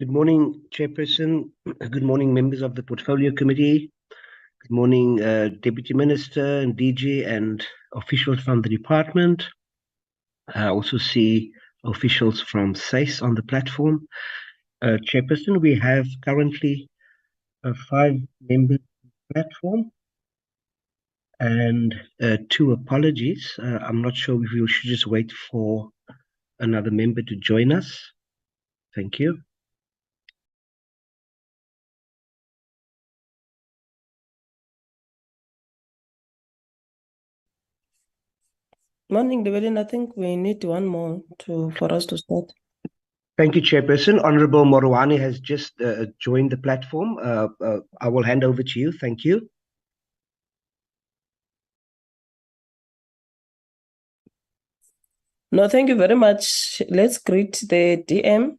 Good morning, Chairperson. Good morning, members of the Portfolio Committee. Good morning, Deputy Minister and DG and officials from the department. I also see officials from SACE on the platform. Chairperson, we have currently 5 members on the platform and 2 apologies. I'm not sure if we should just wait for another member to join us. Thank you. Morning, Llewellyn. I think we need one more for us to start. Thank you, Chairperson. Honorable Morwane has just joined the platform. I will hand over to you. Thank you. No, thank you very much. Let's greet the DM,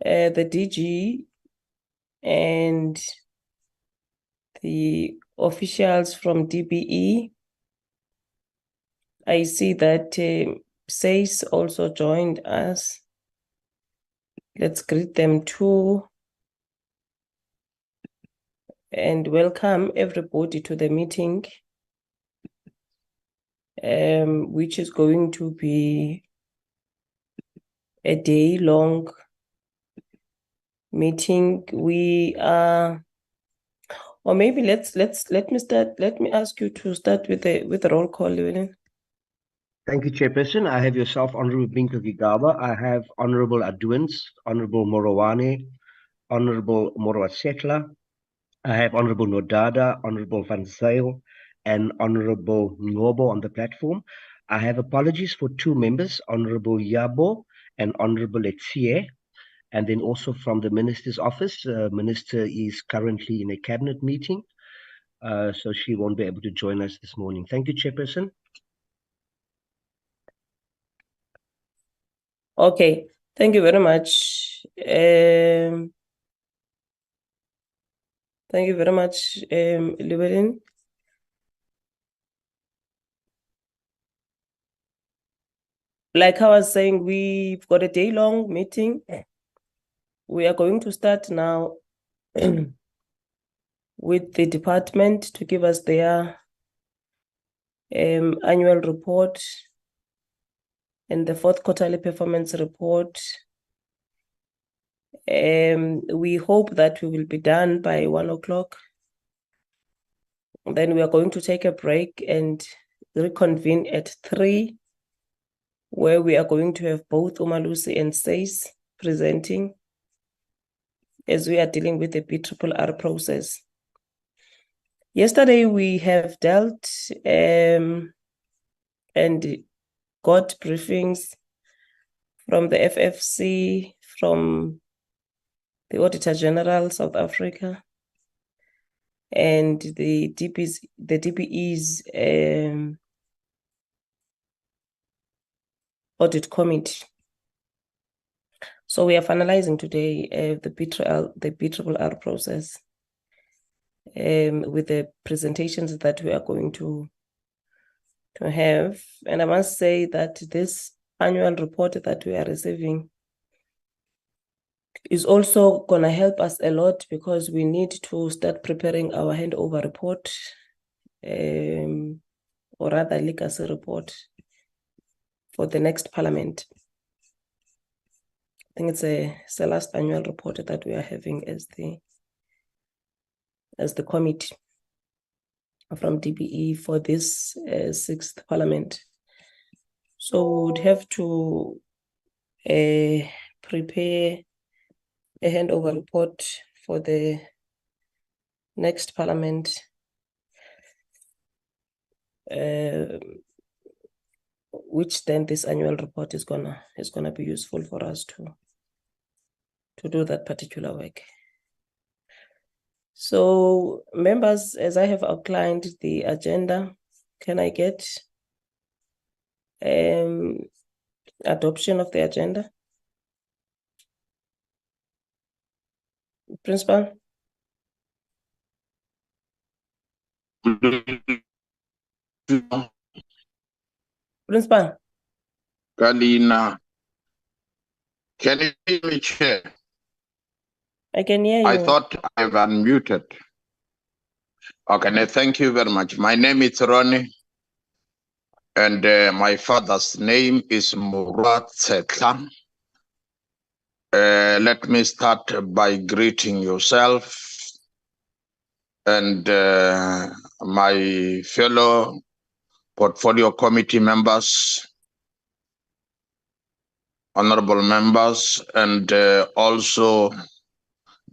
the DG, and the officials from DBE. I see that SACE also joined us. Let's greet them too. And welcome everybody to the meeting, which is going to be a day-long meeting. We are, or maybe let me start. Let me ask you to start with the roll call, Llewellyn. Thank you, Chairperson. I have yourself, Honorable Binka Gigaba. I have Honorable Aduins, Honorable Morowane, Honorable Moroasetla. I have Honorable Nodada, Honorable Van Zyl, and Honorable Ngobo on the platform. I have apologies for 2 members, Honorable Yabo and Honorable Etsie. And then also from the Minister's office, Minister is currently in a cabinet meeting, so she won't be able to join us this morning. Thank you, Chairperson. Okay, thank you very much. Thank you very much, Llewellyn. Like I was saying, we've got a day-long meeting. We are going to start now with the department to give us their annual report and the 4th quarterly performance report. We hope that we will be done by 1 o'clock. Then we are going to take a break and reconvene at 3, where we are going to have both Umalusi and SACE presenting as we are dealing with the BRRR process. Yesterday we have dealt and got briefings from the FFC, from the Auditor General South Africa, and the DBE's audit committee. So we are finalizing today the BRRR process with the presentations that we are going to have. And I must say that this annual report that we are receiving is also going to help us a lot, because we need to start preparing our handover report, or rather legacy report, for the next parliament. I think it's the last annual report that we are having as the committee from DBE for this 6th parliament. So we would have to prepare a handover report for the next parliament, which then this annual report is gonna be useful for us to do that particular work. So, members, as I have outlined the agenda, can I get adoption of the agenda? Principal? Principal? Kalina. Can you hear me, Chair? I can hear I you. thought I've unmuted. Okay, thank you very much. My name is Ronnie, and my father's name is Murat Setlan. Let me start by greeting yourself and my fellow portfolio committee members, honorable members, and also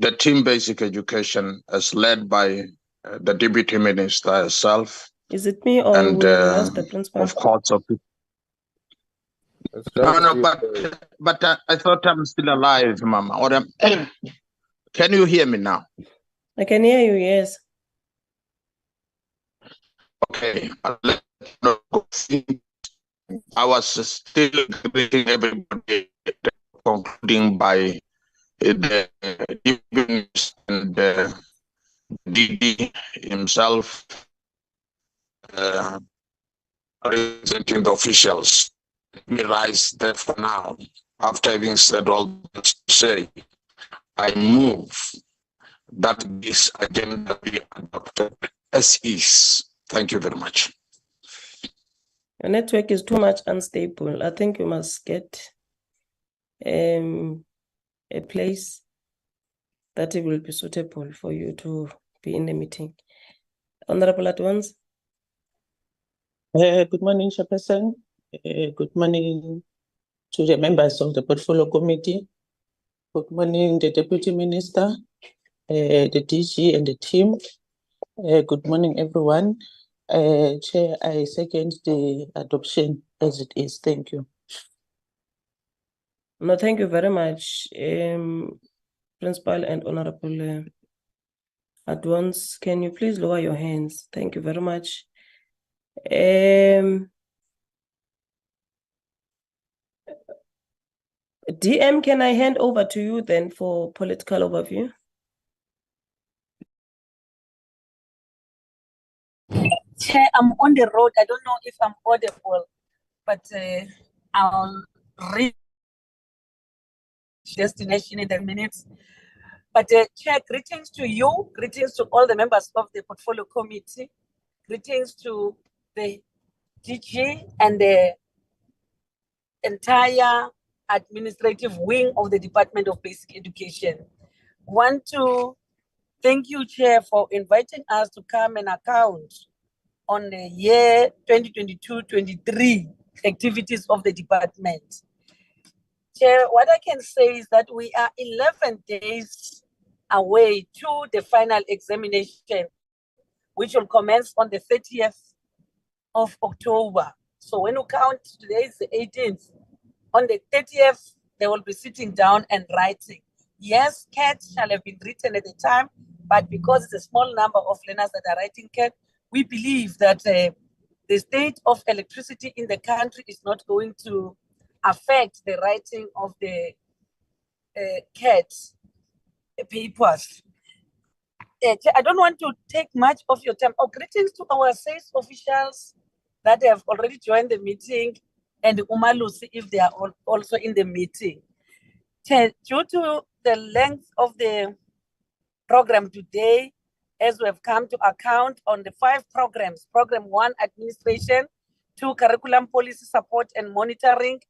the team basic education as led by the deputy minister herself. Is it me or And we lost the principal? of course, but I thought I'm still alive, Mama. Or can you hear me now? I can hear you, yes. Okay. I was still greeting everybody, concluding by the and DD himself representing the officials. Let me rise there for now. After having said all this to say, I move that this agenda be adopted as is. Thank you very much. Your network is too much unstable. I think you must get a place that it will be suitable for you to be in the meeting. Honorable Advance. Good morning, Chairperson. Good morning to the members of the Portfolio Committee. Good morning, the Deputy Minister, the DG and the team. Good morning, everyone. Chair, I second the adoption as it is. Thank you. No, thank you very much, Principal and Honorable Advance. Can you please lower your hands? Thank you very much. DM, can I hand over to you then for political overview? Chair, I'm on the road. I don't know if I'm audible, but I'll reach destination in the minutes. But Chair, greetings to you, greetings to all the members of the Portfolio Committee, greetings to the DG and the entire administrative wing of the Department of Basic Education. Want to thank you, Chair, for inviting us to come and account on the year 2022-23 activities of the department. Chair, what I can say is that we are 11 days away to the final examination, which will commence on the 30th of October. So when you count, today is the 18th. On the 30th, they will be sitting down and writing. Yes, CAT shall have been written at the time, but because it's a small number of learners that are writing CAT, we believe that the state of electricity in the country is not going to affect the writing of the CAT papers. I don't want to take much of your time. Greetings to our SACE officials that have already joined the meeting, and Umalusi if they are also in the meeting. Due to the length of the program today, as we have come to account on the 5 programs, Program 1, Administration, 2, Curriculum Policy Support and Monitoring,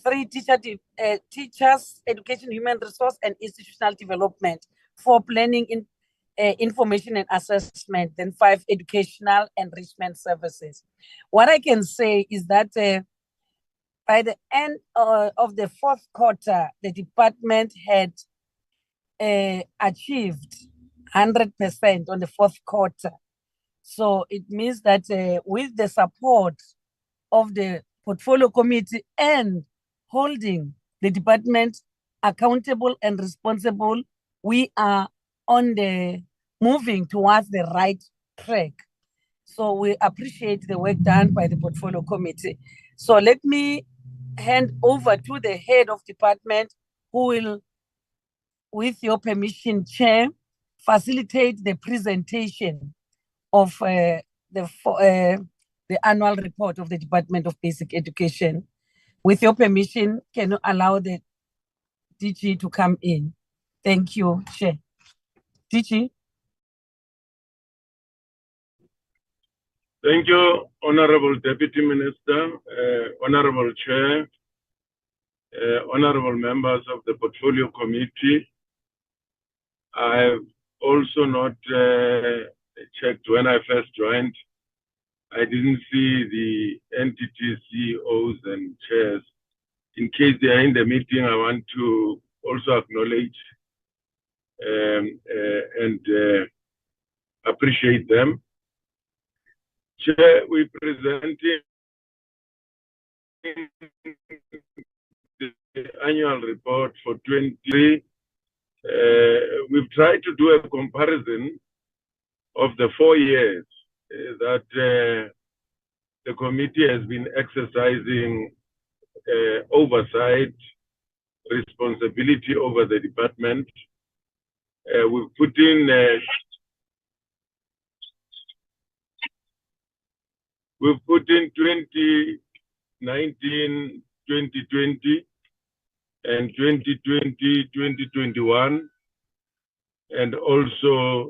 3, Teachers, Education, Human Resource and Institutional Development, 4, Planning, Information and Assessment, then 5, Educational Enrichment Services. What I can say is that by the end of the 4th quarter, the department had achieved 100% on the 4th quarter. So it means that with the support of the Portfolio Committee and holding the department accountable and responsible, we are on the moving towards the right track. So we appreciate the work done by the Portfolio Committee. So let me hand over to the head of department who will, with your permission, Chair, facilitate the presentation of the annual report of the Department of Basic Education. With your permission, can you allow the DG to come in? Thank you, Chair. DG. Thank you, Honorable Deputy Minister, Honorable Chair, Honorable members of the Portfolio Committee. I have also not checked when I first joined. I didn't see the entity CEOs and chairs. In case they are in the meeting, I want to also acknowledge and appreciate them. Chair, we're presenting the annual report for 2023. We've tried to do a comparison of the 4 years that the committee has been exercising oversight, responsibility over the department. We've put in 2019, 2020, and 2020, 2021, and also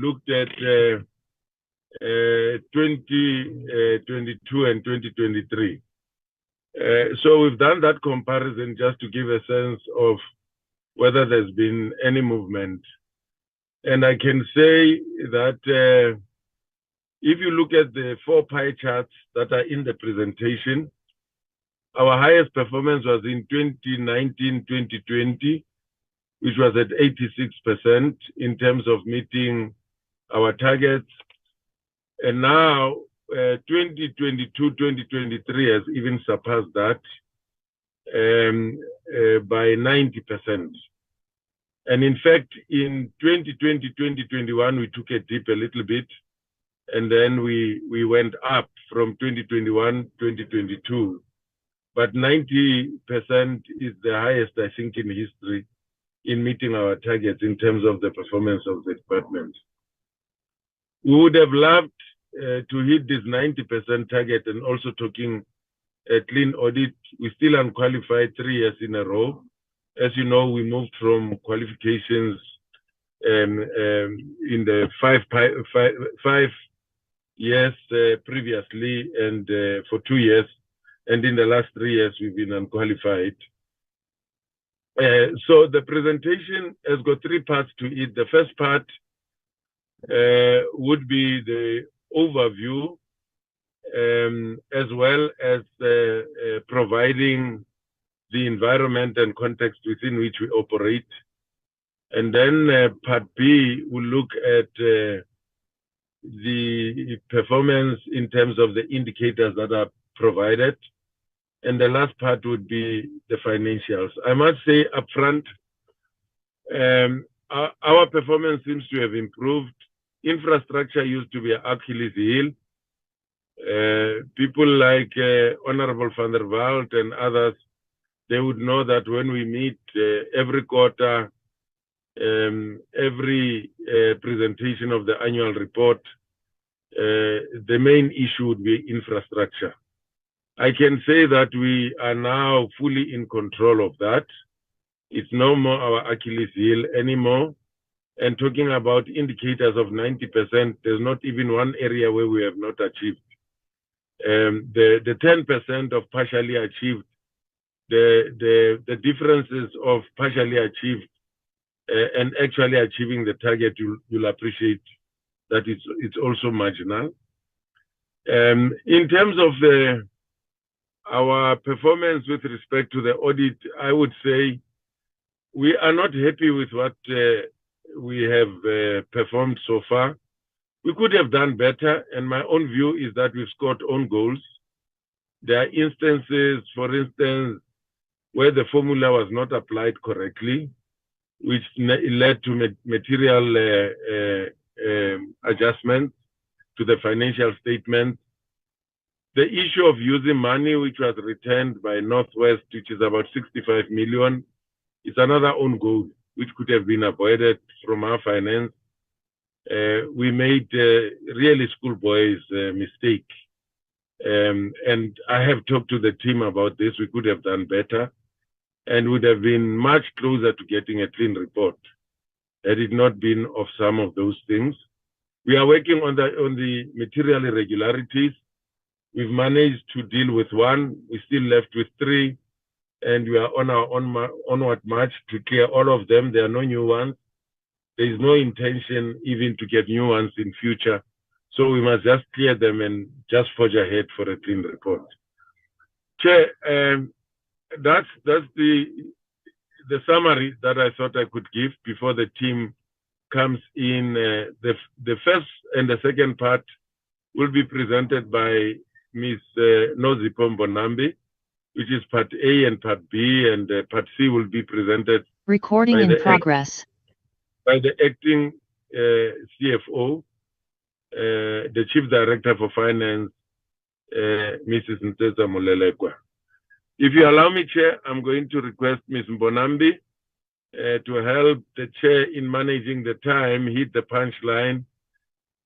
looked at 2022 and 2023. So we've done that comparison just to give a sense of whether there's been any movement. And I can say that if you look at the 4 pie charts that are in the presentation, our highest performance was in 2019, 2020, which was at 86% in terms of meeting our targets. And now 2022, 2023 has even surpassed that by 90%. And in fact, in 2020, 2021, we took a dip a little bit, and then we went up from 2021, 2022. But 90% is the highest, I think, in history in meeting our targets in terms of the performance of the department. We would have loved to hit this 90% target, and also talking a clean audit. We still unqualified 3 years in a row. As you know, we moved from qualifications in the 5 years previously, and for 2 years, and in the last 3 years we've been unqualified. So the presentation has got 3 parts to it. The first part would be the overview, as well as providing the environment and context within which we operate. And then part B will look at the performance in terms of the indicators that are provided. And the last part would be the financials. I must say upfront, our performance seems to have improved. Infrastructure used to be an Achilles heel. People like Honorable van der Walt and others, they would know that when we meet every quarter, every presentation of the annual report, the main issue would be infrastructure. I can say that we are now fully in control of that. It's no more our Achilles heel anymore. And talking about indicators of 90%, there's not even one area where we have not achieved. The 10% of partially achieved, the differences of partially achieved and actually achieving the target, you'll appreciate that it's also marginal. In terms of our performance with respect to the audit, I would say we are not happy with what we have performed so far. We could have done better, and my own view is that we've scored on goals. There are instances, for instance, where the formula was not applied correctly, which led to material adjustments to the financial statement. The issue of using money which was returned by Northwest, which is about 65 million, is another own goal which could have been avoided from our finance. We made really schoolboys mistake. And I have talked to the team about this. We could have done better. and would have been much closer to getting a clean report had it not been of some of those things. We are working on the material irregularities. We've managed to deal with one. We're still left with 3, and we are on our onward march to clear all of them. There are no new ones. There is no intention even to get new ones in future. So we must just clear them and just forge ahead for a clean report. Chair, that's the summary that I thought I could give before the team comes in. The first and the second part will be presented by Ms. Nozipho Mbonambi, which is part A and part B, and part C will be presented Recording in progress. By the acting CFO, the Chief Director for Finance, Mrs. Ntesa Molelekwa. If you allow me, Chair, I'm going to request Ms. Mbonambi to help the Chair in managing the time, hit the punchline,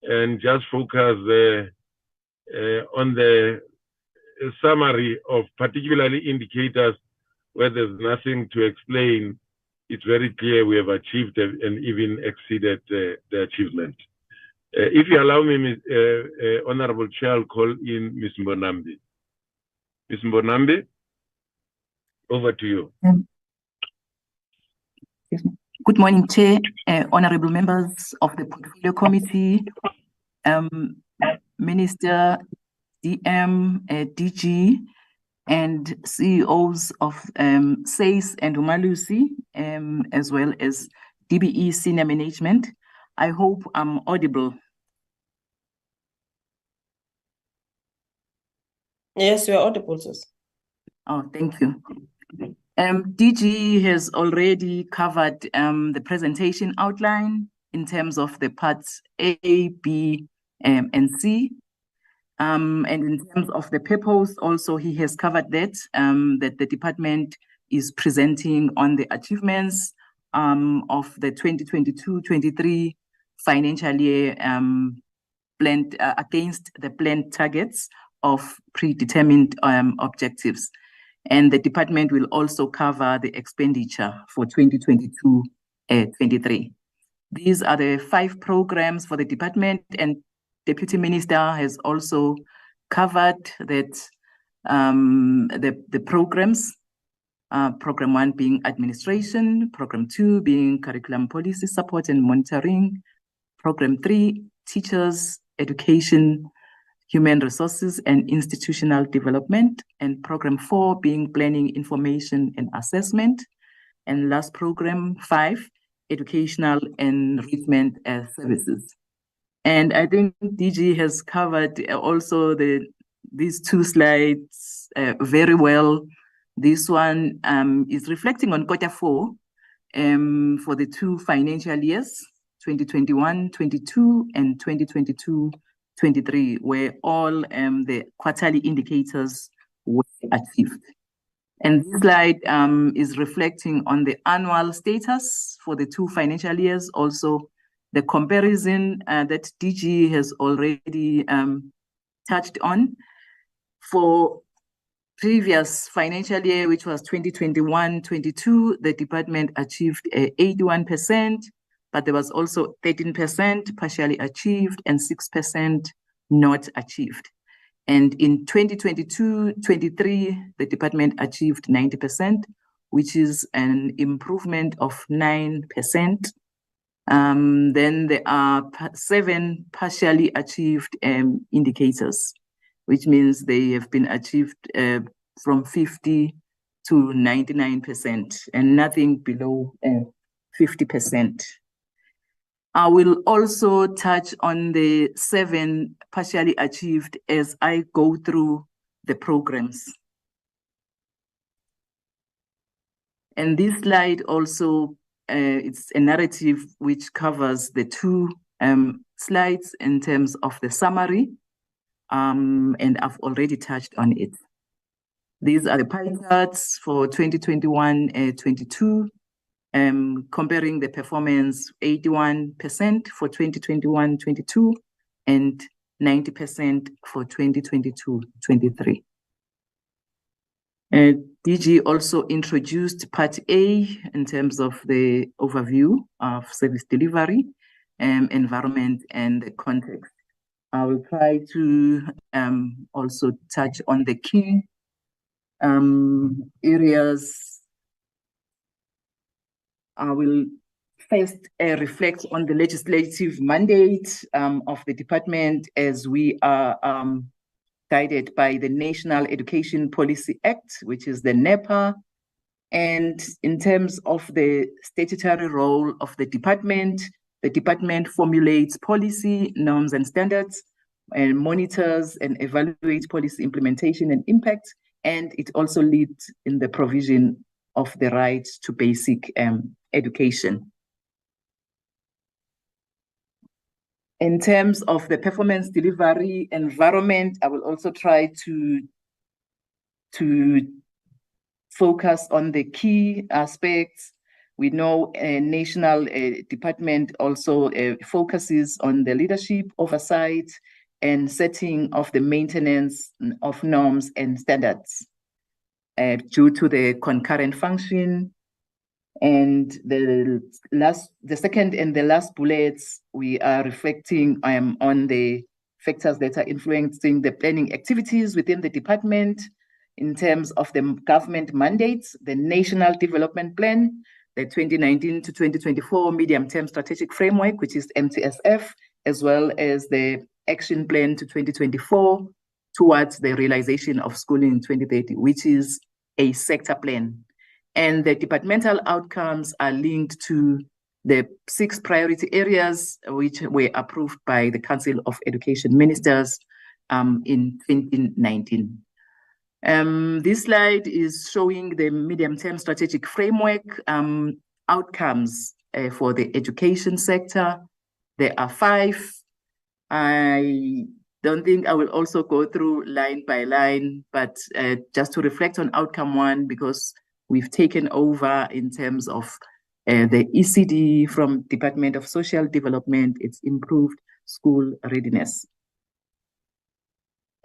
and just focus on the summary of particularly indicators where there's nothing to explain. It's very clear we have achieved and even exceeded the achievement. If you allow me, Honorable Chair, I'll call in Ms. Mbonambi. Ms. Mbonambi, over to you. Good morning, Chair, honorable members of the Portfolio Committee, Minister, DM, DG, and CEOs of SACE and Umalusi, as well as DBE senior management. I hope I'm audible. Yes, you are audible, sis. Oh, thank you. DG has already covered the presentation outline in terms of the parts A, B, and C. And in terms of the purpose, also he has covered that, that the department is presenting on the achievements of the 2022-23 financial year planned against the planned targets of predetermined objectives. And the department will also cover the expenditure for 2022-23. These are the 5 programs for the department, and Deputy Minister has also covered that the programs, Program 1 being administration, Program 2 being curriculum policy support and monitoring, Program 3, teachers, education, human resources and institutional development, and Program 4 being planning, information and assessment, and last Program 5, educational enrichment services. And I think DG has covered also these 2 slides very well. This one is reflecting on quarter 4 for the 2 financial years, 2021-22 and 2022-23, where all the quarterly indicators were achieved. And this slide is reflecting on the annual status for the 2 financial years, also the comparison that DG has already touched on. For previous financial year, which was 2021-22, the department achieved 81%, but there was also 13% partially achieved and 6% not achieved. And in 2022-23, the department achieved 90%, which is an improvement of 9%. Then there are 7 partially achieved indicators, which means they have been achieved from 50 to 99% and nothing below 50%. I will also touch on the 7 partially achieved as I go through the programs. And this slide also, it's a narrative which covers the 2 slides in terms of the summary, and I've already touched on it. These are the pie charts for 2021-22. Comparing the performance, 81% for 2021-22 and 90% for 2022-23. DG also introduced Part A in terms of the overview of service delivery, environment, and the context. I will try to also touch on the key areas. I will first reflect on the legislative mandate of the department as we are guided by the National Education Policy Act, which is the NEPA. And in terms of the statutory role of the department formulates policy, norms, and standards, and monitors and evaluates policy implementation and impact, and it also leads in the provision of the right to basic education. In terms of the performance delivery environment, I will also try to focus on the key aspects. We know a national department also focuses on the leadership, oversight, and setting of the maintenance of norms and standards due to the concurrent function. And the second and the last bullets, we are reflecting on the factors that are influencing the planning activities within the department in terms of the government mandates, the National Development Plan, the 2019 to 2024 Medium-Term Strategic Framework, which is MTSF, as well as the Action Plan to 2024 towards the realization of schooling in 2030, which is a sector plan. And the departmental outcomes are linked to the 6 priority areas, which were approved by the Council of Education Ministers in 2019. This slide is showing the medium-term strategic framework outcomes for the education sector. There are 5. I don't think I will also go through line by line, but just to reflect on outcome 1, because we've taken over in terms of the ECD from Department of Social Development, it's improved school readiness.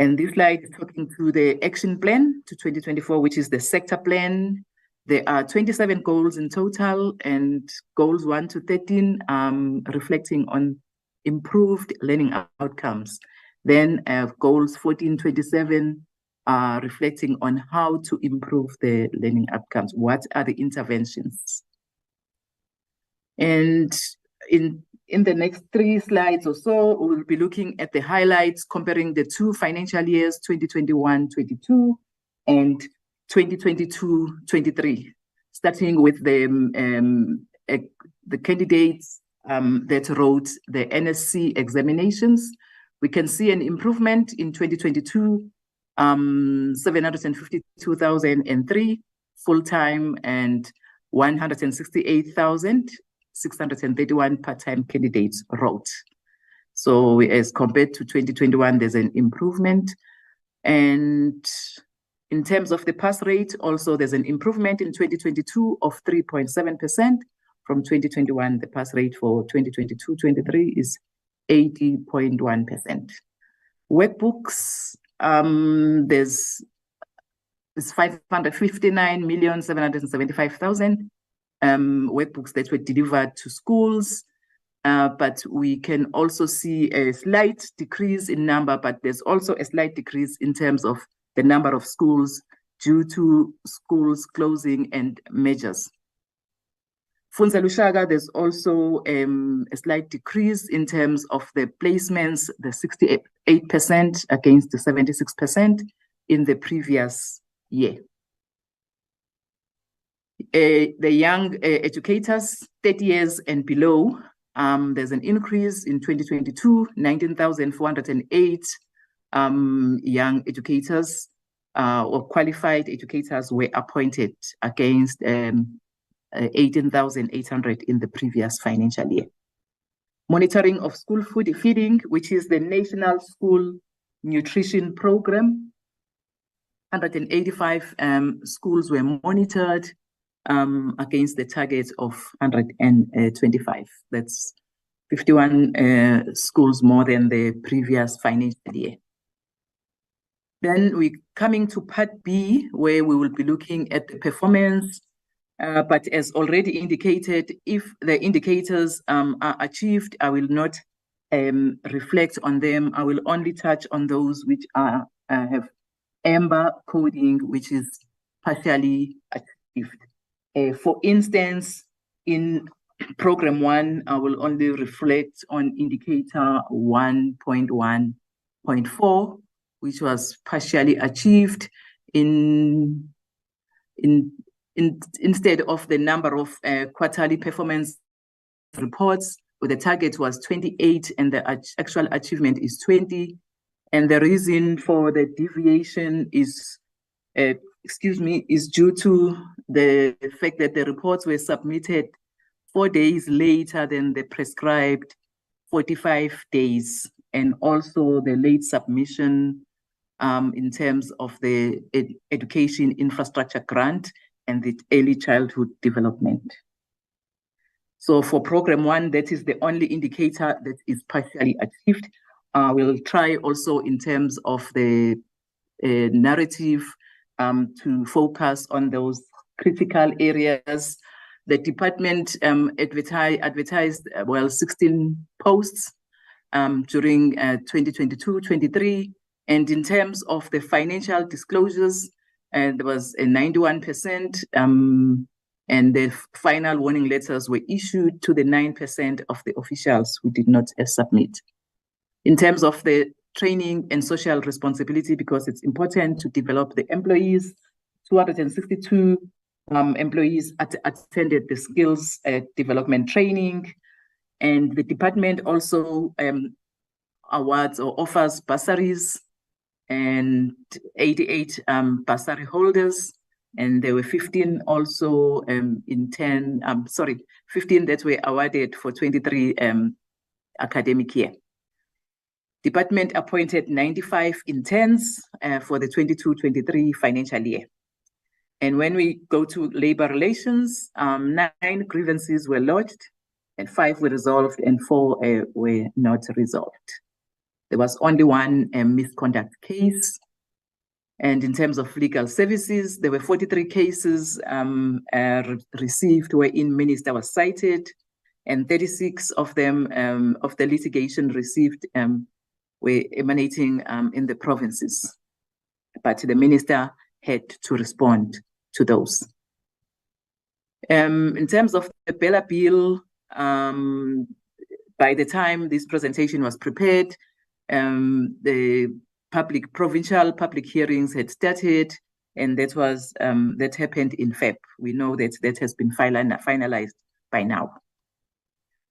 And this slide is talking to the action plan to 2024, which is the sector plan. There are 27 goals in total, and goals 1 to 13 reflecting on improved learning outcomes. Then goals 14, 27 are reflecting on how to improve the learning outcomes. What are the interventions? And in the next 3 slides or so, we'll be looking at the highlights, comparing the 2 financial years, 2021-22 and 2022-23, starting with the candidates that wrote the NSC examinations. We can see an improvement in 2022, 752,003 full-time and 168,631 part-time candidates wrote. So as compared to 2021, there's an improvement. And in terms of the pass rate, also there's an improvement in 2022 of 3.7%. From 2021, the pass rate for 2022-23 is 80.1%. Workbooks, there's 559,775,000 workbooks that were delivered to schools, but we can also see a slight decrease in number, but there's also a slight decrease in terms of the number of schools due to schools closing and measures. Funza Lushaga, there's also a slight decrease in terms of the placements, the 68% against the 76% in the previous year. The young educators, 30 years and below, there's an increase in 2022, 19,408 young educators or qualified educators were appointed against 18,800 in the previous financial year. Monitoring of school food feeding, which is the National School Nutrition Program. 185 schools were monitored against the target of 125. That's 51 schools more than the previous financial year. Then we're coming to part B, where we will be looking at the performance. But as already indicated, if the indicators are achieved, I will not reflect on them. I will only touch on those which are have amber coding, which is partially achieved. For instance, in program 1, I will only reflect on indicator 1.1.4, which was partially achieved instead of the number of quarterly performance reports, where the target was 28 and the actual achievement is 20. And the reason for the deviation is, is due to the fact that the reports were submitted 4 days later than the prescribed 45 days, and also the late submission in terms of the education infrastructure grant and the early childhood development. So for program 1, that is the only indicator that is partially achieved. We'll try also in terms of the narrative to focus on those critical areas. The department advertised 16 posts during 2022-23. And in terms of the financial disclosures, there was a 91%, and the final warning letters were issued to the 9% of the officials who did not submit. In terms of the training and social responsibility, because it's important to develop the employees, 262 employees attended the skills development training, and the department also awards or offers bursaries and 88 bursary holders, and there were 15 also 15 that were awarded for 23 academic year. Department appointed 95 interns for the 22-23 financial year. And when we go to labor relations, 9 grievances were lodged, and 5 were resolved, and 4 were not resolved. There was only 1 misconduct case. And in terms of legal services, there were 43 cases received wherein minister was cited, and 36 of them of the litigation received were emanating in the provinces. But the minister had to respond to those. In terms of the BRRR bill, by the time this presentation was prepared, the provincial public hearings had started, and that was that happened in Feb. We know that that has been finalized by now.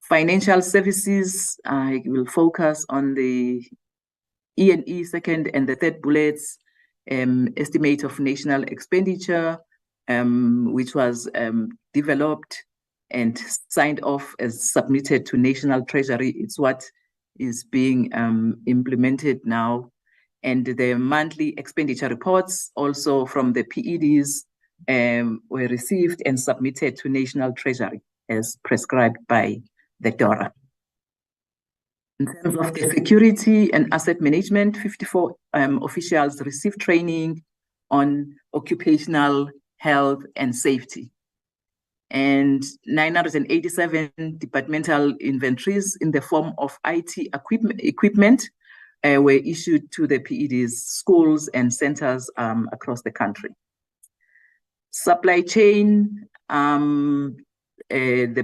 Financial services, I will focus on the E&E second and the third bullets, estimate of national expenditure, which was developed and signed off as submitted to National Treasury. It's what is being implemented now. And the monthly expenditure reports also from the PEDs were received and submitted to National Treasury as prescribed by the DORA. In terms of the security and asset management, 54 officials received training on occupational health and safety. And 987 departmental inventories in the form of IT equipment were issued to the PEDs, schools and centers across the country. Supply chain, the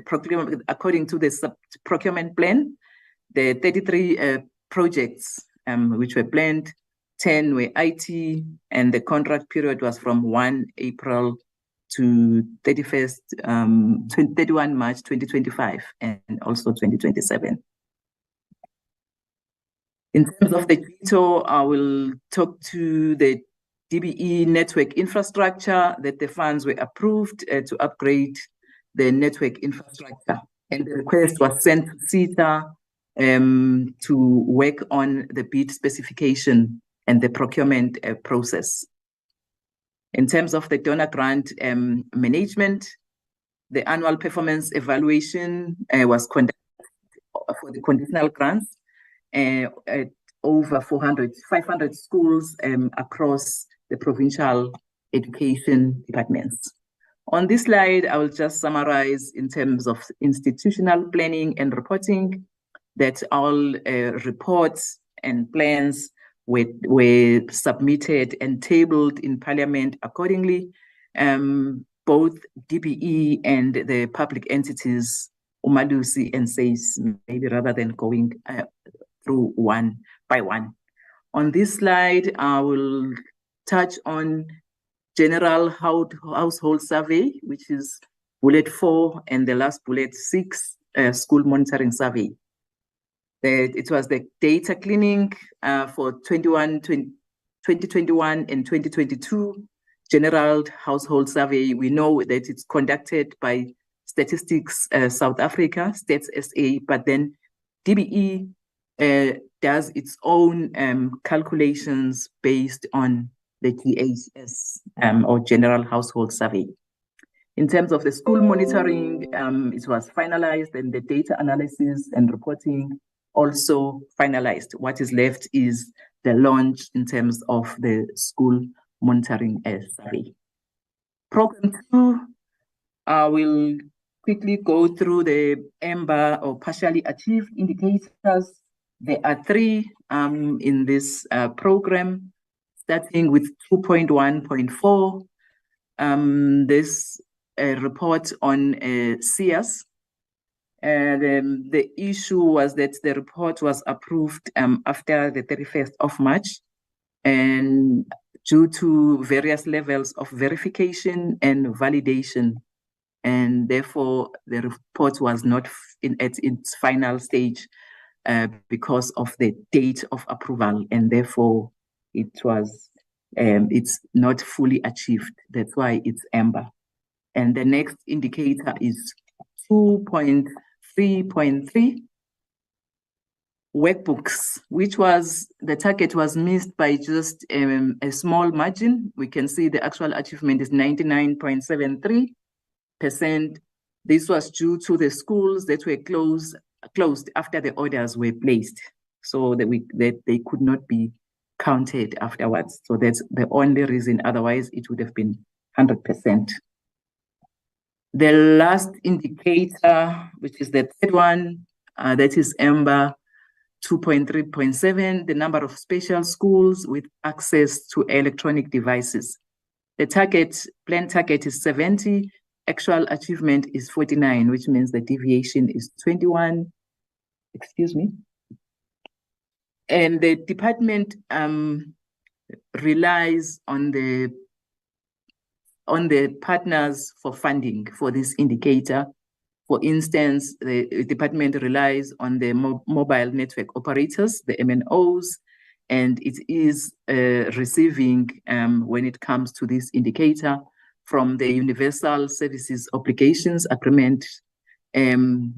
procurement, according to the procurement plan, the 33 projects which were planned, 10 were IT, and the contract period was from 1 April to 31 March 2025, and also 2027. In terms of the veto, I will talk to the DBE network infrastructure, that the funds were approved to upgrade the network infrastructure. And the request was sent to CETA to work on the bid specification and the procurement process. In terms of the donor grant management, the annual performance evaluation was conducted for the conditional grants over 500 schools across the provincial education departments. On this slide, I will just summarize in terms of institutional planning and reporting that all reports and plans were submitted and tabled in Parliament accordingly. Both DBE and the public entities, Umalusi and SACE, maybe rather than going through one by one. On this slide, I will touch on general household survey, which is bullet 4, and the last bullet 6, school monitoring survey. It was the data cleaning for 2021 and 2022 general household survey. We know that it's conducted by Statistics South Africa, Stats SA, but then DBE does its own calculations based on the GHS or General Household Survey. In terms of the school monitoring, it was finalized, and the data analysis and reporting also finalized. What is left is the launch in terms of the school monitoring survey. Program 2, I will quickly go through the AMBER or partially achieved indicators. There are 3 in this program, starting with 2.1.4. This report on SEAS. The issue was that the report was approved after the 31st of March, and due to various levels of verification and validation, and therefore the report was not at its final stage because of the date of approval, and therefore it's not fully achieved. That's why it's AMBER. And the next indicator is 2.3.3 workbooks, which was the target was missed by just a small margin. We can see the actual achievement is 99.73%. This was due to the schools that were closed after the orders were placed, so that they could not be counted afterwards. So that's the only reason. Otherwise, it would have been 100%. The last indicator, which is the third one, that is AMBER 2.3.7, the number of special schools with access to electronic devices. The planned target is 70, actual achievement is 49, which means the deviation is 21, And the department relies on the partners for funding for this indicator. For instance, the department relies on the mobile network operators, the MNOs, and it is receiving, when it comes to this indicator, from the Universal Services Obligations Agreement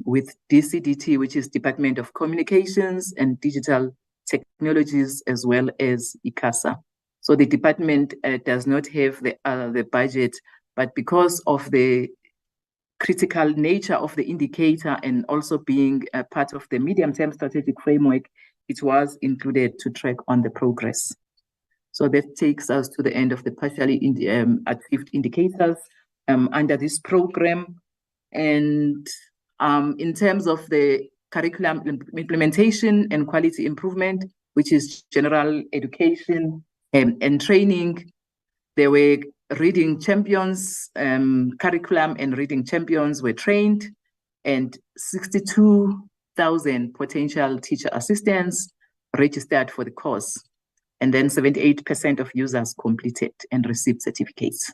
with DCDT, which is Department of Communications and Digital Technologies, as well as ICASA. So the department does not have the budget, but because of the critical nature of the indicator and also being a part of the medium-term strategic framework, it was included to track on the progress. So that takes us to the end of the partially achieved indicators under this program. And in terms of the curriculum implementation and quality improvement, which is general education and training, there were reading champions, curriculum and reading champions were trained, and 62,000 potential teacher assistants registered for the course. And then 78% of users completed and received certificates.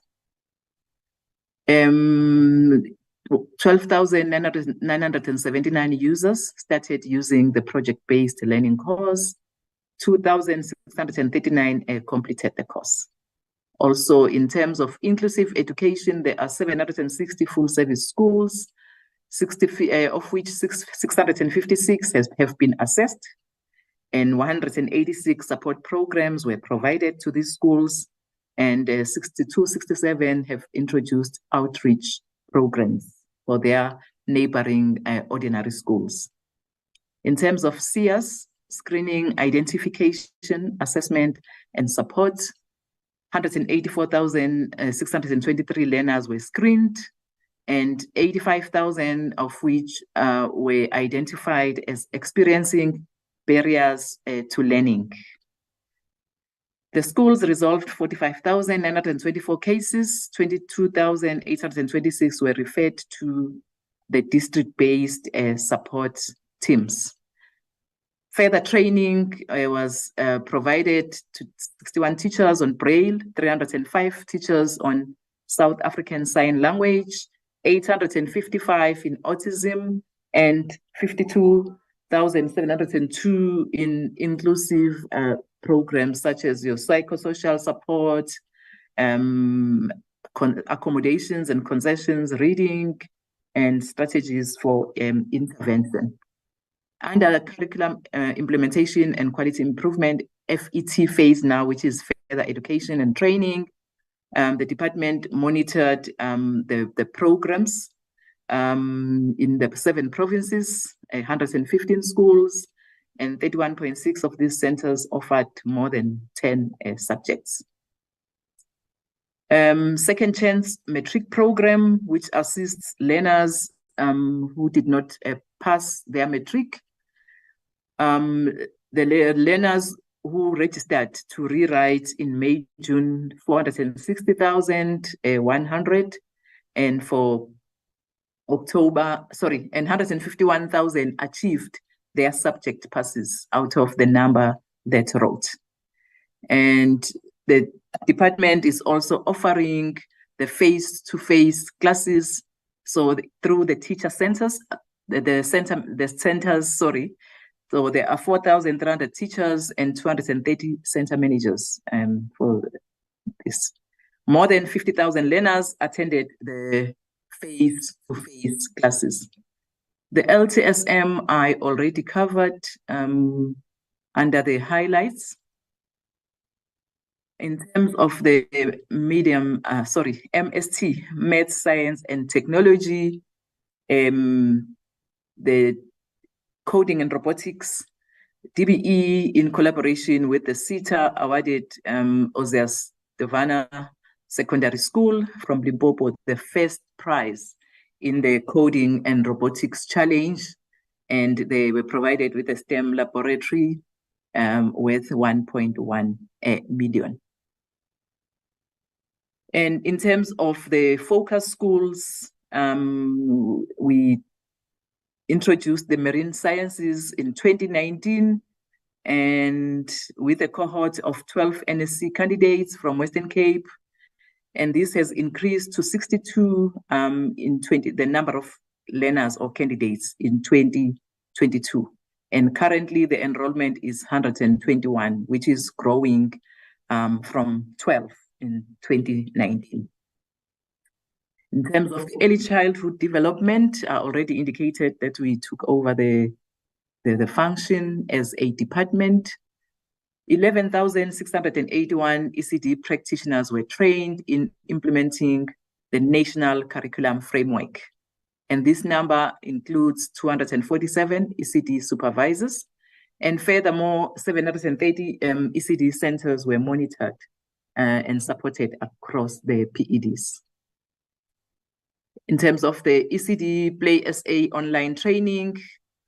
12,979 users started using the project-based learning course. 2,639 completed the course. Also, in terms of inclusive education, there are 760 full-service schools, of which 656 have been assessed, and 186 support programs were provided to these schools, and 67 have introduced outreach programs for their neighboring ordinary schools. In terms of SEAS, screening, identification, assessment, and support. 184,623 learners were screened, and 85,000 of which were identified as experiencing barriers to learning. The schools resolved 45,924 cases, 22,826 were referred to the district-based support teams. Further training was provided to 61 teachers on Braille, 305 teachers on South African Sign Language, 855 in autism, and 52,702 in inclusive programs such as your psychosocial support, accommodations and concessions, reading, and strategies for intervention. Under curriculum implementation and quality improvement, FET phase now, which is further education and training, the department monitored the programs in the 7 provinces, 115 schools, and 31.6 of these centers offered more than 10 subjects. Second Chance Matric Program, which assists learners who did not pass their matric. The learners who registered to rewrite in May, June, 460,100, and for October, and 151,000 achieved their subject passes out of the number that wrote. And the department is also offering the face-to-face classes. So through the teacher centers, so there are 4,300 teachers and 230 center managers for this. More than 50,000 learners attended the face-to-face classes. The LTSM I already covered under the highlights. In terms of the MST, Math, Science, and Technology, the Coding and Robotics, DBE in collaboration with the CETA awarded Ozias Devana Secondary School from Limpopo the first prize in the Coding and Robotics Challenge, and they were provided with a STEM laboratory with 1.1 million. And in terms of the focus schools, we introduced the marine sciences in 2019, and with a cohort of 12 NSC candidates from Western Cape. And this has increased to 62 the number of learners or candidates in 2022. And currently the enrollment is 121, which is growing from 12 in 2019. In terms of early childhood development, I already indicated that we took over the function as a department. 11,681 ECD practitioners were trained in implementing the national curriculum framework. And this number includes 247 ECD supervisors. And furthermore, 730 ECD centers were monitored and supported across the PEDs. In terms of the ECD Play SA online training,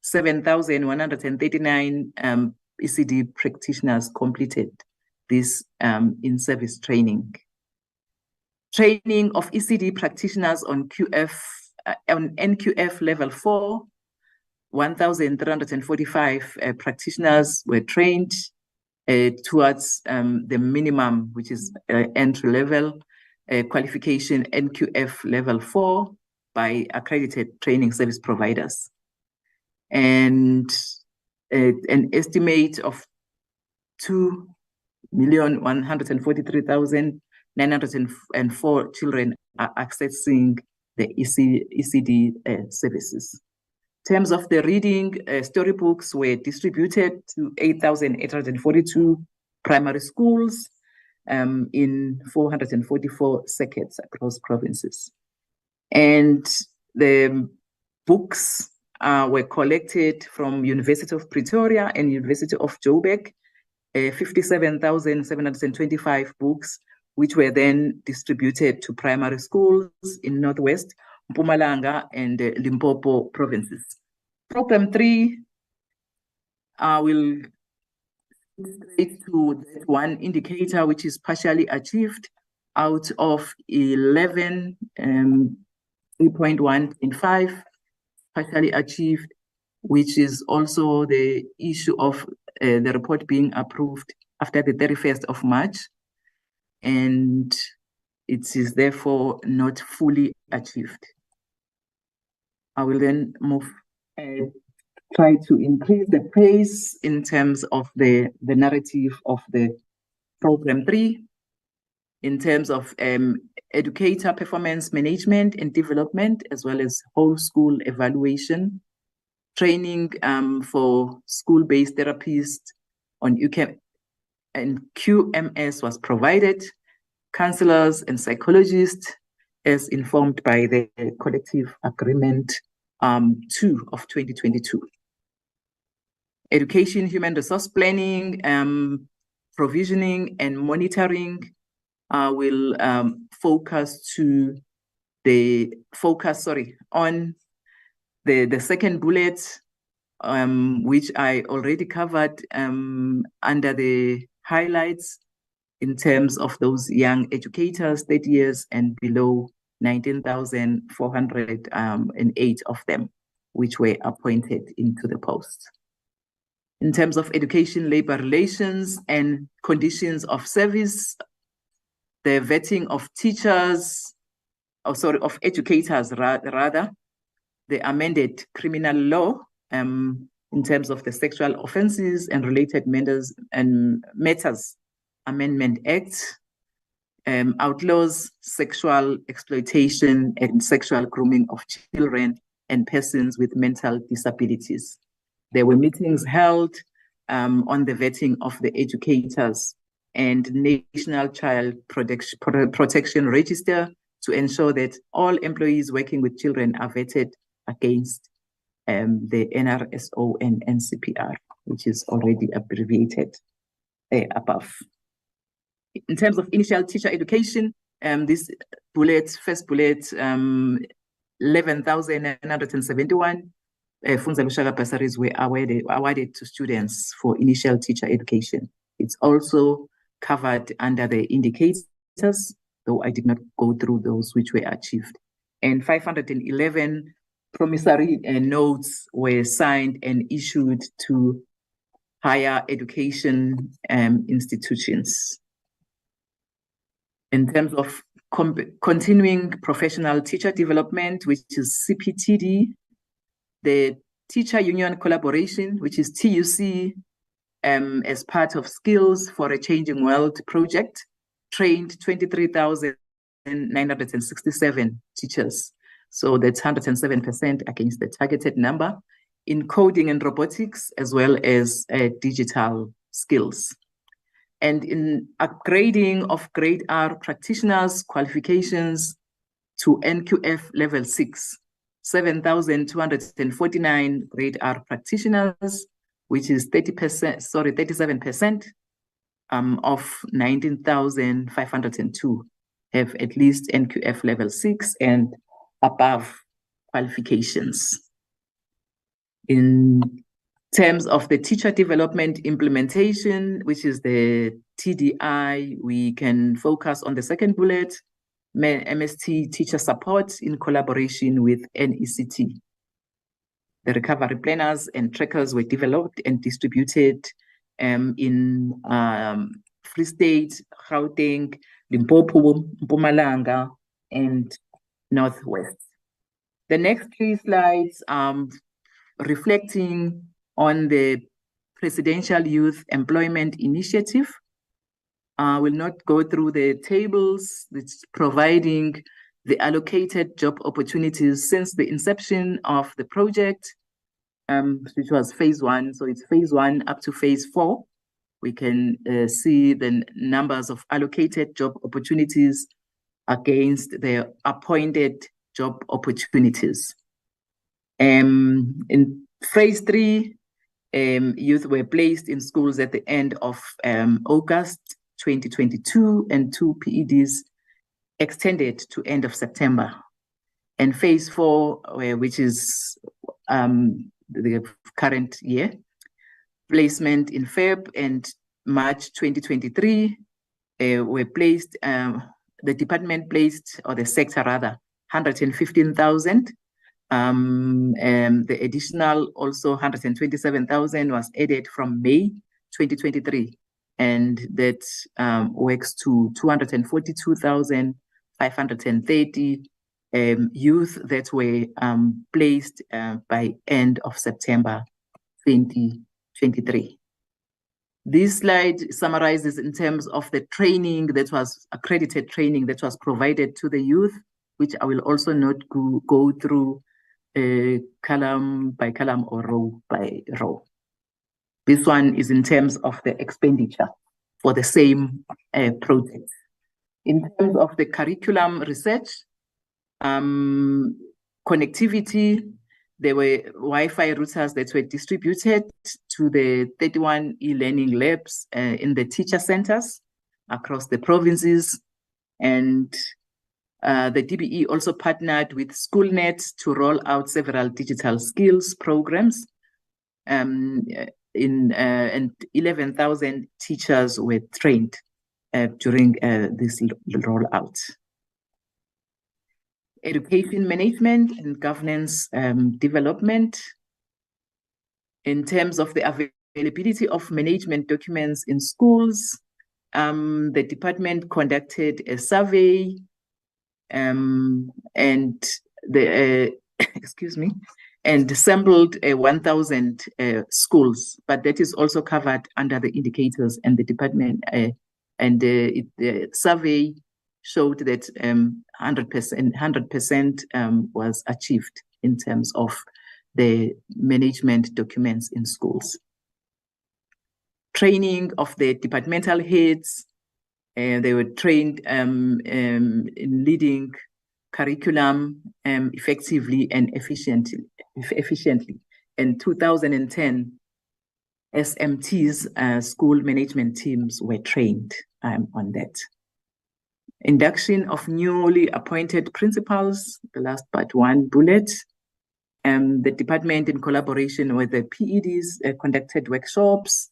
7,139 ECD practitioners completed this in-service training. Training of ECD practitioners on NQF level 4, 1,345 practitioners were trained towards the minimum, which is entry level qualification NQF level 4 by accredited training service providers. And an estimate of 2,143,904 children are accessing the ECD services. In terms of the reading, storybooks were distributed to 8,842 primary schools in 444 circuits across provinces. And the books were collected from University of Pretoria and University of Joburg, 57,725 books, which were then distributed to primary schools in Northwest, Mpumalanga, and Limpopo provinces. Program 3 will straight to that one indicator, which is partially achieved out of 11, 3.1.5, partially achieved, which is also the issue of the report being approved after the 31st of March. And it is therefore not fully achieved. I will then move try to increase the pace in terms of the narrative of the program 3, in terms of educator performance management and development, as well as whole school evaluation, training for school-based therapists on UCAM and QMS was provided, counselors and psychologists as informed by the collective agreement 2 of 2022. Education, human resource planning, provisioning and monitoring will focus on the second bullet, which I already covered under the highlights in terms of those young educators, 30 years and below, 19,408 of them, which were appointed into the post. In terms of education, labor relations and conditions of service, the vetting of teachers, of educators rather, the amended criminal law in terms of the Sexual Offences and Related Matters Amendment Act, outlaws sexual exploitation and sexual grooming of children and persons with mental disabilities. There were meetings held on the vetting of the educators and National Child Protection Register to ensure that all employees working with children are vetted against the NRSO and NCPR, which is already abbreviated above. In terms of initial teacher education, this first bullet, 11,971 Funza Lushaka bursaries were awarded to students for initial teacher education. It's also covered under the indicators, though I did not go through those which were achieved. And 511 promissory notes were signed and issued to higher education institutions. In terms of continuing professional teacher development, which is CPTD, the Teacher Union Collaboration, which is TUC, as part of Skills for a Changing World project, trained 23,967 teachers. So that's 107% against the targeted number in coding and robotics, as well as digital skills. And in upgrading of grade R practitioners qualifications to NQF level 6, 7,249 grade R practitioners, which is 37% of 19,502 have at least NQF level 6 and above qualifications. In terms of the teacher development implementation, which is the TDI, we can focus on the second bullet, MST teacher support in collaboration with NECT. The recovery planners and trackers were developed and distributed in Free State, Gauteng, Limpopo, Mpumalanga, and Northwest. The next 3 slides reflecting on the Presidential Youth Employment Initiative. I will not go through the tables. It's providing the allocated job opportunities since the inception of the project, which was phase 1. So it's phase 1 up to phase 4. We can see the numbers of allocated job opportunities against the appointed job opportunities. In phase 3, youth were placed in schools at the end of August 2022, and 2 PEDs extended to end of September. And phase 4, which is the current year, placement in Feb and March 2023 were placed, the department placed, or the sector rather, 115,000. And the additional also 127,000 was added from May 2023, and that works to 242,530 youth that were placed by end of September 2023. This slide summarizes in terms of the training that was accredited training that was provided to the youth, which I will also not go through column by column or row by row. This one is in terms of the expenditure for the same project. In terms of the curriculum research, connectivity, there were Wi-Fi routers that were distributed to the 31 e-learning labs in the teacher centers across the provinces. And the DBE also partnered with SchoolNet to roll out several digital skills programs. And 11,000 teachers were trained during this rollout. Education management and governance development. In terms of the availability of management documents in schools, the department conducted a survey and the excuse me, and sampled 1,000 schools, but that is also covered under the indicators, and the department the survey showed that 100% was achieved in terms of the management documents in schools. Training of the departmental heads, they were trained in leading curriculum effectively and efficiently. In 2010, SMTs, school management teams, were trained on that. Induction of newly appointed principals, the last but one bullet. The department, in collaboration with the PEDs, conducted workshops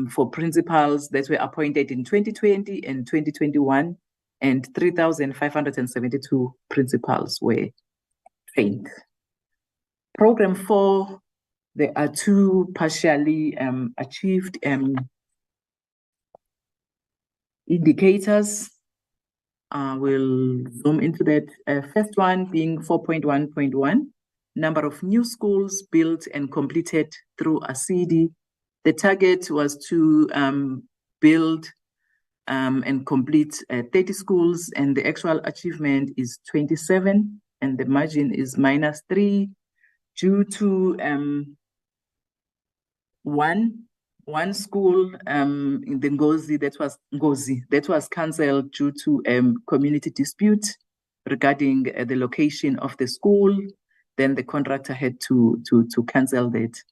for principals that were appointed in 2020 and 2021, and 3,572 principals were trained. Program 4, there are 2 partially achieved indicators. We'll zoom into that. First one being 4.1.1, number of new schools built and completed through ASIDI. The target was to build and complete 30 schools, and the actual achievement is 27, and the margin is -3 due to one school in the Ngozi that was cancelled due to community dispute regarding the location of the school. Then the contractor had to cancel that.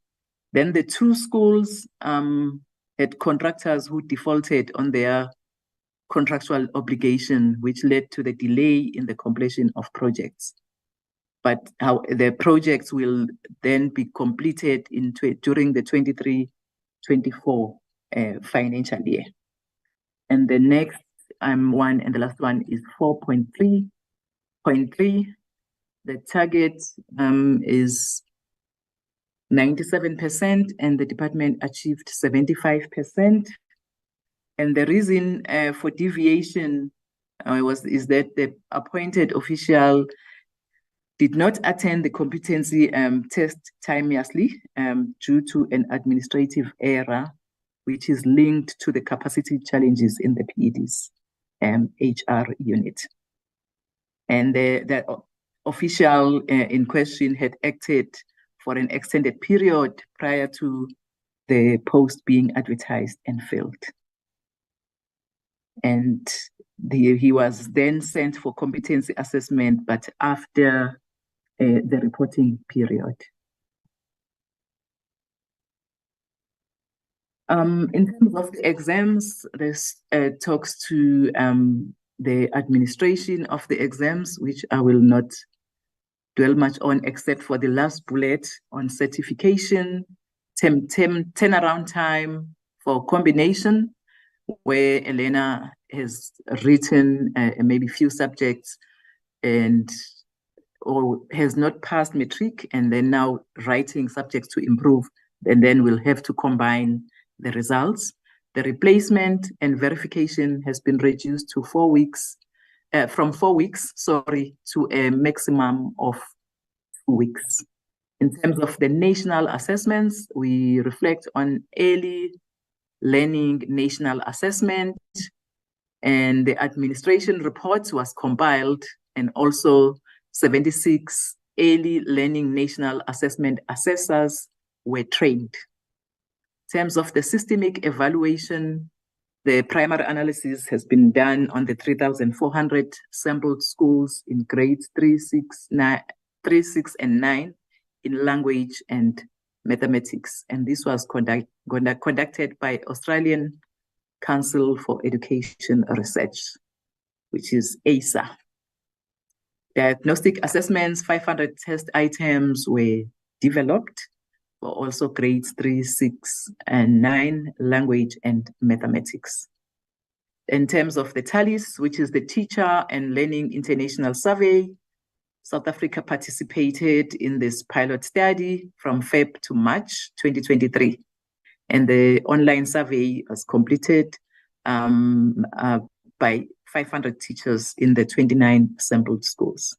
Then the 2 schools had contractors who defaulted on their contractual obligation, which led to the delay in the completion of projects. But how the projects will then be completed during the 23-24 financial year. And the next one and the last one is 4.3.3. The target is 97%, and the department achieved 75%. And the reason for deviation is that the appointed official did not attend the competency test timeously due to an administrative error, which is linked to the capacity challenges in the PED's HR unit. And the official in question had acted for an extended period prior to the post being advertised and filled. And he was then sent for competency assessment, but after the reporting period. In terms of the exams, this talks to the administration of the exams, which I will not dwell much on, except for the last bullet on certification, turnaround time for combination, where Elena has written maybe few subjects or has not passed matric, and then now writing subjects to improve, and then we'll have to combine the results. The replacement and verification has been reduced to 4 weeks, from 4 weeks, sorry, to a maximum of 2 weeks. In terms of the national assessments, we reflect on early learning national assessment, and the administration report was compiled, and also 76 early learning national assessment assessors were trained. In terms of the systemic evaluation, the primary analysis has been done on the 3,400 sampled schools in grades 3, 6, and 9 in language and mathematics. And this was conducted by Australian Council for Education Research, which is ASA. Diagnostic assessments, 500 test items were developed for also grades 3, 6, and 9, language and mathematics. In terms of the TALIS, which is the Teacher and Learning International Survey, South Africa participated in this pilot study from Feb to March 2023. And the online survey was completed by 500 teachers in the 29 sampled schools.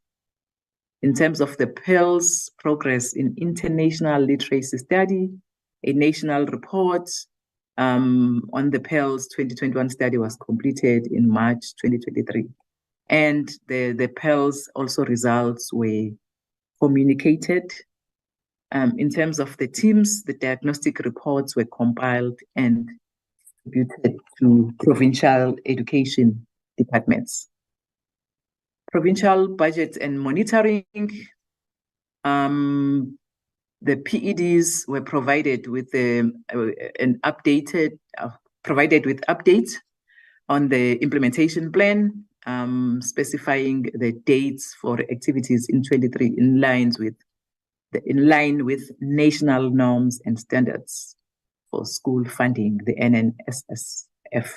In terms of the PEARLS progress in international literacy study, a national report on the PEARLS 2021 study was completed in March 2023. And the PEARLS also results were communicated. In terms of the teams, the diagnostic reports were compiled and distributed to provincial education departments. Provincial budget and monitoring, the PEDs were provided with provided with updates on the implementation plan, specifying the dates for activities in 23 in line with national norms and standards for school funding, the NNSSF.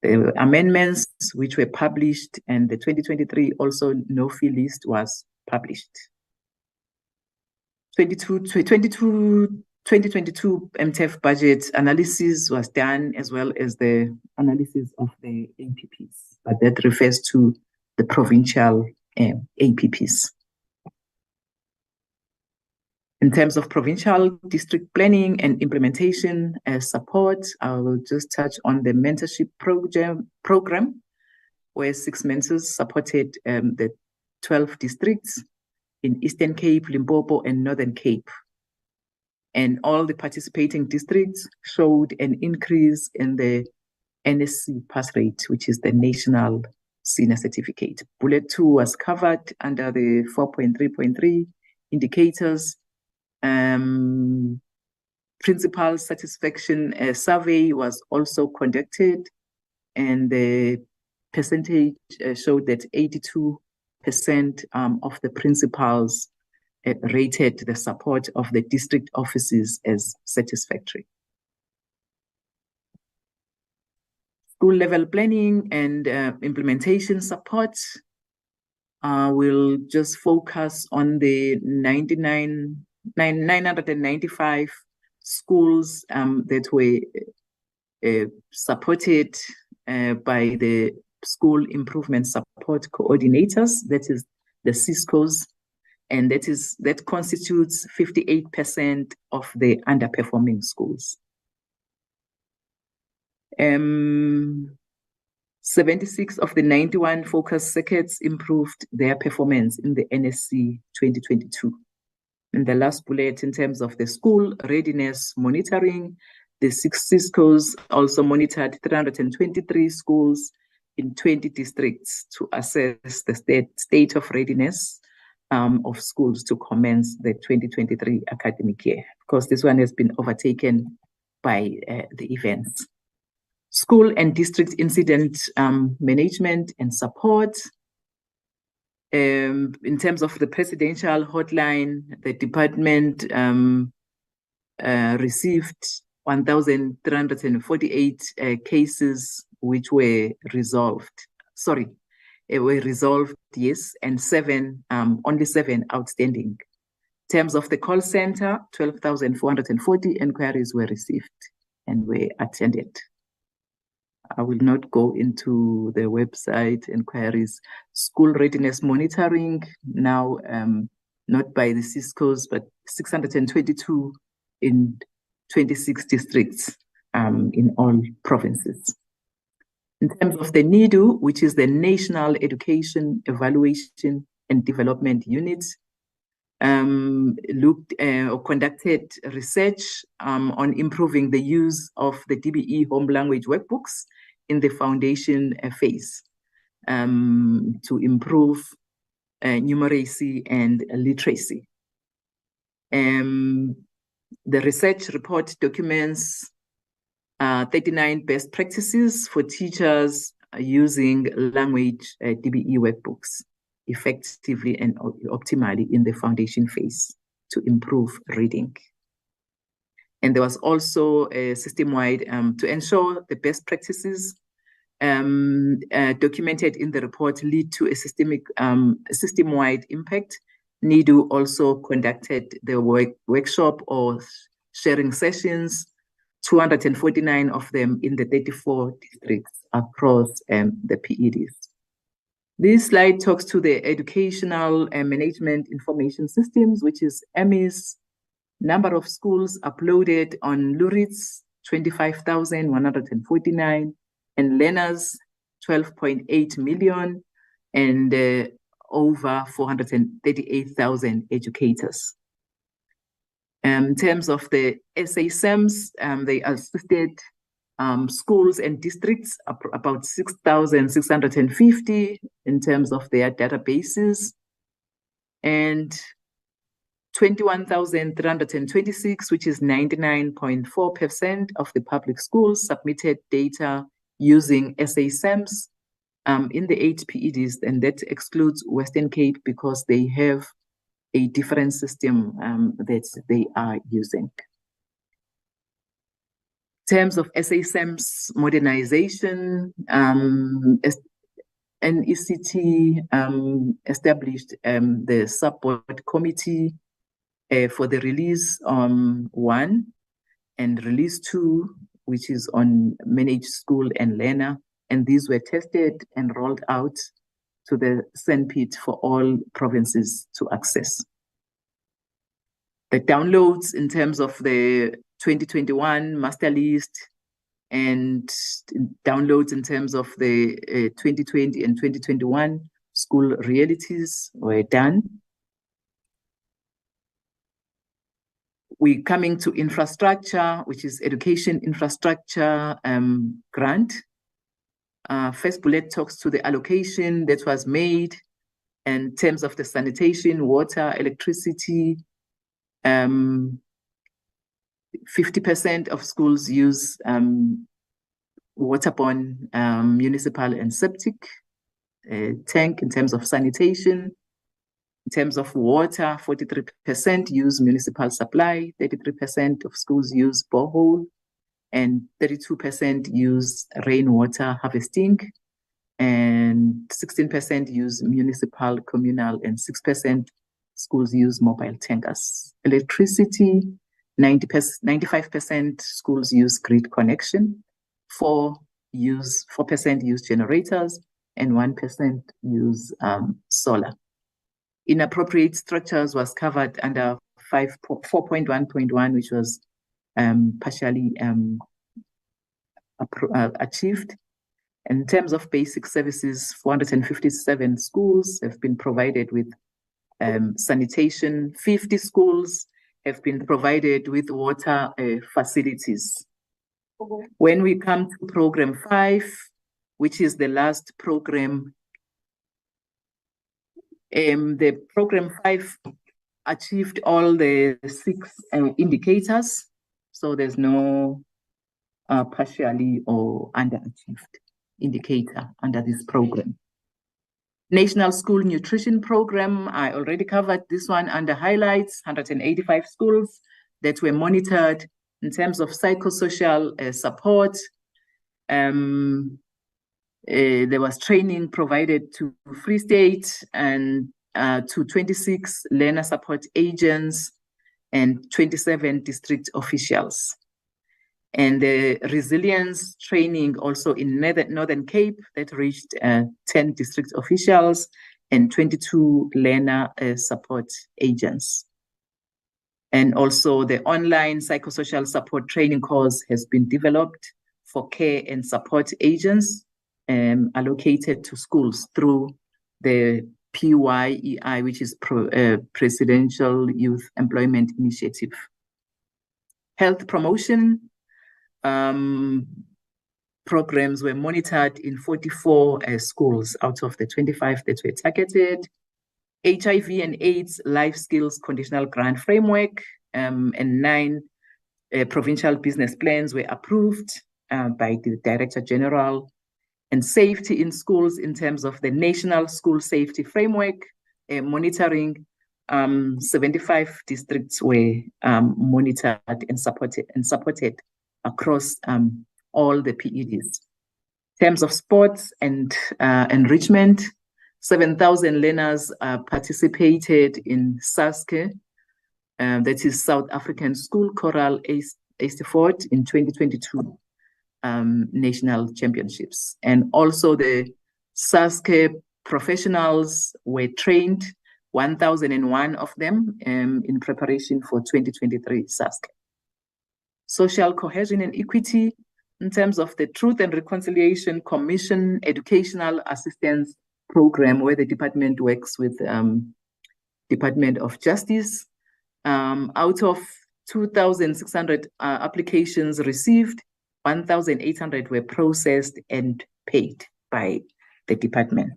The amendments which were published, and the 2023 also no-fee list was published. 2022 MTEF budget analysis was done, as well as the analysis of the APPs, but that refers to the provincial APPs. In terms of provincial district planning and implementation support, I will just touch on the mentorship program, where 6 mentors supported the 12 districts in Eastern Cape, Limpopo, and Northern Cape. And all the participating districts showed an increase in the NSC pass rate, which is the National Senior Certificate. Bullet 2 was covered under the 4.3.3 indicators. Principal satisfaction survey was also conducted, and the percentage showed that 82% of the principals rated the support of the district offices as satisfactory. School level planning and implementation support will just focus on the 995 schools that were supported by the School Improvement Support Coordinators, that is the CISCOs, and that constitutes 58% of the underperforming schools. 76 of the 91 focus circuits improved their performance in the NSC 2022. In the last bullet, in terms of the school readiness monitoring, the 6 CISCOs also monitored 323 schools in 20 districts to assess the state of readiness of schools to commence the 2023 academic year, because this one has been overtaken by the events. School and district incident management and support. In terms of the presidential hotline, the department received 1,348 cases which were resolved. Were resolved, yes, and only seven outstanding. In terms of the call center, 12,440 inquiries were received and were attended. I will not go into the website inquiries. School readiness monitoring, now not by the Ciscos, but 622 in 26 districts in all provinces. In terms of the NEDU, which is the National Education Evaluation and Development Unit, conducted research on improving the use of the DBE home language workbooks in the foundation phase to improve numeracy and literacy. The research report documents 39 best practices for teachers using language DBE workbooks effectively and optimally in the foundation phase to improve reading. And there was also a system-wide to ensure the best practices documented in the report lead to a system-wide impact. NEDU also conducted the workshop or sharing sessions, 249 of them in the 34 districts across the PEDs. This slide talks to the Educational Management Information Systems, which is EMIS. Number of schools uploaded on LURITS, 25,149, and learners, 12.8 million, and over 438,000 educators. In terms of the SACE, they assisted schools and districts, about 6,650 in terms of their databases, and 21,326, which is 99.4% of the public schools submitted data using SACE in the 8 PEDs, and that excludes Western Cape because they have a different system that they are using. In terms of SACE modernization, NECT established the support committee for the release 1 and release 2, which is on managed school and learner, and these were tested and rolled out to the SANPIT for all provinces to access. The downloads in terms of the 2021 master list and downloads in terms of the 2020 and 2021 school realities were done. We're coming to infrastructure, which is education infrastructure grant. First bullet talks to the allocation that was made in terms of the sanitation, water, electricity. 50% of schools use waterborne municipal and septic tank in terms of sanitation. In terms of water, 43% use municipal supply, 33% of schools use borehole, and 32% use rainwater harvesting, and 16% use municipal, communal, and 6% schools use mobile tankers. Electricity, 95% schools use grid connection, 4% use generators, and 1% use solar. Inappropriate structures was covered under 4.1.1, which was partially achieved. In terms of basic services, 457 schools have been provided with sanitation, 50 schools have been provided with water facilities. When we come to program 5, which is the last program, The program 5 achieved all the 6 indicators, so there's no partially or underachieved indicator under this program. National School Nutrition Program, I already covered this one under highlights, 185 schools that were monitored in terms of psychosocial support. There was training provided to Free State and to 26 learner support agents and 27 district officials. And the resilience training also in Northern Cape that reached 10 district officials and 22 learner support agents. And also the online psychosocial support training course has been developed for care and support agents allocated to schools through the PYEI, which is Presidential Youth Employment Initiative. Health promotion programs were monitored in 44 schools out of the 25 that were targeted. HIV and AIDS life skills conditional grant framework and 9 provincial business plans were approved by the Director General. And safety in schools in terms of the National School Safety Framework, monitoring 75 districts were monitored and supported across all the PEDs. In terms of sports and enrichment, 7,000 learners participated in SACE, that is South African School Choral Eastford in 2022 national championships. And also the SACE professionals were trained, 1,001 of them in preparation for 2023 SACE. Social cohesion and equity in terms of the Truth and Reconciliation Commission educational assistance program where the department works with Department of Justice. Out of 2,600 applications received, 1,800 were processed and paid by the department.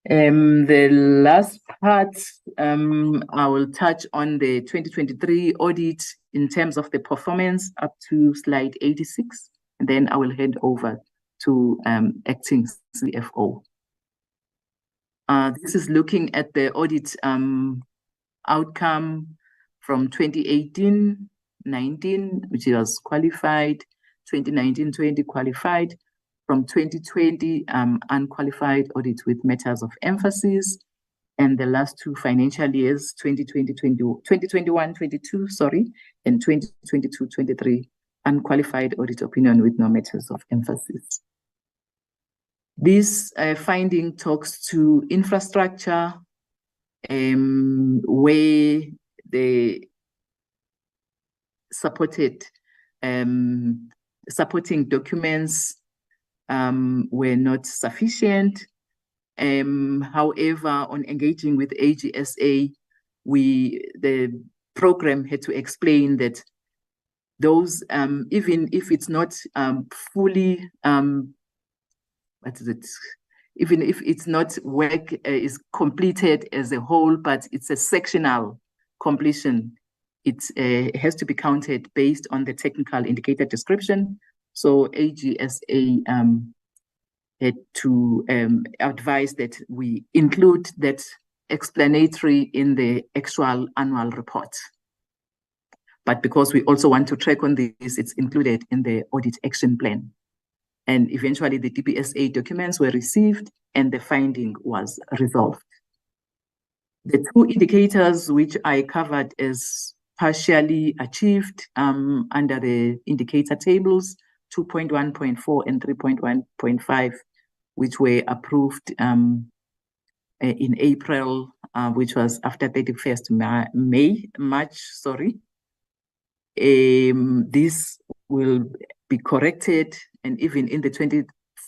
The last part, I will touch on the 2023 audit in terms of the performance up to slide 86, and then I will hand over to acting CFO. This is looking at the audit outcome from 2018-19, which was qualified, 2019-20 qualified, from 2020 unqualified audit with matters of emphasis, and the last 2 financial years, 2021-22, sorry, and 2022-23 unqualified audit opinion with no matters of emphasis. This finding talks to infrastructure, where the supporting documents were not sufficient. However, on engaging with AGSA, the program had to explain that those, even if it's not fully, even if it's not work is completed as a whole, but it's a sectional completion, it has to be counted based on the technical indicator description. So AGSA had to advise that we include that explanatory in the actual annual report. But because we also want to track on this, it's included in the audit action plan. And eventually the DPSA documents were received and the finding was resolved. The 2 indicators which I covered as partially achieved under the indicator tables, 2.1.4 and 3.1.5, which were approved in April, which was after 31st March, sorry. This will be corrected, and even in the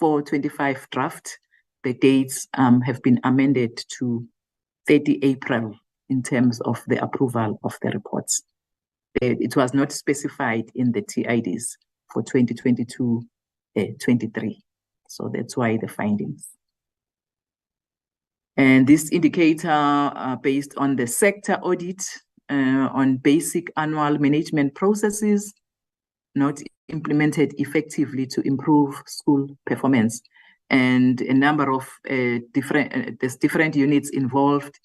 24-25 draft, the dates have been amended to 30 April in terms of the approval of the reports. It was not specified in the TIDs for 2022-23. 23. So that's why the findings. And this indicator based on the sector audit on basic annual management processes not implemented effectively to improve school performance. And a number of there's different units involved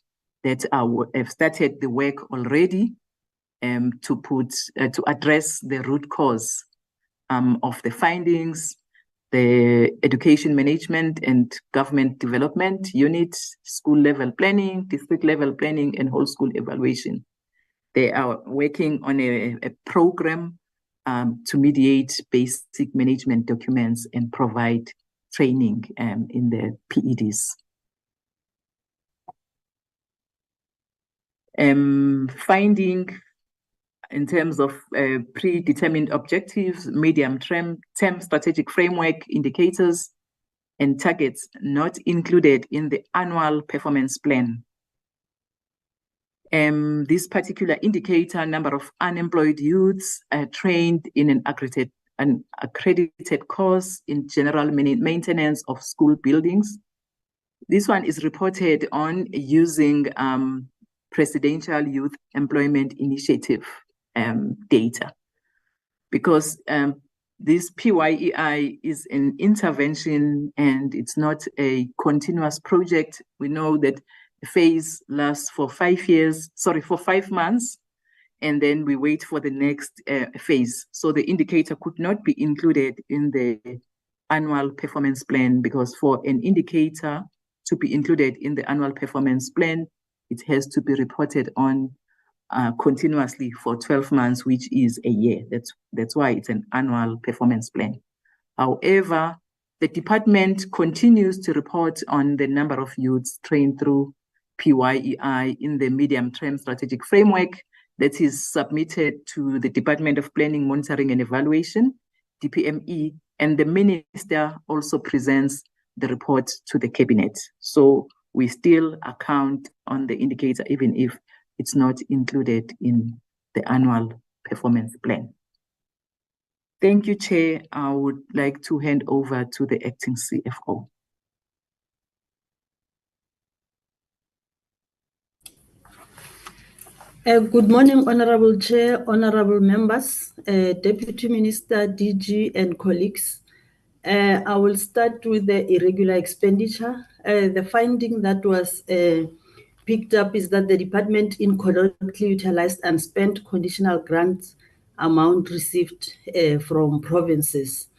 that have started the work already to address the root cause of the findings. The education management and government development unit, school level planning, district level planning, and whole school evaluation. They are working on a program to mediate basic management documents and provide training in the PEDs. Finding in terms of predetermined objectives, medium-term strategic framework indicators, and targets not included in the annual performance plan. This particular indicator, number of unemployed youths trained in an accredited course in general maintenance of school buildings. This one is reported on using Presidential Youth Employment Initiative data, because this PYEI is an intervention and it's not a continuous project. We know that the phase lasts for 5 months, and then we wait for the next phase. So the indicator could not be included in the annual performance plan, because for an indicator to be included in the annual performance plan, it has to be reported on continuously for 12 months, which is a year. That's why it's an annual performance plan. However, the department continues to report on the number of youths trained through PYEI in the medium-term strategic framework that is submitted to the Department of Planning, Monitoring and Evaluation, DPME, and the minister also presents the report to the cabinet. So we still account on the indicator even if it's not included in the annual performance plan. Thank you, Chair. I would like to hand over to the acting CFO. Good morning, Honorable Chair, Honorable members, Deputy Minister, DG, and colleagues. I will start with the irregular expenditure. The finding that was picked up is that the department incorrectly utilized and spent conditional grants amount received from provinces.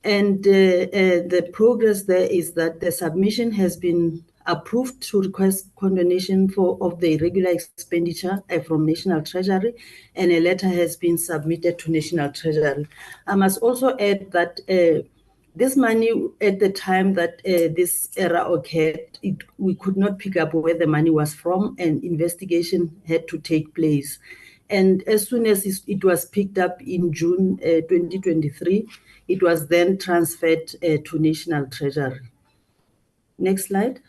And the progress there is that the submission has been approved to request condonation of the irregular expenditure from National Treasury, and a letter has been submitted to National Treasury. I must also add that this money, at the time that this error occurred, we could not pick up where the money was from, and investigation had to take place. And as soon as it was picked up in June 2023, it was then transferred to National Treasury. Next slide.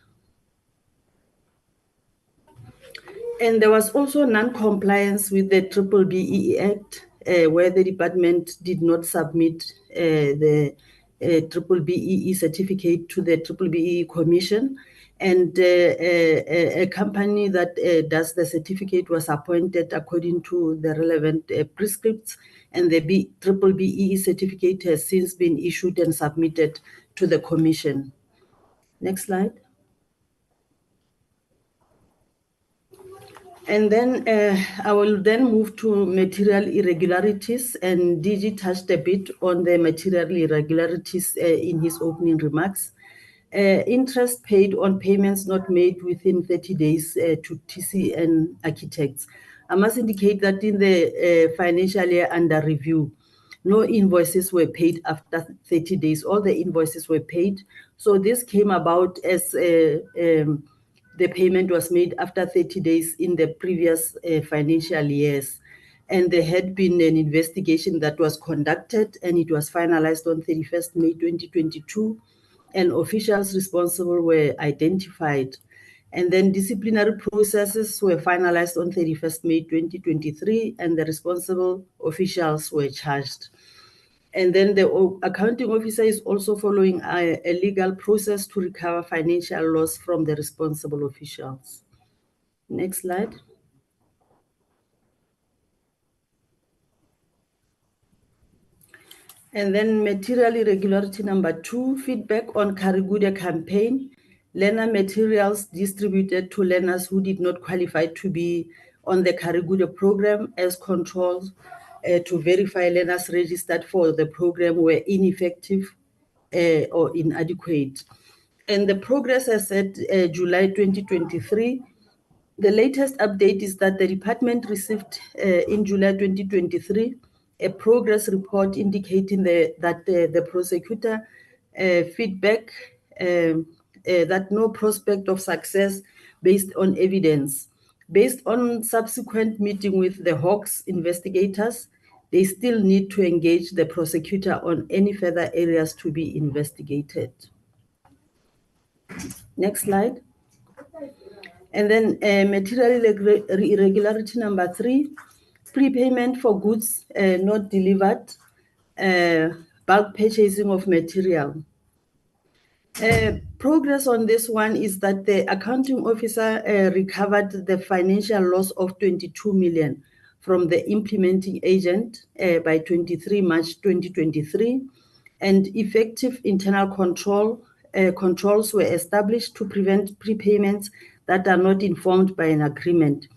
And there was also non-compliance with the BRRR Act, where the department did not submit the BRRR certificate to the BRRR Commission. And a company that does the certificate was appointed according to the relevant prescripts, and the BRRR certificate has since been issued and submitted to the Commission. Next slide. And then I will then move to material irregularities, and DG touched a bit on the material irregularities in his opening remarks. Interest paid on payments not made within 30 days to TCN Architects. I must indicate that in the financial year under review, no invoices were paid after 30 days. All the invoices were paid. So this came about as the payment was made after 30 days in the previous financial years. And there had been an investigation that was conducted, and it was finalized on 31st May 2022, and officials responsible were identified. And then disciplinary processes were finalized on 31st May 2023, and the responsible officials were charged. And then the accounting officer is also following a legal process to recover financial loss from the responsible officials. Next slide. And then material irregularity number 2, feedback on Karigude campaign. Learner materials distributed to learners who did not qualify to be on the Karigude program as controls to verify learners registered for the program were ineffective or inadequate. And the progress as at July 2023, the latest update is that the department received in July 2023 a progress report indicating that the prosecutor feedback that no prospect of success based on evidence. Based on subsequent meeting with the Hawks investigators, they still need to engage the prosecutor on any further areas to be investigated. Next slide. And then material irregularity number 3, prepayment for goods not delivered, bulk purchasing of material. Progress on this one is that the accounting officer recovered the financial loss of 22 million from the implementing agent by 23 March 2023, and effective internal controls were established to prevent prepayments that are not informed by an agreement.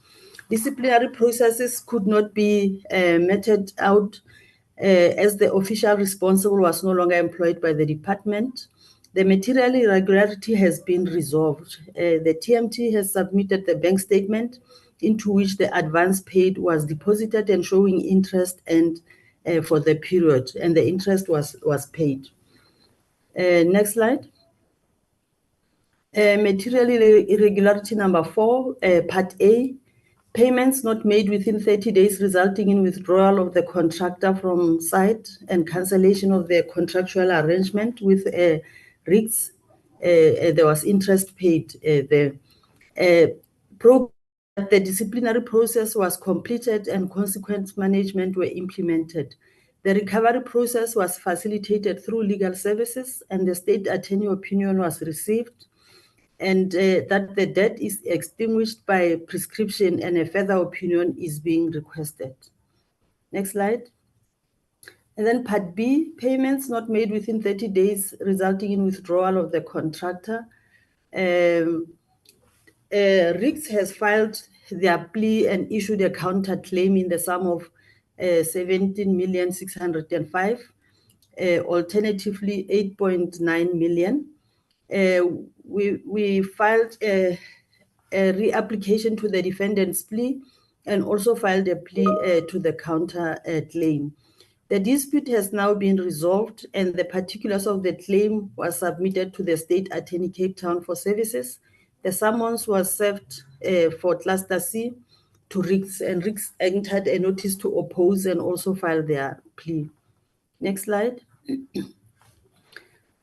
Disciplinary processes could not be meted out as the official responsible was no longer employed by the department. The material irregularity has been resolved. The TMT has submitted the bank statement into which the advance paid was deposited and showing interest and for the period, and the interest was paid. Next slide. Material irregularity number 4, Part A, payments not made within 30 days resulting in withdrawal of the contractor from site and cancellation of the contractual arrangement with RICS. There was interest paid. The disciplinary process was completed and consequence management were implemented. The recovery process was facilitated through legal services, and the state attorney opinion was received, and that the debt is extinguished by prescription and a further opinion is being requested. Next slide. And then Part B, payments not made within 30 days resulting in withdrawal of the contractor. RICS has filed their plea and issued a counterclaim in the sum of 17,605,000, alternatively 8.9 million. We filed a reapplication to the defendant's plea and also filed a plea to the counter claim. The dispute has now been resolved, and the particulars of the claim was submitted to the State Attorney Cape Town for services. The summons was served for Cluster C to RICS, and RICS entered a notice to oppose and also filed their plea. Next slide.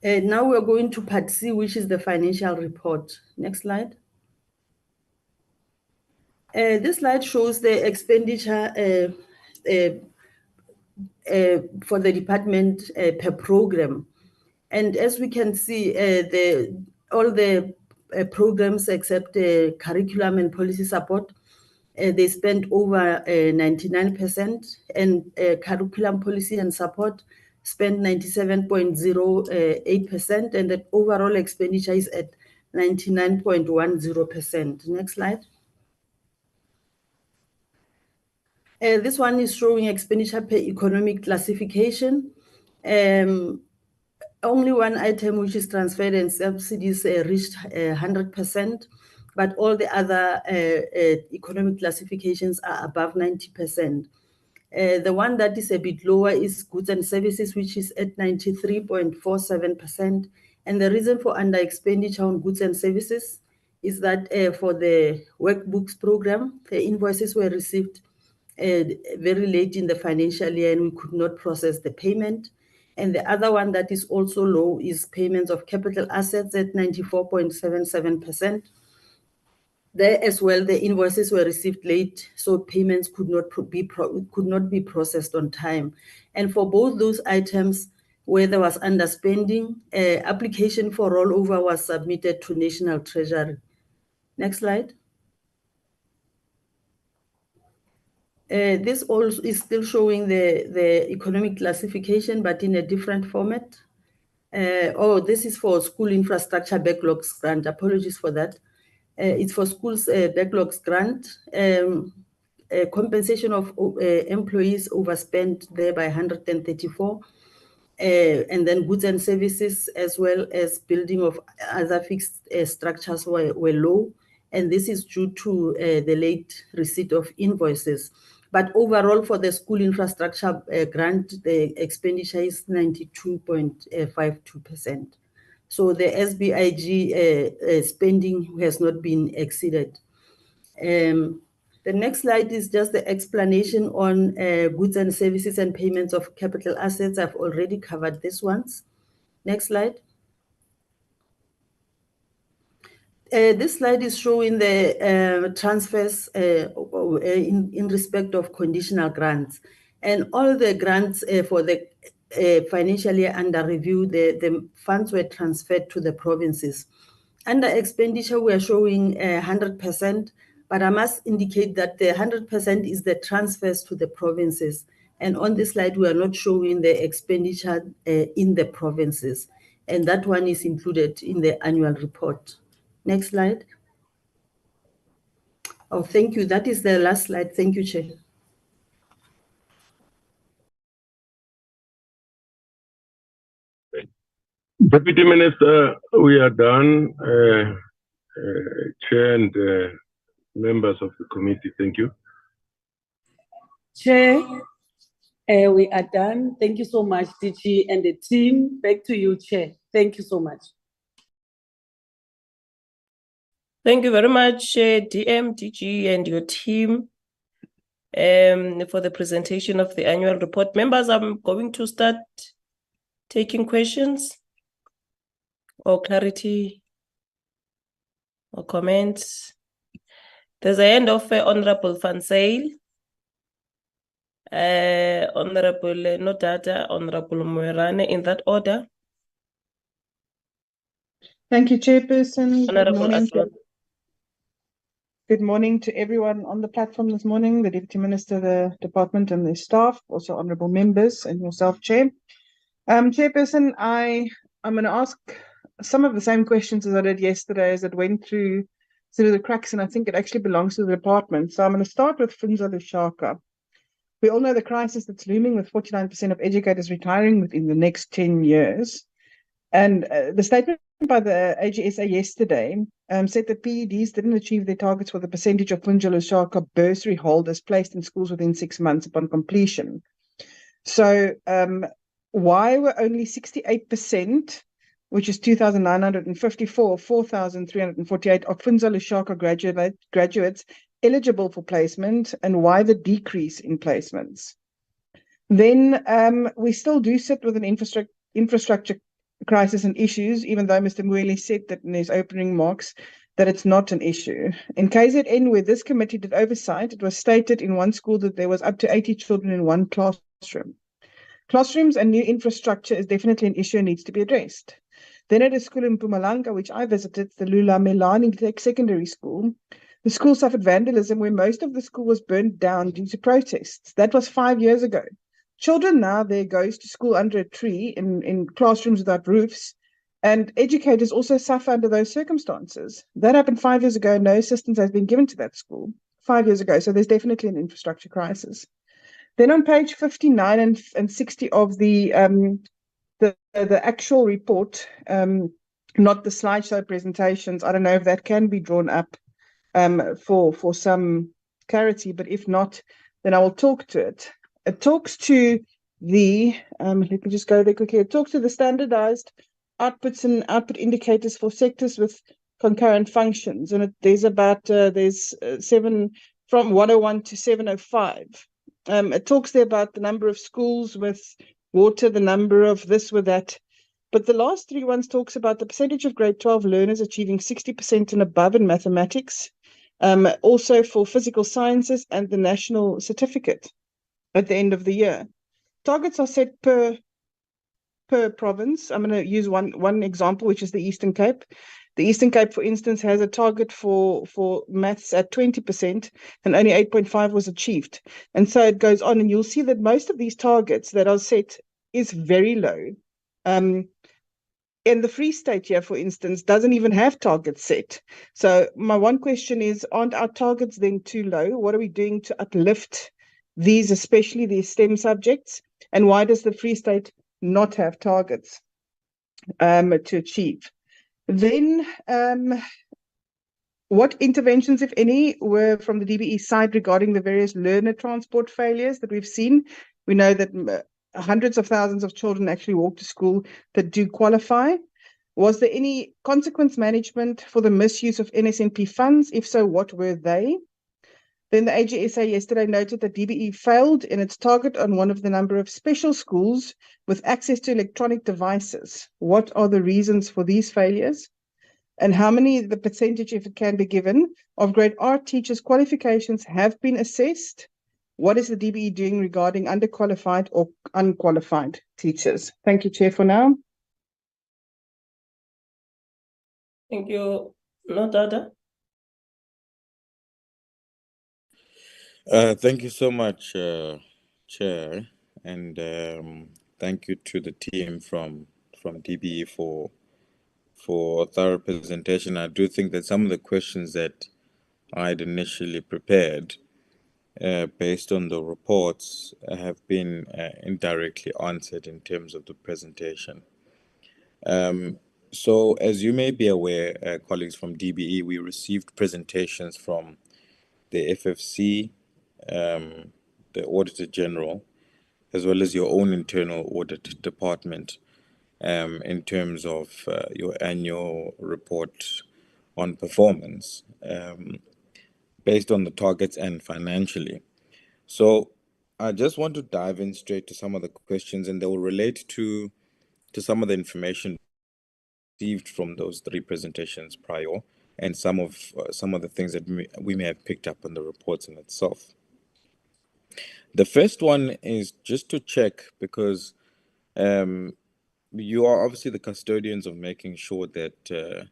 Now we're going to Part C, which is the financial report. Next slide. This slide shows the expenditure for the department per program. And as we can see, all the programs except curriculum and policy support, they spent over 99%, and curriculum, policy and support spent 97.08%, and the overall expenditure is at 99.10%. Next slide. This one is showing expenditure per economic classification. Only one item, which is transferred and subsidies, reached 100%, but all the other economic classifications are above 90%. The one that is a bit lower is goods and services, which is at 93.47%. And the reason for under expenditure on goods and services is that for the workbooks program, the invoices were received very late in the financial year, and we could not process the payment. And the other one that is also low is payments of capital assets at 94.77%. There as well, the invoices were received late, so payments could not be processed on time. And for both those items where there was underspending, application for rollover was submitted to National Treasury. Next slide. This also is still showing the economic classification, but in a different format. This is for school infrastructure backlogs grant. Apologies for that. It's for schools backlogs grant. Compensation of employees overspent there by 134. And then goods and services, as well as building of other fixed structures were low. And this is due to the late receipt of invoices. But overall, for the school infrastructure grant, the expenditure is 92.52%. So the SBIG spending has not been exceeded. The next slide is just the explanation on goods and services and payments of capital assets. I've already covered this once. Next slide. This slide is showing the transfers in respect of conditional grants. And all the grants for the financial year under review, the funds were transferred to the provinces. Under expenditure, we are showing 100%, but I must indicate that the 100% is the transfers to the provinces. And on this slide, we are not showing the expenditure in the provinces. And that one is included in the annual report. Next slide. Oh, thank you. That is the last slide. Thank you, Chair. Deputy Minister, we are done. Chair and members of the committee, thank you. Chair, we are done. Thank you so much, DG and the team. Back to you, Chair. Thank you so much. Thank you very much, DM, DG, and your team for the presentation of the annual report. Members, I'm going to start taking questions or clarity or comments. There's a hand of Honorable Van Zyl, Honorable Nodada, Honorable Moerane, in that order. Thank you, Chairperson. Honorable Good morning to everyone on the platform this morning, the Deputy Minister, the department and the staff, also honourable members and yourself, Chair. Chairperson, I'm going to ask some of the same questions as I did yesterday as it went through the cracks, and I think it actually belongs to the department. So I'm going to start with Funza Lushaka. We all know the crisis that's looming with 49% of educators retiring within the next 10 years. And the statement by the AGSA yesterday said that PEDs didn't achieve their targets for the percentage of Funza Lushaka bursary holders placed in schools within 6 months upon completion. So why were only 68%, which is 2,954, 4,348 of Funza Lushaka graduates eligible for placement, and why the decrease in placements? Then we still do sit with an infrastructure crisis and issues, even though Mr. Mweli said that in his opening remarks that it's not an issue. In KZN, where this committee did oversight, it was stated in one school that there was up to 80 children in one classroom. Classrooms and new infrastructure is definitely an issue and needs to be addressed. Then at a school in Mpumalanga, which I visited, the Lula Melani Secondary School, the school suffered vandalism where most of the school was burnt down due to protests. That was 5 years ago. Children now there goes to school under a tree in classrooms without roofs, and educators also suffer under those circumstances. That happened 5 years ago. No assistance has been given to that school 5 years ago. So there's definitely an infrastructure crisis. Then on page 59 and 60 of the actual report, not the slideshow presentations, I don't know if that can be drawn up for some clarity, but if not, then I will talk to it. It talks to the, let me just go there quickly. It talks to the standardized outputs and output indicators for sectors with concurrent functions. And there's 7 from 101 to 705. It talks there about the number of schools with water, the number of this with that. But the last 3 ones talks about the percentage of grade 12 learners achieving 60% and above in mathematics, Also for physical sciences and the national certificate at the end of the year. Targets are set per province. I'm going to use one example, which is the Eastern Cape. The Eastern Cape, for instance, has a target for maths at 20%, and only 8.5 was achieved. And so it goes on, and you'll see that most of these targets that are set is very low. And the Free State here, for instance, doesn't even have targets set. So my one question is, aren't our targets then too low? What are we doing to uplift these, especially these STEM subjects? And why does the Free State not have targets to achieve? Then what interventions, if any, were from the DBE side regarding the various learner transport failures that we've seen? We know that hundreds of thousands of children actually walk to school that do qualify. Was there any consequence management for the misuse of NSNP funds? If so, what were they? Then the AGSA yesterday noted that DBE failed in its target on one of the number of special schools with access to electronic devices. What are the reasons for these failures? And how many, the percentage, if it can be given, of grade R teachers' qualifications have been assessed? What is the DBE doing regarding underqualified or unqualified teachers? Thank you, Chair, for now. Thank you. Nodada. Thank you so much, Chair, and thank you to the team from DBE for a thorough presentation. I do think that some of the questions that I'd initially prepared, based on the reports, have been indirectly answered in terms of the presentation. So, as you may be aware, colleagues from DBE, we received presentations from the FFC, the Auditor General, as well as your own internal audit department, in terms of your annual report on performance, based on the targets and financially. So I just want to dive in straight to some of the questions, and they will relate to some of the information received from those three presentations prior, and some of the things that we may have picked up in the reports in itself. The first one is just to check, because you are obviously the custodians of making sure that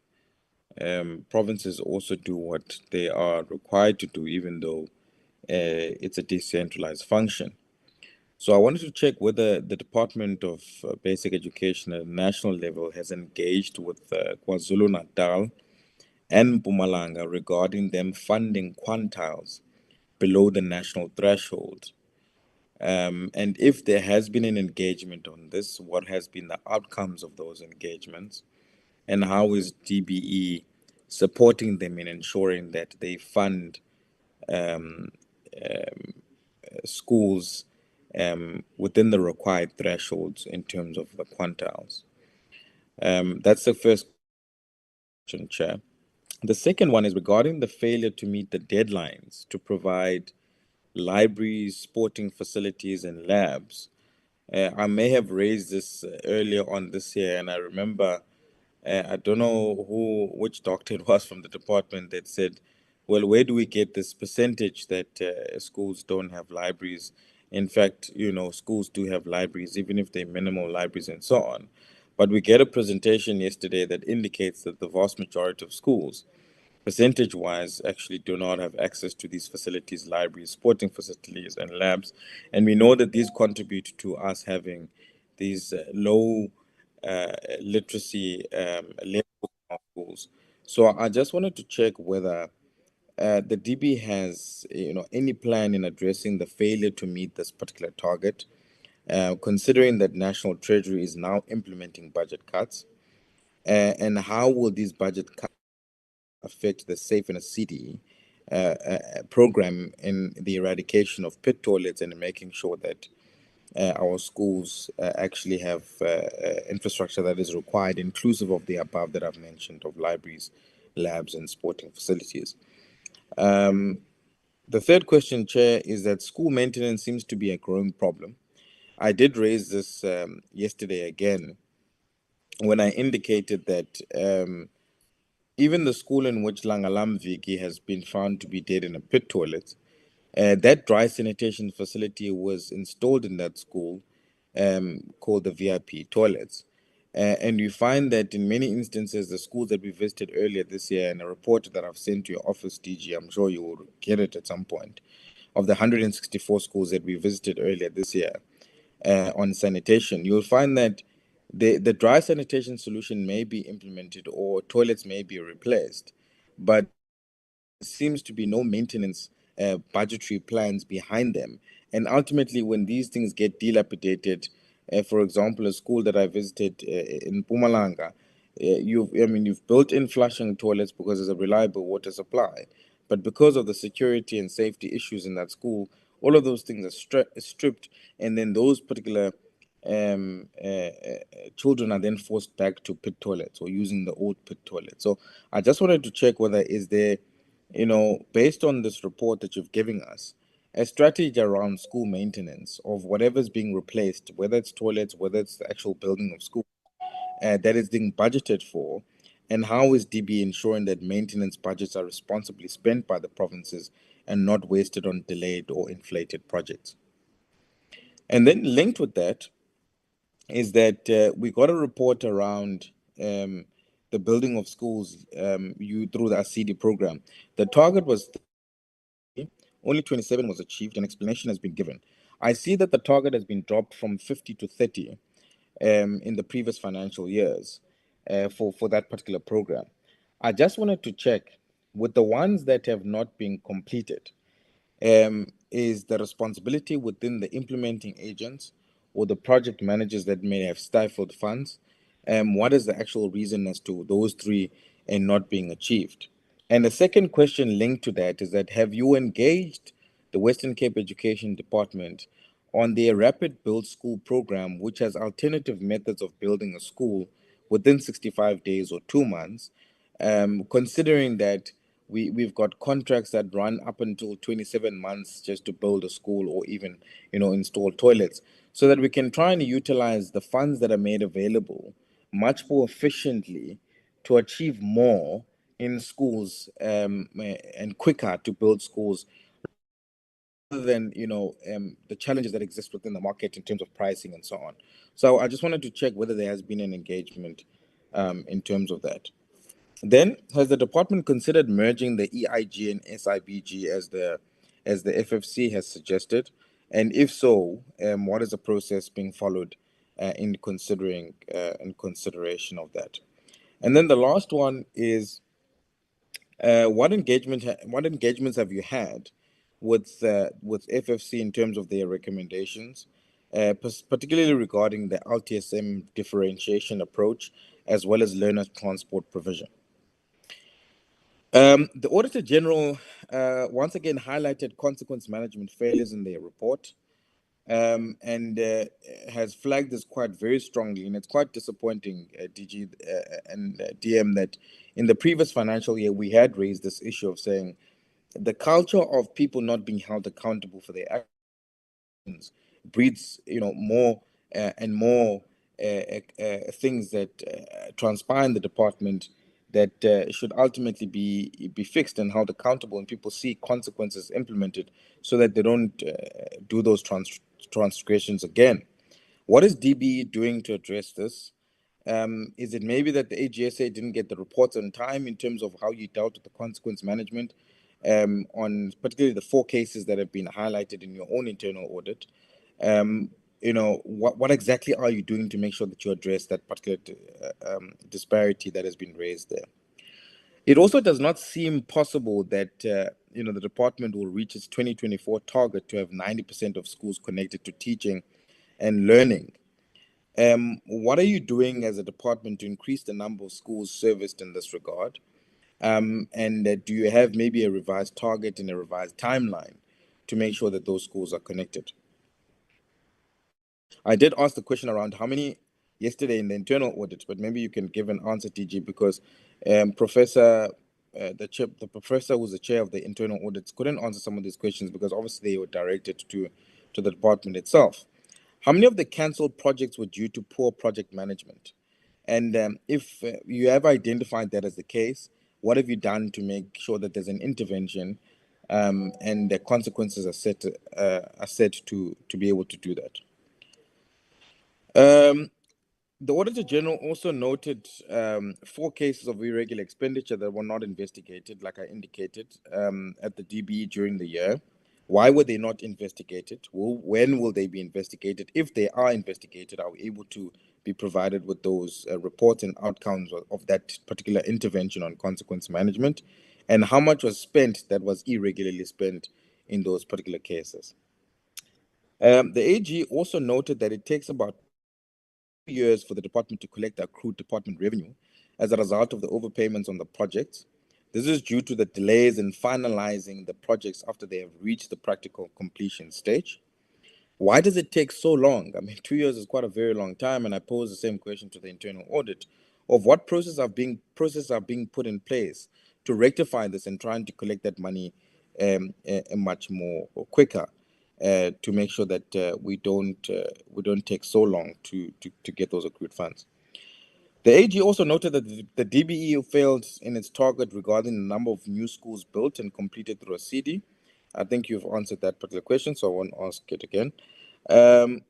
provinces also do what they are required to do, even though it's a decentralized function. So I wanted to check whether the Department of Basic Education at a national level has engaged with KwaZulu-Natal and Mpumalanga regarding them funding quantiles below the national threshold. And if there has been an engagement on this, what has been the outcomes of those engagements? And how is DBE supporting them in ensuring that they fund schools within the required thresholds in terms of the quantiles? That's the first question, Chair. The second one is regarding the failure to meet the deadlines to provide libraries, sporting facilities, and labs. I may have raised this earlier on this year, and I remember, I don't know which doctor it was from the department that said, well, where do we get this percentage that schools don't have libraries? In fact, schools do have libraries, even if they're minimal libraries and so on. But we get a presentation yesterday that indicates that the vast majority of schools, percentage-wise, actually do not have access to these facilities, libraries, sporting facilities, and labs. And we know that these contribute to us having these low literacy levels in our schools. So I just wanted to check whether the DB has, any plan in addressing the failure to meet this particular target, considering that National Treasury is now implementing budget cuts, and how will these budget cuts affect the Safe in a City program in the eradication of pit toilets and making sure that our schools actually have infrastructure that is required, inclusive of the above that I've mentioned, of libraries, labs, and sporting facilities. The third question, Chair, is that school maintenance seems to be a growing problem. I did raise this yesterday again when I indicated that even the school in which Langalam Viki has been found to be dead in a pit toilet, that dry sanitation facility was installed in that school, called the VIP toilets. And you find that in many instances, the schools that we visited earlier this year, and a report that I've sent to your office, DG, I'm sure you will get it at some point, of the 164 schools that we visited earlier this year on sanitation, you'll find that the dry sanitation solution may be implemented or toilets may be replaced, but seems to be no maintenance budgetary plans behind them. And ultimately, when these things get dilapidated, for example, a school that I visited in Pumalanga, you've built in flushing toilets because there's a reliable water supply, but because of the security and safety issues in that school, all of those things are stripped, and then those particular children are then forced back to pit toilets or using the old pit toilet. So I just wanted to check whether is there, based on this report that you've given us, a strategy around school maintenance of whatever's being replaced, whether it's toilets, whether it's the actual building of school, that is being budgeted for, and how is DB ensuring that maintenance budgets are responsibly spent by the provinces and not wasted on delayed or inflated projects? And then linked with that is that we got a report around the building of schools through the ASIDI program. The target was only 27 was achieved, and explanation has been given. I see that the target has been dropped from 50 to 30 in the previous financial years for that particular program. I just wanted to check with the ones that have not been completed, is the responsibility within the implementing agents or the project managers that may have stifled funds? What is the actual reason as to those three and not being achieved? And the second question linked to that is that have you engaged the Western Cape Education Department on their Rapid Build School program, which has alternative methods of building a school within 65 days or 2 months, considering that we've got contracts that run up until 27 months just to build a school or even install toilets, so that we can try and utilize the funds that are made available much more efficiently to achieve more in schools, and quicker to build schools, rather than the challenges that exist within the market in terms of pricing and so on. So I just wanted to check whether there has been an engagement in terms of that. Then, has the department considered merging the EIG and SIBG as the FFC has suggested? And if so, what is the process being followed in consideration of that? And then the last one is, what engagements have you had with FFC in terms of their recommendations, particularly regarding the LTSM differentiation approach as well as learner transport provision? The Auditor General once again highlighted consequence management failures in their report, and has flagged this quite very strongly, and it's quite disappointing, DG and DM, that in the previous financial year we had raised this issue of saying the culture of people not being held accountable for their actions breeds more and more things that transpire in the department that should ultimately be fixed and held accountable, and people see consequences implemented so that they don't do those transgressions again. What is DB doing to address this? Is it maybe that the AGSA didn't get the reports on time in terms of how you dealt with the consequence management on particularly the 4 cases that have been highlighted in your own internal audit? What exactly are you doing to make sure that you address that particular disparity that has been raised there? It also does not seem possible that the department will reach its 2024 target to have 90% of schools connected to teaching and learning. What are you doing as a department to increase the number of schools serviced in this regard? And do you have maybe a revised target and a revised timeline to make sure that those schools are connected? I did ask the question around how many yesterday in the internal audit, but maybe you can give an answer, TG, because the professor who's the chair of the internal audits couldn't answer some of these questions because obviously they were directed to the department itself. How many of the cancelled projects were due to poor project management? And if you have identified that as the case, what have you done to make sure that there's an intervention and the consequences are set to be able to do that. The Auditor General also noted 4 cases of irregular expenditure that were not investigated, like I indicated, at the DBE during the year. Why were they not investigated? When will they be investigated? If they are investigated, are we able to be provided with those reports and outcomes of that particular intervention on consequence management? And how much was spent that was irregularly spent in those particular cases? The AG also noted that it takes about years for the department to collect the accrued department revenue as a result of the overpayments on the projects. This is due to the delays in finalizing the projects after they have reached the practical completion stage. Why does it take so long? I mean, 2 years is quite a very long time, and I pose the same question to the internal audit of what processes are being put in place to rectify this and trying to collect that money much more or quicker. To make sure that we don't take so long to get those accrued funds. The AG also noted that the DBE failed in its target regarding the number of new schools built and completed through a CD. I think you've answered that particular question, so I won't ask it again. And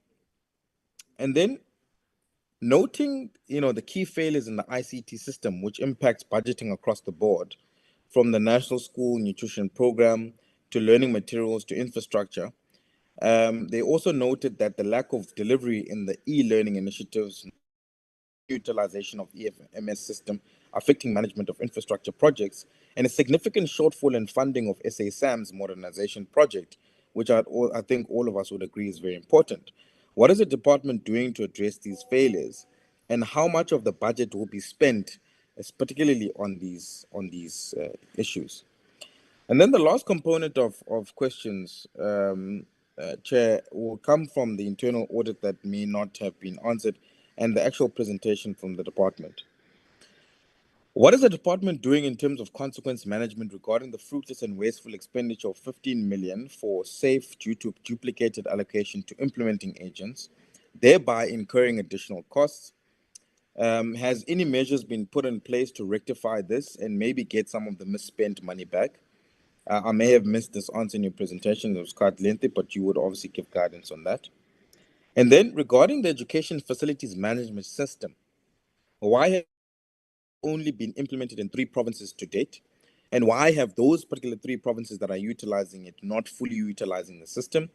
then noting, the key failures in the ICT system, which impacts budgeting across the board, from the National School Nutrition Program to learning materials to infrastructure. They also noted that the lack of delivery in the e-learning initiatives, utilization of EFMS system, affecting management of infrastructure projects, and a significant shortfall in funding of SACE's modernization project, which I think all of us would agree is very important. What is the department doing to address these failures, and how much of the budget will be spent, particularly on these issues? And then the last component of questions, Chair, will come from the internal audit that may not have been answered and the actual presentation from the department. What is the department doing in terms of consequence management regarding the fruitless and wasteful expenditure of 15 million for SAFE due to duplicated allocation to implementing agents, thereby incurring additional costs? Has any measures been put in place to rectify this and maybe get some of the misspent money back? I may have missed this answer in your presentation. It was quite lengthy, but you would obviously give guidance on that. And then regarding the education facilities management system, why have only been implemented in 3 provinces to date? And why have those particular 3 provinces that are utilizing it not fully utilizing the system?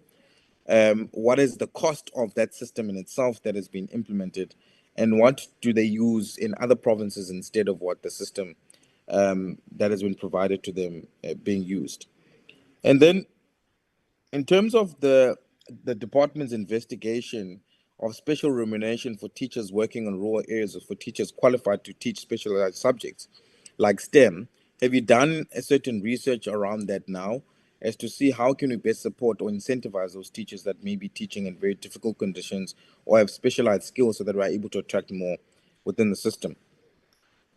What is the cost of that system in itself that has been implemented? And what do they use in other provinces instead of what the system that has been provided to them being used? And then in terms of the department's investigation of special remuneration for teachers working in rural areas or for teachers qualified to teach specialized subjects like STEM, have you done a certain research around that now as to see how can we best support or incentivize those teachers that may be teaching in very difficult conditions or have specialized skills so that we're able to attract more within the system?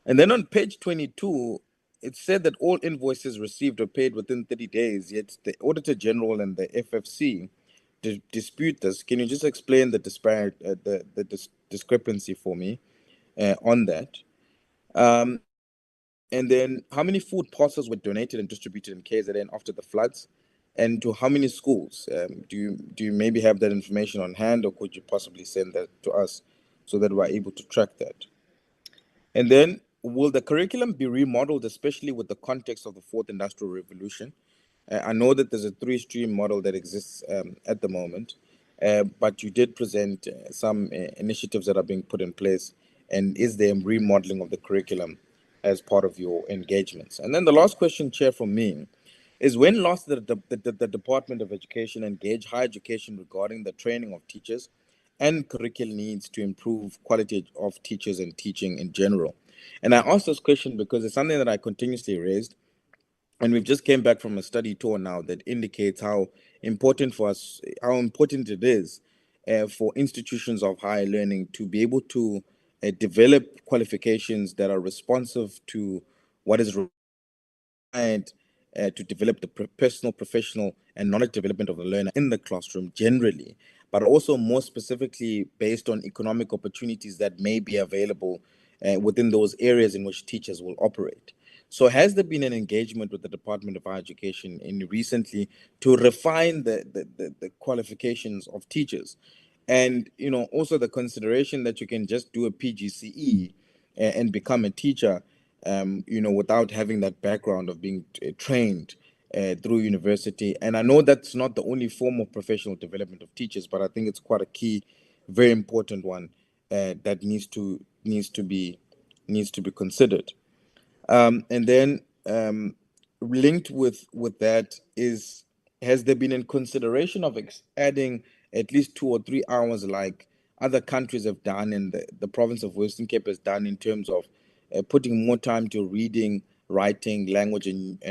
And then on page 22, it said that all invoices received or paid within 30 days, yet the Auditor General and the FFC dispute this. Can you just explain the discrepancy for me on that? And then how many food parcels were donated and distributed in KZN after the floods? And to how many schools? Do you maybe have that information on hand, or could you possibly send that to us so that we're able to track that? And then, will the curriculum be remodeled, especially with the context of the 4th Industrial Revolution? I know that there's a 3-stream model that exists at the moment, but you did present some initiatives that are being put in place. And is there remodeling of the curriculum as part of your engagements? And then the last question, Chair, from me is, when last did the Department of Education engage higher education regarding the training of teachers and curriculum needs to improve quality of teachers and teaching in general? And I ask this question because it's something that I continuously raised, and we've just came back from a study tour now that indicates how important it is for institutions of higher learning to be able to develop qualifications that are responsive to what is required to develop the personal, professional, and knowledge development of the learner in the classroom generally, but also more specifically based on economic opportunities that may be available within those areas in which teachers will operate. So has there been an engagement with the Department of Higher Education in recently to refine the qualifications of teachers? And, also the consideration that you can just do a PGCE and become a teacher, without having that background of being trained through university. And I know that's not the only form of professional development of teachers, but I think it's quite a key, very important one that needs to be considered. And then linked with that is, has there been in consideration of adding at least 2 or 3 hours like other countries have done and the province of Western Cape has done in terms of putting more time to reading, writing, language, and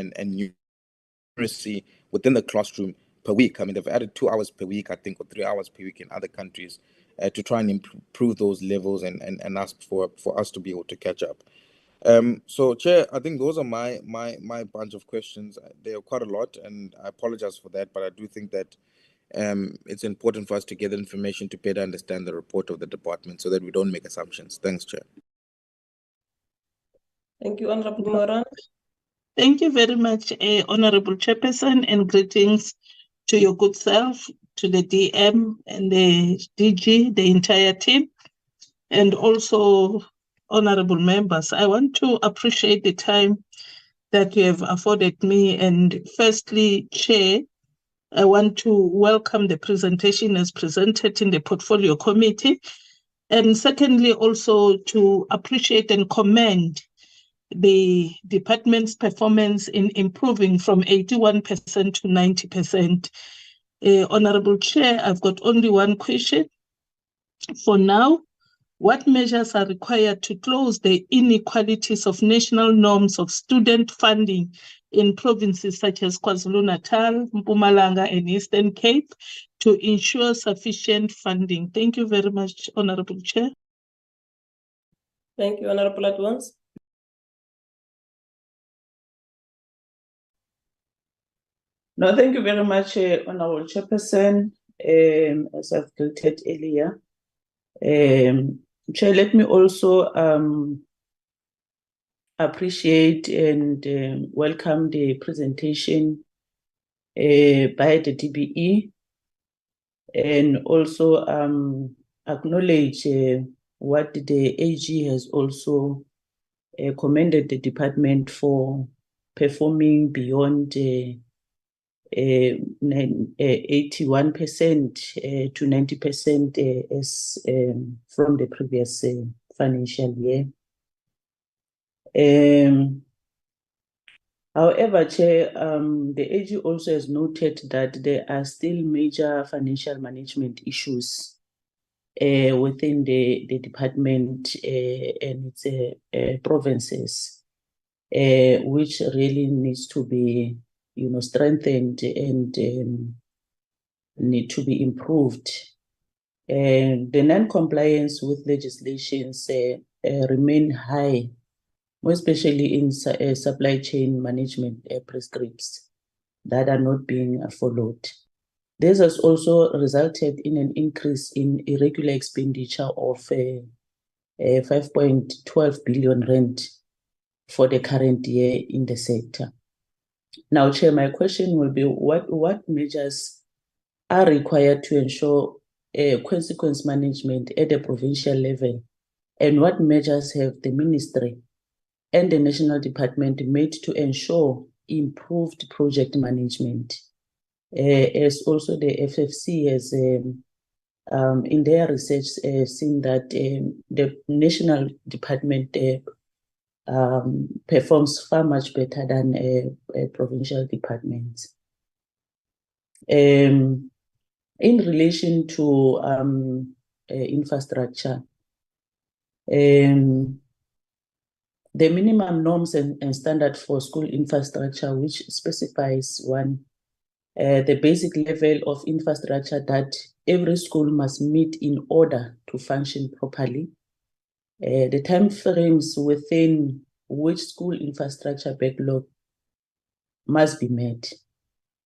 numeracy within the classroom per week? I mean, they've added 2 hours per week, I think, or 3 hours per week in other countries to try and improve those levels and ask for us to be able to catch up. So, Chair, I think those are my bunch of questions. They are quite a lot, and I apologize for that, but I do think that it's important for us to get information to better understand the report of the department so that we don't make assumptions. Thanks, Chair. Thank you, Honorable Moran. Thank you very much, Honorable Chairperson, and greetings to your good self, to the DM and the DG, the entire team, and also honorable members. I want to appreciate the time that you have afforded me. And firstly, Chair, I want to welcome the presentation as presented in the Portfolio Committee. And secondly, also to appreciate and commend the department's performance in improving from 81% to 90%. Honorable Chair, I've got only one question. For now, what measures are required to close the inequalities of national norms of student funding in provinces such as KwaZulu-Natal, Mpumalanga, and Eastern Cape to ensure sufficient funding? Thank you very much, Honorable Chair. Thank you, Honorable Advance. No, thank you very much, Honorable Chairperson. As I've stated earlier, Chair, let me also appreciate and welcome the presentation by the DBE, and also acknowledge what the AG has also commended the department for performing beyond 81% to 90% as from the previous financial year. However, Chair, the AG also has noted that there are still major financial management issues within the department and its provinces, which really needs to be strengthened and need to be improved. The non-compliance with legislations remain high, more especially in supply chain management prescripts that are not being followed. This has also resulted in an increase in irregular expenditure of 5.12 billion rand for the current year in the sector. Now, Chair, my question will be, what measures are required to ensure consequence management at the provincial level, and what measures have the ministry and the national department made to ensure improved project management? As also the FFC has, in their research, seen that the national department performs far much better than provincial departments. In relation to infrastructure, the minimum norms and standards for school infrastructure, which specifies the basic level of infrastructure that every school must meet in order to function properly, the time frames within which school infrastructure backlog must be met.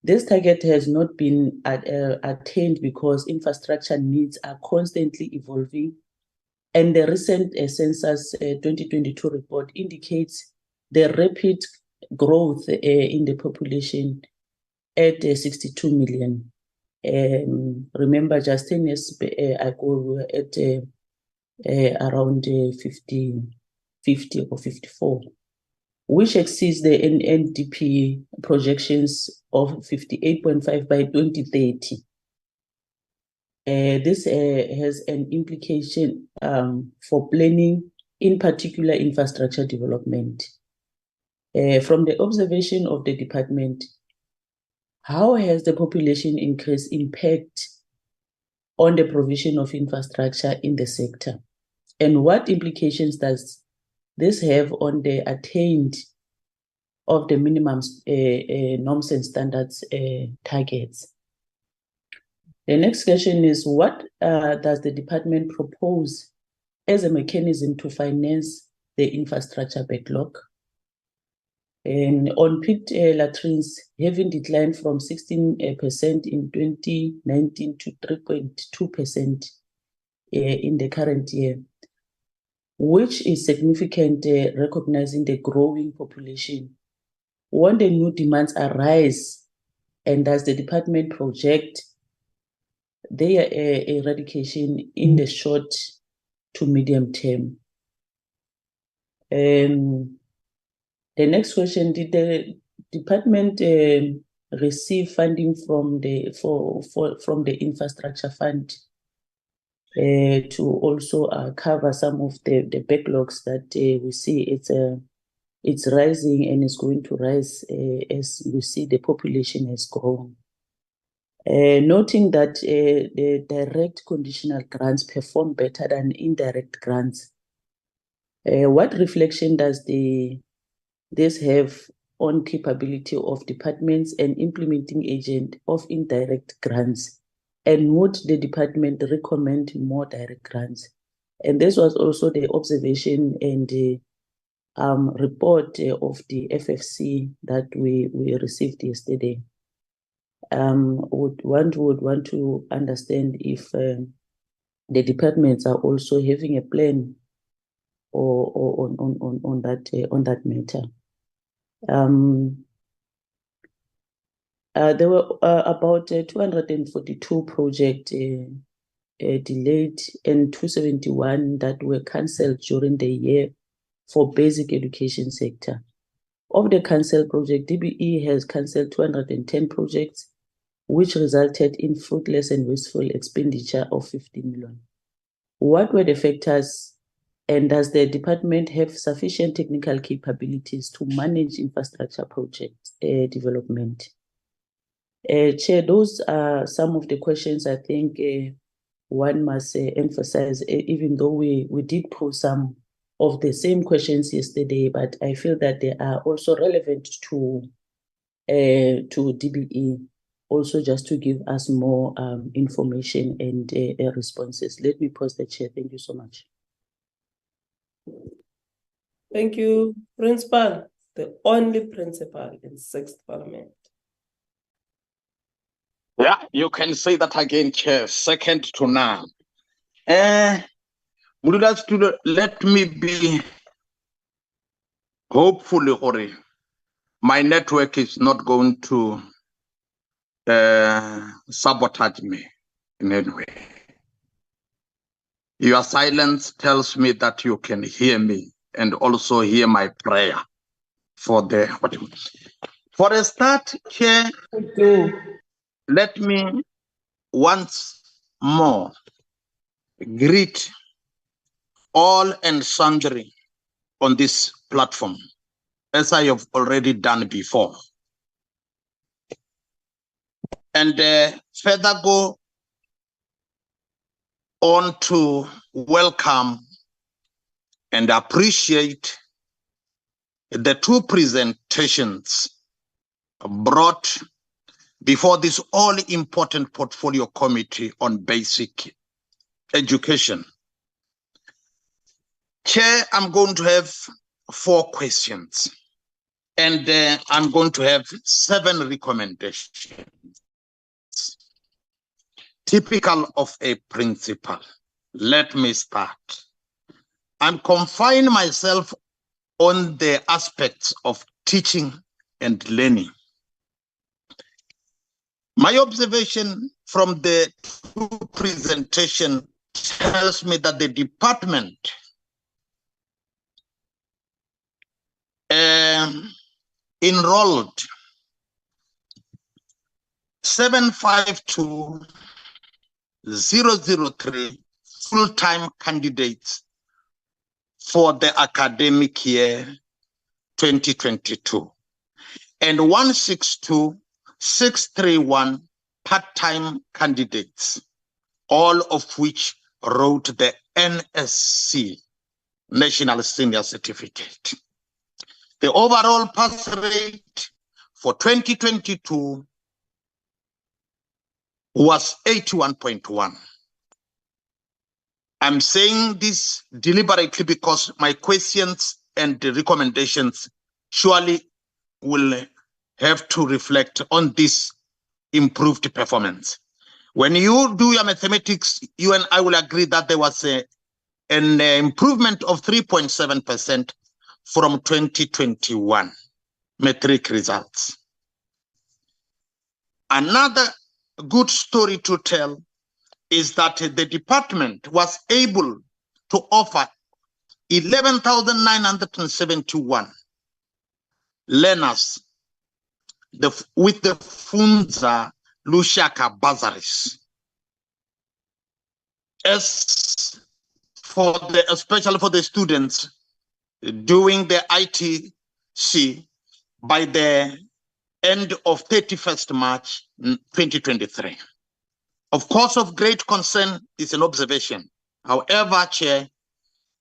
This target has not been attained because infrastructure needs are constantly evolving, and the recent census 2022 report indicates the rapid growth in the population at 62 million. Remember, just 10 years ago, we were at around 50 or 54, which exceeds the NDP projections of 58.5 by 2030. This has an implication for planning, in particular infrastructure development. From the observation of the department, how has the population increase impact on the provision of infrastructure in the sector? And what implications does this have on the attainment of the minimum norms and standards targets? The next question is, what does the department propose as a mechanism to finance the infrastructure backlog? And on pit latrines, having declined from 16% in 2019 to 3.2% in the current year, which is significant, recognizing the growing population. When the new demands arise, and does the department project their eradication in the short to medium term? The next question, did the department receive funding from the from the infrastructure fund to also cover some of the backlogs that we see it's rising and is going to rise as we see the population has grown? Noting that the direct conditional grants perform better than indirect grants, what reflection does this have on capability of departments and implementing agent of indirect grants? And would the department recommend more direct grants? And this was also the observation and the report of the FFC that we received yesterday. Would want to understand if the departments are also having a plan or on that matter. There were about 242 projects delayed and 271 that were cancelled during the year for basic education sector. Of the cancelled project, DBE has cancelled 210 projects, which resulted in fruitless and wasteful expenditure of 50 million. What were the factors, and does the department have sufficient technical capabilities to manage infrastructure project development? Chair, those are some of the questions I think one must emphasize, even though we did pose some of the same questions yesterday, but I feel that they are also relevant to DBE, also just to give us more information and responses. Let me pause the chair. Thank you so much. Thank you, Principal, the only principal in 6th Parliament. Yeah, you can say that again, Chair, second to none. Let me be hopefully, Ori, my network is not going to sabotage me in any way. Your silence tells me that you can hear me and also hear my prayer for a start, Chair. Let me once more greet all and sundry on this platform, as I have already done before. And further go on to welcome and appreciate the two presentations brought before this all-important portfolio committee on basic education. Chair, I'm going to have 4 questions, and I'm going to have 7 recommendations. Typical of a principal. Let me start. I'm confining myself on the aspects of teaching and learning. My observation from the two presentation tells me that the department enrolled 752,003 full-time candidates for the academic year 2022 and 162,631 part-time candidates, all of which wrote the NSC, National Senior Certificate. The overall pass rate for 2022 was 81.1. I'm saying this deliberately because my questions and the recommendations surely will have to reflect on this improved performance. When you do your mathematics, you and I will agree that there was an improvement of 3.7% from 2021 metric results. Another good story to tell is that the department was able to offer 11,971 learners with the Funza Lushaka bursaries. As for especially for the students doing the ITC by the end of 31st March 2023. Of course, of great concern is an observation. However, Chair,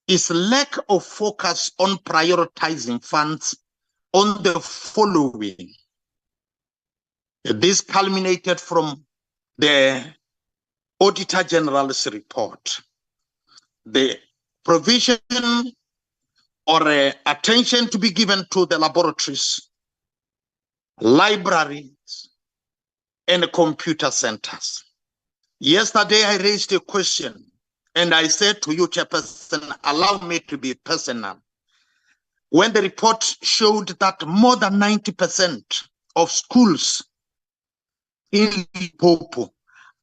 is lack of focus on prioritizing funds on the following. This culminated from the Auditor General's report. The provision or attention to be given to the laboratories, libraries, and computer centers. Yesterday, I raised a question and I said to you, Chairperson, allow me to be personal. When the report showed that more than 90% of schools in Limpopo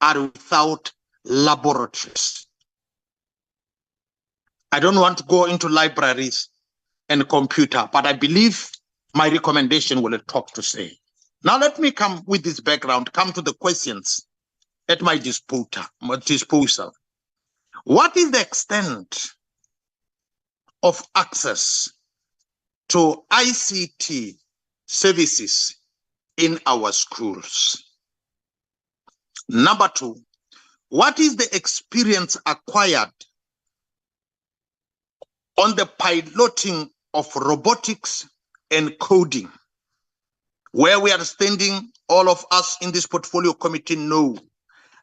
are without laboratories. I don't want to go into libraries and computer, but I believe my recommendation will talk to say. Now let me come with this background, come to the questions at my disposal. What is the extent of access to ICT services in our schools? Number two, what is the experience acquired on the piloting of robotics and coding? Where we are standing, all of us in this portfolio committee know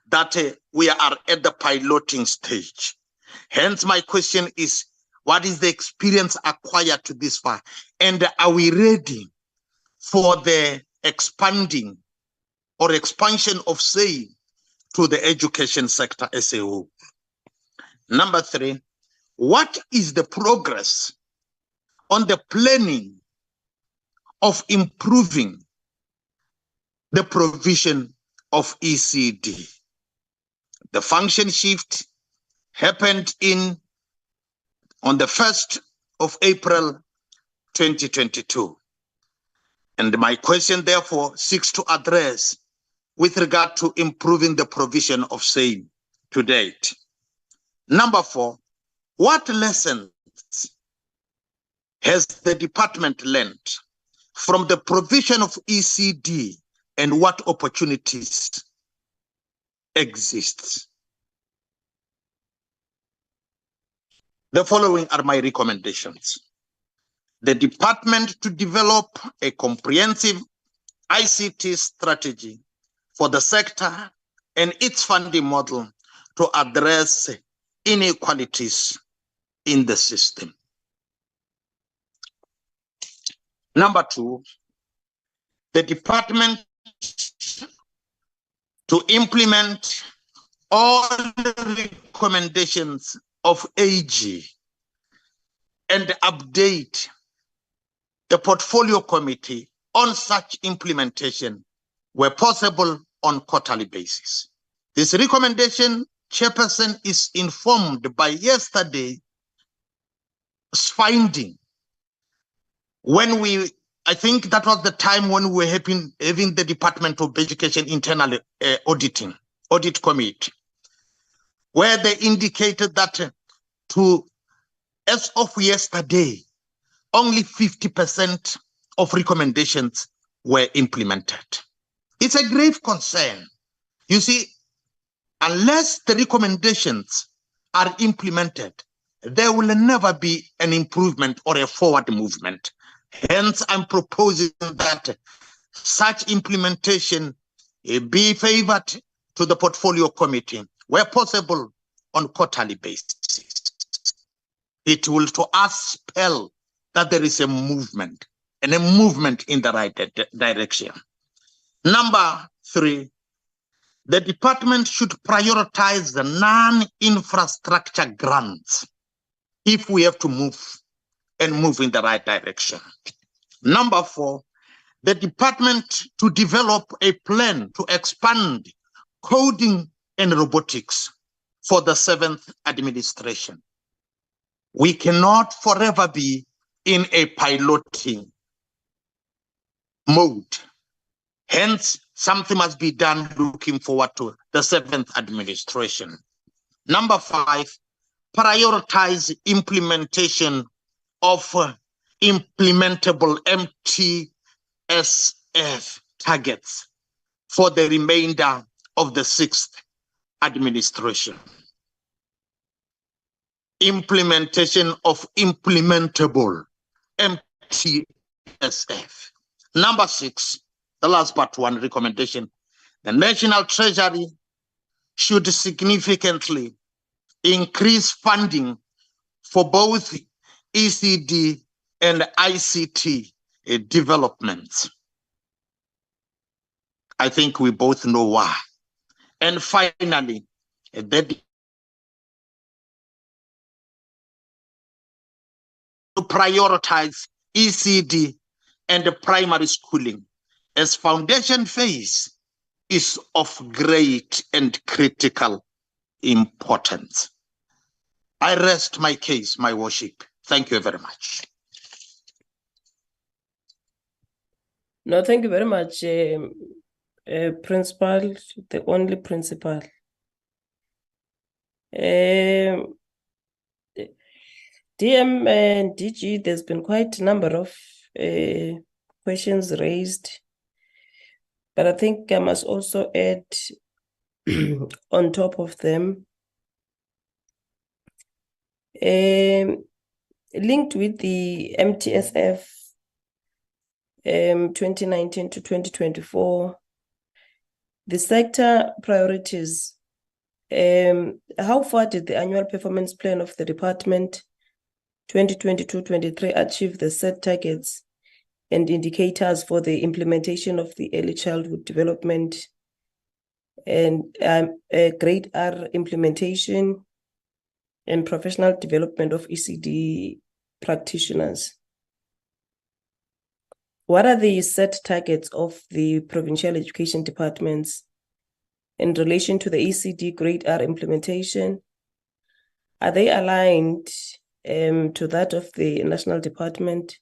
that we are at the piloting stage. Hence, my question is, what is the experience acquired to this far? And are we ready for the expanding or expansion of SACE to the education sector as a whole? Number three, what is the progress on the planning of improving the provision of ECD? The function shift happened on the 1st of April 2022. And my question therefore seeks to address with regard to improving the provision of SACE to date. Number four, what lessons has the department learned from the provision of ECD and what opportunities exist? The following are my recommendations. The department to develop a comprehensive ICT strategy for the sector and its funding model to address inequalities in the system. Number two, the department to implement all the recommendations of AG and update the portfolio committee on such implementation were possible on quarterly basis. This recommendation, Chairperson, is informed by yesterday's finding when I think that was the time when we were having the Department of Education internal audit committee, where they indicated that as of yesterday, only 50% of recommendations were implemented. It's a grave concern. You see, unless the recommendations are implemented, there will never be an improvement or a forward movement. Hence, I'm proposing that such implementation be favored to the portfolio committee, where possible on quarterly basis. It will to us spell that there is a movement, and a movement in the right direction. Number 3, the department should prioritize the non-infrastructure grants if we have to move in the right direction. Number 4, the department to develop a plan to expand coding and robotics for the 7th administration. We cannot forever be in a piloting mode. Hence, something must be done looking forward to the 7th administration. Number 5, prioritize implementation of implementable MTSF targets for the remainder of the 6th administration. Implementation of implementable MTSF. Number 6, the last but one recommendation, the National Treasury should significantly increase funding for both ECD and ICT developments. I think we both know why. And finally, to prioritize ECD and the primary schooling as foundation phase is of great and critical importance. I rest my case, my worship. Thank you very much. No, thank you very much, Principal, the only principal. DM and DG, there's been quite a number of questions raised, but I think I must also add on top of them, linked with the MTSF 2019 to 2024, the sector priorities, how far did the annual performance plan of the department 2022-23 achieve the set targets and indicators for the implementation of the early childhood development and grade R implementation and professional development of ECD practitioners? What are the set targets of the provincial education departments in relation to the ECD grade R implementation? Are they aligned to that of the national department,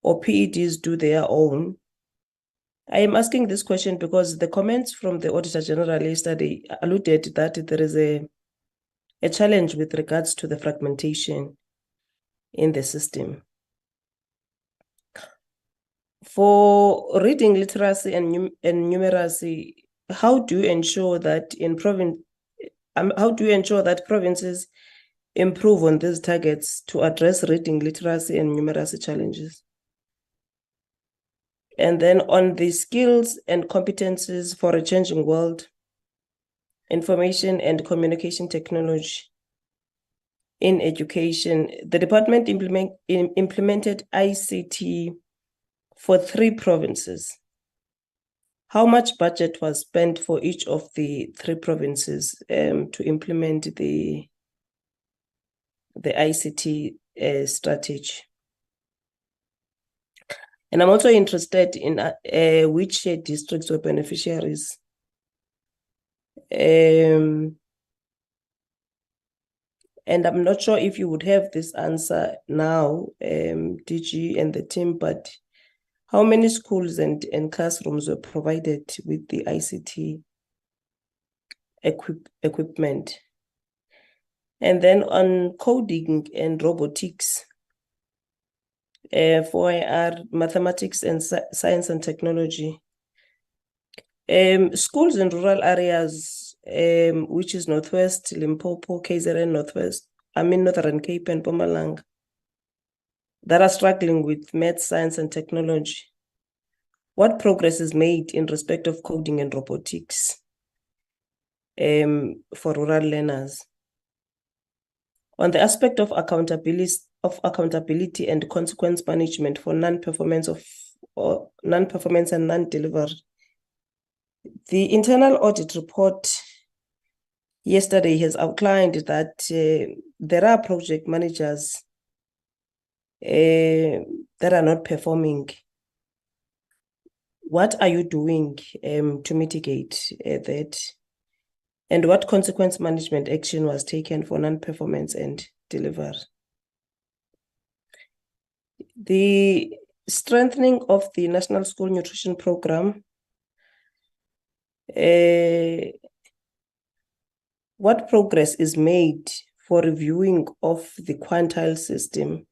or PEDs do their own? I am asking this question because the comments from the Auditor General yesterday alluded that there is a challenge with regards to the fragmentation in the system. For reading literacy and numeracy, how do you ensure that provinces improve on these targets to address reading literacy and numeracy challenges? And then on the skills and competencies for a changing world, information and communication technology in education, the department implemented ICT for 3 provinces. How much budget was spent for each of the 3 provinces to implement the ICT strategy? And I'm also interested in which districts were beneficiaries. And I'm not sure if you would have this answer now, DG and the team, but how many schools and classrooms were provided with the ICT equipment? And then on coding and robotics, for mathematics and science and technology, schools in rural areas, which is Northwest, Limpopo, KZN, Northern Cape and Mpumalanga, that are struggling with math, science and technology. What progress is made in respect of coding and robotics for rural learners? On the aspect of accountability and consequence management for non-performance and non-delivery, the internal audit report yesterday has outlined that there are project managers that are not performing. What are you doing to mitigate that? And what consequence management action was taken for non-performance and delivery? The strengthening of the National School Nutrition Program, what progress is made for reviewing of the quintile system?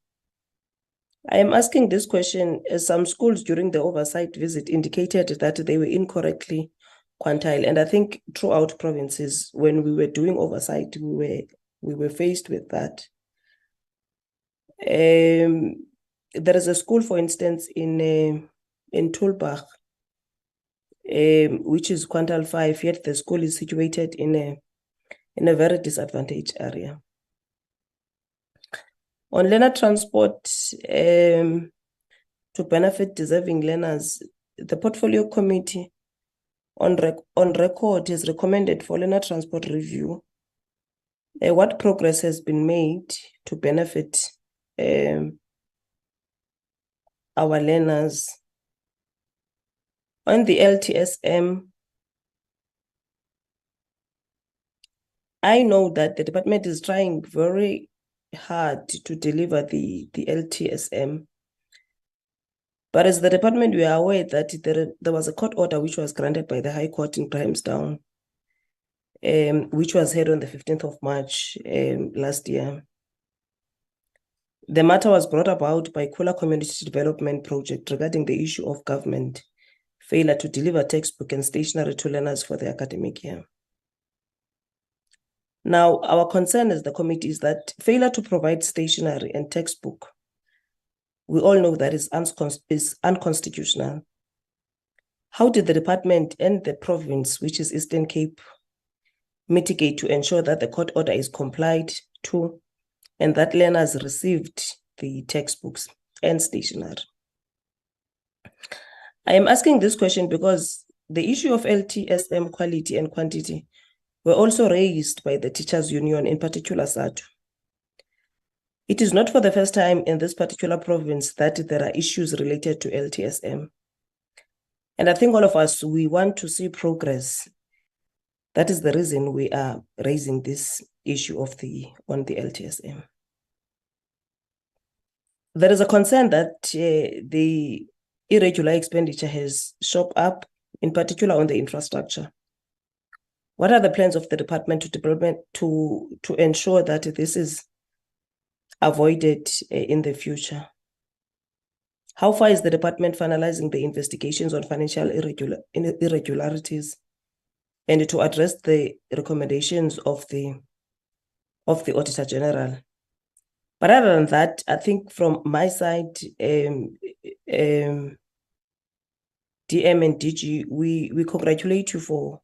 I am asking this question as some schools during the oversight visit indicated that they were incorrectly quintile. And I think throughout provinces, when we were doing oversight, we were faced with that. There is a school, for instance, in Tulbagh, which is quintile 5, yet the school is situated in a very disadvantaged area. On learner transport, to benefit deserving learners, the portfolio committee on record has recommended for learner transport review. What progress has been made to benefit our learners? On the LTSM, I know that the department is trying very hard to deliver the LTSM. But as the department, we are aware that there was a court order which was granted by the High Court in Grahamstown, which was heard on the 15th of March last year. The matter was brought about by Kula Community Development Project regarding the issue of government failure to deliver textbook and stationery to learners for the academic year. Now, our concern as the committee is that failure to provide stationery and textbook, we all know that is unconstitutional. How did the department and the province, which is Eastern Cape, mitigate to ensure that the court order is complied to and that learners received the textbooks and stationery? I am asking this question because the issue of LTSM quality and quantity were also raised by the teachers' union, in particular SATU. It is not for the first time in this particular province that there are issues related to LTSM. And I think all of us, we want to see progress. That is the reason we are raising this issue on the LTSM. There is a concern that the irregular expenditure has shown up, in particular on the infrastructure. What are the plans of the department to ensure that this is avoided in the future? How far is the department finalizing the investigations on financial irregularities and to address the recommendations of the Auditor General? But other than that, I think from my side, DM and DG, we congratulate you for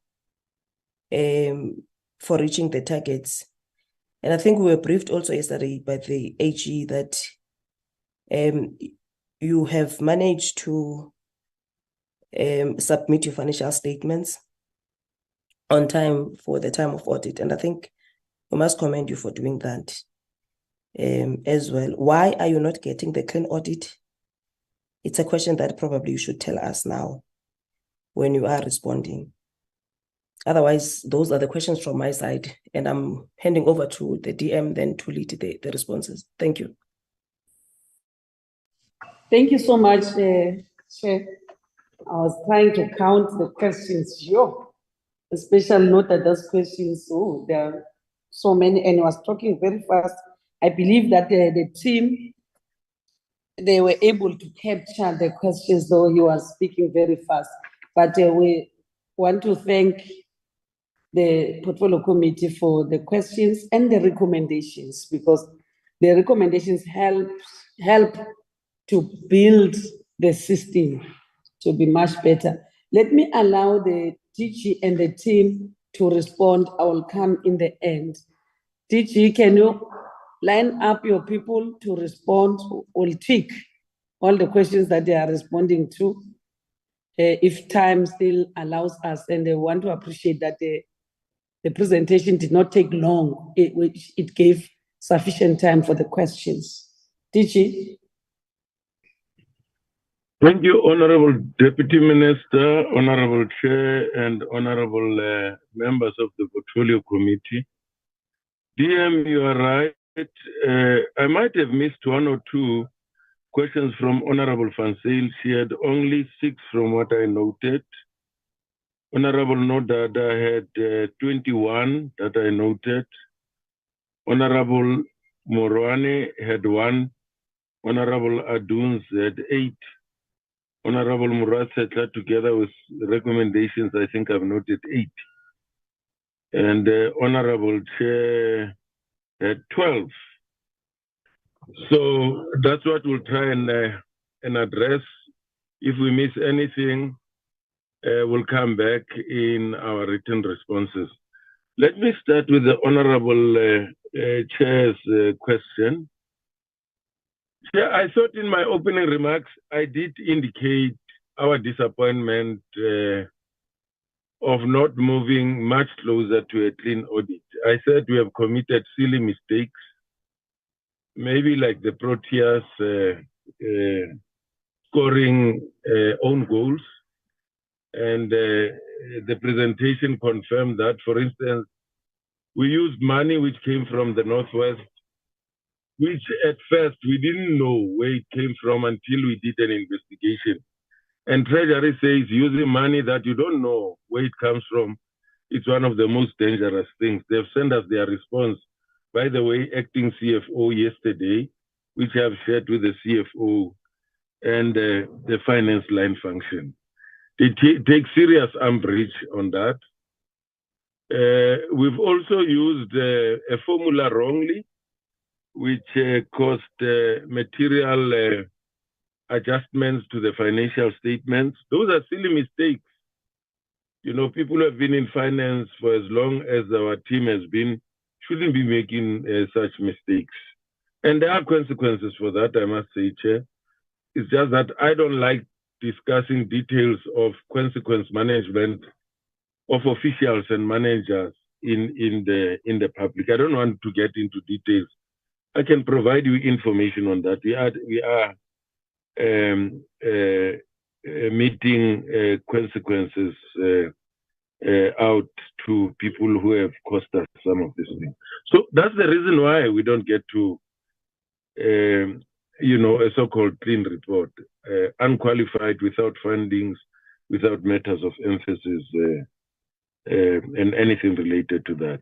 reaching the targets. And I think we were briefed also yesterday by the AG that you have managed to submit your financial statements on time for the time of audit. And I think we must commend you for doing that as well. Why are you not getting the clean audit? It's a question that probably you should tell us now when you are responding. Otherwise, those are the questions from my side, and I'm handing over to the DM then to lead the responses. Thank you. Thank you so much, Chair. I was trying to count the questions. Yo, a special note that those questions, oh, there are so many, and I was talking very fast. I believe that the team, they were able to capture the questions, though he was speaking very fast. But we want to thank the Portfolio Committee for the questions and the recommendations, because the recommendations help to build the system to be much better. Let me allow the DG and the team to respond. I will come in the end. DG, can you line up your people to respond? We'll tweak all the questions that they are responding to, if time still allows us, and they want to appreciate that the presentation did not take long, it gave sufficient time for the questions. DG? Thank you, Honorable Deputy Minister, Honorable Chair, and Honorable members of the Portfolio Committee. DM, you are right. I might have missed one or two questions from Honorable Van Zyl. She had only 6 from what I noted. Honorable Nodada had 21 that I noted. Honorable Morwane had 1. Honorable Aduns had 8. Honorable Muratsetla, together with recommendations, I think I've noted 8. And Honorable Chair had 12. So that's what we'll try and address. If we miss anything, we'll come back in our written responses. Let me start with the Honorable Chair's question. Chair, I thought in my opening remarks, I did indicate our disappointment of not moving much closer to a clean audit. I said we have committed silly mistakes, maybe like the Proteas scoring own goals. And the presentation confirmed that. For instance, we used money which came from the Northwest, which at first we didn't know where it came from until we did an investigation. And Treasury says using money that you don't know where it comes from, it's one of the most dangerous things. They've sent us their response. By the way, acting CFO yesterday, which I've shared with the CFO and the finance line function. They take serious umbrage on that. We've also used a formula wrongly, which caused material adjustments to the financial statements. Those are silly mistakes. You know, people who have been in finance for as long as our team has been shouldn't be making such mistakes. And there are consequences for that, I must say, Chair. It's just that I don't like discussing details of consequence management of officials and managers in the public. I don't want to get into details. I can provide you information on that. We are meeting consequences out to people who have cost us some of these things. So that's the reason why we don't get to you know, a so-called clean report, unqualified, without findings, without matters of emphasis, and anything related to that.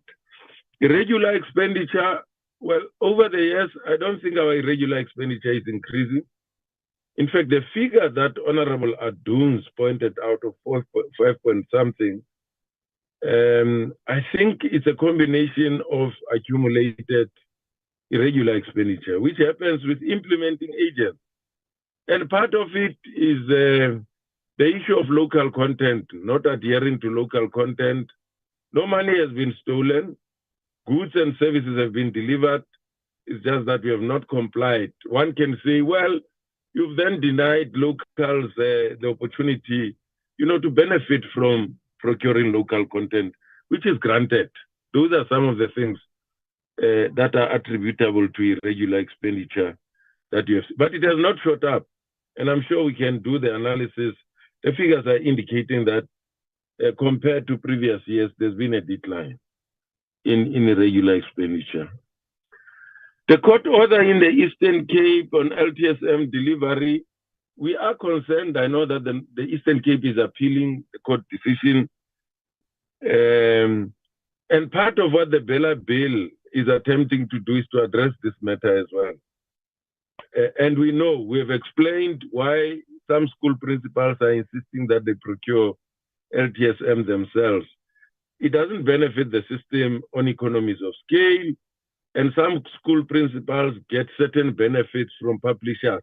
Irregular expenditure, well, over the years, I don't think our irregular expenditure is increasing. In fact, the figure that Honorable Aduns pointed out of 5 point something, I think it's a combination of accumulated irregular expenditure, which happens with implementing agents. And part of it is the issue of local content, not adhering to local content. No money has been stolen. Goods and services have been delivered. It's just that we have not complied. One can say, well, you've then denied locals the opportunity, you know, to benefit from procuring local content, which is granted. Those are some of the things that are attributable to irregular expenditure that you have. But it has not shot up. And I'm sure we can do the analysis. The figures are indicating that compared to previous years, there's been a decline in irregular expenditure. The court order in the Eastern Cape on LTSM delivery, we are concerned. I know that the Eastern Cape is appealing the court decision. And part of what the BRRR bill is attempting to do is to address this matter as well. And we know, we have explained why some school principals are insisting that they procure LTSM themselves. It doesn't benefit the system on economies of scale, and some school principals get certain benefits from publishers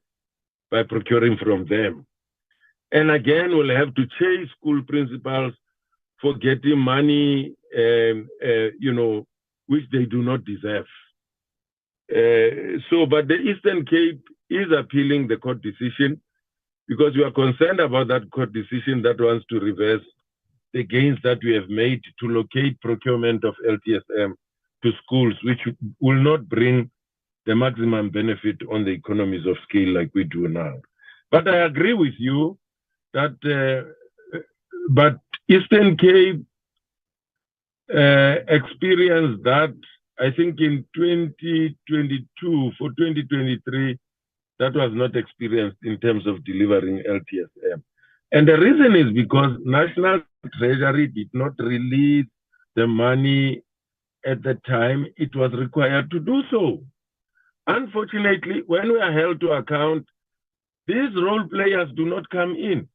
by procuring from them. And again, we'll have to chase school principals for getting money, which they do not deserve. But the Eastern Cape is appealing the court decision because we are concerned about that court decision that wants to reverse the gains that we have made to locate procurement of LTSM to schools, which will not bring the maximum benefit on the economies of scale like we do now. But I agree with you that, but Eastern Cape experienced that, I think in 2022, for 2023, that was not experienced in terms of delivering LTSM. And the reason is because National Treasury did not release the money at the time it was required to do so. Unfortunately, when we are held to account, these role players do not come in.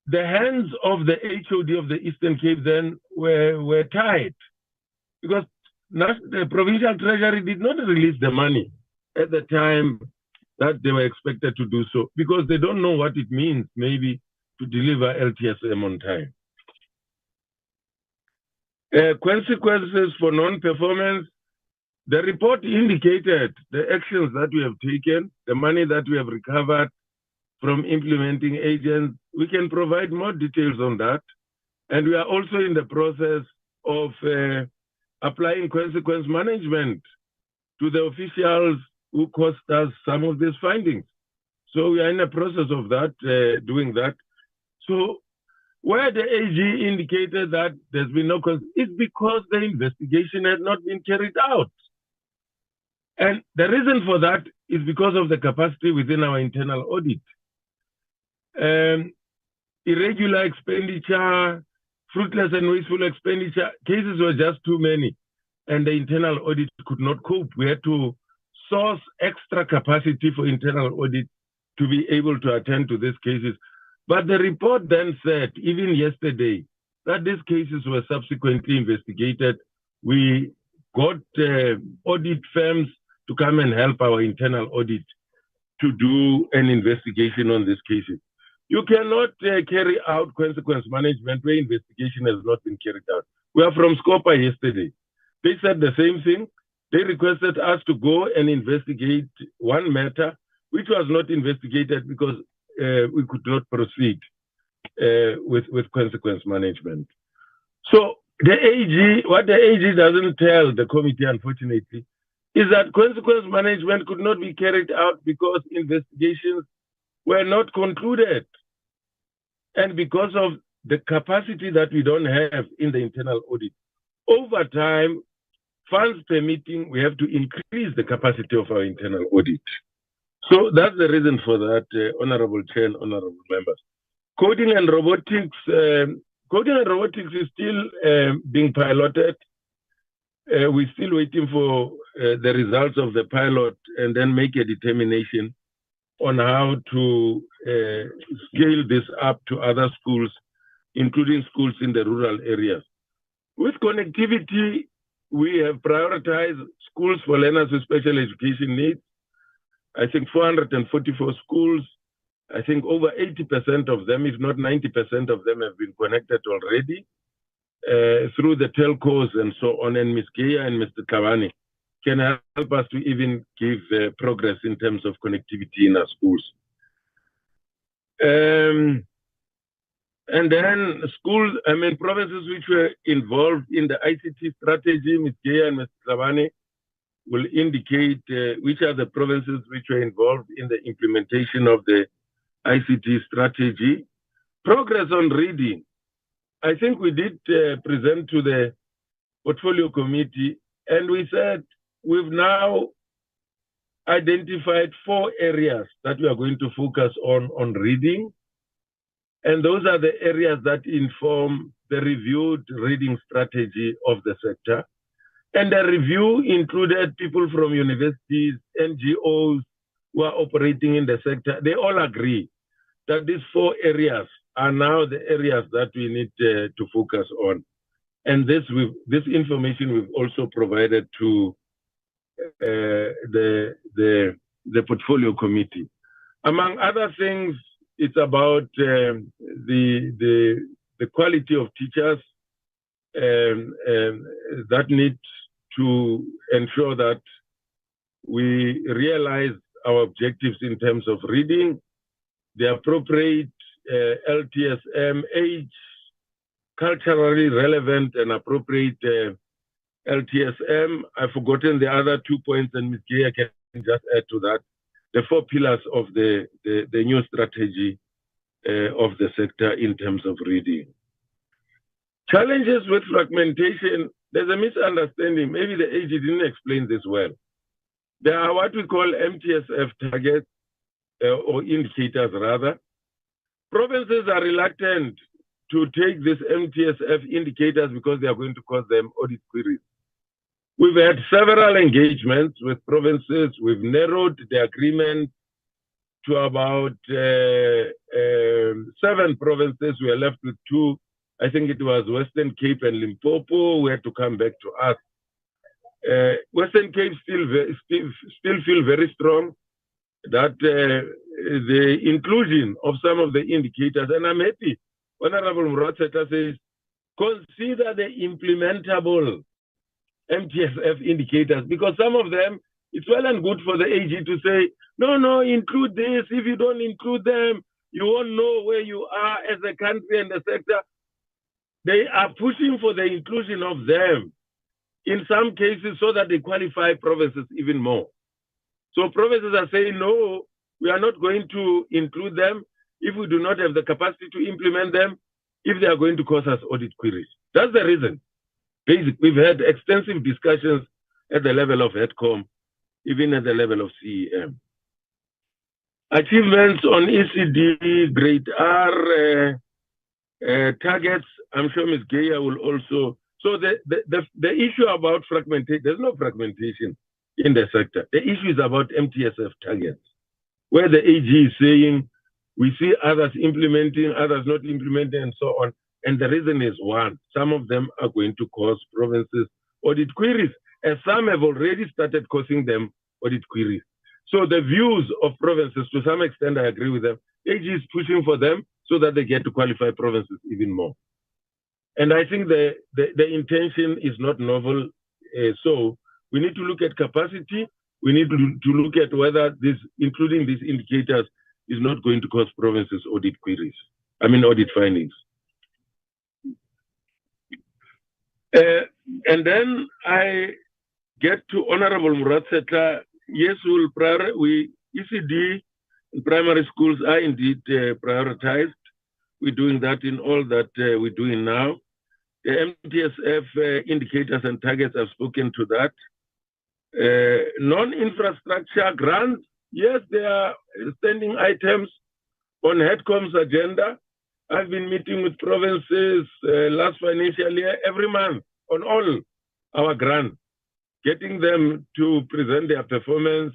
The hands of the HOD of the Eastern Cape then were tied because the provincial treasury did not release the money at the time that they were expected to do so because they don't know what it means maybe to deliver LTSM on time. Consequences for non-performance, the report indicated the actions that we have taken, the money that we have recovered from implementing agents. We can provide more details on that. And we are also in the process of applying consequence management to the officials who caused us some of these findings. So we are in the process of that, doing that. So where the AG indicated that there's been no consequence, it's because the investigation had not been carried out. And the reason for that is because of the capacity within our internal audit. Irregular expenditure, fruitless and wasteful expenditure, cases were just too many, and the internal audit could not cope. We had to source extra capacity for internal audit to be able to attend to these cases. But the report then said, even yesterday, that these cases were subsequently investigated. We got audit firms to come and help our internal audit to do an investigation on these cases. You cannot carry out consequence management where investigation has not been carried out. We are from Scopa yesterday. They said the same thing. They requested us to go and investigate one matter, which was not investigated because we could not proceed with consequence management. So the AG, what the AG doesn't tell the committee, unfortunately, is that consequence management could not be carried out because investigations were not concluded. And because of the capacity that we don't have in the internal audit. Over time, funds permitting, we have to increase the capacity of our internal audit. So that's the reason for that, Honorable Chair and Honorable Members. Coding and robotics is still being piloted. We're still waiting for the results of the pilot and then make a determination on how to scale this up to other schools, including schools in the rural areas. With connectivity, we have prioritized schools for learners with special education needs. I think 444 schools, I think over 80% of them, if not 90% of them, have been connected already through the telcos and so on. And Ms. Geya and Mr. Kavani can help us to even give progress in terms of connectivity in our schools. And then schools, provinces which were involved in the ICT strategy, Ms. Geya and Mr. Kavani, will indicate which are the provinces which were involved in the implementation of the ICT strategy. Progress on reading. I think we did present to the portfolio committee, and we said we've now identified 4 areas that we are going to focus on reading. And those are the areas that inform the reviewed reading strategy of the sector. And the review included people from universities, NGOs who are operating in the sector. They all agree that these 4 areas are now the areas that we need to focus on. And this information we've also provided to the portfolio committee. Among other things, it's about the quality of teachers that need to ensure that we realize our objectives in terms of reading, the appropriate LTSM age, culturally relevant and appropriate LTSM. I've forgotten the other 2 points, and Ms. Gaya can just add to that. The 4 pillars of the new strategy of the sector in terms of reading. Challenges with fragmentation, there's a misunderstanding. Maybe the AG didn't explain this well. There are what we call MTSF targets, or indicators rather. Provinces are reluctant to take these MTSF indicators because they are going to cause them audit queries. We've had several engagements with provinces. We've narrowed the agreement to about 7 provinces. We are left with 2. I think it was Western Cape and Limpopo who had to come back to us. Western Cape still feel very strong that the inclusion of some of the indicators, and I'm happy, Honorable Muratseta says, consider the implementable MTSF indicators, because some of them, it's well and good for the AG to say, no, include this. If you don't include them, you won't know where you are as a country and the sector. They are pushing for the inclusion of them in some cases so that they qualify provinces even more. So provinces are saying, no, we are not going to include them if we do not have the capacity to implement them, if they are going to cause us audit queries. That's the reason. Basically, we've had extensive discussions at the level of HEDCOM, even at the level of CEM. Achievements on ECD, grade R, targets, I'm sure Ms. Gaya will also. So the issue about fragmentation, there's no fragmentation in the sector. The issue is about MTSF targets, where the AG is saying, we see others implementing, others not implementing, and so on. And the reason is one, some of them are going to cause provinces audit queries, and some have already started causing them audit queries. So the views of provinces, to some extent, I agree with them. AG is pushing for them so that they get to qualify provinces even more. And I think the intention is not novel. So we need to look at capacity. We need to look at whether this, including these indicators, is not going to cause provinces audit audit findings. And then I get to Honorable Muratseta. Yes, ECD in primary schools are indeed prioritized. We're doing that in all that we're doing now. The MTSF indicators and targets, I've spoken to that. Non-infrastructure grants, yes, there are standing items on HEDCOM's agenda. I've been meeting with provinces last financial year every month on all our grants, getting them to present their performance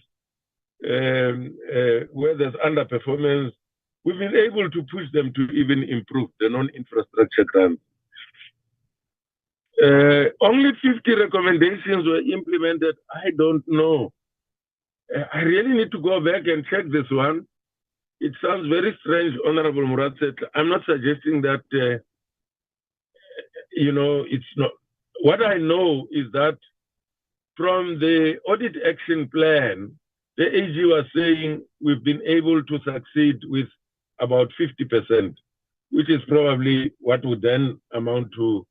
where there's underperformance. We've been able to push them to even improve the non-infrastructure grants. Only 50 recommendations were implemented. I don't know. I really need to go back and check this one. It sounds very strange, Honorable Muratseta. I'm not suggesting that, it's not. What I know is that from the audit action plan, the AG was saying we've been able to succeed with about 50%, which is probably what would then amount to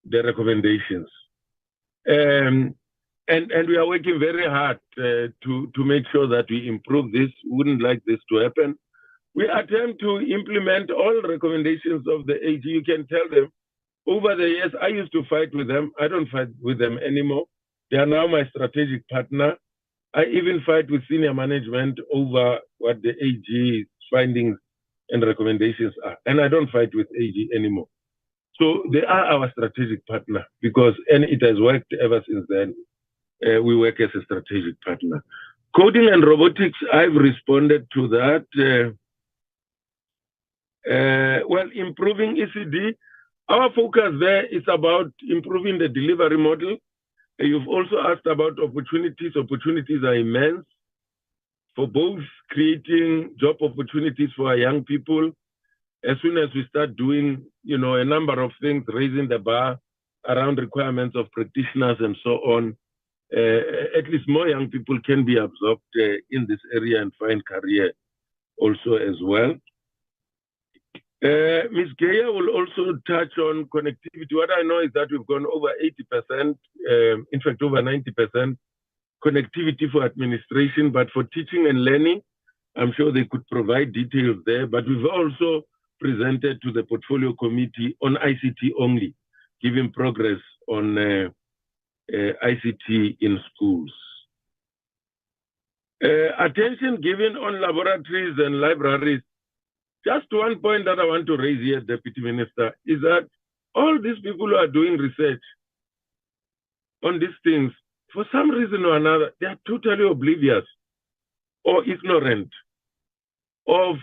the recommendations. And we are working very hard to make sure that we improve this. We wouldn't like this to happen. We attempt to implement all recommendations of the AG. You can tell them, over the years, I used to fight with them. I don't fight with them anymore. They are now my strategic partner. I even fight with senior management over what the AG findings and recommendations are. And I don't fight with AG anymore. So they are our strategic partner and it has worked ever since then. We work as a strategic partner. Coding and robotics, I've responded to that. Well, improving ECD, our focus there is about improving the delivery model. You've also asked about opportunities. Opportunities are immense for both creating job opportunities for our young people. As soon as we start doing, a number of things, raising the bar around requirements of practitioners and so on, at least more young people can be absorbed in this area and find career also as well. Ms. Geya will also touch on connectivity. What I know is that we've gone over 80%, in fact, over 90% connectivity for administration, but for teaching and learning, I'm sure they could provide details there, but we've also presented to the portfolio committee on ICT only, giving progress on ICT in schools. Attention given on laboratories and libraries. Just one point that I want to raise here, Deputy Minister, is that all these people who are doing research on these things, for some reason or another, they are totally oblivious or ignorant of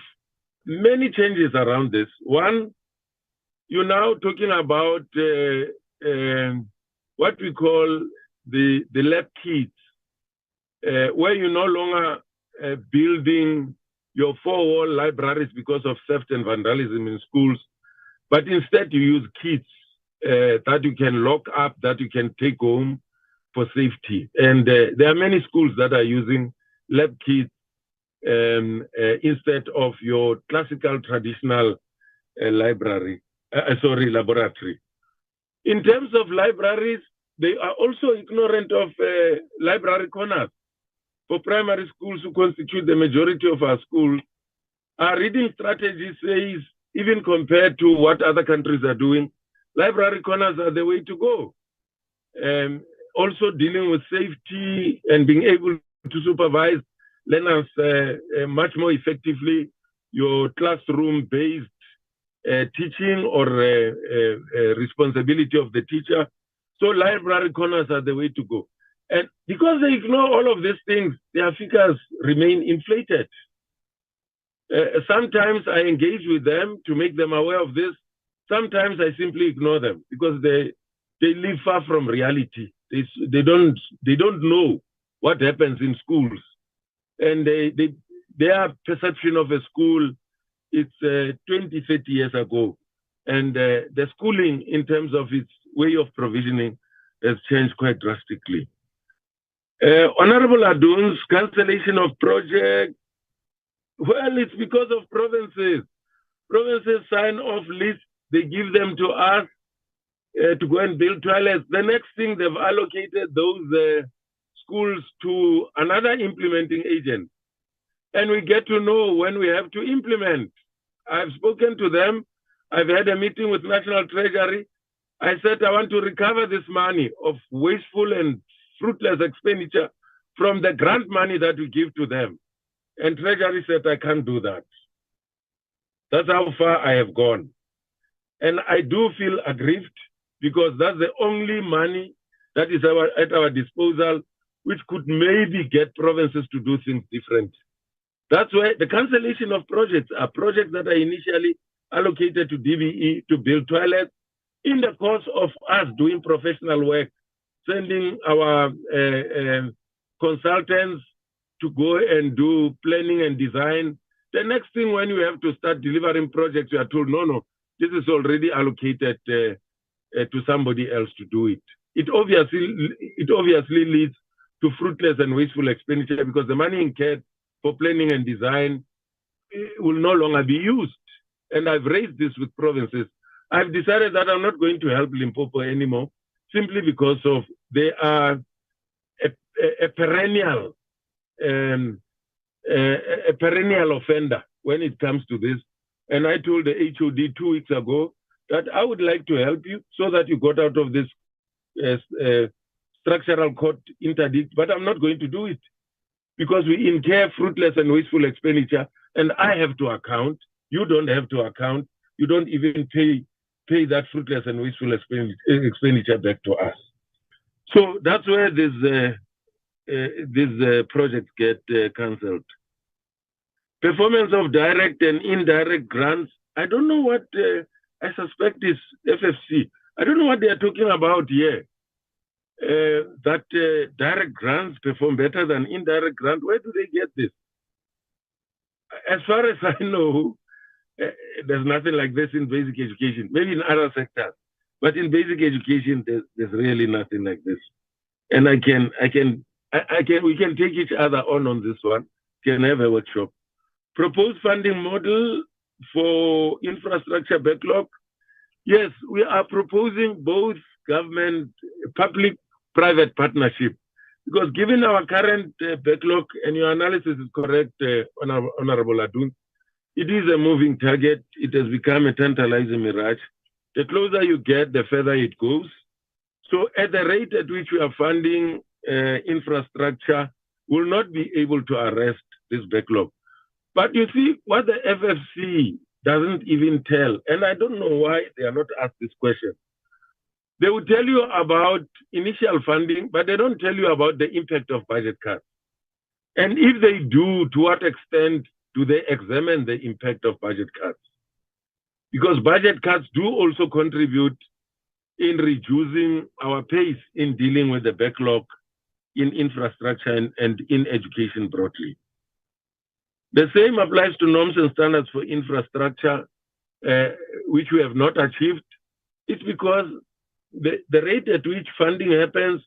many changes around this. One, you're now talking about what we call the lab kits, where you're no longer building your four-wall libraries because of theft and vandalism in schools, but instead you use kits that you can lock up, that you can take home for safety. And there are many schools that are using lab kits instead of your classical traditional laboratory. In terms of libraries, they are also ignorant of library corners. For primary schools who constitute the majority of our schools, our reading strategy says, even compared to what other countries are doing, library corners are the way to go. Also dealing with safety and being able to supervise learners much more effectively, your classroom-based teaching or responsibility of the teacher. So library corners are the way to go. And because they ignore all of these things, their figures remain inflated. Sometimes I engage with them to make them aware of this. Sometimes I simply ignore them because they live far from reality. They don't know what happens in schools. And their perception of a school, it's 20, 30 years ago. And the schooling in terms of its way of provisioning has changed quite drastically. Honorable Adun's cancellation of projects, well, it's because of provinces. Provinces sign off lists, they give them to us to go and build toilets. The next thing, they've allocated those schools to another implementing agent. And we get to know when we have to implement. I've spoken to them. I've had a meeting with National Treasury. I said, I want to recover this money of wasteful and fruitless expenditure from the grant money that we give to them. And Treasury said, I can't do that. That's how far I have gone. And I do feel aggrieved because that's the only money that is at our disposal, which could maybe get provinces to do things different. That's why the cancellation of projects are projects that are initially allocated to DBE to build toilets. In the course of us doing professional work, sending our consultants to go and do planning and design. The next thing, when you have to start delivering projects, you are told, no, this is already allocated to somebody else to do it. It obviously leads to fruitless and wasteful expenditure because the money incurred for planning and design will no longer be used. And I've raised this with provinces. I've decided that I'm not going to help Limpopo anymore, simply because of they are a perennial a perennial offender when it comes to this. And I told the HOD 2 weeks ago that I would like to help you so that you got out of this structural court interdict, but I'm not going to do it because we incur fruitless and wasteful expenditure, and I have to account. You don't have to account. You don't even pay that fruitless and wasteful expenditure back to us. So that's where these projects get cancelled. Performance of direct and indirect grants. I don't know what I suspect is FFC. I don't know what they are talking about here. That direct grants perform better than indirect grants. Where do they get this? As far as I know, there's nothing like this in basic education. Maybe in other sectors, but in basic education, there's really nothing like this. And we can take each other on this one. Can have a workshop. Proposed funding model for infrastructure backlog. Yes, we are proposing both government, public-private partnership. Because given our current backlog, and your analysis is correct, Honorable Adun, it is a moving target. It has become a tantalizing mirage. The closer you get, the further it goes. So at the rate at which we are funding infrastructure, will not be able to arrest this backlog. But you see, what the FFC doesn't even tell, and I don't know why they are not asked this question. They will tell you about initial funding, but they don't tell you about the impact of budget cuts. And if they do, to what extent do they examine the impact of budget cuts? Because budget cuts do also contribute in reducing our pace in dealing with the backlog in infrastructure and in education broadly. The same applies to norms and standards for infrastructure, which we have not achieved. It's because the rate at which funding happens,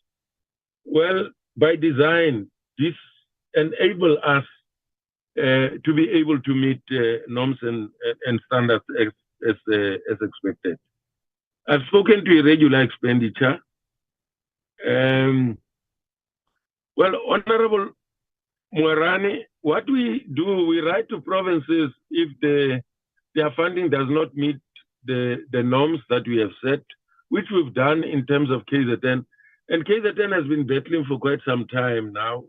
well, by design, this enables us to be able to meet norms and standards as expected. I've spoken to irregular expenditure. Well, Honorable Mwerani, what we do, we write to provinces if their funding does not meet the norms that we have set, which we've done in terms of KZN. And KZN has been battling for quite some time now.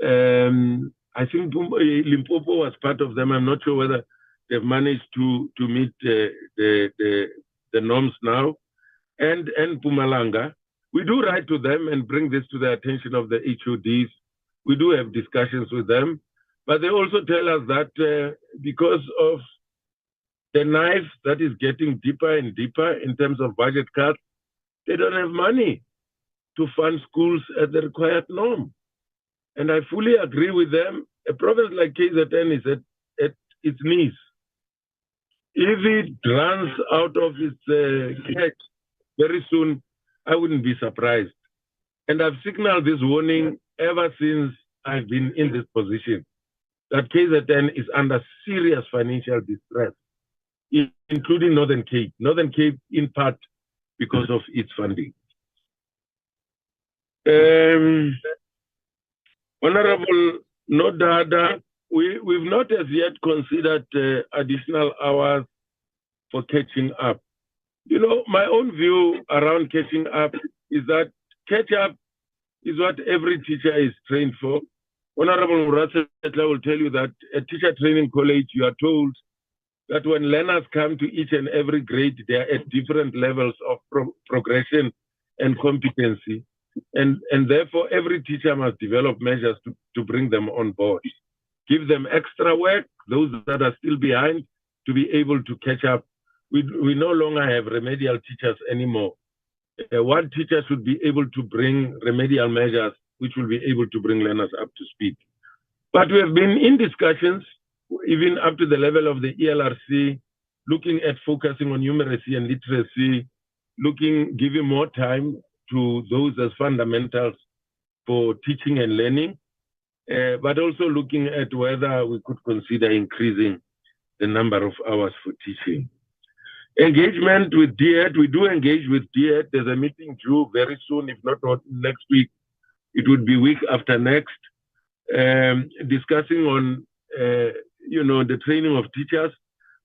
I think Limpopo was part of them. I'm not sure whether they've managed to meet the norms now. And Mpumalanga, we do write to them and bring this to the attention of the HODs. We do have discussions with them, but they also tell us that because of the knife that is getting deeper and deeper in terms of budget cuts, they don't have money to fund schools at the required norm. And I fully agree with them. A province like KZN is at its knees. If it runs out of its cash very soon, I wouldn't be surprised. And I've signaled this warning ever since I've been in this position, that KZN is under serious financial distress, including Northern Cape. Northern Cape, in part, because of its funding. Honorable Nodada, we've not as yet considered additional hours for catching up. You know, my own view around catching up is that catch up is what every teacher is trained for. Honorable Muratsetla will tell you that at teacher training college, you are told that when learners come to each and every grade, they are at different levels of progression and competency. And therefore, every teacher must develop measures to bring them on board. Give them extra work, those that are still behind, to be able to catch up. We no longer have remedial teachers anymore. One teacher should be able to bring remedial measures which will be able to bring learners up to speed. But we have been in discussions, even up to the level of the ELRC, looking at focusing on numeracy and literacy, giving more time to those as fundamentals for teaching and learning, but also looking at whether we could consider increasing the number of hours for teaching. Engagement with DHET, we do engage with DHET. There's a meeting due very soon, if not next week, it would be week after next, discussing on, the training of teachers.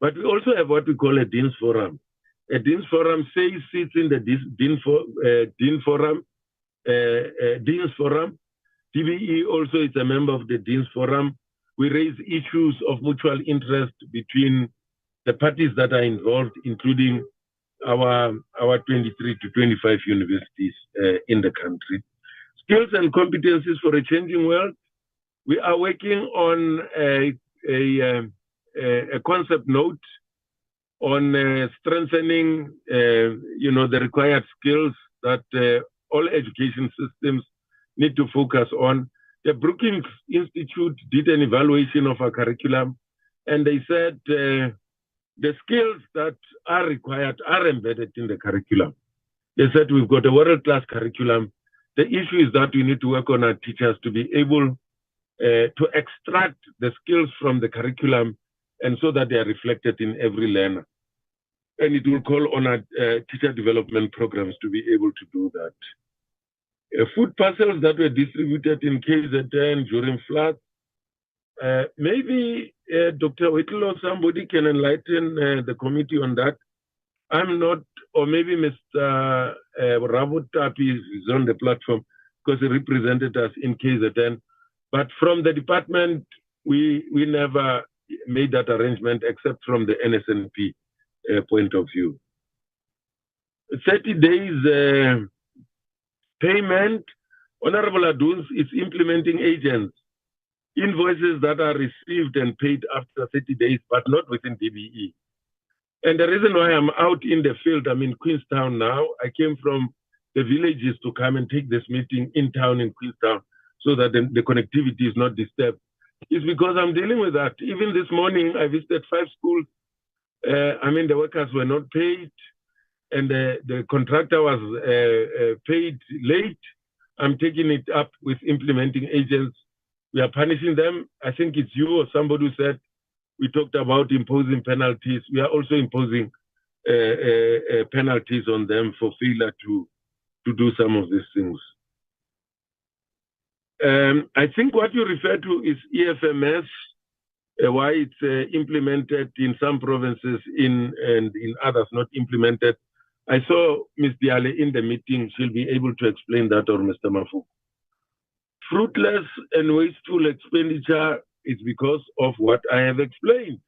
But we also have what we call a Dean's Forum. A Dean's Forum sits in the Dean's Forum. DBE also is a member of the Dean's Forum. We raise issues of mutual interest between the parties that are involved, including our 23 to 25 universities in the country. Skills and competencies for a changing world. We are working on a concept note on strengthening, the required skills that all education systems need to focus on. The Brookings Institute did an evaluation of our curriculum, and they said the skills that are required are embedded in the curriculum. They said we've got a world-class curriculum. The issue is that we need to work on our teachers to be able to extract the skills from the curriculum, and so that they are reflected in every learner. And it will call on our teacher development programs to be able to do that. Food parcels that were distributed in KZN during floods. Maybe Dr. Whittle or somebody can enlighten the committee on that. I'm not, or maybe Mr. Rabutapi is on the platform because he represented us in KZN. But from the department, we never made that arrangement except from the NSNP point of view. 30 days payment. Honorable Aduns is implementing agents. Invoices that are received and paid after 30 days, but not within DBE. And the reason why I'm out in the field, I'm in Queenstown now. I came from the villages to come and take this meeting in town in Queenstown so that the connectivity is not disturbed. It's because I'm dealing with that. Even this morning, I visited 5 schools. The workers were not paid, and the contractor was paid late. I'm taking it up with implementing agents. We are punishing them. I think it's you or somebody who said we talked about imposing penalties. We are also imposing penalties on them for failure to do some of these things. I think what you refer to is EFMS, why it's implemented in some provinces and in others not implemented. I saw Ms. Diale in the meeting. She'll be able to explain that, or Mr. Mafu. Fruitless and wasteful expenditure is because of what I have explained.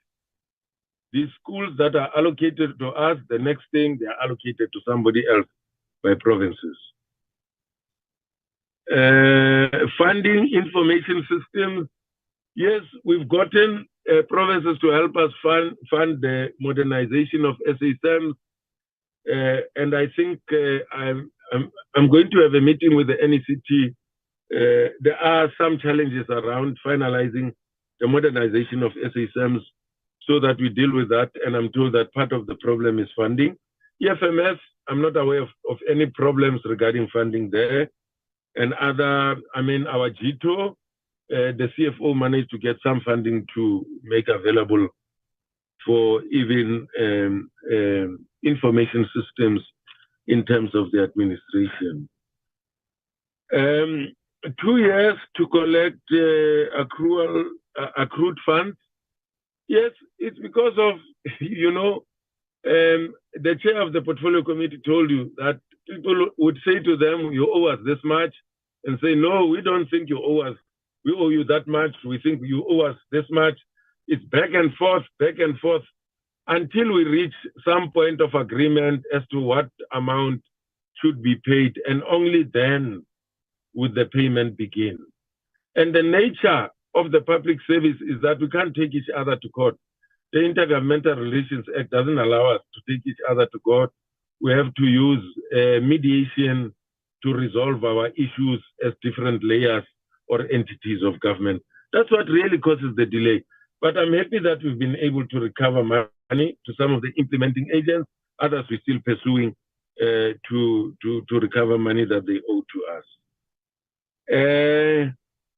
These schools that are allocated to us, the next thing they are allocated to somebody else by provinces. Funding information systems. Yes, we've gotten provinces to help us fund the modernization of SACE. And I think I'm going to have a meeting with the NECT. There are some challenges around finalizing the modernization of SACEMs so that we deal with that. And I'm told that part of the problem is funding. EFMS, I'm not aware of any problems regarding funding there. And other, our GTO, the CFO managed to get some funding to make available for even information systems in terms of the administration. 2 years to collect accrued funds. Yes, it's because of, the chair of the portfolio committee told you that people would say to them, you owe us this much, and say, no, we don't think you owe us. We owe you that much. We think you owe us this much. It's back and forth, until we reach some point of agreement as to what amount should be paid, and only then would the payment begin. And the nature of the public service is that we can't take each other to court. The Intergovernmental Relations Act doesn't allow us to take each other to court. We have to use mediation to resolve our issues as different layers or entities of government. That's what really causes the delay. But I'm happy that we've been able to recover money to some of the implementing agents. Others we're still pursuing to recover money that they owe to us.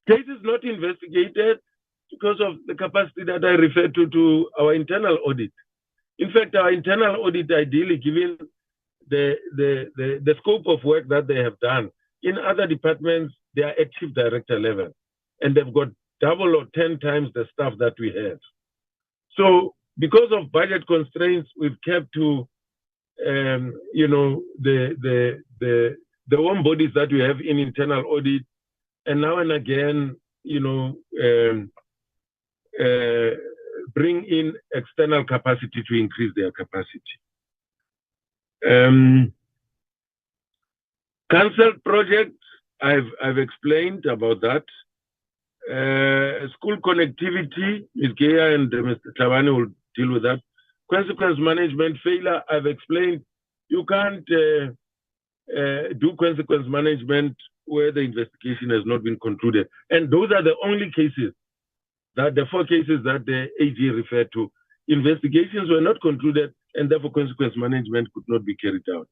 Cases not investigated because of the capacity that I referred to our internal audit. In fact, our internal audit, ideally, given the scope of work that they have done. In other departments, they are at chief director level, and they've got double or 10 times the staff that we have. So because of budget constraints, we've kept to, you know, the warm bodies that we have in internal audit, and now and again, you know, bring in external capacity to increase their capacity. Cancelled projects, I've explained about that. School connectivity, Ms. Gea and Mr. Tabani will deal with that. Consequence management failure, I've explained. You can't do consequence management where the investigation has not been concluded. And those are the only cases, that the 4 cases that the AG referred to. Investigations were not concluded, and therefore consequence management could not be carried out.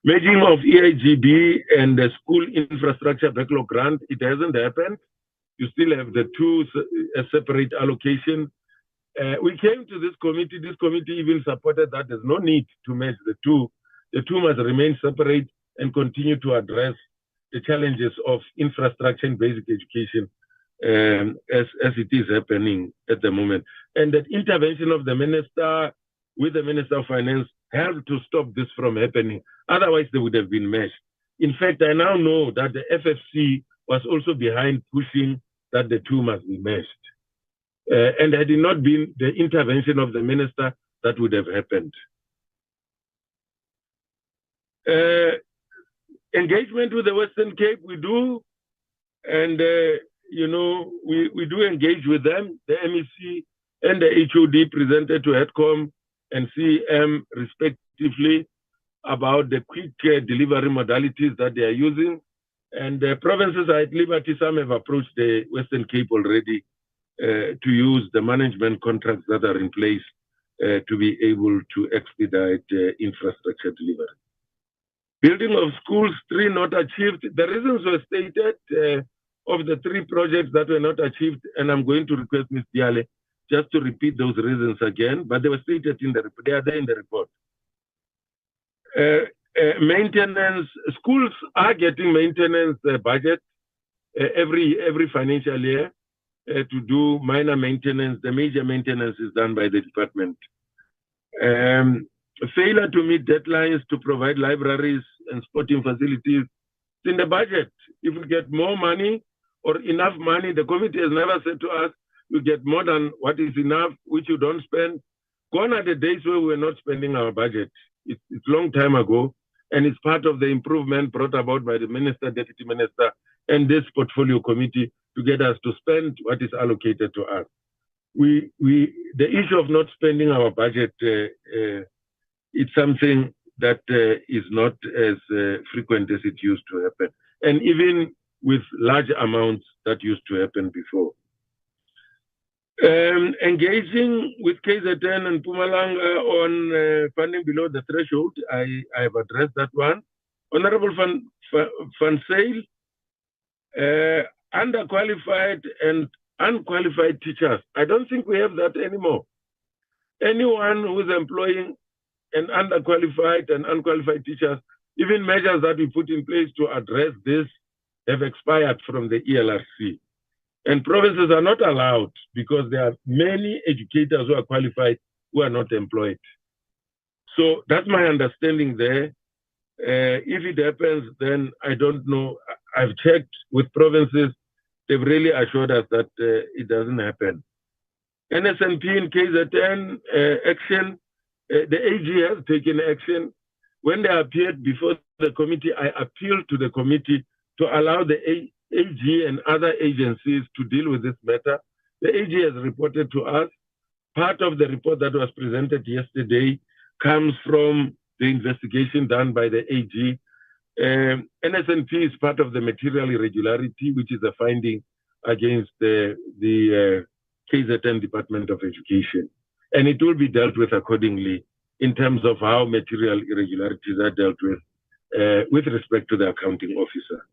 Merging of EIGB and the school infrastructure backlog grant, it hasn't happened. You still have the 2 separate allocation. We came to this committee even supported that there's no need to merge the 2. The 2 must remain separate and continue to address the challenges of infrastructure and basic education as it is happening at the moment. And that intervention of the minister with the Minister of Finance helped to stop this from happening. Otherwise, they would have been meshed. In fact, I now know that the FFC was also behind pushing that the 2 must be meshed. And had it not been the intervention of the minister, that would have happened. Engagement with the Western Cape, we do. And, you know, we do engage with them. The MEC and the HOD presented to HEDCOM and CM respectively about the quick delivery modalities that they are using. And the provinces are at liberty. Some have approached the Western Cape already to use the management contracts that are in place to be able to expedite infrastructure delivery. Building of schools, 3 not achieved. The reasons were stated of the 3 projects that were not achieved, and I'm going to request Ms. Diale just to repeat those reasons again, but they were stated in the report. They are there in the report. Maintenance, schools are getting maintenance budget every financial year to do minor maintenance. The major maintenance is done by the department. Failure to meet deadlines to provide libraries and sporting facilities in the budget. If we get more money or enough money, the committee has never said to us, you get more than what is enough, which you don't spend. Gone are the days where we're not spending our budget. It's a long time ago, and it's part of the improvement brought about by the minister, deputy minister, and this portfolio committee to get us to spend what is allocated to us. The issue of not spending our budget, it's something that is not as frequent as it used to happen. And even with large amounts that used to happen before. Engaging with KZN and Mpumalanga on funding below the threshold, I have addressed that one. Honorable Van Sale, underqualified and unqualified teachers. I don't think we have that anymore. Anyone who is employing an underqualified and unqualified teachers, even measures that we put in place to address this have expired from the ELRC. And provinces are not allowed because there are many educators who are qualified who are not employed. So that's my understanding there. If it happens, then I don't know. I've checked with provinces. They've really assured us that it doesn't happen. NSNP in KZN action, the AG has taken action. When they appeared before the committee, I appealed to the committee to allow the AG and other agencies to deal with this matter. The AG has reported to us. Part of the report that was presented yesterday comes from the investigation done by the AG. NSNP is part of the material irregularity, which is a finding against the KZN Department of Education. And it will be dealt with accordingly in terms of how material irregularities are dealt with respect to the accounting officer.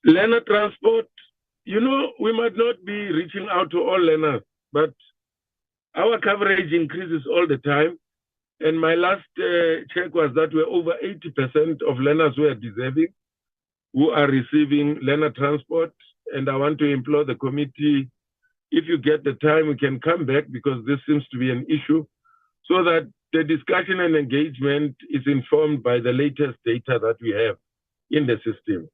Learner transport, you know, we might not be reaching out to all learners, but our coverage increases all the time. And my last check was that we're over 80% of learners who are deserving. who are receiving learner transport. And I want to implore the committee, if you get the time, we can come back because this seems to be an issue, so that the discussion and engagement is informed by the latest data that we have in the system.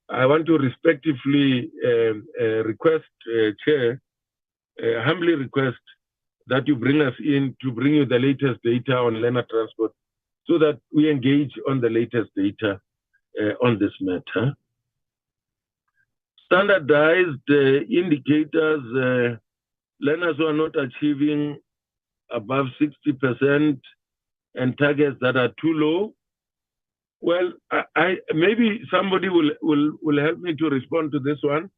I want to respectfully request, Chair, humbly request that you bring us in to bring you the latest data on learner transport so that we engage on the latest data on this matter. Standardized indicators, learners who are not achieving above 60% and targets that are too low. Well, I maybe somebody will help me to respond to this one.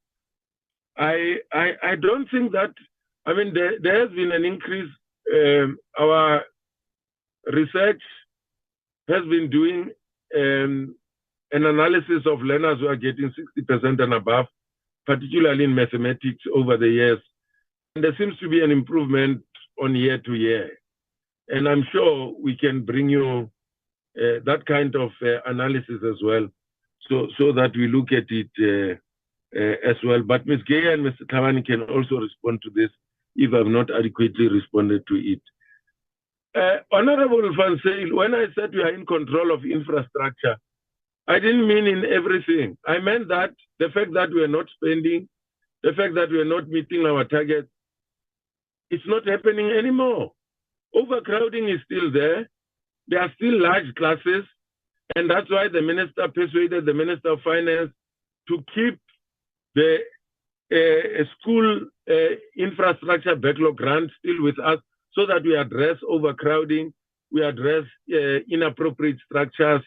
I don't think that, I mean, there has been an increase. Our research has been doing an analysis of learners who are getting 60% and above, particularly in mathematics over the years. And there seems to be an improvement on year to year. And I'm sure we can bring you that kind of analysis as well, so that we look at it as well. But Ms. Gaya and Mr. Tawani can also respond to this if I've not adequately responded to it. Honorable Van Zyl, when I said we are in control of infrastructure, I didn't mean in everything. I meant that the fact that we are not spending, the fact that we are not meeting our targets, it's not happening anymore. Overcrowding is still there. There are still large classes, and that's why the minister persuaded the Minister of Finance to keep the school infrastructure backlog grant still with us, so that we address overcrowding, we address inappropriate structures,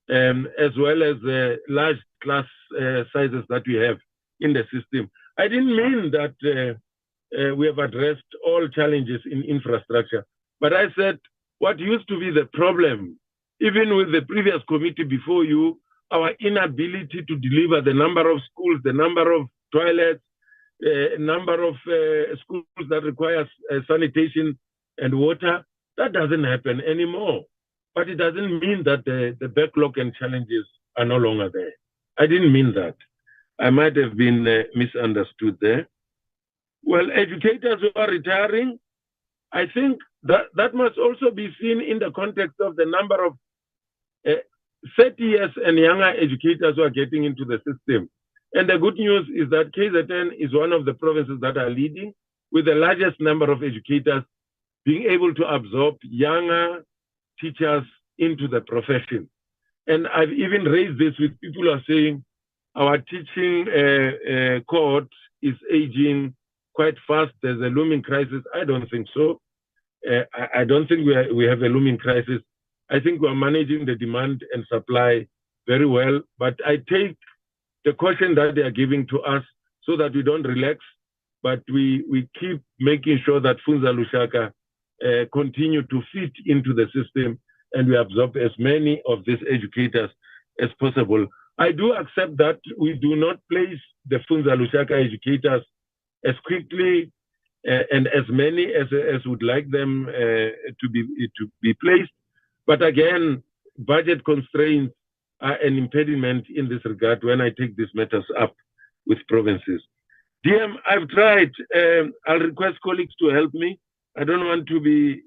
as well as large class sizes that we have in the system. I didn't mean that we have addressed all challenges in infrastructure, but I said what used to be the problem, even with the previous committee before you, our inability to deliver the number of schools, the number of toilets, number of schools that require sanitation and water, that doesn't happen anymore. But it doesn't mean that the backlog and challenges are no longer there. I didn't mean that. I might have been misunderstood there. Well, educators who are retiring, I think that must also be seen in the context of the number of 30 years and younger educators who are getting into the system. And the good news is that KZN is one of the provinces that are leading with the largest number of educators being able to absorb younger teachers into the profession. And I've even raised this with people who are saying our teaching cohort is aging quite fast. There's a looming crisis. I don't think so. I don't think we have a looming crisis. I think we're managing the demand and supply very well, but I take the caution that they are giving to us so that we don't relax, but we keep making sure that Funza Lushaka continue to fit into the system and we absorb as many of these educators as possible. I do accept that we do not place the Funza Lushaka educators as quickly and as many as would like them to be placed. But again, budget constraints are an impediment in this regard when I take these matters up with provinces. DM, I've tried. I'll request colleagues to help me. I don't want to be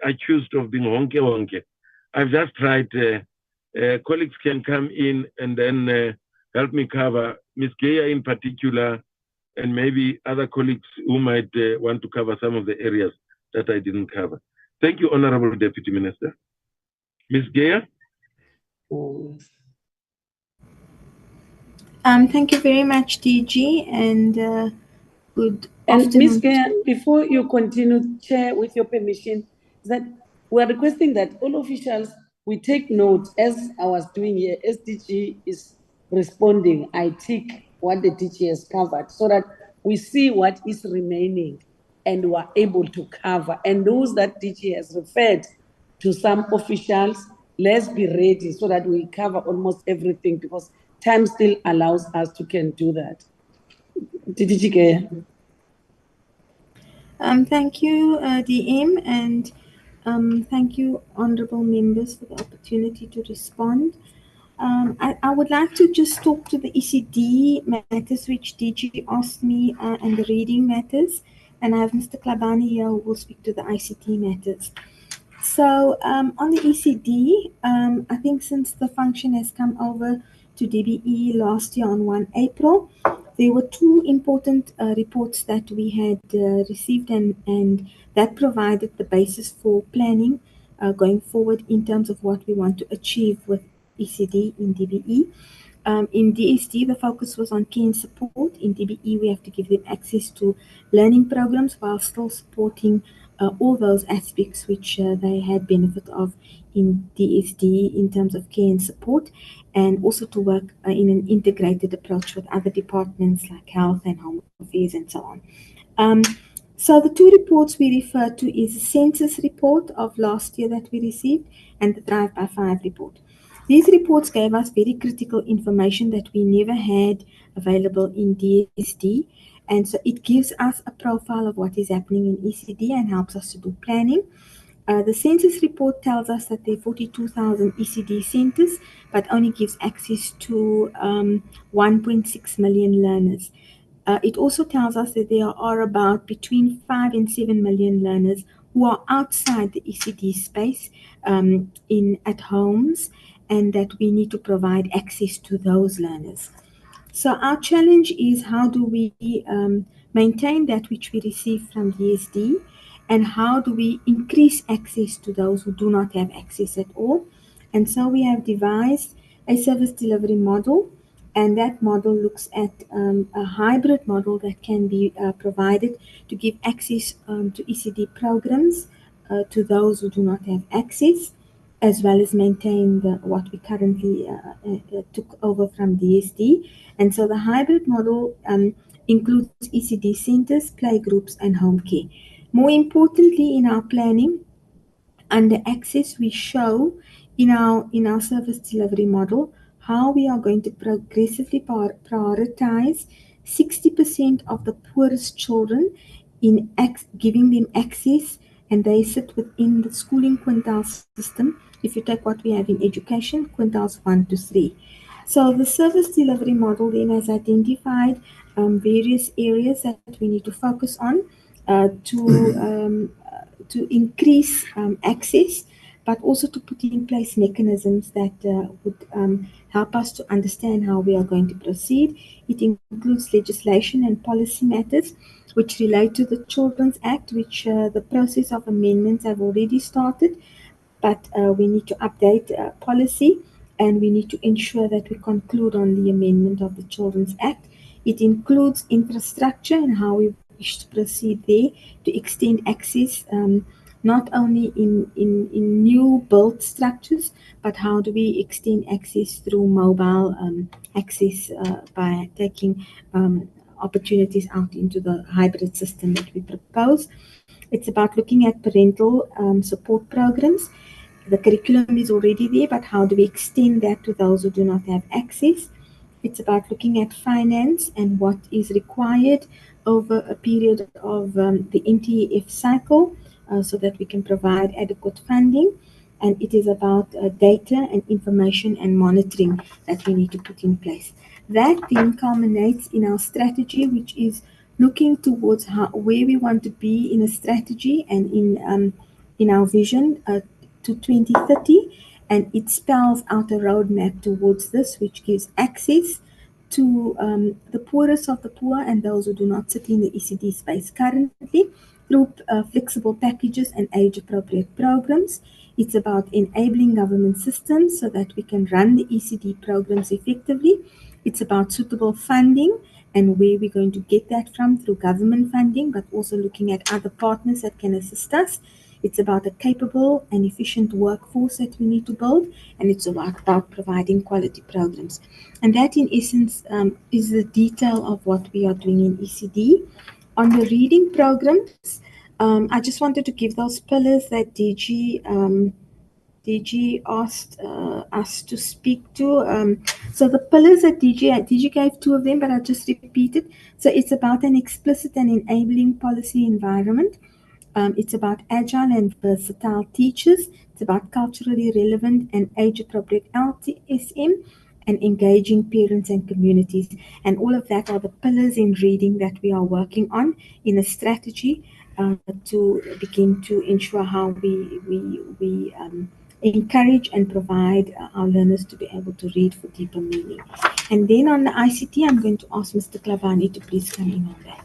accused of being honke. I've just tried. Colleagues can come in and then help me cover. Ms. Gaya in particular, and maybe other colleagues who might want to cover some of the areas that I didn't cover. Thank you, Honorable Deputy Minister. Ms. Gaya? Thank you very much, DG, and good afternoon. And Ms. Gaya, before you continue, Chair, with your permission, is that we are requesting that all officials, we take note, as I was doing here, as DG is responding, I tick what the DG has covered so that we see what is remaining and we are able to cover. And those that DG has referred to some officials, let's be ready so that we cover almost everything because time still allows us to can do that. DG Gaya. Thank you, DM, and thank you, honourable members, for the opportunity to respond. I would like to just talk to the ECD matters which DG asked me and the reading matters. And I have Mr. Klabani here who will speak to the ICT matters. So on the ECD, I think since the function has come over to DBE last year on 1 April, there were two important reports that we had received and that provided the basis for planning going forward in terms of what we want to achieve with ECD in DBE. In DSD, the focus was on care and support. In DBE, we have to give them access to learning programs while still supporting all those aspects which they had benefit of in DSD in terms of care and support, and also to work in an integrated approach with other departments like health and home affairs and so on. So the two reports we refer to is the census report of last year that we received and the Thrive by 5 report. These reports gave us very critical information that we never had available in DSD, and so it gives us a profile of what is happening in ECD and helps us to do planning. The census report tells us that there are 42,000 ECD centers, but only gives access to 1.6 million learners. It also tells us that there are about between 5 and 7 million learners who are outside the ECD space at homes, and that we need to provide access to those learners. So our challenge is how do we maintain that which we receive from DSD, and how do we increase access to those who do not have access at all. And so we have devised a service delivery model, and that model looks at a hybrid model that can be provided to give access to ECD programs to those who do not have access, as well as maintain what we currently took over from DSD. And so the hybrid model includes ECD centers, playgroups, and home care. More importantly, in our planning, under access, we show in our service delivery model how we are going to progressively prioritize 60% of the poorest children in giving them access, and they sit within the schooling quintile system. If you take what we have in education, quintiles 1 to 3. So the service delivery model then has identified various areas that we need to focus on to increase access, but also to put in place mechanisms that would help us to understand how we are going to proceed. It includes legislation and policy matters which relate to the Children's Act, which the process of amendments have already started, but we need to update policy, and we need to ensure that we conclude on the amendment of the Children's Act. It includes infrastructure and how we wish to proceed there to extend access, not only in new built structures, but how do we extend access through mobile access by taking opportunities out into the hybrid system that we propose. It's about looking at parental support programs. The curriculum is already there, but how do we extend that to those who do not have access? It's about looking at finance and what is required over a period of the NTEF cycle so that we can provide adequate funding. And it is about data and information and monitoring that we need to put in place. That then culminates in our strategy, which is looking towards where we want to be in a strategy and in our vision to 2030, and it spells out a roadmap towards this, which gives access to the poorest of the poor and those who do not sit in the ECD space currently through flexible packages and age-appropriate programs. It's about enabling government systems so that we can run the ECD programs effectively. It's about suitable funding and where we're going to get that from through government funding, but also looking at other partners that can assist us. It's about a capable and efficient workforce that we need to build, and it's about providing quality programs. And that, in essence, is the detail of what we are doing in ECD. On the reading programs, I just wanted to give those pillars that DG asked us to speak to. So the pillars that DG gave 2 of them, but I'll just repeat it. So it's about an explicit and enabling policy environment. It's about agile and versatile teachers It's about culturally relevant and age-appropriate LTSM and engaging parents and communities. And all of that are the pillars in reading that we are working on in a strategy to begin to ensure how we encourage and provide our learners to be able to read for deeper meaning. And then on the ICT, I'm going to ask Mr. Clavani to please come in on that.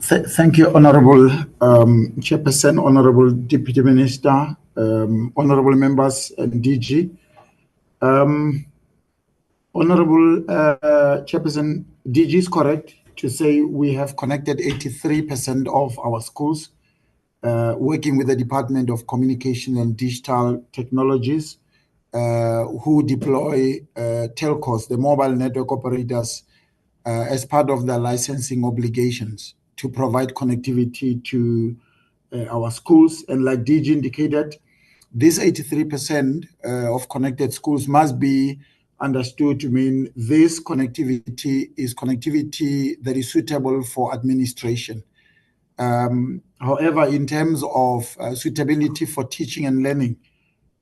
Thank you, Honorable Chairperson, Honorable Deputy Minister, Honorable Members and DG. Honorable Chairperson, DG is correct to say we have connected 83% of our schools, working with the Department of Communication and Digital Technologies, who deploy telcos, the mobile network operators, as part of their licensing obligations to provide connectivity to our schools. And like DG indicated, this 83% of connected schools must be understood to mean this connectivity is connectivity that is suitable for administration. However, in terms of suitability for teaching and learning,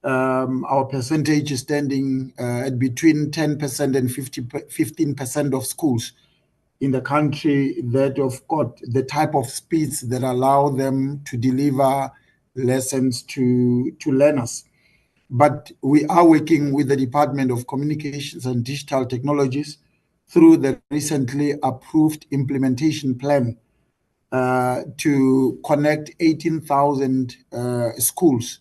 our percentage is standing at between 10% and 15% of schools in the country that have got the type of speeds that allow them to deliver lessons to learners. But we are working with the Department of Communications and Digital Technologies through the recently approved implementation plan to connect 18,000 schools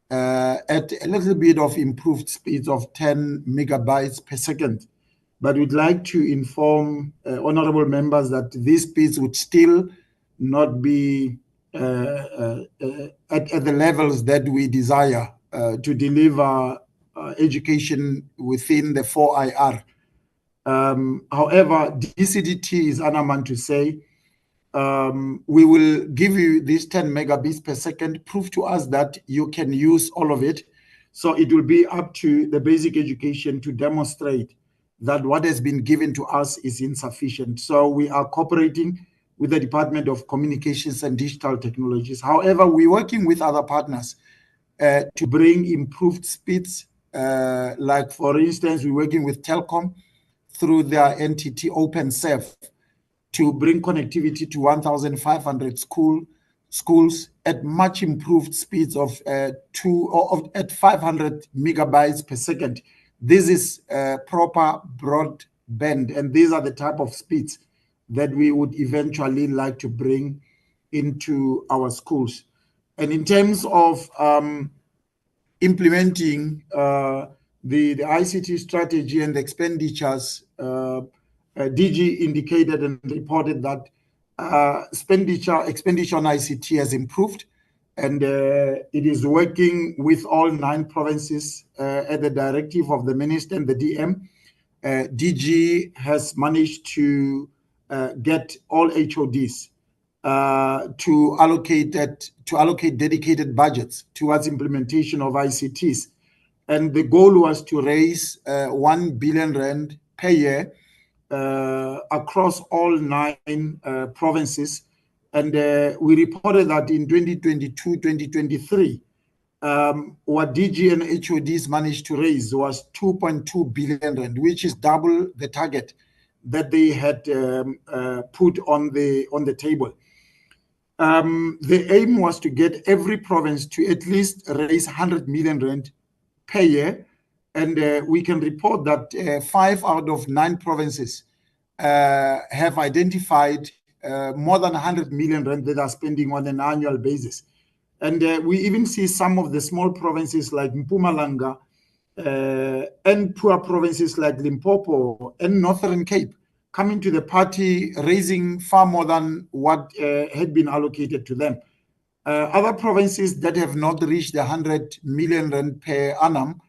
at a little bit of improved speeds of 10 megabytes per second. But we'd like to inform honorable members that these speeds would still not be at the levels that we desire to deliver education within the 4IR. However, DCDT is adamant to say, we will give you this 10 megabits per second, prove to us that you can use all of it. So it will be up to the basic education to demonstrate that what has been given to us is insufficient. So we are cooperating with the Department of Communications and Digital Technologies. However, we're working with other partners to bring improved speeds. Like, for instance, we're working with Telkom through their entity OpenServe to bring connectivity to 1,500 schools at much improved speeds of at 500 megabytes per second. This is proper broadband, and these are the type of speeds that we would eventually like to bring into our schools. And in terms of implementing the ICT strategy and the expenditures, DG indicated and reported that expenditure on ICT has improved, and it is working with all 9 provinces at the directive of the minister and the DM. DG has managed to get all HODs to allocate dedicated budgets towards implementation of ICTs. And the goal was to raise 1 billion rand per year across all 9 provinces. And we reported that in 2022-2023, what DG and HODs managed to raise was 2.2 billion rand, which is double the target that they had put on the table. The aim was to get every province to at least raise 100 million rand per year. And we can report that 5 out of 9 provinces have identified more than 100 million rand that are spending on an annual basis. And we even see some of the small provinces like Mpumalanga and poor provinces like Limpopo and Northern Cape coming to the party, raising far more than what had been allocated to them. Other provinces that have not reached the 100 million rand per annum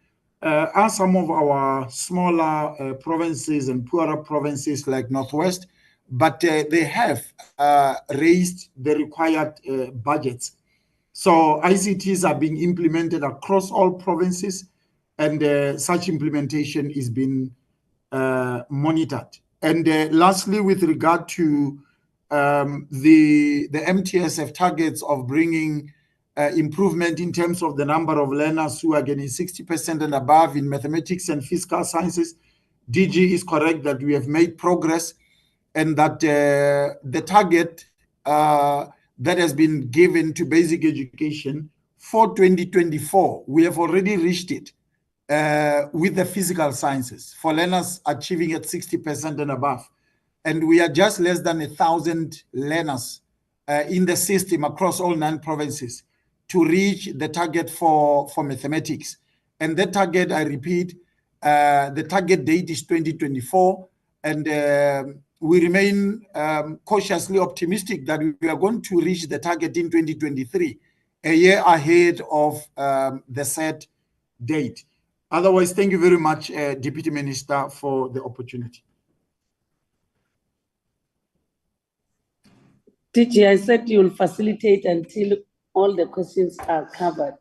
are some of our smaller provinces and poorer provinces like Northwest, but they have raised the required budgets. So ICTs are being implemented across all provinces, and such implementation is being monitored. And lastly, with regard to the MTSF targets of bringing improvement in terms of the number of learners who are getting 60% and above in mathematics and physical sciences. DG is correct that we have made progress, and that the target that has been given to basic education for 2024, we have already reached it with the physical sciences for learners achieving at 60% and above. And we are just less than 1,000 learners in the system across all 9 provinces to reach the target for mathematics. And that target, I repeat, the target date is 2024. And we remain cautiously optimistic that we are going to reach the target in 2023, a year ahead of the set date. Otherwise, thank you very much, Deputy Minister, for the opportunity. DG, I said you'll facilitate until all the questions are covered.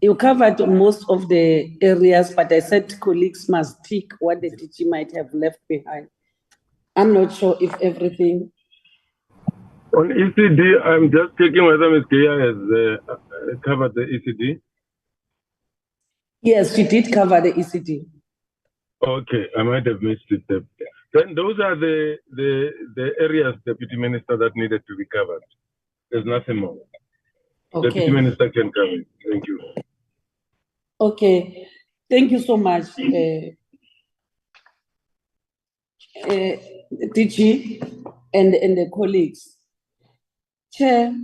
You covered most of the areas, but I said colleagues must tick what the DG might have left behind. I'm not sure if everything. On ECD, I'm just checking whether Ms. Kaya has covered the ECD. Yes, she did cover the ECD. Okay, I might have missed it. Then those are the areas, Deputy Minister, that needed to be covered. There's nothing more. Okay. Deputy Minister can come in. Thank you. Okay, thank you so much, DG and the colleagues. Chair,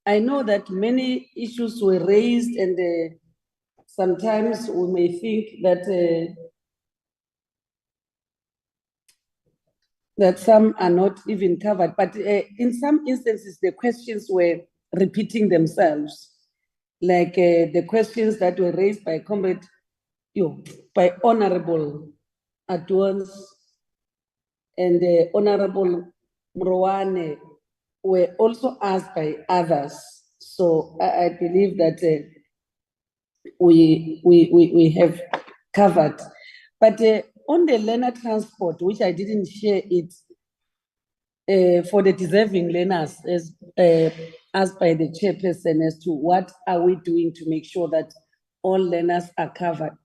I know that many issues were raised, and sometimes we may think that that some are not even covered, but in some instances, the questions were repeating themselves, like the questions that were raised by Comrade, by Honorable Adwans and Honorable Mrowane were also asked by others. So I believe that we have covered. But on the learner transport, which I didn't share it, for the deserving learners, as asked by the chairperson, as to what are we doing to make sure that all learners are covered.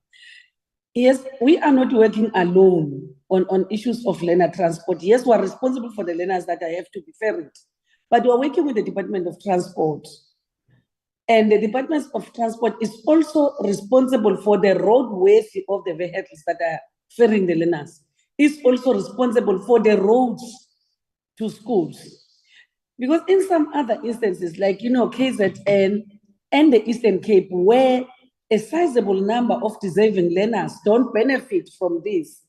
Yes, we are not working alone on issues of learner transport. Yes, we are responsible for the learners that I have to be ferried, but we are working with the Department of Transport. And the Department of Transport is also responsible for the roadways of the vehicles that are ferrying the learners. It's also responsible for the roads to schools. Because in some other instances, like, KZN and the Eastern Cape, where a sizable number of deserving learners don't benefit from this,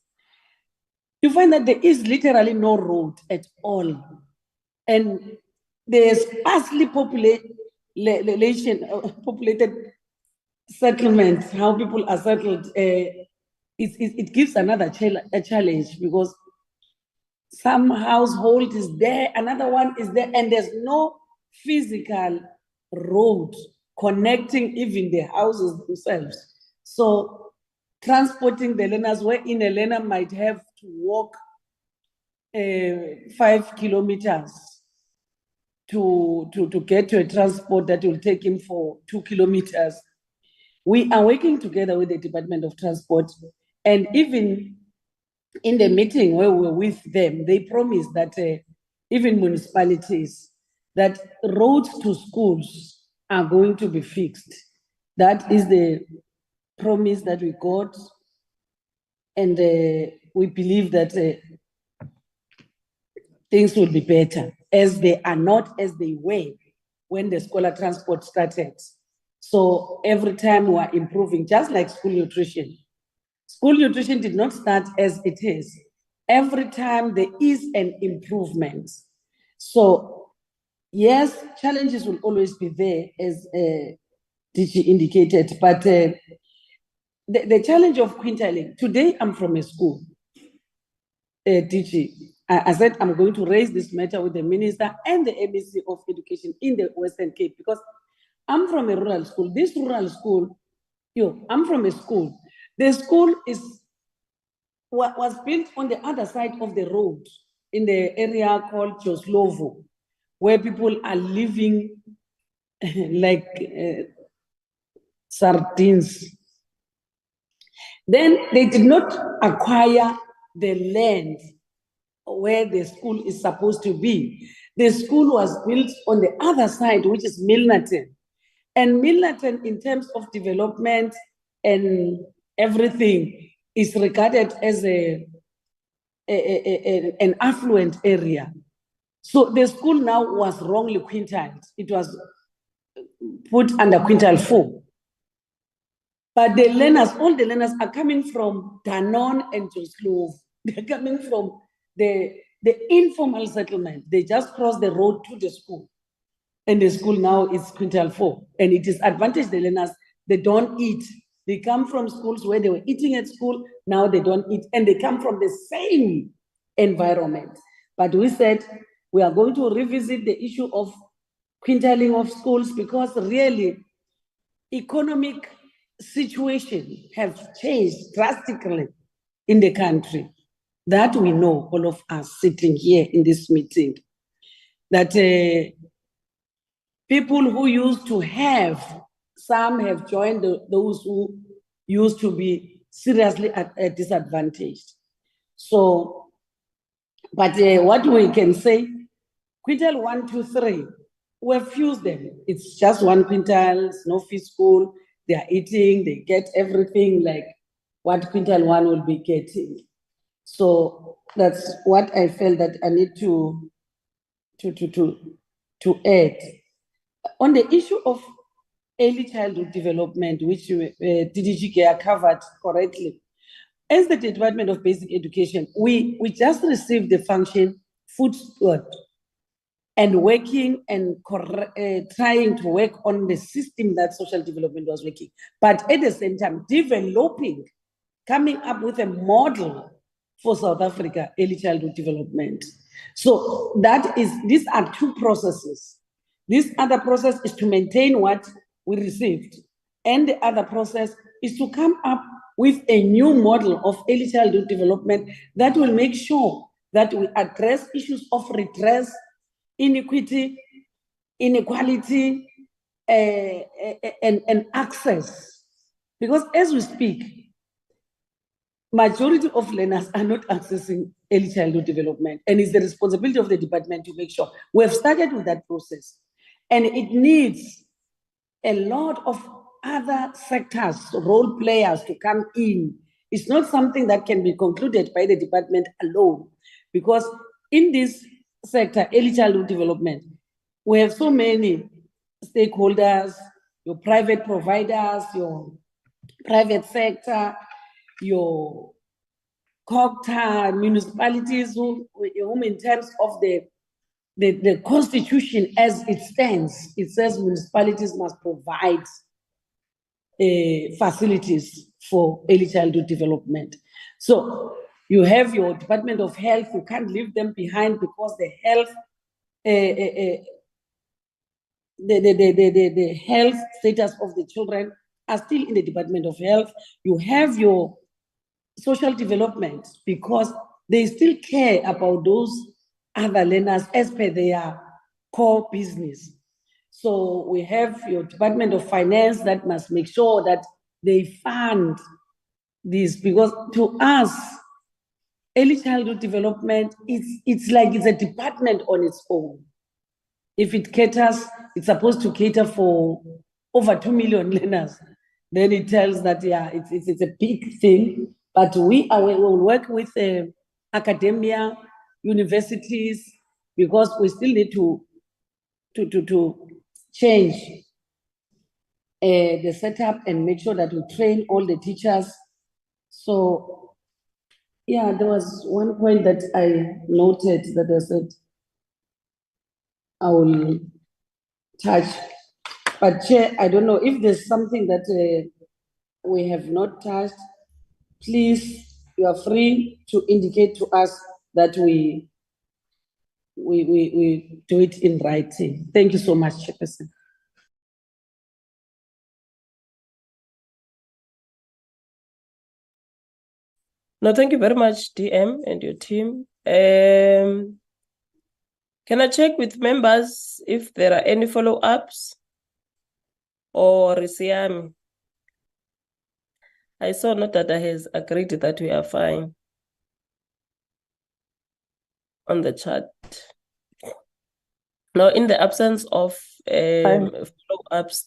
you find that there is literally no road at all. And there's sparsely populated settlements, how people are settled. It gives another challenge, because some household is there, another one is there, and there's no physical road connecting even the houses themselves. So transporting the learners, wherein a learner might have to walk 5 kilometers to get to a transport that will take him for 2 kilometers. We are working together with the Department of Transport, and even in the meeting where we were with them, they promised that even municipalities, that roads to schools are going to be fixed. That is the promise that we got, and we believe that things will be better, as they are not as they were when the scholar transport started. So every time we are improving, just like school nutrition. School nutrition did not start as it is. Every time there is an improvement. So yes, challenges will always be there, as DG indicated, but the challenge of quintiling, today I'm from a school, DG. I said I'm going to raise this matter with the minister and the ABC of Education in the Western Cape, because I'm from a rural school. This rural school, I'm from a school. The school was built on the other side of the road. in the area called Joslovo, where people are living like sardines. Then they did not acquire the land where the school is supposed to be. The school was built on the other side, which is Milnerton. And Milnerton, in terms of development and everything, is regarded as an affluent area. So the school now was wrongly quintiled. It was put under quintile 4. But the learners, all the learners are coming from Danon and Joslov. They're coming from the informal settlement. They just cross the road to the school. And the school now is quintile 4. And it is advantage the learners, they don't eat. They come from schools where they were eating at school, now they don't eat. And they come from the same environment. But we said we are going to revisit the issue of quintiling of schools because really economic situation have changed drastically in the country. That we know, all of us sitting here in this meeting, that people who used to have, some have joined those who used to be seriously disadvantaged. So, but what we can say, quintile 1, 2, 3, we've fused them. It's just 1 quintile, it's no fee school. They are eating, they get everything like what quintile 1 will be getting. So that's what I felt that I need to add. On the issue of early childhood development, which DDG Care covered correctly, as the Department of Basic Education, we just received the function food steward and working and trying to work on the system that social development was working, but at the same time developing, coming up with a model for South Africa early childhood development. So these are two processes. This other process is to maintain what we received, and the other process is to come up with a new model of early childhood development that will make sure that we address issues of redress, inequity, inequality, and access. Because as we speak, majority of learners are not accessing early childhood development, and it's the responsibility of the department to make sure. We have started with that process, and it needs a lot of other sectors, role players to come in. It's not something that can be concluded by the department alone, because in this sector, early childhood development, we have so many stakeholders, your private providers, your private sector, your COGTA, municipalities, whom in terms of the constitution as it stands, it says municipalities must provide facilities for early childhood development. So you have your Department of Health, you can't leave them behind because the health, the health status of the children are still in the Department of Health. You have your social development because they still care about those other learners as per their core business. So we have your Department of Finance that must make sure that they fund this, because to us, early childhood development, it's like it's a department on its own. If it caters, it's supposed to cater for over 2 million learners, then it tells that, yeah, it's a big thing. But we will work with academia, universities, because we still need to change the setup and make sure that we train all the teachers. So, yeah, there was one point that I noted that I said I will touch. But Chair, I don't know if there's something that we have not touched. Please, you are free to indicate to us that we do it in writing. Thank you so much, Chairperson. No, thank you very much, DM and your team. Can I check with members if there are any follow-ups? Or Risiami? I saw Nodada has agreed that we are fine on the chat. Now, in the absence of follow-ups,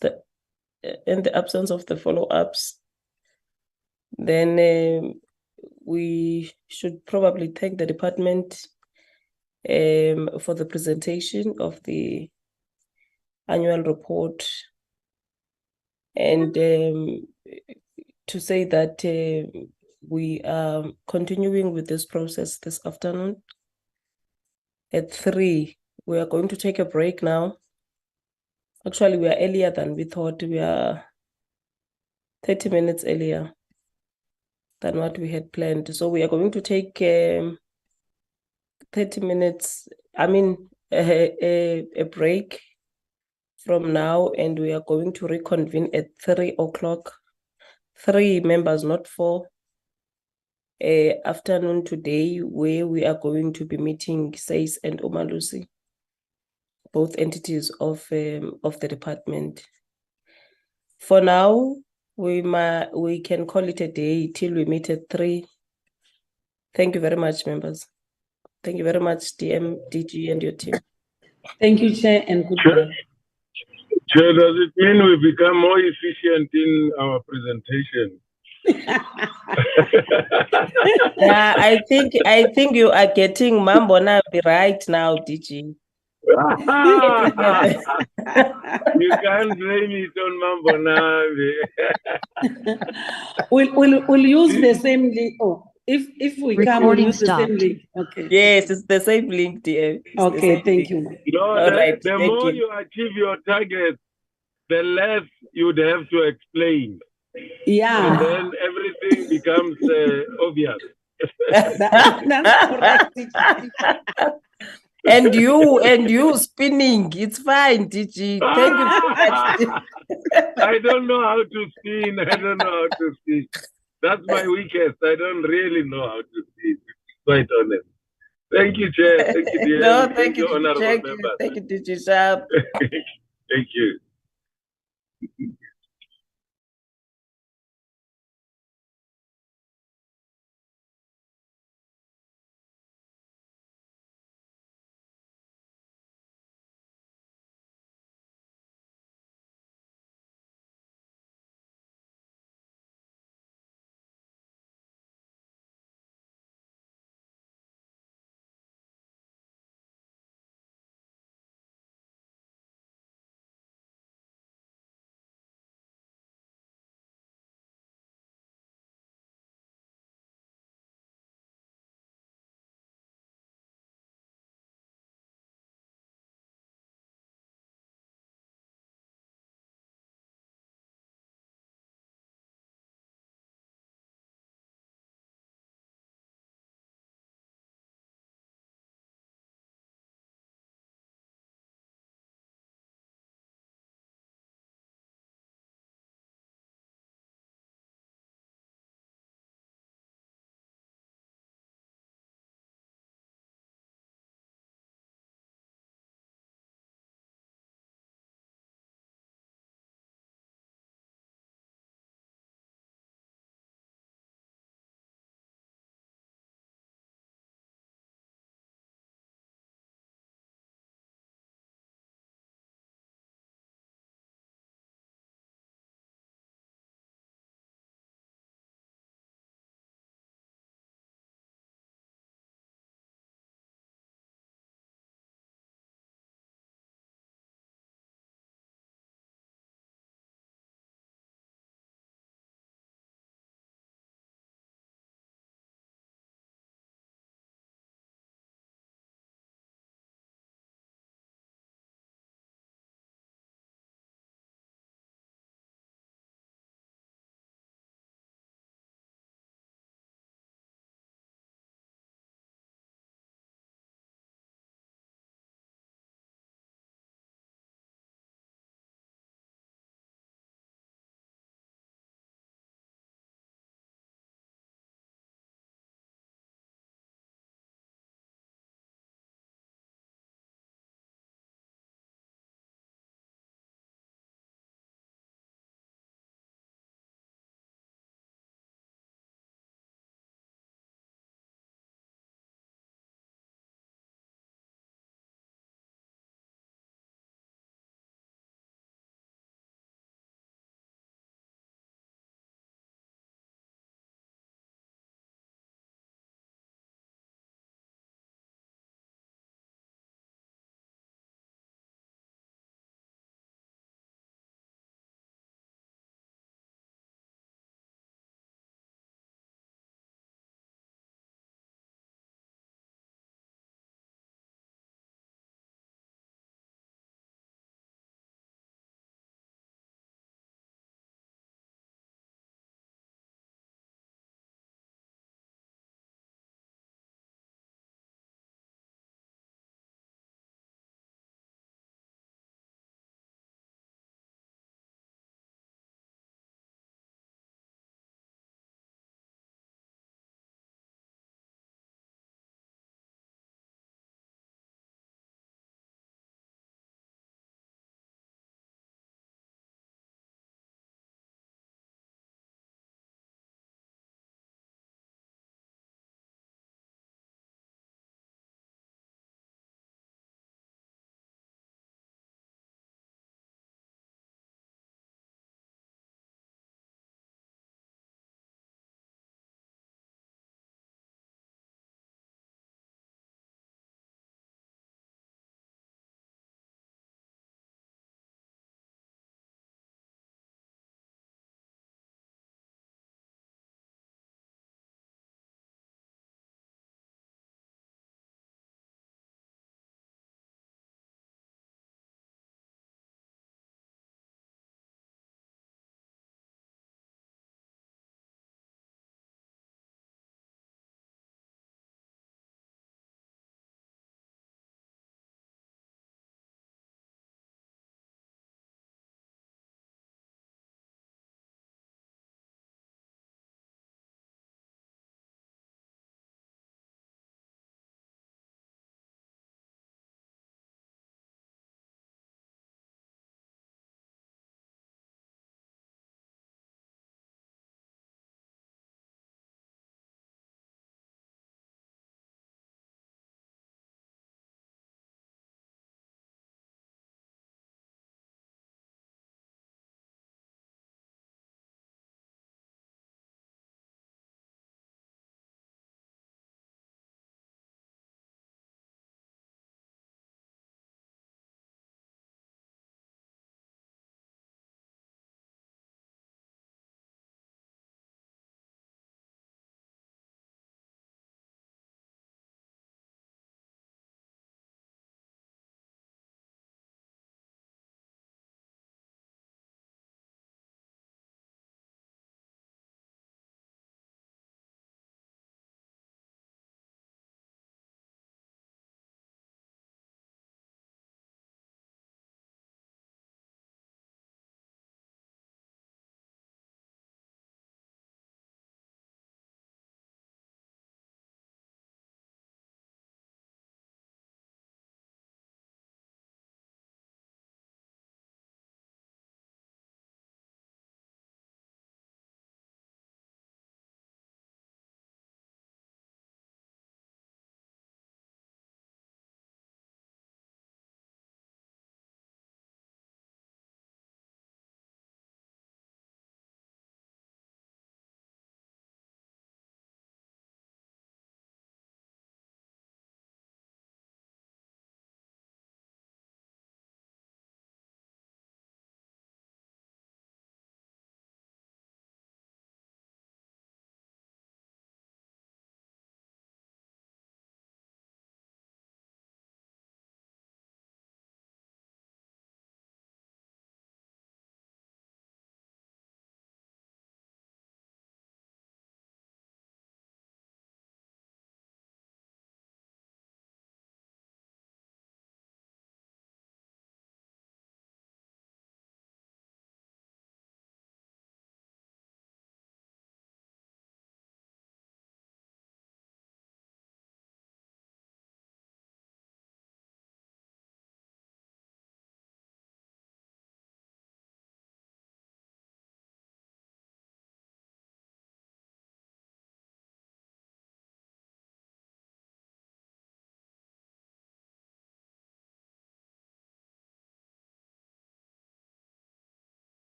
in the absence of the follow-ups, then we should probably thank the department for the presentation of the annual report and to say that we are continuing with this process this afternoon. At 3, we are going to take a break now. Actually, we are earlier than we thought. We are 30 minutes earlier than what we had planned. So we are going to take 30 minutes, a break from now, and we are going to reconvene at 3 o'clock. 3 members, not 4. Afternoon today, where we are going to be meeting SACE and Umalusi, both entities of the department. For now, we can call it a day till we meet at 3. Thank you very much, members. Thank you very much, DM, DG, and your team. Thank you, Chair, and goodbye. Chair, does it mean we become more efficient in our presentation? Yeah, I think you are getting Mambo Nabi right now, DG. You can't blame it on Mambo Nabi. We'll use the same link. Oh, if we come, we'll Recording use the same stopped. link. Okay. Yes, it's the same link, DM. It's the Okay, same thank link. you. No, All right, the thank more you. you achieve your target, the less you'd have to explain. Yeah. And then everything becomes obvious. That's correct. And you spinning. It's fine, DG. Thank you very much. I don't know how to spin. I don't know how to spin. That's my weakest. I don't really know how to spin, to be quite honest. Thank you, Chair. Thank you, DM. No, Thank you, honorable thank you. members. Thank you, DG Sharp. Thank you.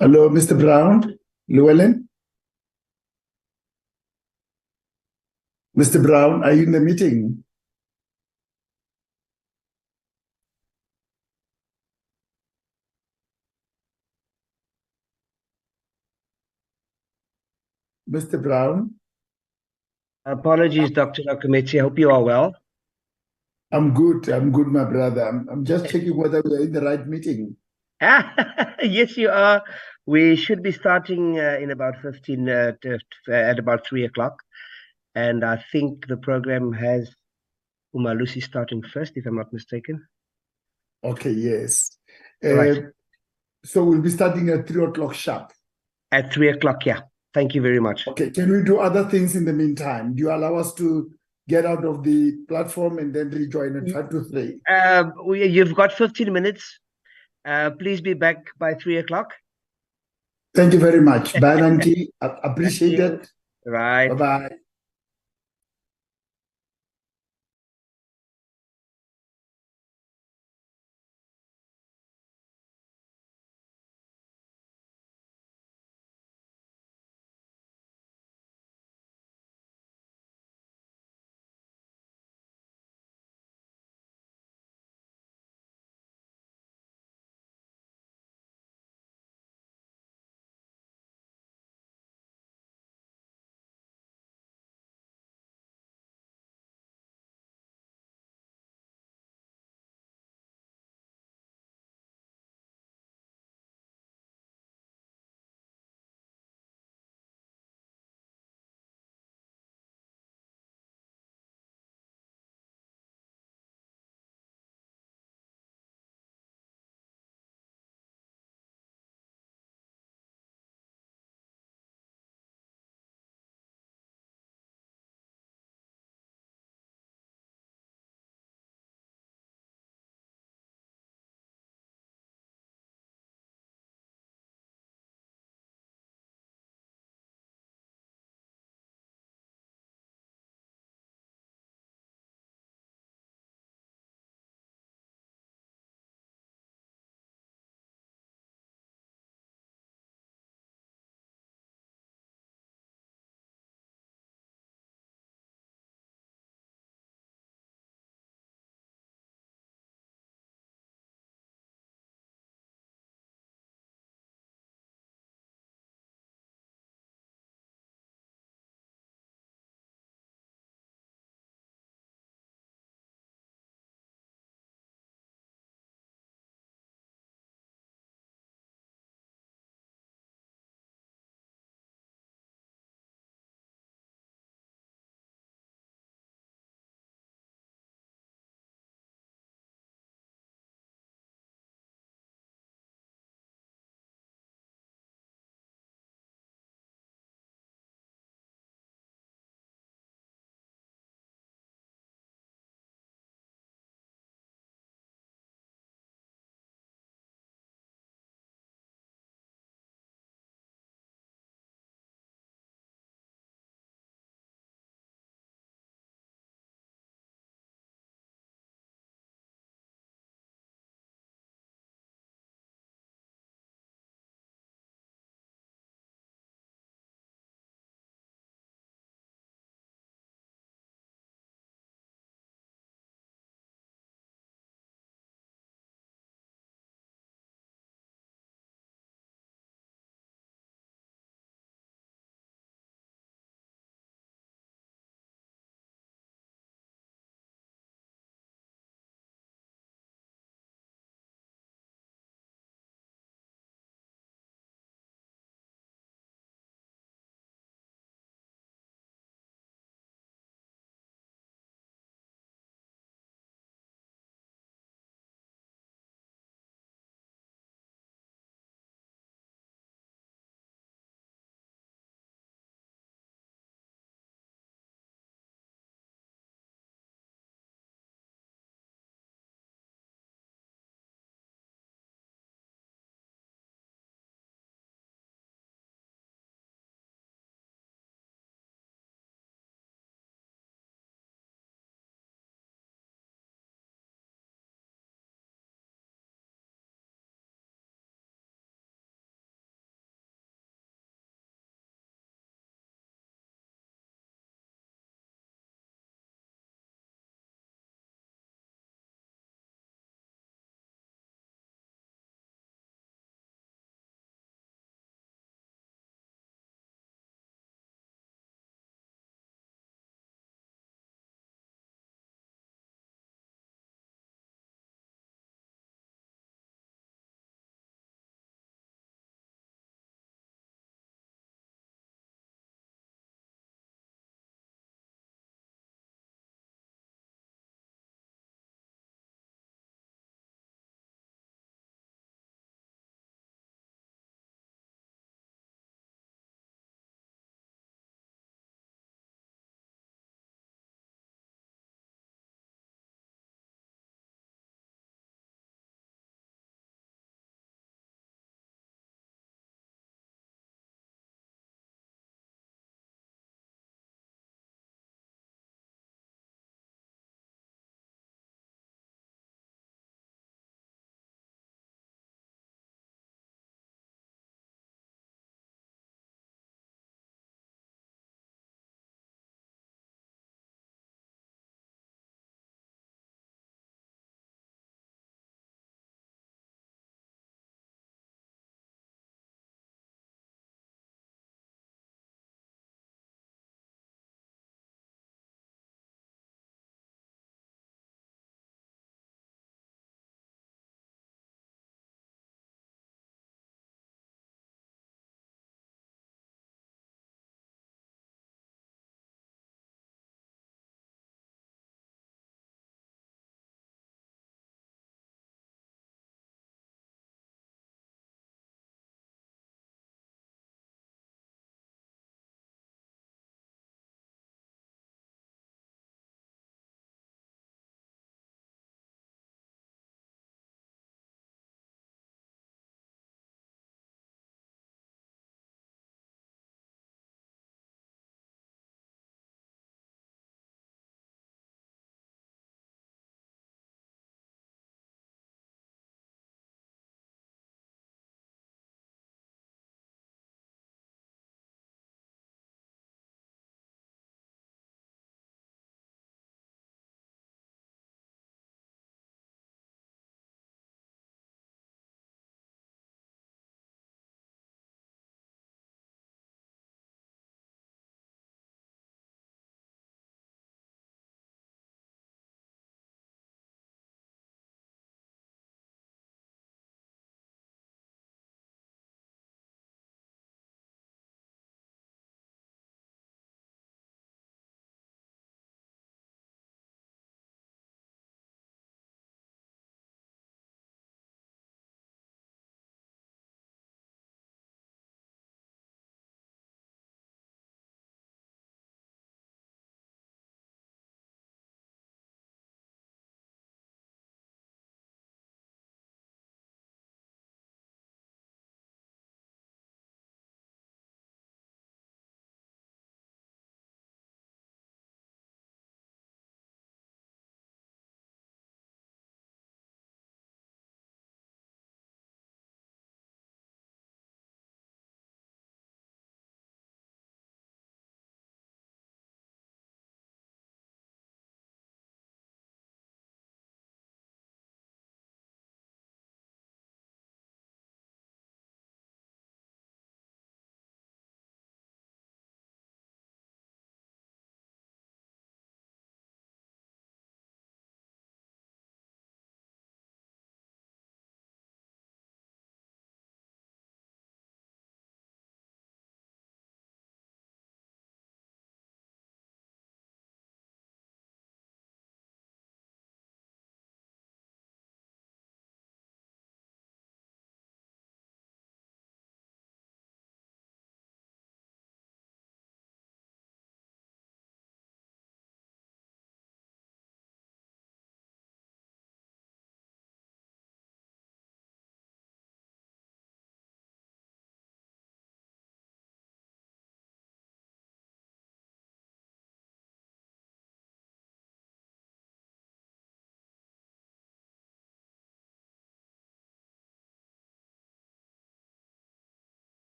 Hello, Mr. Brown, Llewellyn. Mr. Brown, are you in the meeting? Mr. Brown? Apologies, Dr. Nakameti. I hope you are well. I'm good, my brother. I'm just checking whether we are in the right meeting. Yes, you are. We should be starting in about 15 at about 3 o'clock. And I think the program has Umalusi starting first, if I'm not mistaken. Okay, yes. Right. So we'll be starting at 3 o'clock sharp. At 3 o'clock, yeah. Thank you very much. Okay, can we do other things in the meantime? Do you allow us to get out of the platform and then rejoin at 5 to 3? You've got 15 minutes. Please be back by 3 o'clock. Thank you very much. Bye, Nanki. Appreciate it. Right. Bye-bye.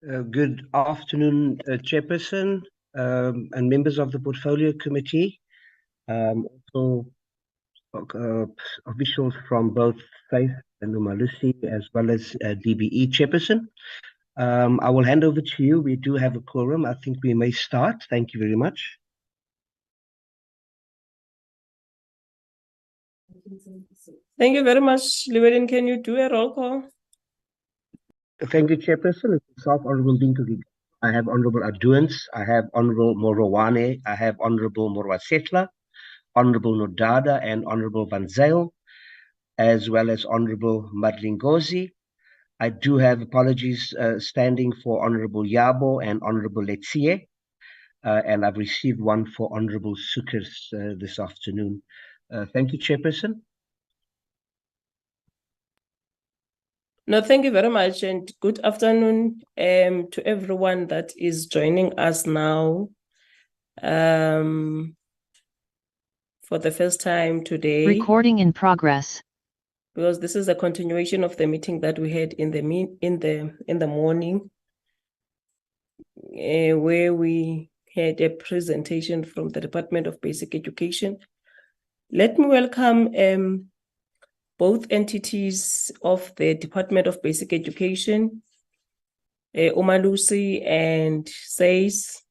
Good afternoon, Chairperson and members of the Portfolio Committee, also officials from both SACE and Umalusi, as well as DBE Chairperson. I will hand over to you. We do have a quorum. I think we may start. Thank you very much. Thank you very much. Llewellyn, can you do a roll call? Thank you, Chairperson. It's myself, Honorable Binkley. I have Honorable Aduans. I have Honorable Morowane. I have Honorable Morwasetla, Honorable Nodada, and Honorable Van Zyl, as well as Honorable Madlingozi. I do have apologies standing for Honorable Yabo and Honorable Letsie, and I've received one for Honorable Sukers this afternoon. Thank you, Chairperson. No, thank you very much, and good afternoon to everyone that is joining us now for the first time today. Recording in progress. Because this is a continuation of the meeting that we had in the morning, where we had a presentation from the Department of Basic Education. Let me welcome both entities of the Department of Basic Education, Umalusi and SACE.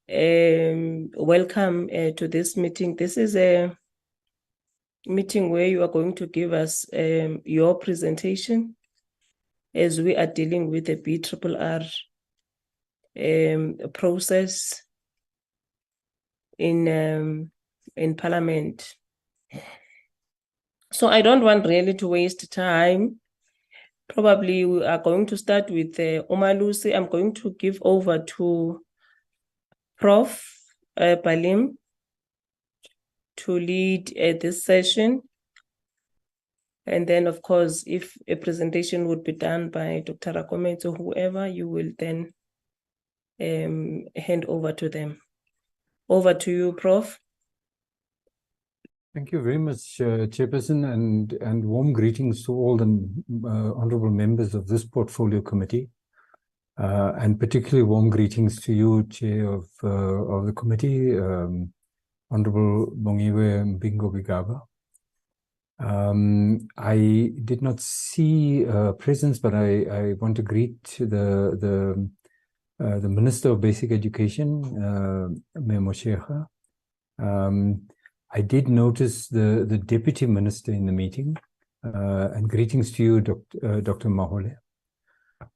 Welcome to this meeting. This is a meeting where you are going to give us your presentation as we are dealing with the BRRR process in Parliament. So I don't want really to waste time. Probably we are going to start with Umalusi. I'm going to give over to Prof. Balim to lead this session. And then, of course, if a presentation would be done by Dr. Rakometsi or whoever, you will then hand over to them. Over to you, Prof. Thank you very much, Chairperson, and warm greetings to all the honourable members of this Portfolio Committee, and particularly warm greetings to you, Chair of the committee, Honourable Bongiwe Mbingo Gigaba. I did not see presence, but I want to greet the Minister of Basic Education, Mayor Moshecha. I did notice the Deputy Minister in the meeting, and greetings to you, Dr. Mahole.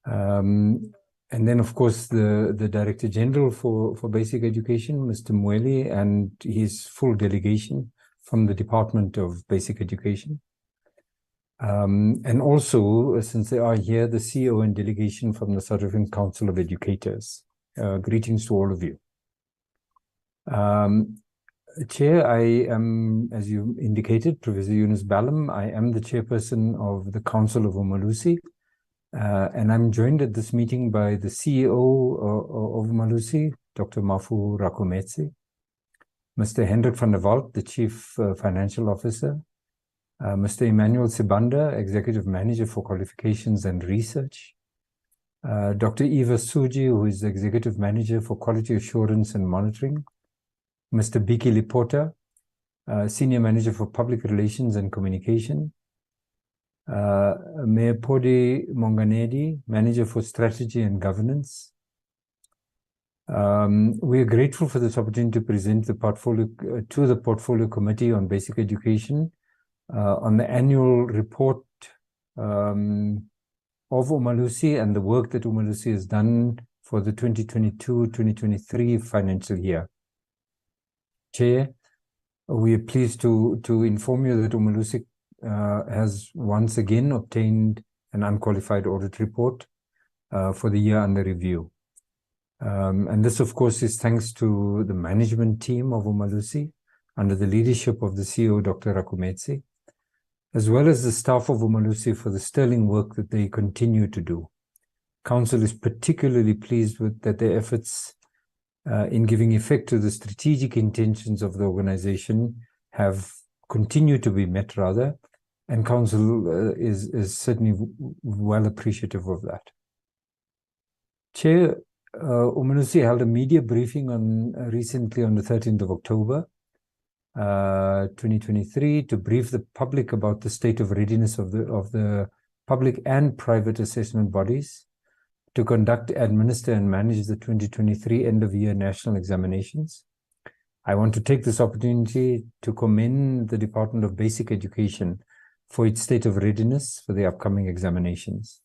And then, of course, the Director General for Basic Education, Mr. Mweli, and his full delegation from the Department of Basic Education. And also, since they are here, the CEO and delegation from the South African Council of Educators. Greetings to all of you. Chair, I am, as you indicated, Professor Yunus Balam. I am the chairperson of the Council of Umalusi, and I'm joined at this meeting by the CEO of Umalusi, Dr. Mafu Rakometsi, Mr. Hendrik van der Walt, the Chief Financial Officer, Mr. Emmanuel Sibanda, Executive Manager for Qualifications and Research, Dr. Eva Suji, who is the Executive Manager for Quality Assurance and Monitoring, Mr. Biki Lipota, Senior Manager for Public Relations and Communication, Mayor Podi Monganedi, Manager for Strategy and Governance. We are grateful for this opportunity to present the portfolio to the Portfolio Committee on Basic Education on the annual report of Umalusi and the work that Umalusi has done for the 2022-2023 financial year. Chair, we are pleased to inform you that Umalusi has once again obtained an unqualified audit report for the year under review. And this, of course, is thanks to the management team of Umalusi under the leadership of the CEO, Dr. Rakometsi, as well as the staff of Umalusi for the sterling work that they continue to do. Council is particularly pleased with that their efforts in giving effect to the strategic intentions of the organization have continued to be met, rather, and Council is certainly well appreciative of that. Chair, Umalusi held a media briefing on recently on the 13th of October, 2023, to brief the public about the state of readiness of the public and private assessment bodies to conduct, administer, and manage the 2023 end-of-year national examinations. I want to take this opportunity to commend the Department of Basic Education for its state of readiness for the upcoming examinations.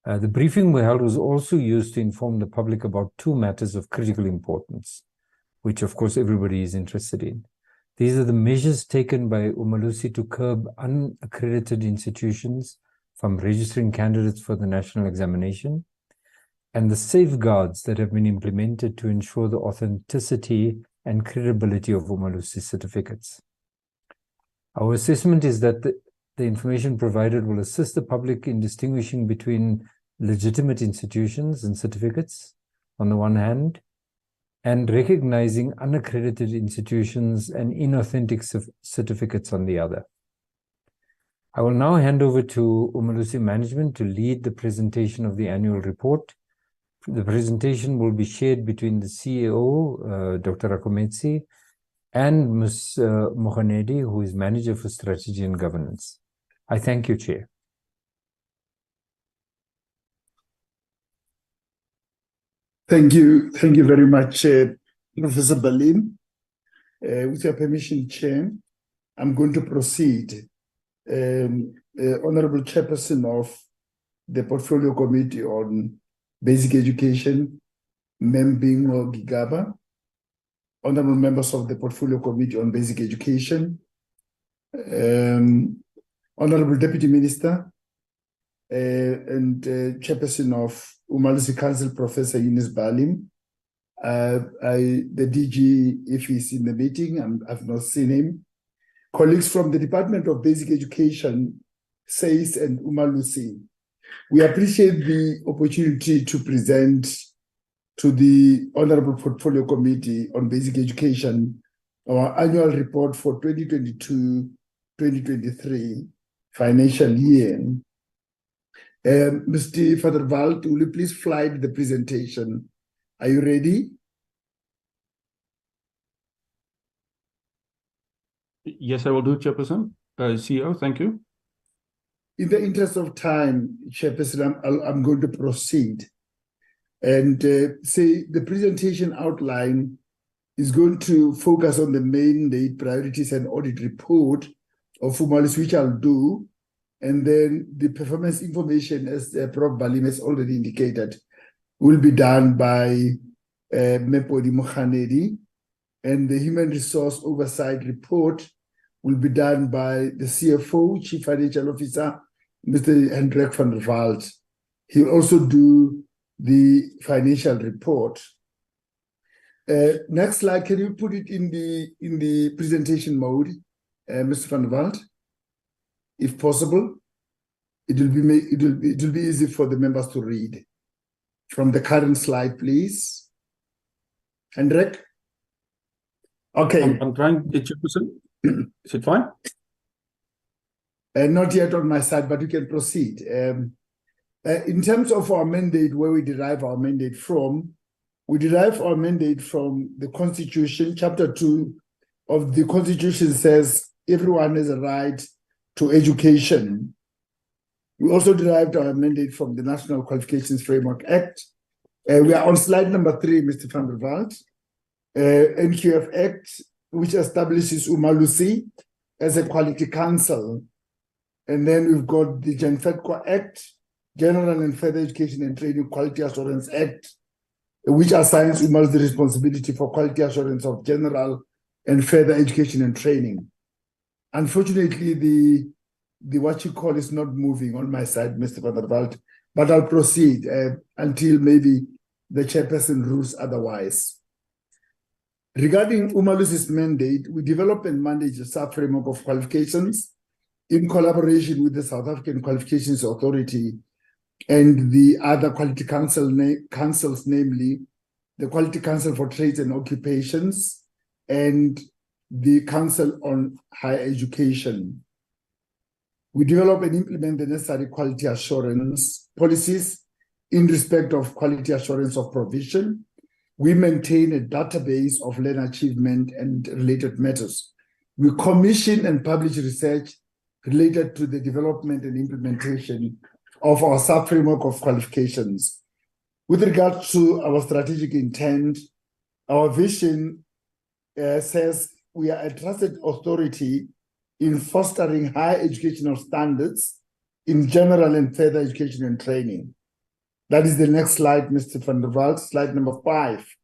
The briefing we held was also used to inform the public about two matters of critical importance, which of course everybody is interested in. These are the measures taken by Umalusi to curb unaccredited institutions from registering candidates for the national examination, and the safeguards that have been implemented to ensure the authenticity and credibility of Umalusi certificates. Our assessment is that the information provided will assist the public in distinguishing between legitimate institutions and certificates on the one hand, and recognizing unaccredited institutions and inauthentic certificates on the other. I will now hand over to Umalusi management to lead the presentation of the annual report. The presentation will be shared between the CEO, Dr. Rakometsi, and Ms. Mohanedi, who is Manager for Strategy and Governance. I thank you, Chair. Thank you very much, Professor Balim. With your permission, Chair, I'm going to proceed. Honorable Chairperson of the Portfolio Committee on Basic Education, Membingo Gigaba, honorable members of the Portfolio Committee on Basic Education, Honorable Deputy Minister, and Chairperson of Umalusi Council, Professor Eunice Balim. The DG, if he's in the meeting, I've not seen him. Colleagues from the Department of Basic Education, SACE and Umalusi. We appreciate the opportunity to present to the Honorable Portfolio Committee on Basic Education our annual report for 2022-2023 financial year. Mr. Father Wald, will you please fly the presentation? Are you ready? Yes, I will do, Chairperson. CEO, thank you. In the interest of time, Chairperson, I'm going to proceed and say the presentation outline is going to focus on the mandate, priorities, and audit report of Umalusi, which I'll do, and then the performance information, as Prof. Balim has already indicated, will be done by Mepodi Mohanedi, and the human resource oversight report will be done by the CFO, Chief Financial Officer, Mr. Hendrik van der Walt. He'll also do the financial report. Next slide, can you put it in the presentation mode, Mr. van der Walt, if possible? It will be easy for the members to read. From the current slide, please. Hendrik? Okay. I'm trying, Chairperson. Is it fine? Not yet on my side, but you can proceed. In terms of our mandate, where we derive our mandate from, we derive our mandate from the Constitution. Chapter 2 of the Constitution says everyone has a right to education. We also derived our mandate from the National Qualifications Framework Act. We are on slide number 3, Mr. van der Walt. NQF Act, which establishes Umalusi as a quality council. And then we've got the GenFedCo Act, General and Further Education and Training Quality Assurance Act, which assigns Umalusi the responsibility for quality assurance of general and further education and training. Unfortunately, the what you call is not moving on my side, Mr. van der Walt, but I'll proceed until maybe the chairperson rules otherwise. Regarding Umalusi's mandate, we develop and manage a sub-framework of qualifications in collaboration with the South African Qualifications Authority and the other quality councils, namely the Quality Council for Trades and Occupations and the Council on Higher Education. We develop and implement the necessary quality assurance policies in respect of quality assurance of provision. We maintain a database of learner achievement and related matters. We commission and publish research related to the development and implementation of our sub-framework of qualifications. With regard to our strategic intent, our vision says we are a trusted authority in fostering high educational standards in general and further education and training. That is the next slide, Mr. van der Walt, slide number 5.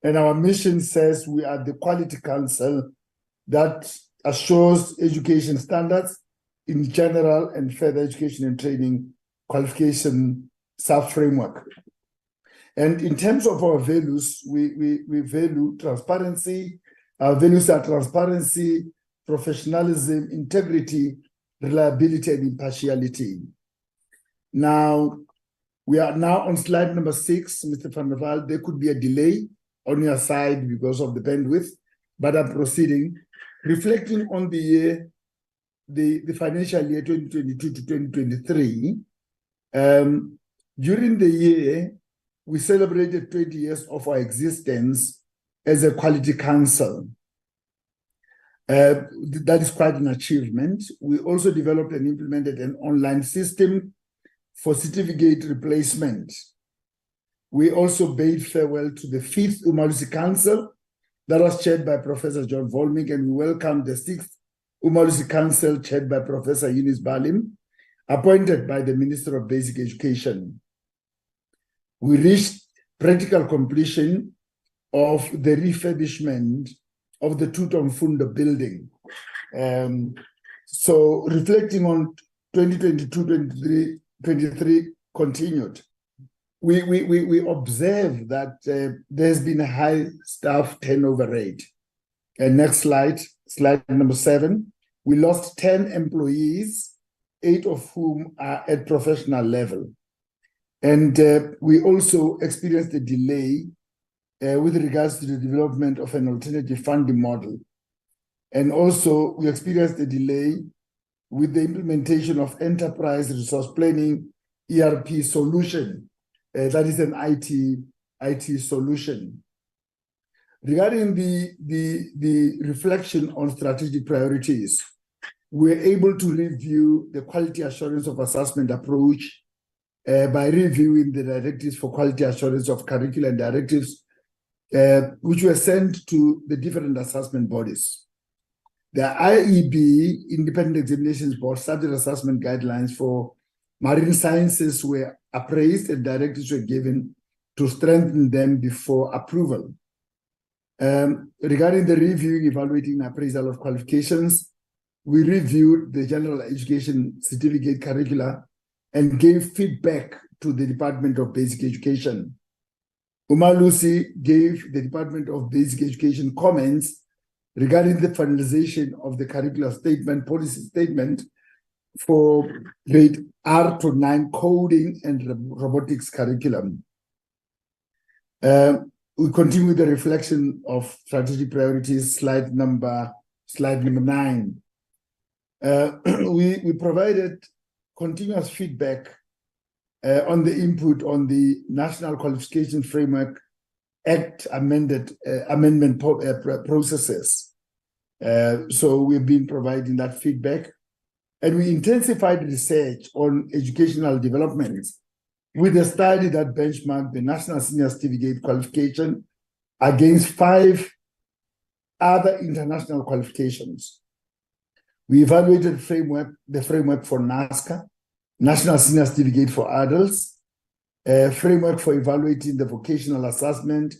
And our mission says we are the quality council that assures education standards in general and further education and training qualification sub-framework. And in terms of our values, we value transparency. Our values are transparency, professionalism, integrity, reliability, and impartiality. Now, we are now on slide number 6, Mr. van der Walt. There could be a delay on your side because of the bandwidth, but I'm proceeding. Reflecting on the year, the financial year 2022 to 2023, during the year, we celebrated 20 years of our existence as a quality council. That is quite an achievement. We also developed and implemented an online system for certificate replacement. We also bade farewell to the 5th Umalusi Council that was chaired by Professor John Volmik, and we welcomed the 6th Umalusi Council chaired by Professor Eunice Balim, appointed by the Minister of Basic Education. We reached practical completion of the refurbishment of the Tuton Fundo building. So reflecting on 2022-23 continued. We observe that there's been a high staff turnover rate. And next slide, slide number 7. We lost 10 employees, 8 of whom are at professional level. And we also experienced a delay with regards to the development of an alternative funding model. And also we experienced a delay with the implementation of enterprise resource planning ERP solution. That is an IT solution. Regarding the reflection on strategic priorities, we're able to review the quality assurance of assessment approach by reviewing the directives for quality assurance of curriculum directives, which were sent to the different assessment bodies. The IEB, Independent Examinations Board, subject assessment guidelines for marine sciences were appraised and directives were given to strengthen them before approval. Regarding the reviewing, evaluating, and appraisal of qualifications, we reviewed the general education certificate curricula and gave feedback to the Department of Basic Education. Umalusi gave the Department of Basic Education comments regarding the finalization of the curricular statement, policy statement for grade R to 9 coding and robotics curriculum. We continue with the reflection of strategic priorities, slide number 9. We provided continuous feedback on the input on the National Qualification Framework Act amendment processes. So we've been providing that feedback, and we intensified research on educational developments with a study that benchmarked the National Senior Certificate qualification against 5 other international qualifications. We evaluated the framework for NASCA, National Senior Certificate for Adults, a framework for evaluating the vocational assessment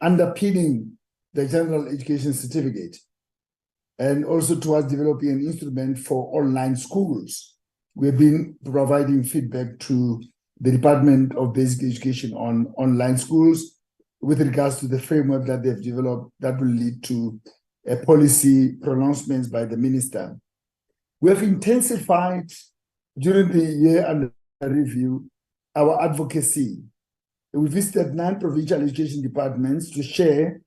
underpinning the General Education Certificate, and also towards developing an instrument for online schools. We've been providing feedback to the Department of Basic Education on online schools with regards to the framework that they've developed that will lead to a policy pronouncements by the minister. We have intensified during the year under review our advocacy. We visited 9 provincial education departments to share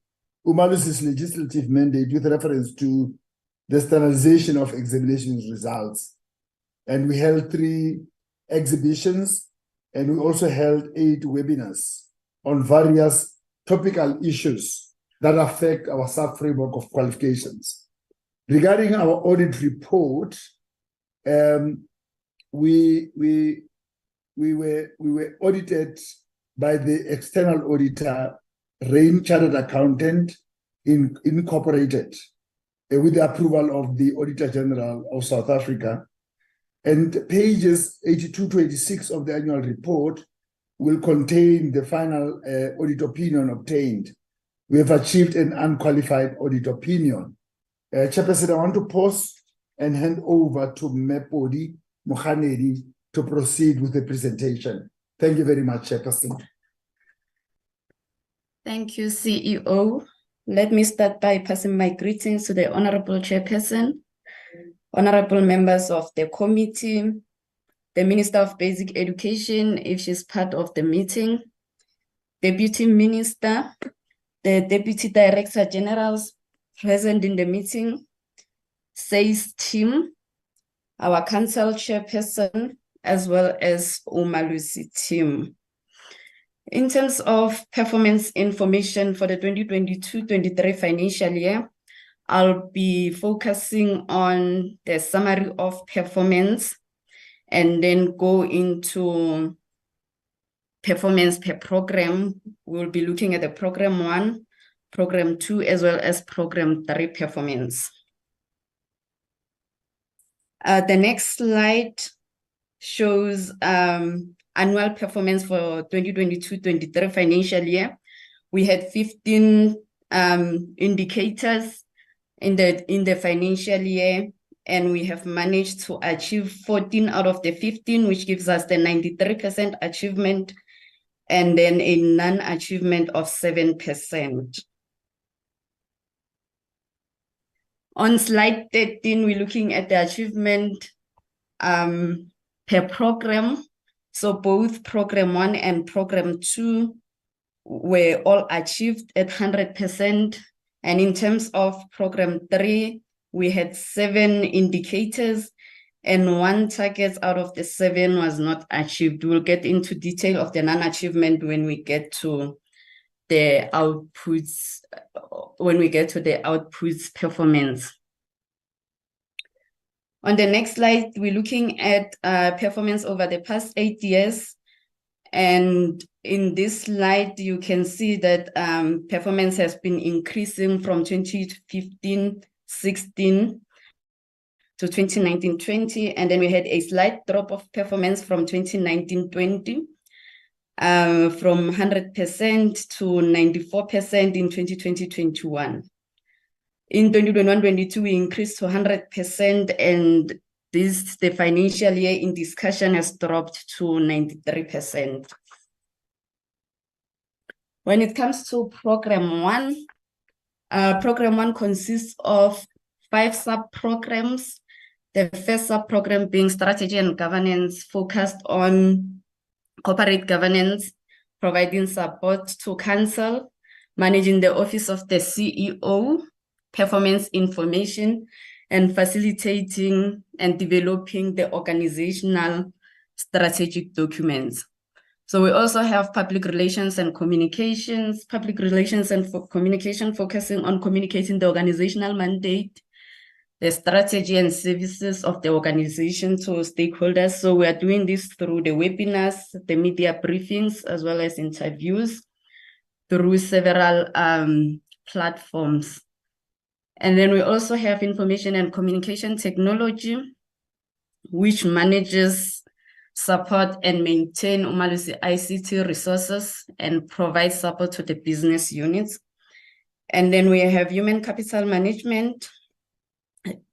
Umalusi's legislative mandate with reference to the standardization of examinations results. And we held 3 exhibitions and we also held 8 webinars on various topical issues that affect our sub-framework of qualifications. Regarding our audit report, we were audited by the external auditor, Rain Chartered Accountant Incorporated, with the approval of the Auditor General of South Africa. And pages 82 to 86 of the annual report will contain the final audit opinion obtained. We have achieved an unqualified audit opinion. Chairperson, I want to pause and hand over to Mepodi Mokhanedi to proceed with the presentation. Thank you very much, Chairperson. Thank you, CEO. Let me start by passing my greetings to the Honorable Chairperson, honorable members of the committee, the Minister of Basic Education, if she's part of the meeting, Deputy Minister, the Deputy Director Generals present in the meeting, SACE team, our Council Chairperson, as well as Umalusi team. In terms of performance information for the 2022-23 financial year, I'll be focusing on the summary of performance and then go into performance per program. We'll be looking at the program 1, program 2, as well as program 3 performance. The next slide shows annual performance for 2022-23 financial year. We had 15 indicators in the financial year, and we have managed to achieve 14 out of the 15, which gives us the 93% achievement, and then a non-achievement of 7%. On slide 13, we're looking at the achievement per program. So both program 1 and program 2 were all achieved at 100%. And in terms of program 3, we had 7 indicators and 1 target out of the 7 was not achieved. We'll get into detail of the non-achievement when we get to the outputs, performance. On the next slide, we're looking at performance over the past 8 years. And in this slide, you can see that performance has been increasing from 2015-16 to 2019-20. And then we had a slight drop of performance from 2019-20, from 100% to 94% in 2020-21. In 2021-22, we increased to 100%, and the financial year in discussion has dropped to 93%. When it comes to program 1, program 1 consists of 5 sub-programs. The first sub-program being strategy and governance, focused on corporate governance, providing support to council, managing the office of the CEO, performance information, and facilitating and developing the organizational strategic documents. So we also have public relations and communication focusing on communicating the organizational mandate, the strategy and services of the organization to stakeholders. So we are doing this through the webinars, the media briefings, as well as interviews through several platforms. And then we also have information and communication technology, which manages, support, and maintain Umalusi ICT resources and provides support to the business units. And then we have human capital management.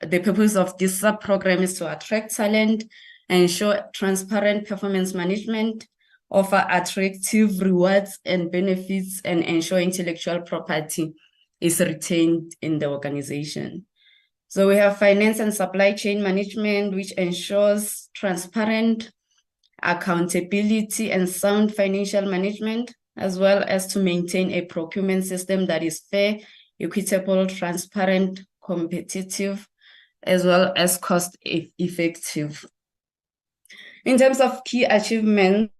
The purpose of this sub-program is to attract talent, ensure transparent performance management, offer attractive rewards and benefits, and ensure intellectual property is retained in the organization. So we have finance and supply chain management, which ensures transparent accountability and sound financial management, as well as to maintain a procurement system that is fair, equitable, transparent, competitive, as well as cost effective. In terms of key achievements,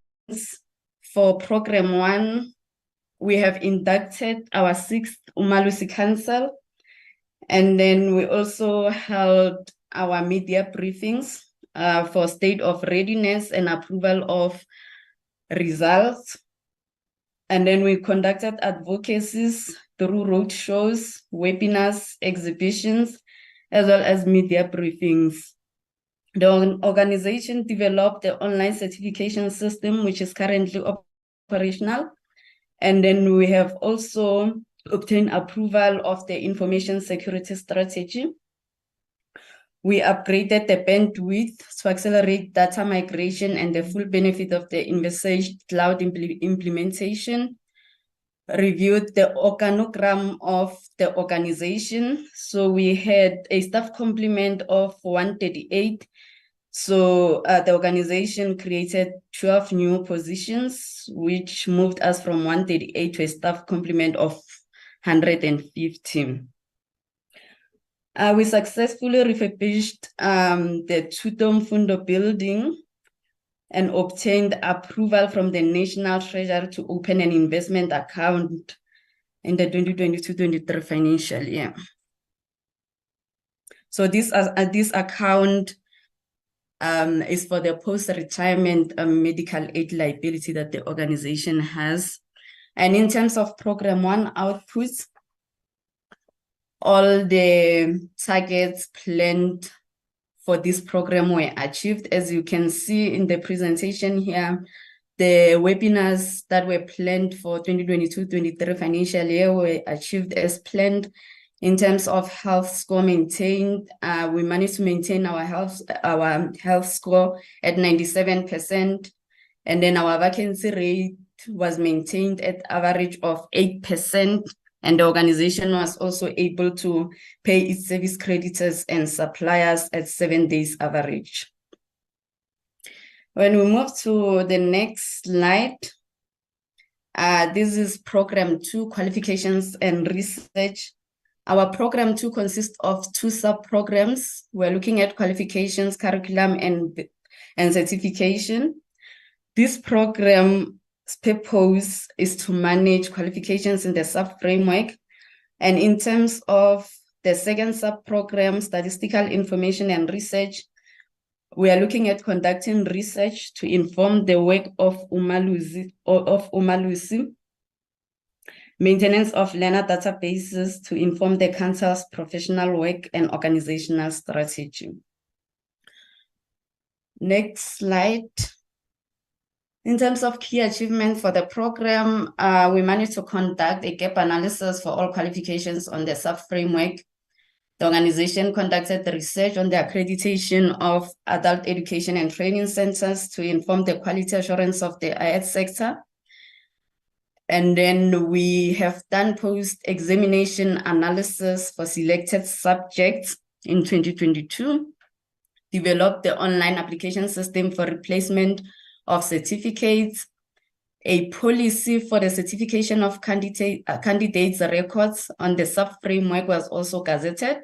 for Program 1, we have inducted our 6th Umalusi Council, and then we also held our media briefings for state of readiness and approval of results. And then we conducted advocacies through roadshows, webinars, exhibitions, as well as media briefings. The organization developed the online certification system, which is currently operational. And then we have also obtained approval of the information security strategy. We upgraded the bandwidth to accelerate data migration and the full benefit of the envisaged cloud implementation. Reviewed the organogram of the organization. So we had a staff complement of 138. So the organization created 12 new positions, which moved us from 138 to a staff complement of 150. We successfully refurbished the Tutom Fundo building and obtained approval from the National Treasury to open an investment account in the 2022-23 financial year. So this account is for the post-retirement medical aid liability that the organization has. And in terms of Program 1 outputs, all the targets planned for this program were achieved. As you can see in the presentation here, the webinars that were planned for 2022-23 financial year were achieved as planned. In terms of health score maintained, we managed to maintain our health score at 97%, and then our vacancy rate was maintained at average of 8%, and the organization was also able to pay its service creditors and suppliers at 7 days average. When we move to the next slide, this is Program 2, Qualifications and Research. Our Program 2 consists of 2 sub-programs. We're looking at qualifications, curriculum, and certification. This program's purpose is to manage qualifications in the sub-framework. And in terms of the second sub-program, Statistical Information and Research, we are looking at conducting research to inform the work of Umalusi, maintenance of learner databases to inform the Council's professional work and organizational strategy. Next slide. In terms of key achievements for the program, we managed to conduct a gap analysis for all qualifications on the sub-framework. The organization conducted the research on the accreditation of adult education and training centers to inform the quality assurance of the IED sector. And then we have done post-examination analysis for selected subjects in 2022, developed the online application system for replacement of certificates, a policy for the certification of candidates' records on the sub-framework was also gazetted,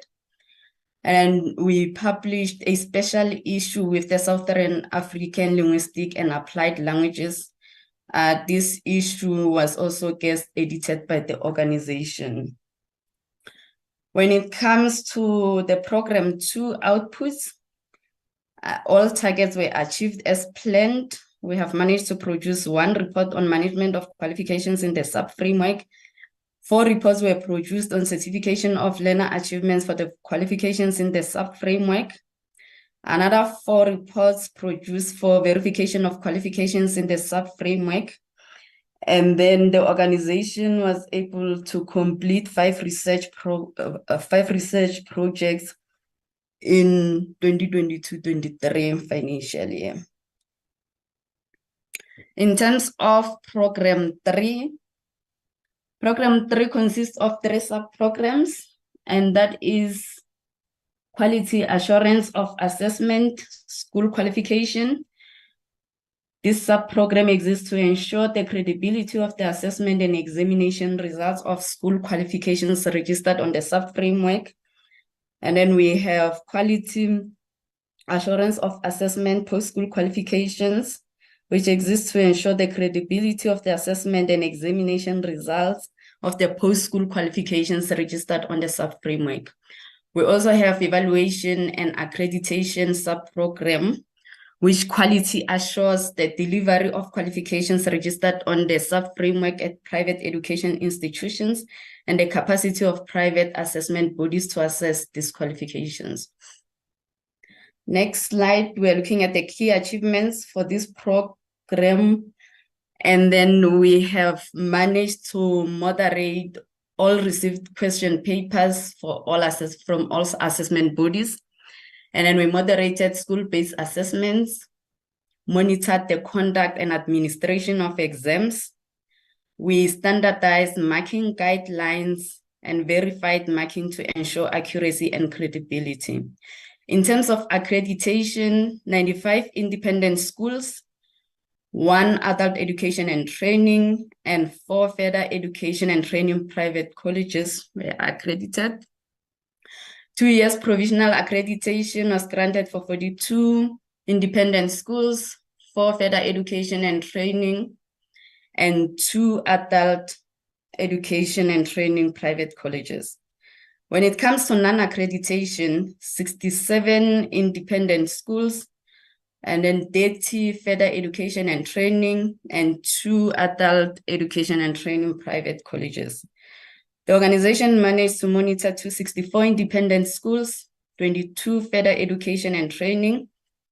and we published a special issue with the Southern African Linguistic and Applied Languages. This issue was also guest edited by the organization. When it comes to the Program 2 outputs, all targets were achieved as planned. We have managed to produce 1 report on management of qualifications in the sub-framework. 4 reports were produced on certification of learner achievements for the qualifications in the sub-framework. Another 4 reports produced for verification of qualifications in the sub-framework. And then the organization was able to complete 5 research projects in 2022-23 financial year. In terms of Program 3, Program 3 consists of 3 sub-programs, and that is Quality Assurance of Assessment, School Qualification. This sub-program exists to ensure the credibility of the assessment and examination results of school qualifications registered on the sub-framework. And then we have Quality Assurance of Assessment, Post-School Qualifications, which exists to ensure the credibility of the assessment and examination results of the post-school qualifications registered on the sub-framework. We also have evaluation and accreditation sub-program, which quality assures the delivery of qualifications registered on the sub-framework at private education institutions and the capacity of private assessment bodies to assess these qualifications. Next slide, we're looking at the key achievements for this program. And then we have managed to moderate all received question papers for all from all assessment bodies. And then we moderated school-based assessments, monitored the conduct and administration of exams. We standardized marking guidelines and verified marking to ensure accuracy and credibility. In terms of accreditation, 95 independent schools, 1 adult education and training, and 4 further education and training private colleges were accredited. 2 years provisional accreditation was granted for 42 independent schools, 4 further education and training, and 2 adult education and training private colleges. When it comes to non-accreditation, 67 independent schools, and then 30 further education and training, and 2 adult education and training private colleges. The organization managed to monitor 264 independent schools, 22 further education and training,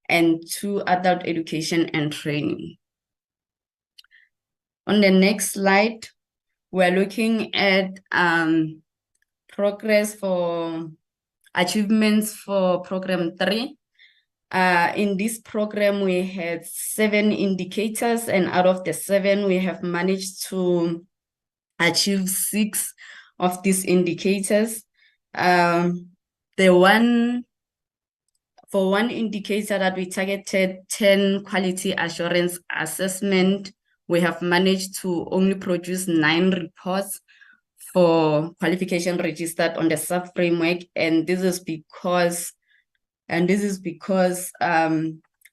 and 2 adult education and training. On the next slide, we're looking at progress for achievements for program 3. In this program, we had 7 indicators, and out of the 7, we have managed to achieve 6 of these indicators. For one indicator that we targeted 10 quality assurance assessment, we have managed to only produce 9 reports for qualification registered on the sub-framework, and this is because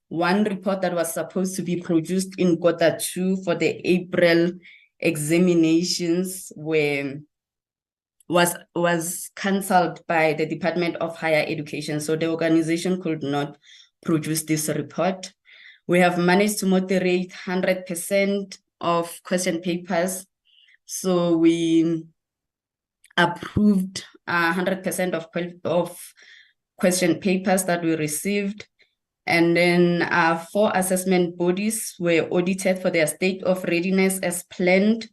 one report that was supposed to be produced in Q2 for the April examinations was cancelled by the Department of Higher Education, so the organization could not produce this report. We have managed to moderate 100% of question papers, so we approved 100% of question papers that we received. And then 4 assessment bodies were audited for their state of readiness as planned.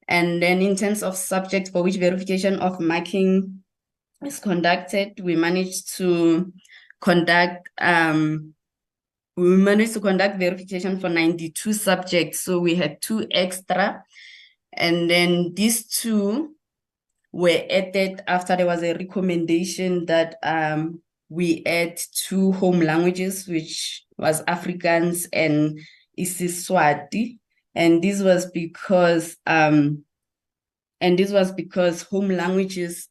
And then in terms of subjects for which verification of marking is conducted, we managed to conduct verification for 92 subjects. So we had 2 extra, and then these 2 were added after there was a recommendation that we add 2 home languages, which was Afrikaans and isiSwati. And this was because home languages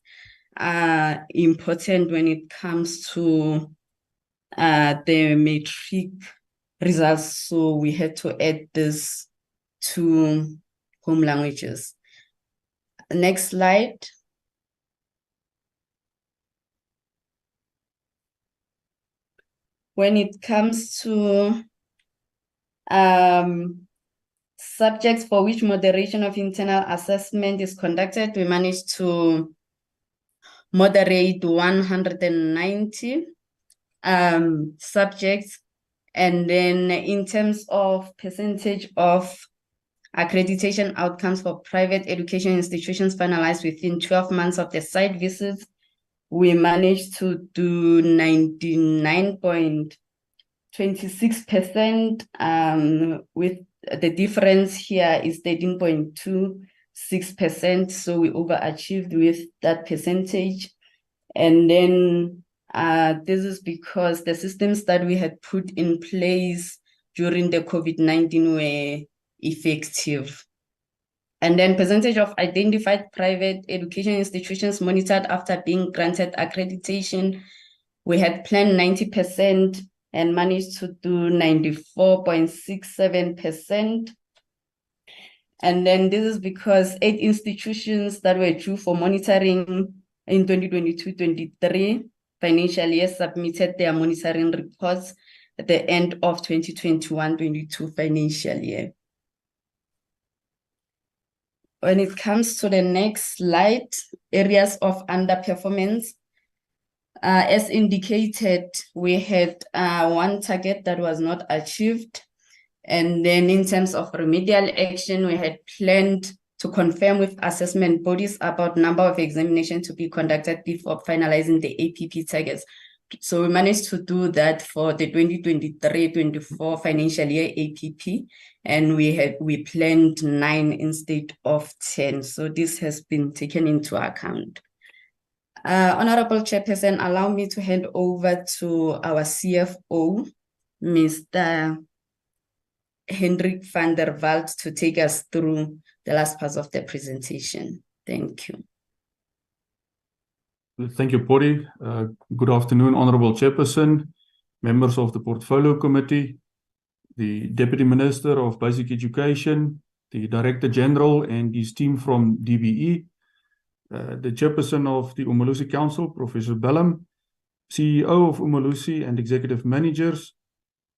are important when it comes to the matric results. So we had to add this 2 home languages. Next slide. When it comes to subjects for which moderation of internal assessment is conducted, we managed to moderate 190 subjects. And then in terms of percentage of accreditation outcomes for private education institutions finalized within 12 months of the site visits, we managed to do 99.26%, with the difference here is 13.26%, so we overachieved with that percentage. And then this is because the systems that we had put in place during the COVID-19 were effective. And then percentage of identified private education institutions monitored after being granted accreditation, we had planned 90%, and managed to do 94.67%. And then this is because 8 institutions that were due for monitoring in 2022-23 financial year submitted their monitoring reports at the end of 2021-22 financial year. When it comes to the next slide, areas of underperformance, as indicated, we had one target that was not achieved. And then in terms of remedial action, we had planned to confirm with assessment bodies about number of examinations to be conducted before finalizing the APP targets. So we managed to do that for the 2023-24 financial year APP, and we planned 9 instead of 10. So this has been taken into account. Honorable Chairperson, allow me to hand over to our CFO, Mr. Hendrik van der Walt, to take us through the last part of the presentation. Thank you. Thank you, Pori. Good afternoon, Honorable Chairperson, members of the Portfolio Committee, the Deputy Minister of Basic Education, the Director General and his team from DBE, the Chairperson of the Umalusi Council, Professor Bellam, CEO of Umalusi and Executive Managers,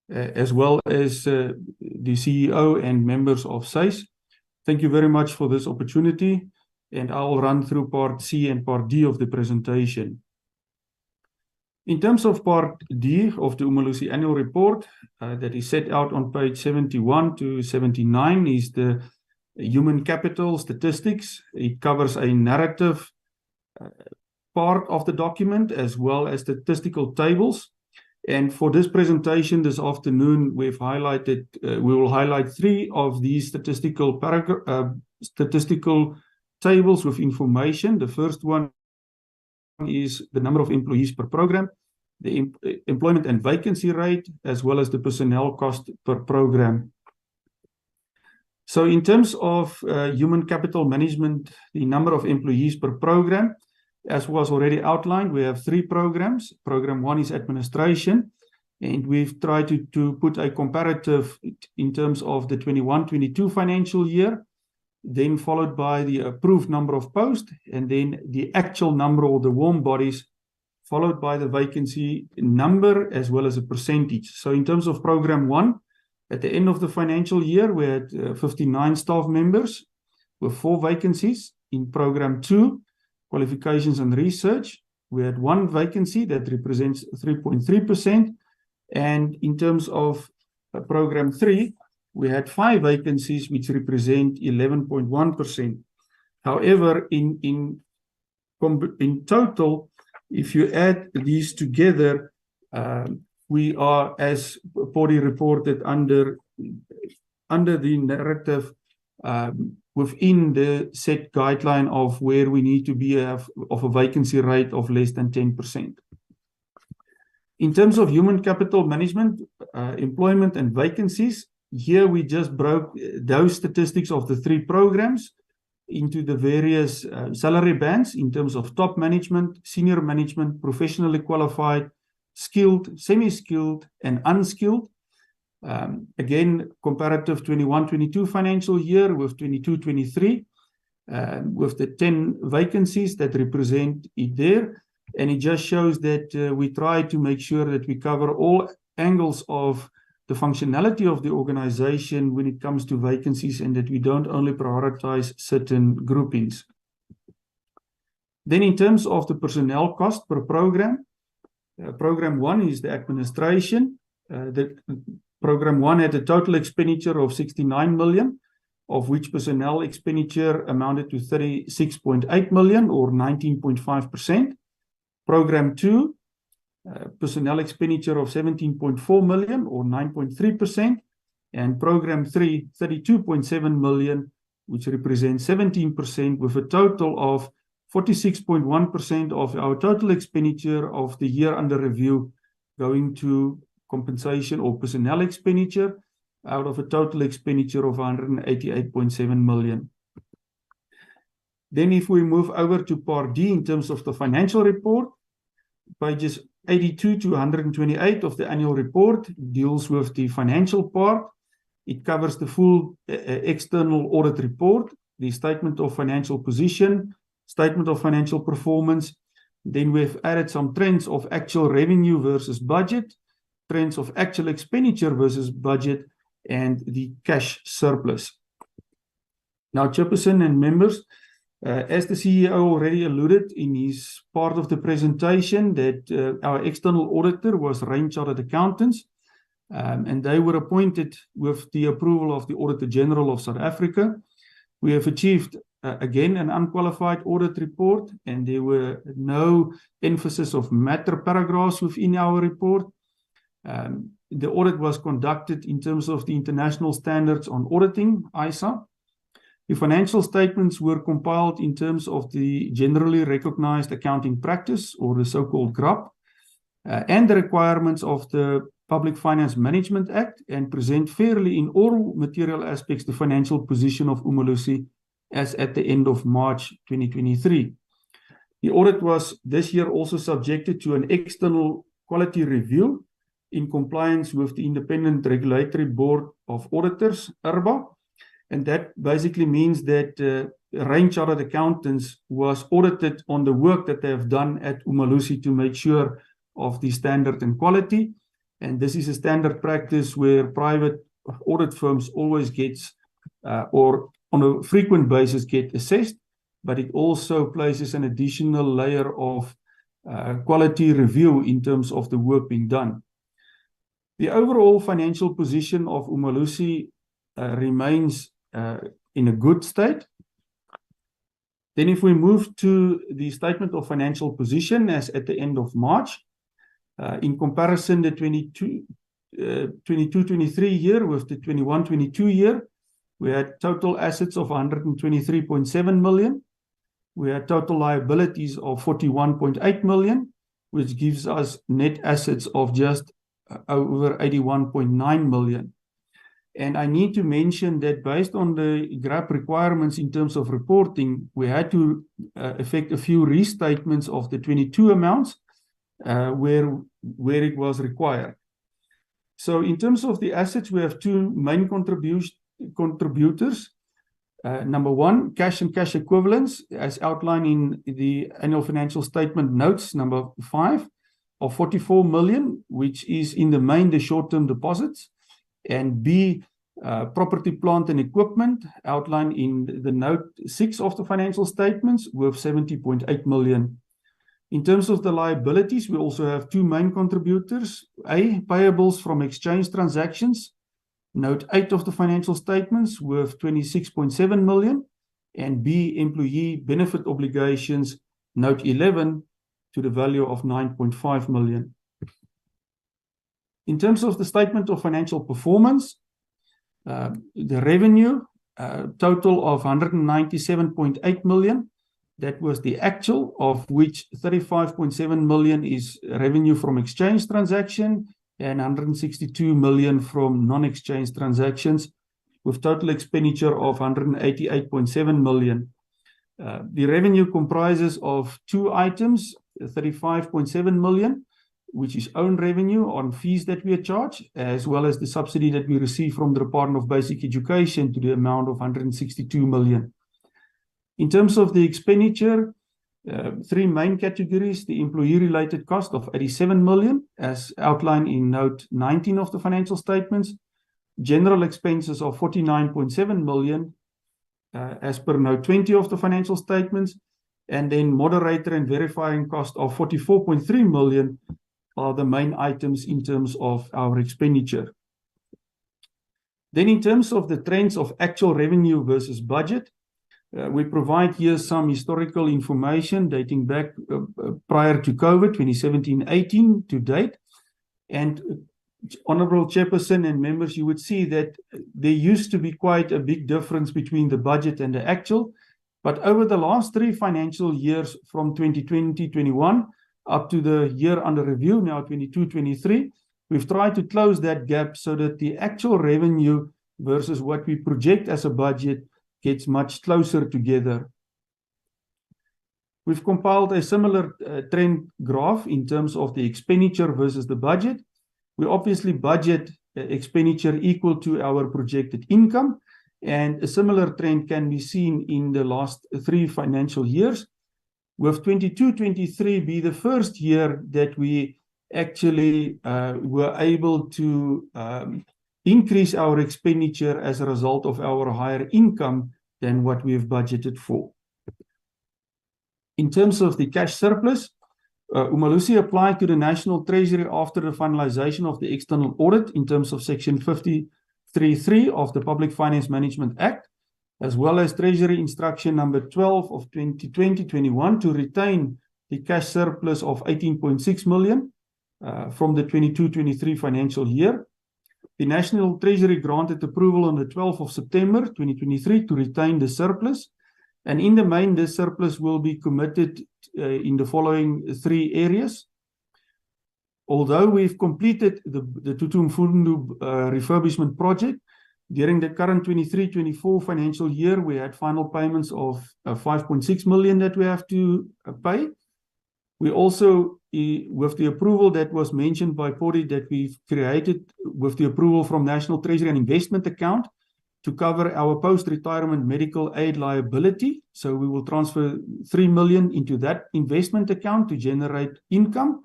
as well as the CEO and members of SACE. Thank you very much for this opportunity, and I'll run through Part C and Part D of the presentation. In terms of Part D of the Umalusi Annual Report, that is set out on page 71 to 79, is the human capital statistics. It covers a narrative part of the document as well as statistical tables. And for this presentation this afternoon, we will highlight 3 of these statistical tables with information. The first one is the number of employees per program, the employment and vacancy rate, as well as the personnel cost per program. So in terms of human capital management, the number of employees per program, as was already outlined, we have 3 programs. Program 1 is administration, and we've tried to put a comparative in terms of the 21-22 financial year, then followed by the approved number of posts, and then the actual number of the warm bodies, followed by the vacancy number as well as a percentage. So in terms of Program 1, at the end of the financial year, we had 59 staff members with 4 vacancies. In Program 2, qualifications and research, we had 1 vacancy that represents 3.3%. And in terms of Program 3, we had 5 vacancies, which represent 11.1%. However, in total, if you add these together, we are, as Pori reported, under the narrative within the set guideline of where we need to be of a vacancy rate of less than 10%. In terms of human capital management, employment and vacancies, here we just broke those statistics of the 3 programs into the various salary bands in terms of top management, senior management, professionally qualified, skilled, semi-skilled, and unskilled. Again, comparative 21-22 financial year with 22-23, with the 10 vacancies that represent it there. And it just shows that we try to make sure that we cover all angles of the functionality of the organization when it comes to vacancies, and that we don't only prioritize certain groupings. Then in terms of the personnel cost per program, Program 1 is the administration. The Program 1 had a total expenditure of 69 million, of which personnel expenditure amounted to 36.8 million or 19.5%. Program 2, personnel expenditure of 17.4 million or 9.3%. And Program 3, 32.7 million, which represents 17%, with a total of 46.1% of our total expenditure of the year under review going to compensation or personnel expenditure out of a total expenditure of 188.7 million. Then if we move over to Part D in terms of the financial report, pages 82 to 128 of the annual report deals with the financial part. It covers the full external audit report, the statement of financial position, statement of financial performance. Then we've added some trends of actual revenue versus budget, trends of actual expenditure versus budget, and the cash surplus. Now, Chairperson and members, as the CEO already alluded in his part of the presentation, that our external auditor was Rain Chartered Accountants, and they were appointed with the approval of the Auditor General of South Africa. We have achieved, again, an unqualified audit report, and there were no emphasis of matter paragraphs within our report. The audit was conducted in terms of the International Standards on Auditing, ISA. The financial statements were compiled in terms of the generally recognized accounting practice, or the so-called GRAP, and the requirements of the Public Finance Management Act, and present fairly in all material aspects the financial position of Umalusi as at the end of March 2023. The audit was this year also subjected to an external quality review in compliance with the Independent Regulatory Board of Auditors, BRRR, and that basically means that Rain Chartered Accountants was audited on the work that they have done at Umalusi to make sure of the standard and quality. And this is a standard practice where private audit firms always gets, or on a frequent basis get assessed, but it also places an additional layer of quality review in terms of the work being done. The overall financial position of Umalusi remains in a good state. Then if we move to the statement of financial position as at the end of March, in comparison the 22-23 year with the 21-22 year, we had total assets of 123.7 million. We had total liabilities of 41.8 million, which gives us net assets of just over 81.9 million. And I need to mention that based on the GRAP requirements in terms of reporting, we had to effect a few restatements of the 22 amounts where it was required. So in terms of the assets, we have two main contributors. Number one, cash and cash equivalents, as outlined in the annual financial statement notes, number 5, of 44 million, which is in the main the short-term deposits. And B, property, plant and equipment, outlined in the note 6 of the financial statements, with 70.8 million. In terms of the liabilities, we also have two main contributors. A, payables from exchange transactions, note 8 of the financial statements, with 26.7 million. And B, employee benefit obligations, note 11, to the value of 9.5 million. In terms of the statement of financial performance, the revenue, total of 197.8 million. That was the actual, of which 35.7 million is revenue from exchange transaction and 162 million from non-exchange transactions, with total expenditure of 188.7 million. The revenue comprises of two items, 35.7 million, which is own revenue on fees that we are charged, as well as the subsidy that we receive from the Department of Basic Education to the amount of 162 million. In terms of the expenditure, three main categories: the employee-related cost of 87 million, as outlined in note 19 of the financial statements, general expenses of 49.7 million, as per note 20 of the financial statements, and then moderator and verifying cost of 44.3 million are the main items in terms of our expenditure. Then in terms of the trends of actual revenue versus budget, we provide here some historical information dating back prior to COVID, 2017-18 to date. And Honorable Chairperson and members, you would see that there used to be quite a big difference between the budget and the actual. But over the last 3 financial years, from 2020-21 up to the year under review, now 22-23, we've tried to close that gap so that the actual revenue versus what we project as a budget gets much closer together. We've compiled a similar trend graph in terms of the expenditure versus the budget. We obviously budget expenditure equal to our projected income, and a similar trend can be seen in the last 3 financial years, with 22-23 be the first year that we actually were able to increase our expenditure as a result of our higher income than what we have budgeted for. In terms of the cash surplus, Umalusi applied to the National Treasury after the finalization of the external audit in terms of Section 53.3 of the Public Finance Management Act, as well as Treasury Instruction number 12 of 2020-21 to retain the cash surplus of 18.6 million from the 22-23 financial year. The National Treasury granted approval on the 12th of September 2023 to retain the surplus. And in the main, this surplus will be committed in the following 3 areas. Although we've completed the Tutu Mfundo refurbishment project, during the current 23-24 financial year, we had final payments of 5.6 million that we have to pay. We also, with the approval that was mentioned by Pori, that we've created with the approval from National Treasury and investment account to cover our post-retirement medical aid liability. So we will transfer 3 million into that investment account to generate income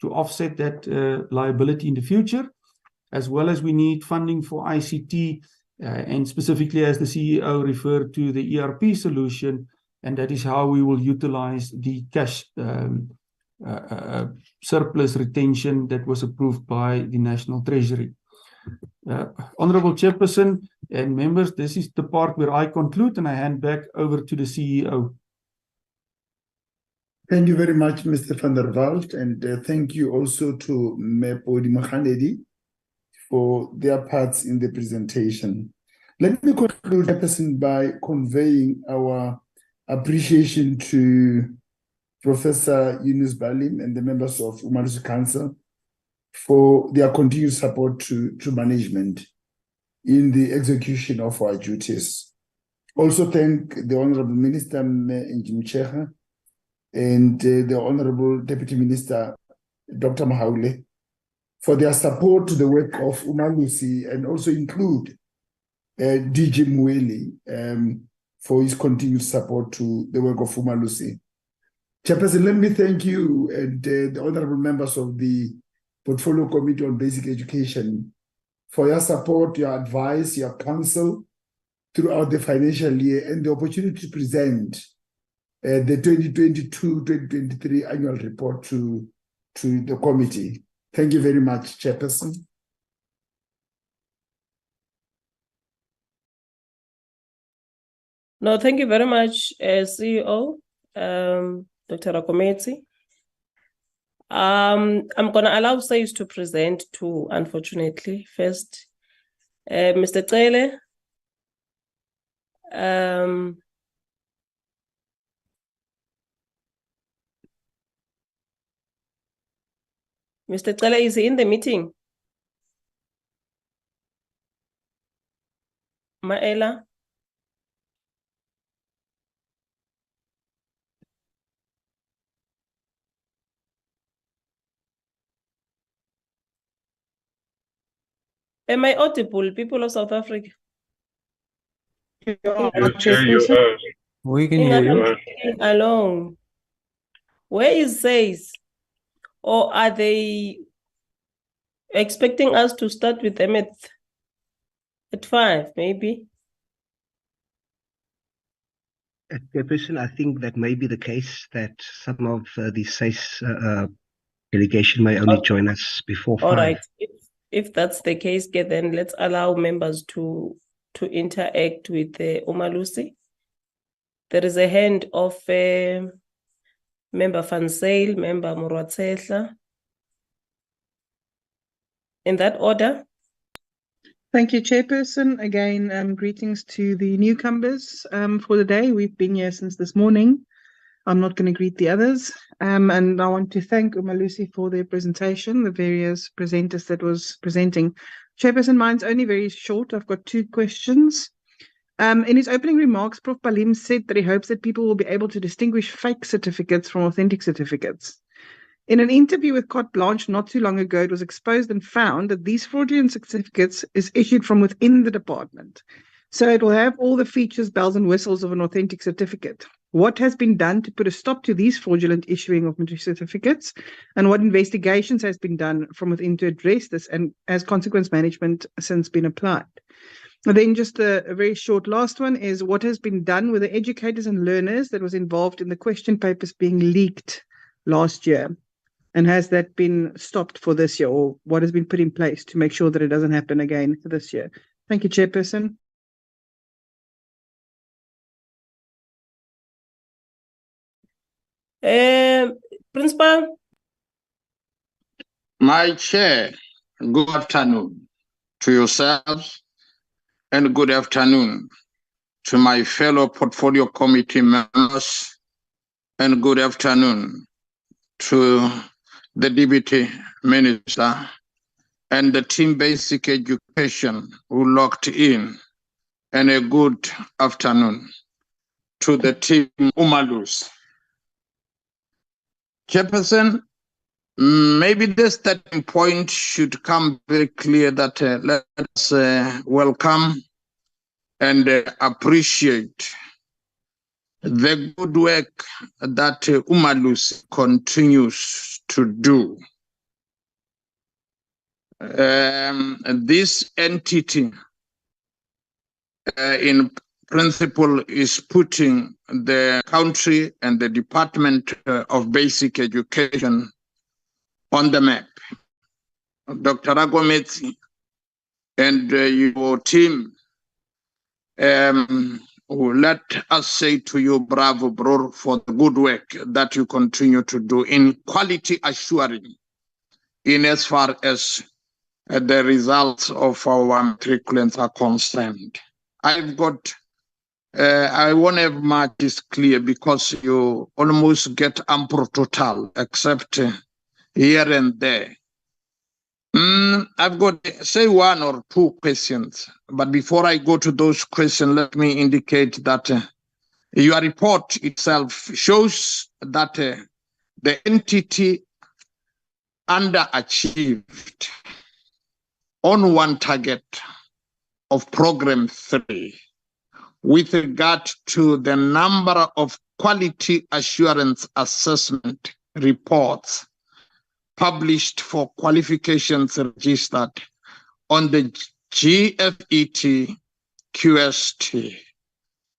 to offset that liability in the future, as well as we need funding for ICT, and specifically as the CEO referred to the ERP solution, and that is how we will utilize the cash surplus retention that was approved by the National Treasury. Honorable Chairperson and members, this is the part where I conclude and I hand back over to the CEO. Thank you very much, Mr. van der Walt, and thank you also to Podi Mohanedi for their parts in the presentation. Let me conclude, Chairperson, by conveying our appreciation to Professor Yunus Balim and the members of Umalusi Council for their continued support to management in the execution of our duties. Also thank the Honorable Minister Njimchecha and the Honorable Deputy Minister Dr. Mahaule for their support to the work of Umalusi, and also include DJ Mweli for his continued support to the work of Umalusi. Chairperson, let me thank you and the honorable members of the Portfolio Committee on Basic Education for your support, your advice, your counsel throughout the financial year, and the opportunity to present the 2022-2023 annual report to the committee. Thank you very much, Chairperson. No, thank you very much, CEO, Dr. Rakometi. I'm going to allow SACE to present too, unfortunately. First, Mr. Cele. Mr. Cele, is he in the meeting? Maela? Am I audible, people of South Africa? Yes, you are. We can hear you. Alone. Where is SACE? Or are they expecting us to start with them at 5, maybe? Chairperson, I think that may be the case, that some of the SACE delegation may only join us before 5. All right. If that's the case, then let's allow members to interact with Umalusi. There is a hand of Member Van Zyl, Member Morwatsehla. In that order. Thank you, Chairperson. Again, greetings to the newcomers for the day. We've been here since this morning. I'm not going to greet the others. And I want to thank Umalusi for their presentation, the various presenters that was presenting. Chairperson, mine's only very short. I've got 2 questions. In his opening remarks, Prof. Palim said that he hopes that people will be able to distinguish fake certificates from authentic certificates. In an interview with Carte Blanche not too long ago, it was exposed and found that these fraudulent certificates is issued from within the department. So it will have all the features, bells and whistles of an authentic certificate. What has been done to put a stop to these fraudulent issuing of certificates, and what investigations has been done from within to address this, and has consequence management since been applied? And then just a very short last one is what has been done with the educators and learners that was involved in the question papers being leaked last year? And has that been stopped for this year, or what has been put in place to make sure that it doesn't happen again this year? Thank you, Chairperson. Principal. My chair, good afternoon to yourselves and good afternoon to my fellow portfolio committee members and good afternoon to the Deputy Minister and the team Basic Education who locked in, and a good afternoon to the team Umalusi. Chairperson, maybe the starting point should come very clear that let us welcome and appreciate the good work that Umalusi continues to do. This entity in principle is putting the country and the Department of Basic Education on the map. Dr. Agometi and your team, let us say to you, bravo, bro, for the good work that you continue to do in quality assuring in as far as the results of our matriculants are concerned. I've got, I won't have much is clear because you almost get ample total, except here and there. I've got, say, one or two questions, but before I go to those questions, let me indicate that your report itself shows that the entity underachieved on one target of program 3 with regard to the number of quality assurance assessment reports published for qualifications registered on the GFET QST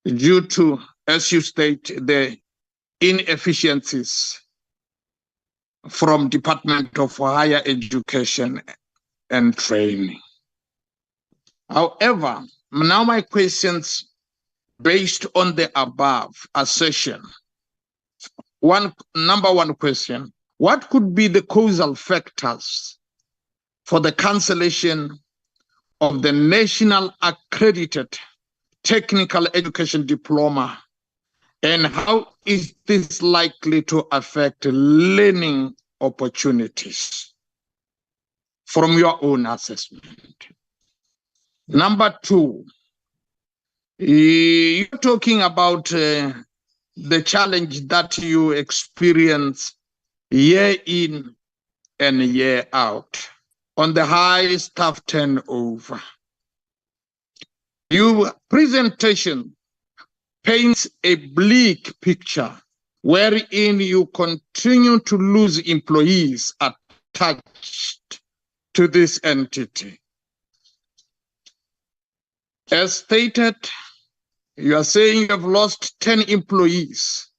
due to, as you state, the inefficiencies from Department of Higher Education and Training. However, now my questions based on the above assertion. Number one question, what could be the causal factors for the cancellation of the National Accredited Technical Education Diploma, and how is this likely to affect learning opportunities from your own assessment? Number two, you're talking about the challenge that you experience year in and year out on the high staff turnover. Your presentation paints a bleak picture wherein you continue to lose employees attached to this entity. As stated, you are saying you have lost 10 employees,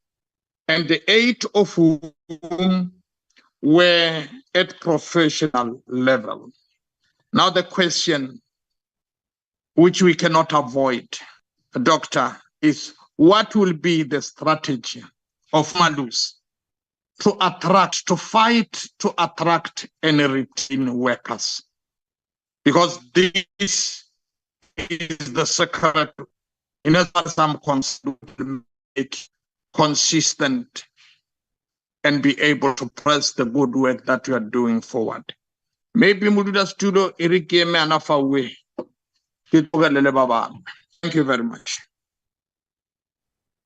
and 8 of whom were at professional level. Now the question, which we cannot avoid, Doctor, is what will be the strategy of Umalusi to attract, to fight, to attract and retain workers? Because this is the secret, in as far as I'm concerned, to make consistent and be able to press the good work that you are doing forward. Maybe Mududa Studio Irike me anafa way. Thank Thank you very much.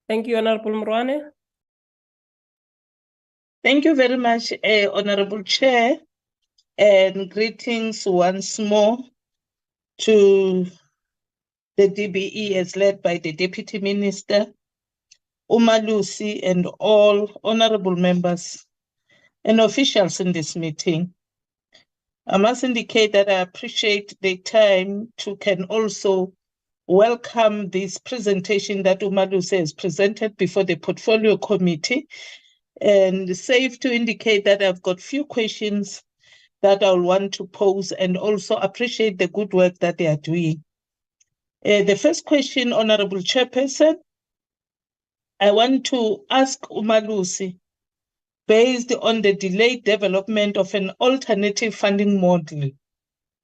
Thank you, Honorable Mrwane. Thank you very much, Honorable Chair, and greetings once more to the DBE as led by the Deputy Minister, Umalusi, and all honorable members and officials in this meeting. I must indicate that I appreciate the time to can also welcome this presentation that Umalusi has presented before the Portfolio Committee, and safe to indicate that I've got few questions that I'll want to pose and also appreciate the good work that they are doing. The first question, Honorable Chairperson, I want to ask Umalusi, based on the delayed development of an alternative funding model,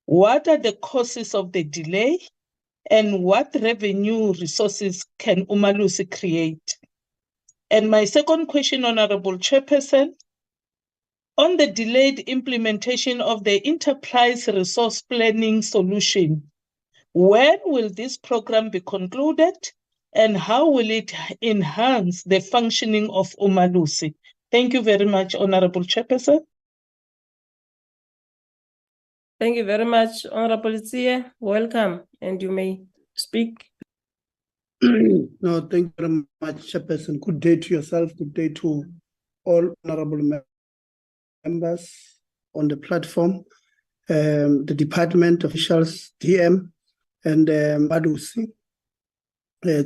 what are the causes of the delay and what revenue resources can Umalusi create? And my second question, Honorable Chairperson, on the delayed implementation of the enterprise resource planning solution, when will this program be concluded and how will it enhance the functioning of Umalusi? Thank you very much, Honorable Chairperson. Thank you very much, Honorable Tsiye. Welcome, and you may speak. No, thank you very much, Chairperson. Good day to yourself. Good day to all honorable members on the platform, the department officials, DM, and Madusi.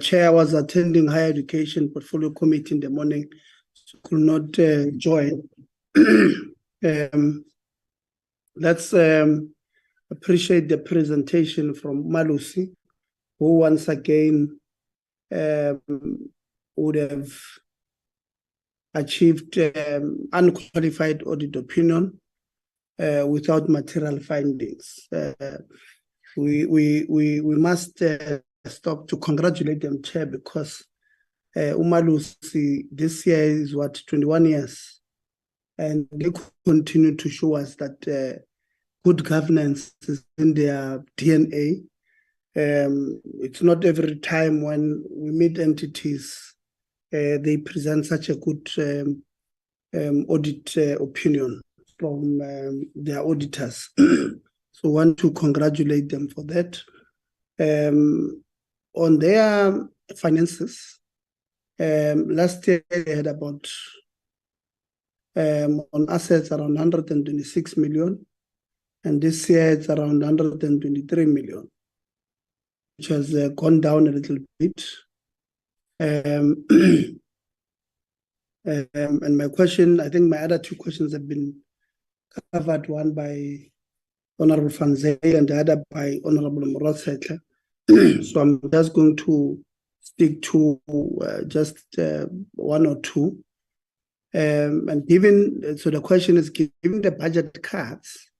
Chair was attending Higher Education Portfolio Committee in the morning, so could not join. Let's appreciate the presentation from Malusi, who once again would have achieved unqualified audit opinion without material findings. We must stop to congratulate them, Chair, because Umalusi this year is what, 21 years, and they continue to show us that good governance is in their DNA. It's not every time when we meet entities they present such a good audit opinion from their auditors. So I want to congratulate them for that. On their finances, last year they had about on assets around 126 million, and this year it's around 123 million, which has gone down a little bit. And my question, I think my other two questions have been covered, one by Honorable Fanzay and the other by Honorable Morotsetla. So I'm just going to stick to just one or two. And given, so the question is, given the budget cuts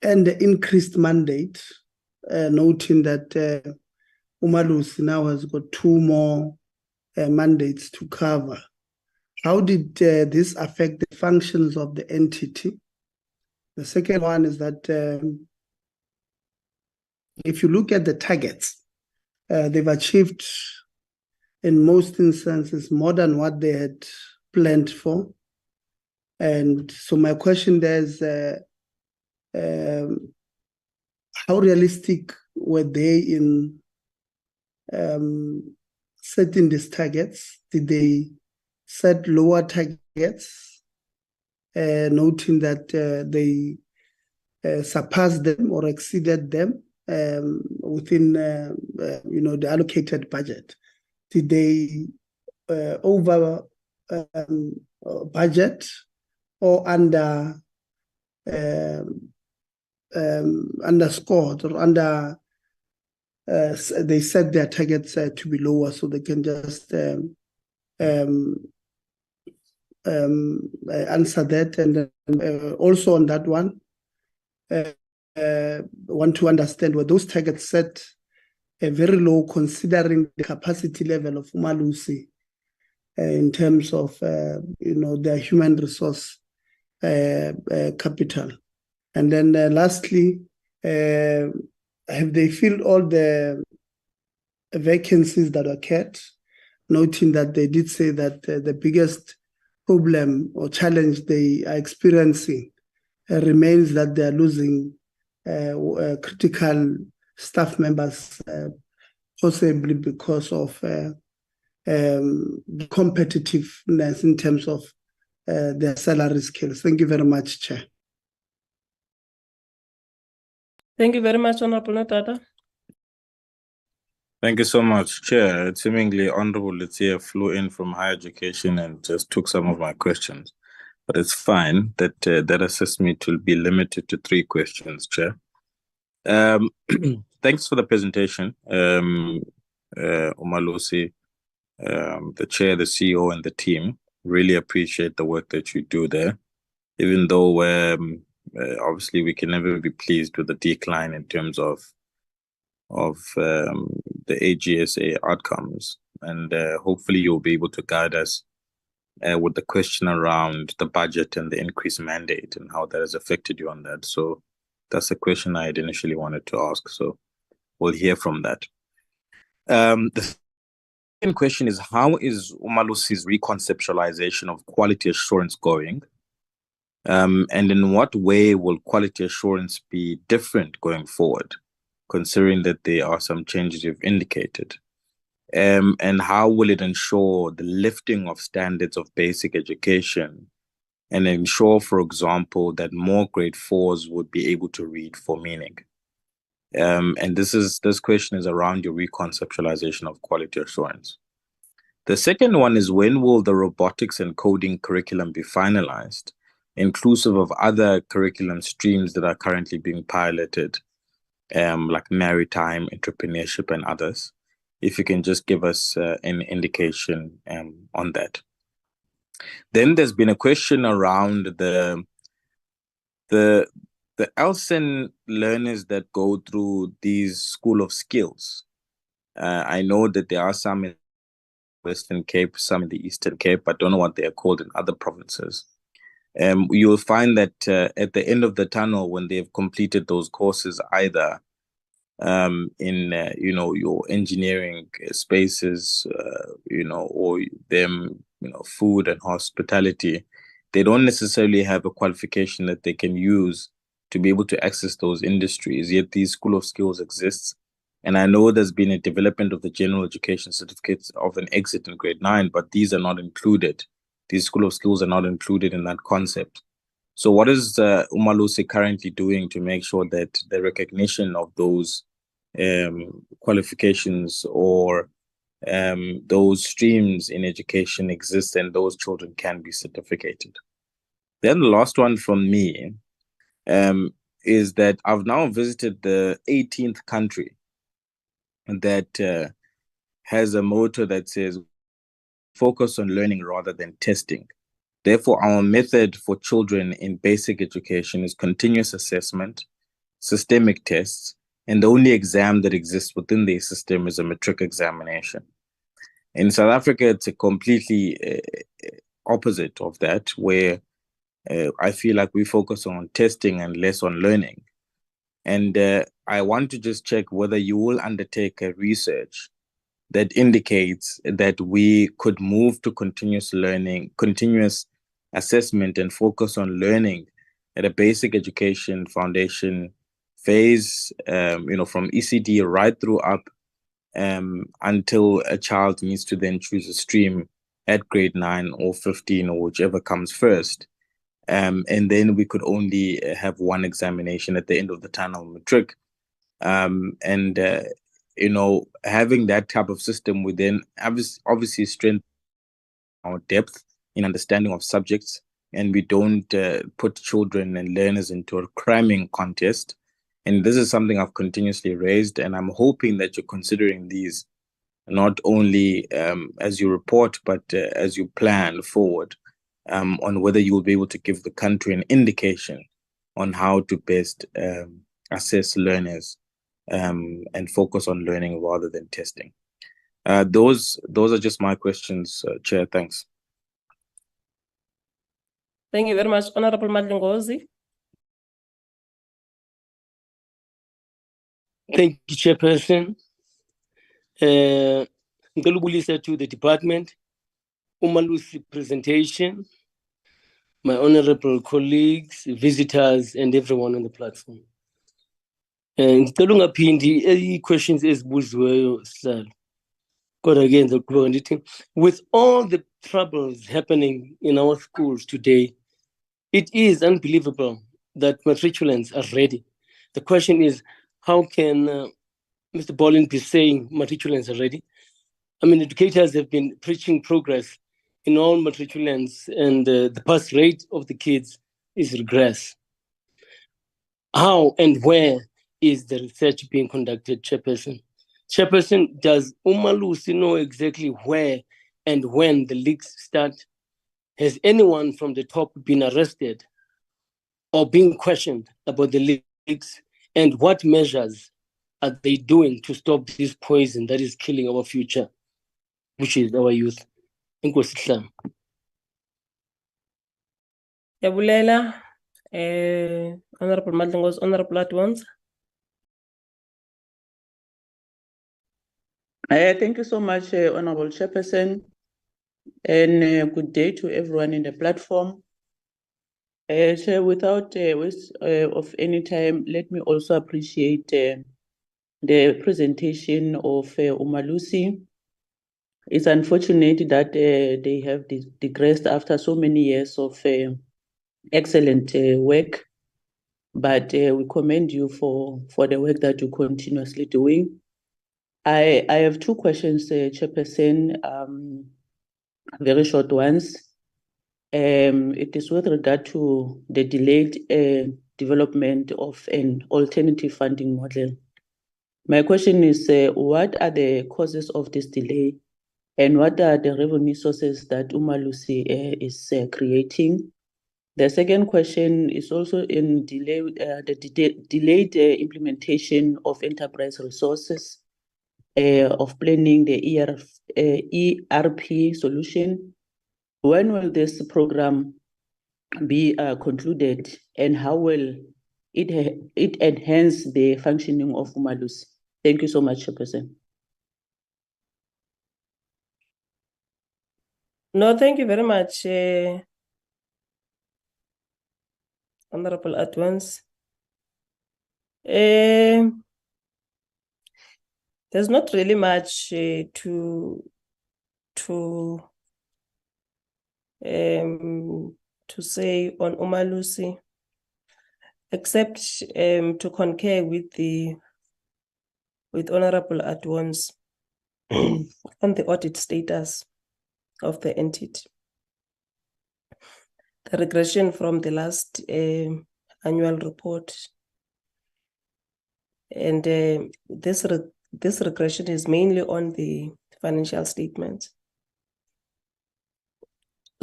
and the increased mandate, noting that Umalusi now has got two more mandates to cover, how did this affect the functions of the entity? The second one is that if you look at the targets, they've achieved in most instances more than what they had planned for. And so my question there is, how realistic were they in setting these targets? Did they set lower targets, noting that they surpassed them or exceeded them within the allocated budget? Did they over budget or underscored or under they set their targets to be lower so they can just answer that? And also on that one, want to understand, were those targets set very low considering the capacity level of Umalusi in terms of their human resource capital? And then lastly, have they filled all the vacancies that occurred, noting that they did say that the biggest problem or challenge they are experiencing remains that they are losing critical staff members, possibly because of competitiveness in terms of their salary scales. Thank you very much, Chair. Thank you very much, Honorable Nodada. Thank you so much, Chair. It's seemingly Honorable Lucia flew in from higher education and just took some of my questions. But it's fine that that assessment will be limited to 3 questions, Chair. Thanks for the presentation, Umalusi, the Chair, the CEO, and the team. Really appreciate the work that you do there, even though obviously we can never be pleased with the decline in terms of the AGSA outcomes, and hopefully you'll be able to guide us with the question around the budget and the increased mandate and how that has affected you on that. So that's the question I had initially wanted to ask. So we'll hear from that. The second question is, how is Umalusi's reconceptualization of quality assurance going? And in what way will quality assurance be different going forward, considering that there are some changes you've indicated? And how will it ensure the lifting of standards of basic education and ensure, for example, that more grade 4s would be able to read for meaning? And this question is around your reconceptualization of quality assurance. The second one is, when will the robotics and coding curriculum be finalized, inclusive of other curriculum streams that are currently being piloted, like maritime, entrepreneurship, and others? If you can just give us an indication on that. Then there's been a question around the LSEN learners that go through these school of skills. I know that there are some in Western Cape, some in the Eastern Cape. I don't know what they are called in other provinces. You will find that at the end of the tunnel, when they've completed those courses, either in your engineering spaces, or them, food and hospitality, they don't necessarily have a qualification that they can use to be able to access those industries. Yet these school of skills exists, and I know there's been a development of the general education certificates of an exit in grade 9, but these are not included. These school of skills are not included in that concept. So what is Umalusi currently doing to make sure that the recognition of those qualifications or those streams in education exist and those children can be certificated? Then the last one from me is that I've now visited the 18th country that has a motto that says, focus on learning rather than testing. Therefore, our method for children in basic education is continuous assessment, systemic tests, and the only exam that exists within the system is a matric examination. In South Africa, it's a completely opposite of that, where I feel like we focus on testing and less on learning. And I want to just check whether you will undertake a research that indicates that we could move to continuous learning, continuous assessment, and focus on learning at a basic education foundation phase, from ECD right through up until a child needs to then choose a stream at grade 9 or 15 or whichever comes first. And then we could only have one examination at the end of the tunnel, matric. Having that type of system would then obviously strengthen our depth in understanding of subjects, and we don't put children and learners into a cramming contest. And this is something I've continuously raised, and I'm hoping that you're considering these not only as you report, but as you plan forward on whether you will be able to give the country an indication on how to best assess learners and focus on learning rather than testing. Those are just my questions, Chair. Thanks. Thank you very much, Honorable Madlingozi. Thank you, Chairperson. Ngicela to the department, Umalusi presentation, my honorable colleagues, visitors, and everyone on the platform. And ngicela ungaphindi questions ezibuziweyo sihlalo. Kodwa again, with all the troubles happening in our schools today, it is unbelievable that matriculants are ready. The question is, how can Mr. Bolin be saying matriculants are ready? I mean, educators have been preaching progress in all matriculants, and the pass rate of the kids is regress. How and where is the research being conducted, Chairperson? Chairperson, does Umalusi know exactly where and when the leaks start? Has anyone from the top been arrested or being questioned about the leaks? And what measures are they doing to stop this poison that is killing our future, which is our youth? Yabulela, Honorable Madlingos, Honorable Adwans. Thank you so much, Honorable Chairperson, and good day to everyone in the platform. Chair, without waste of any time, let me also appreciate the presentation of Umalusi. It's unfortunate that they have digressed after so many years of excellent work, but we commend you for the work that you're continuously doing. I have two questions, Chairperson, very short ones. It is with regard to the delayed development of an alternative funding model. My question is, what are the causes of this delay, and what are the revenue sources that Umalusi is creating? The second question is also in the delayed implementation of enterprise resources of planning the ERP solution. When will this program be concluded, and how will it enhance the functioning of Umalusi? Thank you so much, Chairperson. No, thank you very much, Honorable Adwans. There's not really much to say on Umalusi, except to concur with Honorable Adwans on the audit status of the entity. The regression from the last annual report, and this regression is mainly on the financial statements.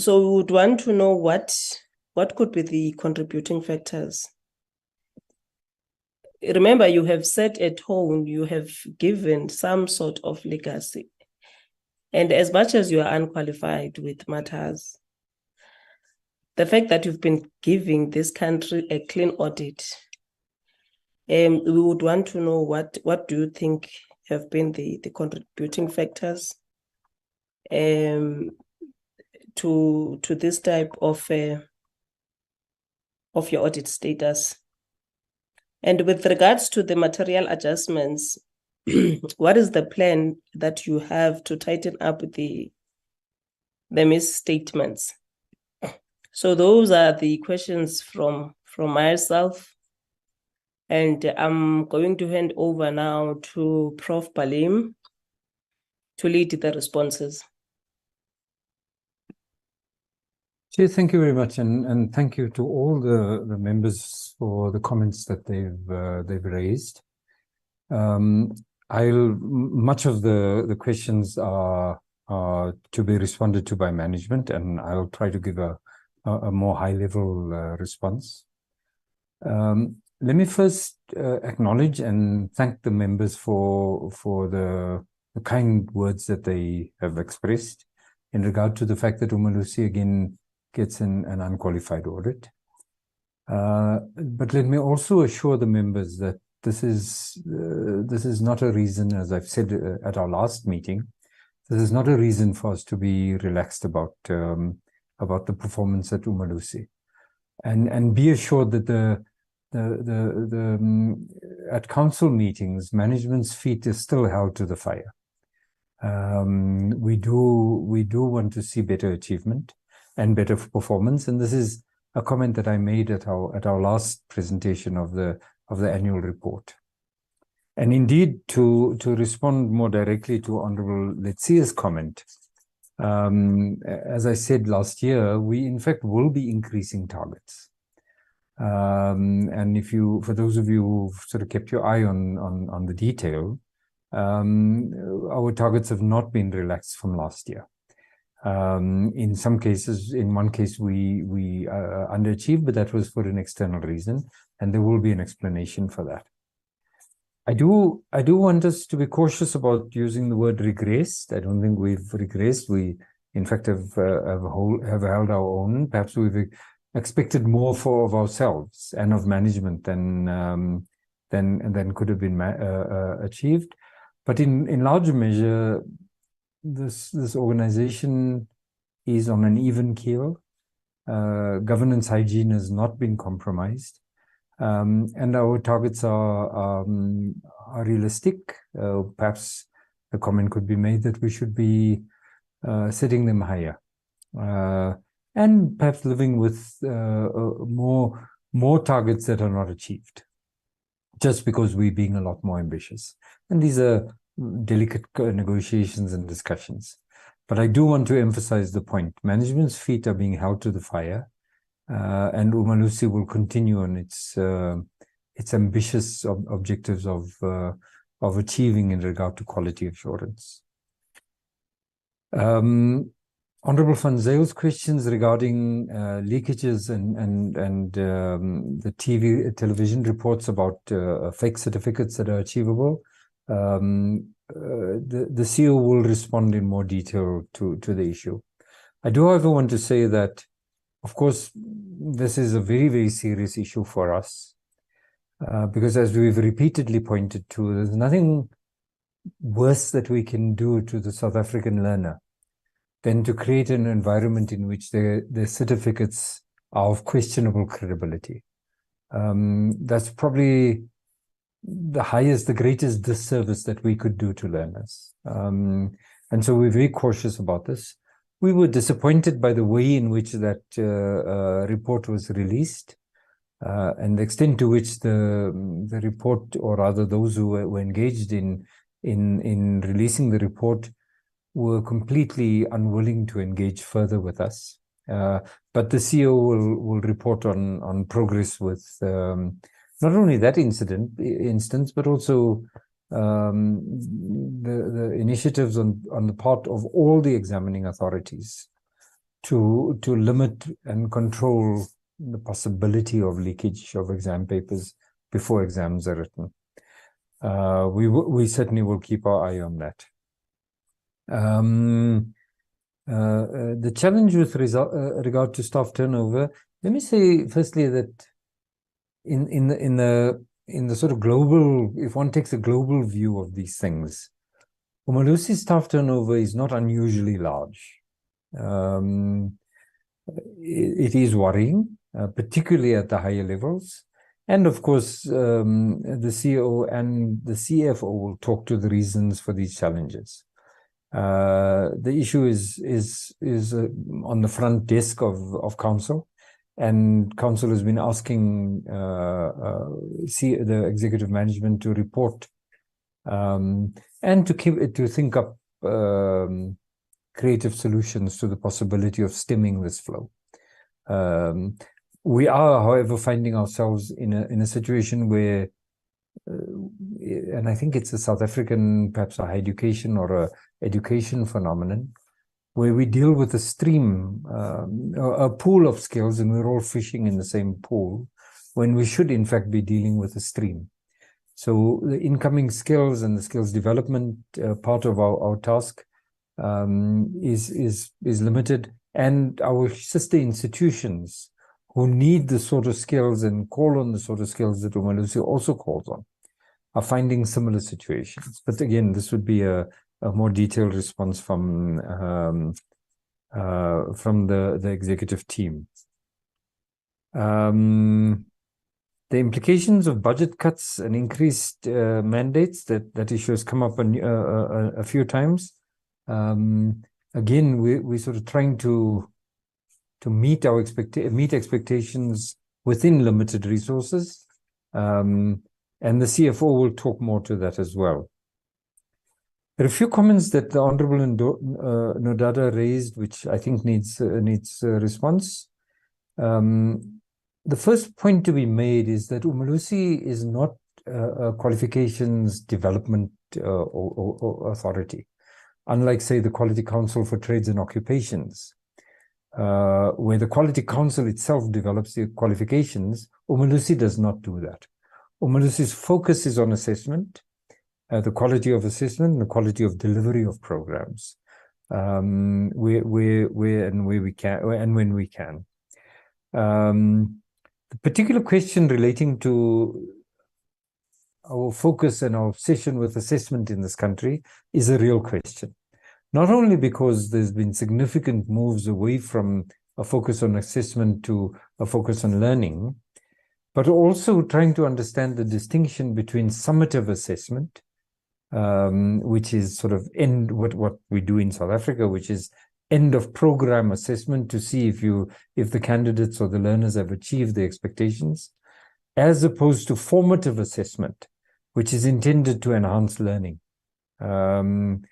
So we would want to know what could be the contributing factors. Remember, you have set a tone, you have given some sort of legacy. And as much as you are unqualified with matters, the fact that you've been giving this country a clean audit, we would want to know what do you think have been the contributing factors to this type of your audit status. And with regards to the material adjustments, what is the plan that you have to tighten up the misstatements? So those are the questions from myself. And I'm going to hand over now to Prof. Balim to lead the responses. Chair, thank you very much, and thank you to all the members for the comments that they've raised. Much of the questions are to be responded to by management, and I'll try to give a more high-level response. Let me first acknowledge and thank the members for the kind words that they have expressed in regard to the fact that Umalusi again gets an unqualified audit. But let me also assure the members that this is not a reason, as I've said at our last meeting, this is not a reason for us to be relaxed about the performance at Umalusi, and be assured that at council meetings, management's feet is still held to the fire. We do want to see better achievement and better performance, and this is a comment that I made at our last presentation of the annual report. And indeed, to respond more directly to Honorable Letsia's comment, as I said last year, we in fact will be increasing targets. And for those of you who've sort of kept your eye on the detail, our targets have not been relaxed from last year. In some cases, in one case, we underachieved, but that was for an external reason, and there will be an explanation for that. I do want us to be cautious about using the word regressed. I don't think we've regressed. We, in fact, have held our own. Perhaps we've expected more of ourselves and of management than could have been achieved. But in large measure, this organization is on an even keel. Governance hygiene has not been compromised. And our targets are realistic. Perhaps a comment could be made that we should be setting them higher, and perhaps living with more targets that are not achieved, just because we're being a lot more ambitious. And these are delicate negotiations and discussions. But I do want to emphasize the point: management's feet are being held to the fire. And Umalusi will continue on its ambitious objectives of achieving in regard to quality assurance. Honorable Van Zyle's questions regarding leakages and the television reports about fake certificates that are achievable. The CEO will respond in more detail to the issue. I do, however, want to say that, of course, this is a very, very serious issue for us, because as we've repeatedly pointed to, there's nothing worse that we can do to the South African learner than to create an environment in which their certificates are of questionable credibility. That's probably the greatest disservice that we could do to learners. And so we're very cautious about this. We were disappointed by the way in which that report was released, and the extent to which the report, or rather those who were engaged in releasing the report, were completely unwilling to engage further with us. But the CEO will report on progress with not only that instance, but also the initiatives on the part of all the examining authorities to limit and control the possibility of leakage of exam papers before exams are written. We certainly will keep our eye on that. The challenge with regard to staff turnover, let me say firstly that in the sort of global, if one takes a global view of these things, Umalusi's staff turnover is not unusually large. It is worrying, particularly at the higher levels. And of course, the CEO and the CFO will talk to the reasons for these challenges. The issue is on the front desk of council, and council has been asking the executive management to report and to think up creative solutions to the possibility of stemming this flow. We are, however, finding ourselves in a situation where, and I think it's a South African, perhaps a higher education or a education phenomenon, where we deal with a stream, a pool of skills, and we're all fishing in the same pool, when we should, in fact, be dealing with a stream. So the incoming skills and the skills development part of our task is limited, and our sister institutions who need the sort of skills and call on the sort of skills that Umalusi also calls on, are finding similar situations. But again, this would be a more detailed response from the executive team. The implications of budget cuts and increased mandates, that issue has come up a few times. Again, we're sort of trying to meet our expectations within limited resources, and the CFO will talk more to that as well. There are a few comments that the Honourable Nodada raised, which I think needs a response. The first point to be made is that Umalusi is not a qualifications development authority, unlike, say, the Quality Council for Trades and Occupations, where the Quality Council itself develops the qualifications. Umalusi does not do that. Umalusi's focus is on assessment, the quality of assessment, the quality of delivery of programs, where we can and when we can. The particular question relating to our focus and our obsession with assessment in this country is a real question. Not only because there's been significant moves away from a focus on assessment to a focus on learning, but also trying to understand the distinction between summative assessment, which is sort of what we do in South Africa, which is end of program assessment to see if the candidates or the learners have achieved the expectations, as opposed to formative assessment, which is intended to enhance learning. And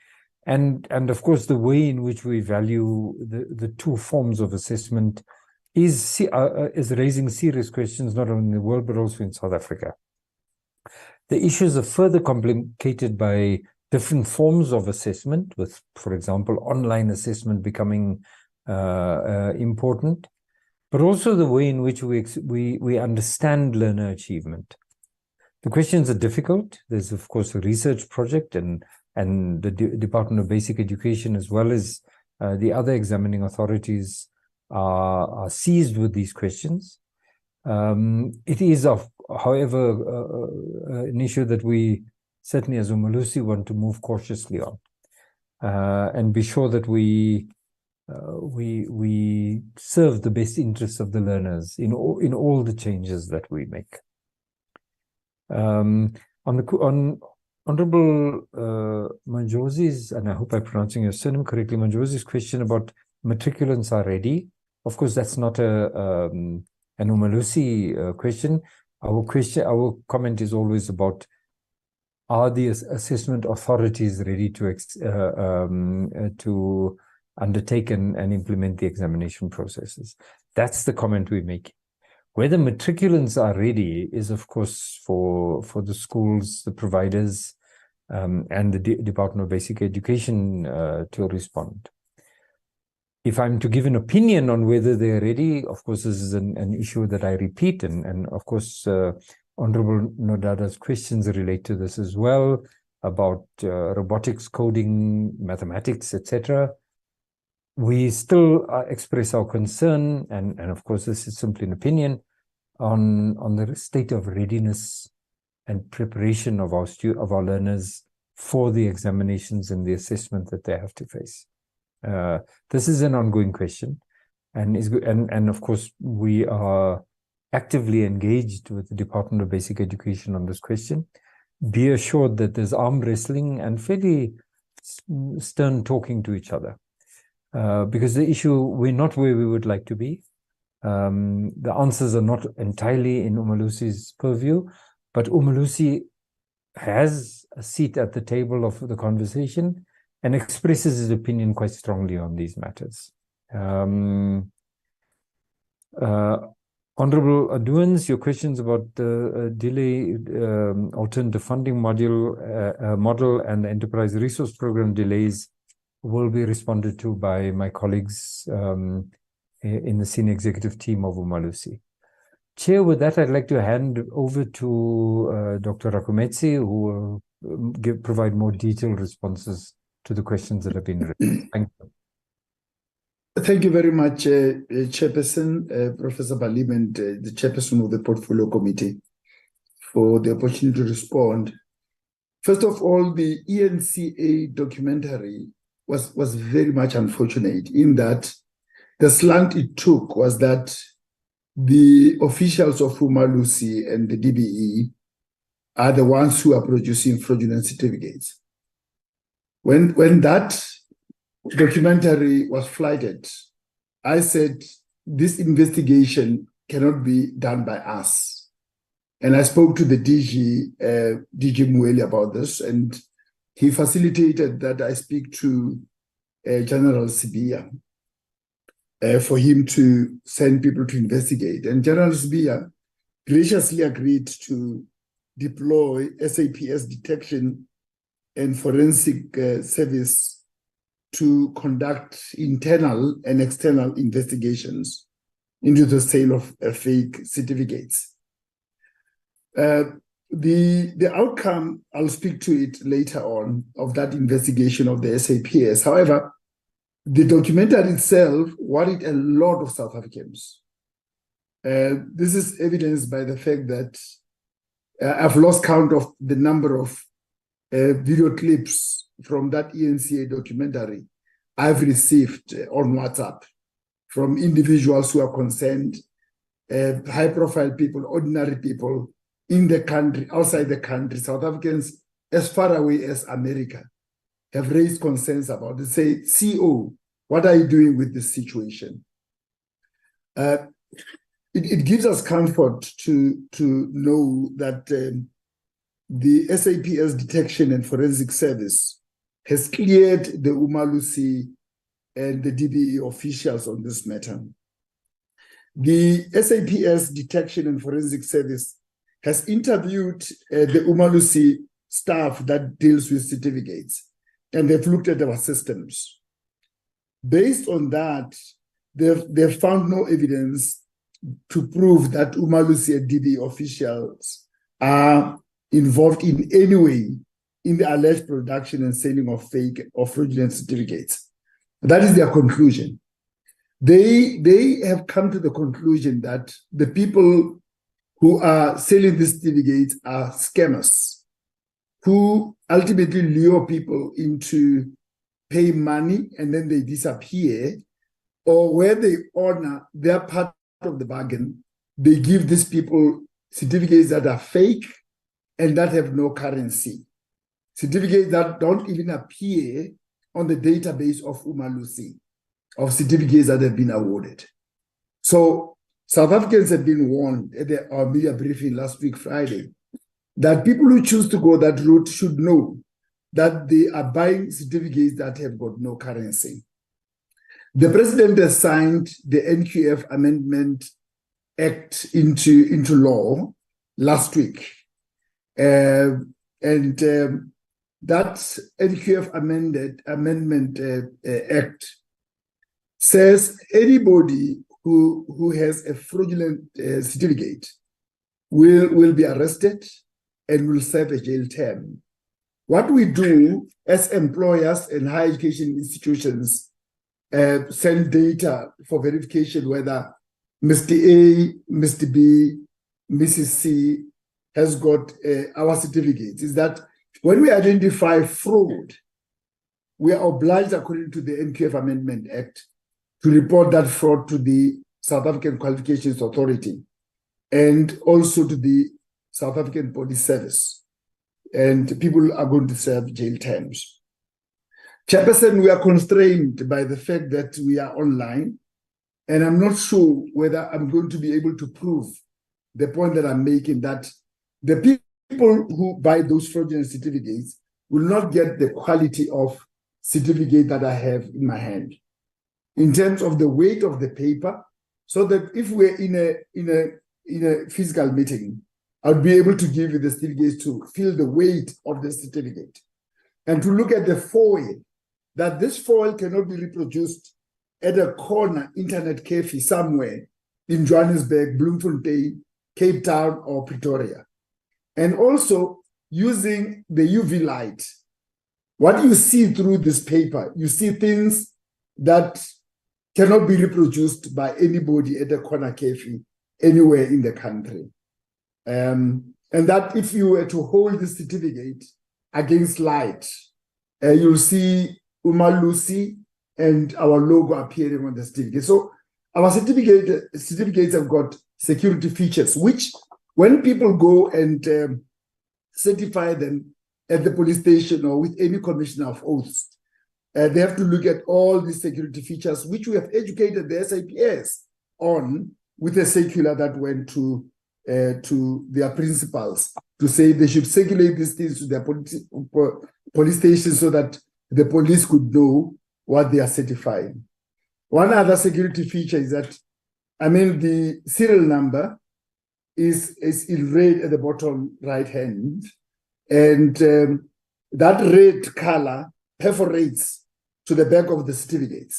of course, the way in which we value the two forms of assessment is raising serious questions, not only in the world, but also in South Africa. The issues are further complicated by different forms of assessment, with, for example, online assessment becoming important, but also the way in which we understand learner achievement. The questions are difficult. There's, of course, a research project, and the Department of Basic Education, as well as the other examining authorities, are seized with these questions. It is, however, an issue that we certainly as Umalusi want to move cautiously on, and be sure that we serve the best interests of the learners in all the changes that we make. On Honorable Manjosi's, and I hope I'm pronouncing your surname correctly, Manjosi's question about matriculants are ready. Of course, that's not an Umalusi question. Our comment is always about, are the assessment authorities ready to undertake and implement the examination processes? That's the comment we make. Whether matriculants are ready is, of course, for the schools, the providers, and the Department of Basic Education to respond. If I'm to give an opinion on whether they're ready, of course, this is an issue that I repeat, and of course, Honorable Nodada's questions relate to this as well, about robotics, coding, mathematics, etc. We still express our concern, and of course, this is simply an opinion, on the state of readiness and preparation of our learners for the examinations and the assessment that they have to face. This is an ongoing question, and of course, we are actively engaged with the Department of Basic Education on this question. Be assured that there's arm wrestling and fairly stern talking to each other, because the issue, we're not where we would like to be. The answers are not entirely in Umalusi's purview, but Umalusi has a seat at the table of the conversation and expresses his opinion quite strongly on these matters. Honorable Aduans, your questions about the delay, alternative funding model and the enterprise resource program delays will be responded to by my colleagues in the senior executive team of Umalusi. Chair, with that, I'd like to hand over to Dr. Rakometsi, who will provide more detailed responses to the questions that have been raised. Thank you. Thank you very much, Chairperson, Professor Balim, and the Chairperson of the Portfolio Committee, for the opportunity to respond. First of all, the ENCA documentary was very much unfortunate in that the slant it took was that the officials of Umalusi and the DBE are the ones who are producing fraudulent certificates. When that documentary was flagged, I said, this investigation cannot be done by us. And I spoke to the DG Mueli about this, and he facilitated that I speak to General Sibia for him to send people to investigate. And General Sibia graciously agreed to deploy SAPS detection and forensic service to conduct internal and external investigations into the sale of fake certificates. The outcome, I'll speak to it later on, of that investigation of the SAPS. However, the documentary itself worried a lot of South Africans. This is evidenced by the fact that I've lost count of the number of video clips from that ENCA documentary I've received on WhatsApp from individuals who are concerned, high-profile people, ordinary people in the country, outside the country, South Africans as far away as America have raised concerns about it. Say, CO, what are you doing with this situation? It gives us comfort to know that the SAPS detection and forensic service has cleared the Umalusi and the DBE officials on this matter. The SAPS detection and forensic service has interviewed the Umalusi staff that deals with certificates, and they've looked at our systems. Based on that, they've found no evidence to prove that Umalusi and DBE officials are involved in any way in the alleged production and selling of fake or fraudulent certificates. That is their conclusion. They have come to the conclusion that the people who are selling these certificates are scammers, who ultimately lure people into paying money and then they disappear, or where they honor their part of the bargain, they give these people certificates that are fake and that have no currency, certificates that don't even appear on the database of Umalusi, of certificates that have been awarded. So South Africans have been warned at our media briefing last week, Friday, that people who choose to go that route should know that they are buying certificates that have got no currency. The president has signed the NQF Amendment Act into law last week. That NQF Amendment Act says anybody who has a fraudulent certificate will be arrested and will serve a jail term. What we do as employers and higher education institutions send data for verification whether Mr. A, Mr. B, Mrs. C has got our certificates, is that when we identify fraud, we are obliged, according to the NQF Amendment Act, to report that fraud to the South African Qualifications Authority and also to the South African Police Service. And people are going to serve jail terms. Chairperson, we are constrained by the fact that we are online, and I'm not sure whether I'm going to be able to prove the point that I'm making, that the people who buy those fraudulent certificates will not get the quality of certificate that I have in my hand in terms of the weight of the paper, so that if we're in a physical meeting, I'll be able to give you the certificates to feel the weight of the certificate and to look at the foil, that this foil cannot be reproduced at a corner internet cafe somewhere in Johannesburg, Bloemfontein, Cape Town, or Pretoria. And also using the UV light. What you see through this paper, you see things that cannot be reproduced by anybody at a corner cafe anywhere in the country. And that if you were to hold the certificate against light, you'll see Umalusi and our logo appearing on the certificate. So our certificates have got security features, which when people go and certify them at the police station or with any commissioner of oaths, they have to look at all these security features, which we have educated the SAPS on with a circular that went to their principals to say they should circulate these things to their police stations so that the police could know what they are certifying. One other security feature is that, the serial number is in red at the bottom right hand, and that red color perforates to the back of the certificate.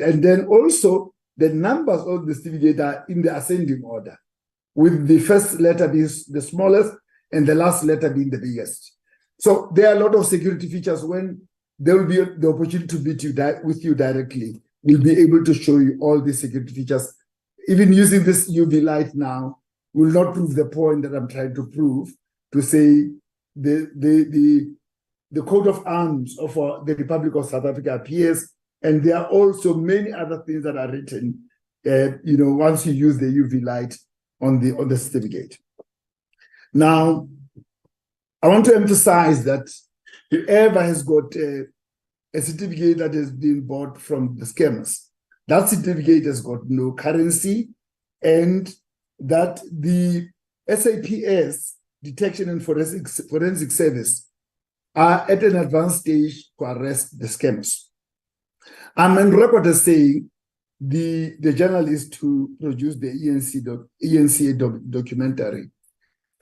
And then also the numbers of the certificate are in the ascending order, with the first letter being the smallest and the last letter being the biggest. So there are a lot of security features. When there will be the opportunity to meet you with you directly, we'll be able to show you all these security features. Even using this UV light now will not prove the point that I'm trying to prove, to say the coat of arms of the Republic of South Africa appears, and there are also many other things that are written, once you use the UV light on the certificate. Now, I want to emphasize that whoever has got a certificate that has been bought from the scammers, that certificate has got no currency, and that the SAPS detection and forensic service are at an advanced stage to arrest the scammers. I'm on record as saying the journalist who produced the ENCA documentary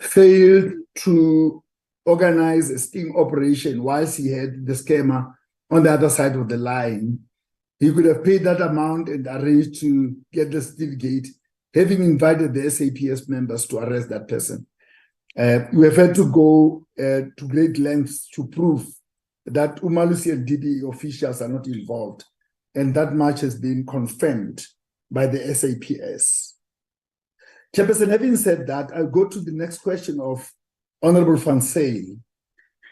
failed to organize a sting operation whilst he had the scammer on the other side of the line. He could have paid that amount and arranged to get the certificate, having invited the SAPS members to arrest that person. We have had to go to great lengths to prove that Umalusi and DB officials are not involved, and that much has been confirmed by the SAPS. Chairperson, having said that, I'll go to the next question of Honorable Van Zyl,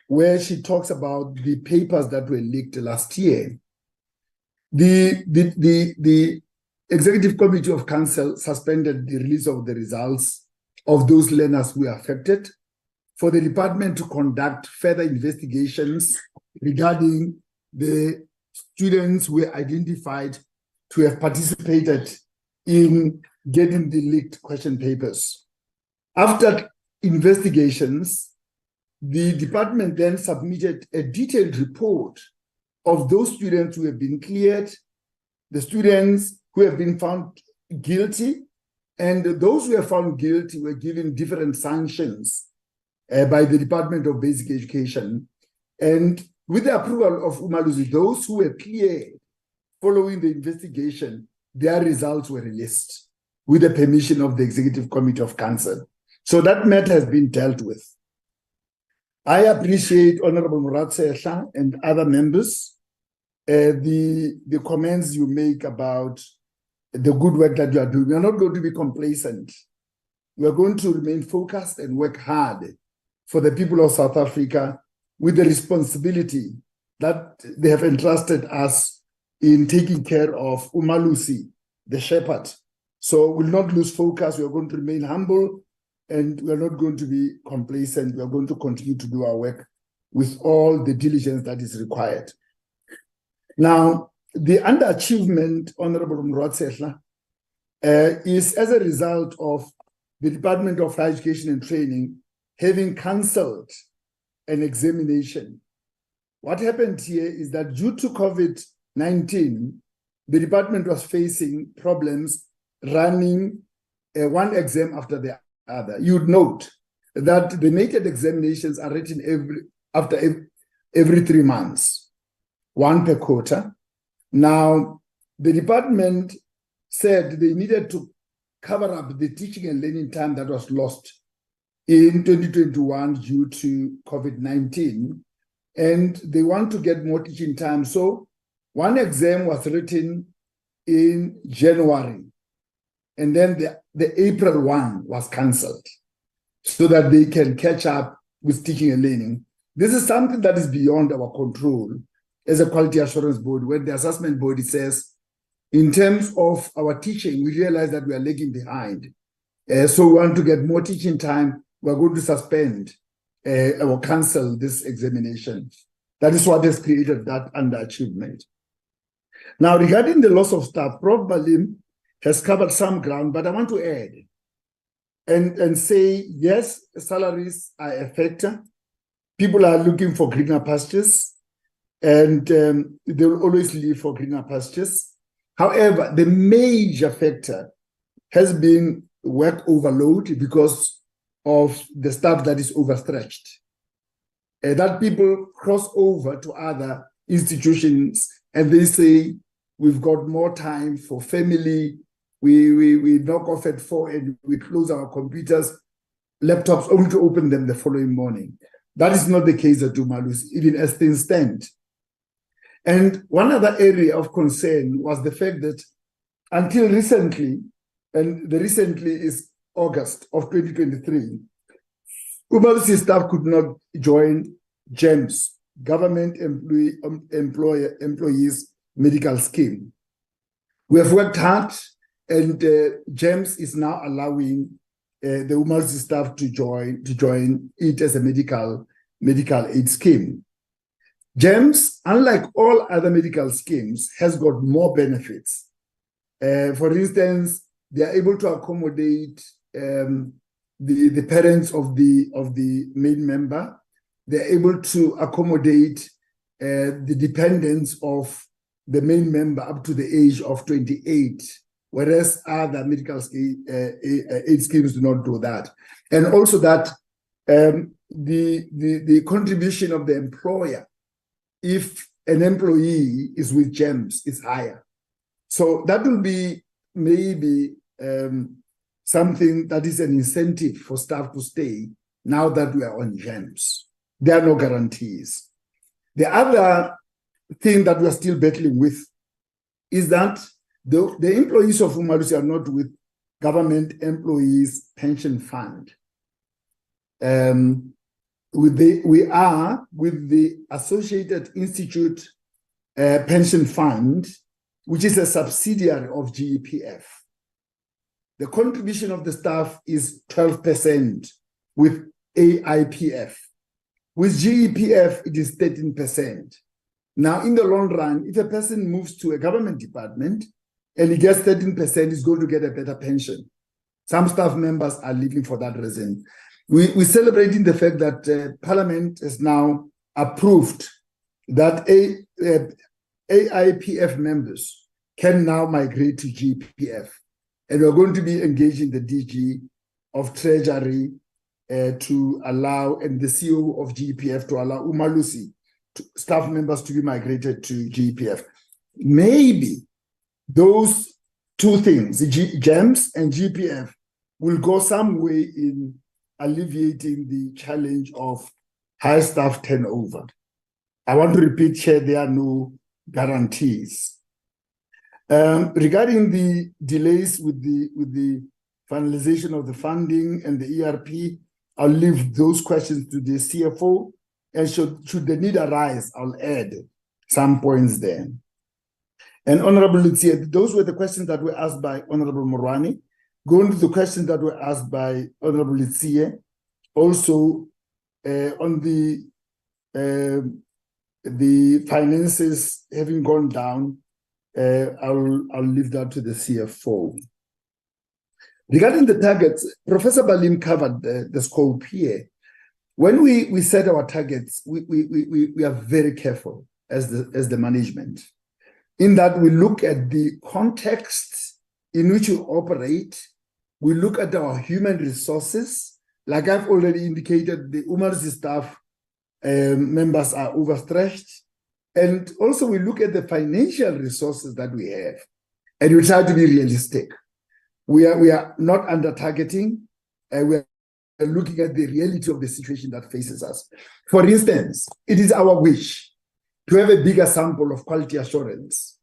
where she talks about the papers that were leaked last year. The Executive Committee of Council suspended the release of the results of those learners who were affected for the department to conduct further investigations regarding the students who were identified to have participated in getting the leaked question papers. After investigations, the department then submitted a detailed report of those students who have been cleared, the students who have been found guilty, and those who were found guilty were given different sanctions by the Department of Basic Education. And with the approval of Umalusi, those who were cleared following the investigation, their results were released with the permission of the Executive Committee of Council. So that matter has been dealt with. I appreciate Honorable Moratsehla and other members, the comments you make about the good work that you are doing. We are not going to be complacent. We are going to remain focused and work hard for the people of South Africa with the responsibility that they have entrusted us in taking care of Umalusi, the shepherd. So we'll not lose focus. We are going to remain humble, and we are not going to be complacent. We are going to continue to do our work with all the diligence that is required. Now, the underachievement, Honorable Moratsehla, is as a result of the Department of Higher Education and Training having cancelled an examination. What happened here is that due to COVID-19, the department was facing problems running one exam after the other. You would note that the naked examinations are written after every 3 months, one per quarter. Now, the department said they needed to cover up the teaching and learning time that was lost in 2021 due to COVID-19, and they want to get more teaching time. So one exam was written in January, and then the April one was cancelled so that they can catch up with teaching and learning. This is something that is beyond our control as a quality assurance board. When the assessment body says, in terms of our teaching, we realize that we are lagging behind. So we want to get more teaching time. We're going to suspend or cancel this examination. That is what has created that underachievement. Now, regarding the loss of staff, Prof. Balim has covered some ground, but I want to add and say, yes, salaries are a factor. People are looking for greener pastures, and they will always leave for greener pastures. However, the major factor has been work overload because of the staff that is overstretched. That people cross over to other institutions and they say, we've got more time for family. We knock off at 4 and we close our computers, laptops, only to open them the following morning. That is not the case at Umalusi, even as things stand. And one other area of concern was the fact that until recently, and the recently is August of 2023, Umalusi staff could not join GEMS, Government Employees Medical Scheme. We have worked hard, and GEMS is now allowing the Umalusi staff to join it as a medical aid scheme. GEMS, unlike all other medical schemes, has got more benefits. For instance, they are able to accommodate the parents of the main member. They're able to accommodate the dependents of the main member up to the age of 28, whereas other medical aid schemes do not do that. And also that the contribution of the employer, if an employee is with GEMS, is higher. So that will be maybe something that is an incentive for staff to stay now that we are on GEMS. There are no guarantees. The other thing that we are still battling with is that the employees of Umalusi are not with Government Employees Pension Fund. We are with the Associated Institute Pension Fund, which is a subsidiary of GEPF. The contribution of the staff is 12% with AIPF. With GEPF, it is 13%. Now, in the long run, if a person moves to a government department and he gets 13%, he's going to get a better pension. Some staff members are leaving for that reason. We're celebrating the fact that Parliament has now approved that AIPF members can now migrate to GPF. And we're going to be engaging the DG of Treasury to allow, and the CEO of GPF to allow Umalusi staff members to be migrated to GPF. Maybe those two things, GEMS and GPF, will go some way in alleviating the challenge of high staff turnover. I want to repeat here, there are no guarantees. Regarding the delays with the finalization of the funding and the ERP, I'll leave those questions to the CFO, and should the need arise, I'll add some points there. And Honorable Litsia, those were the questions that were asked by Honorable Morwani. Going to the questions that were asked by Honorable Litsia, also on the finances having gone down, I'll leave that to the CFO. Regarding the targets, Professor Balim covered the scope here. When we set our targets, we are very careful as the management, in that we look at the context in which we operate. We look at our human resources. Like I've already indicated, the Umalusi staff members are overstretched. And also we look at the financial resources that we have, and we try to be realistic. We are not under targeting, and we are looking at the reality of the situation that faces us. For instance, it is our wish to have a bigger sample of quality assurance.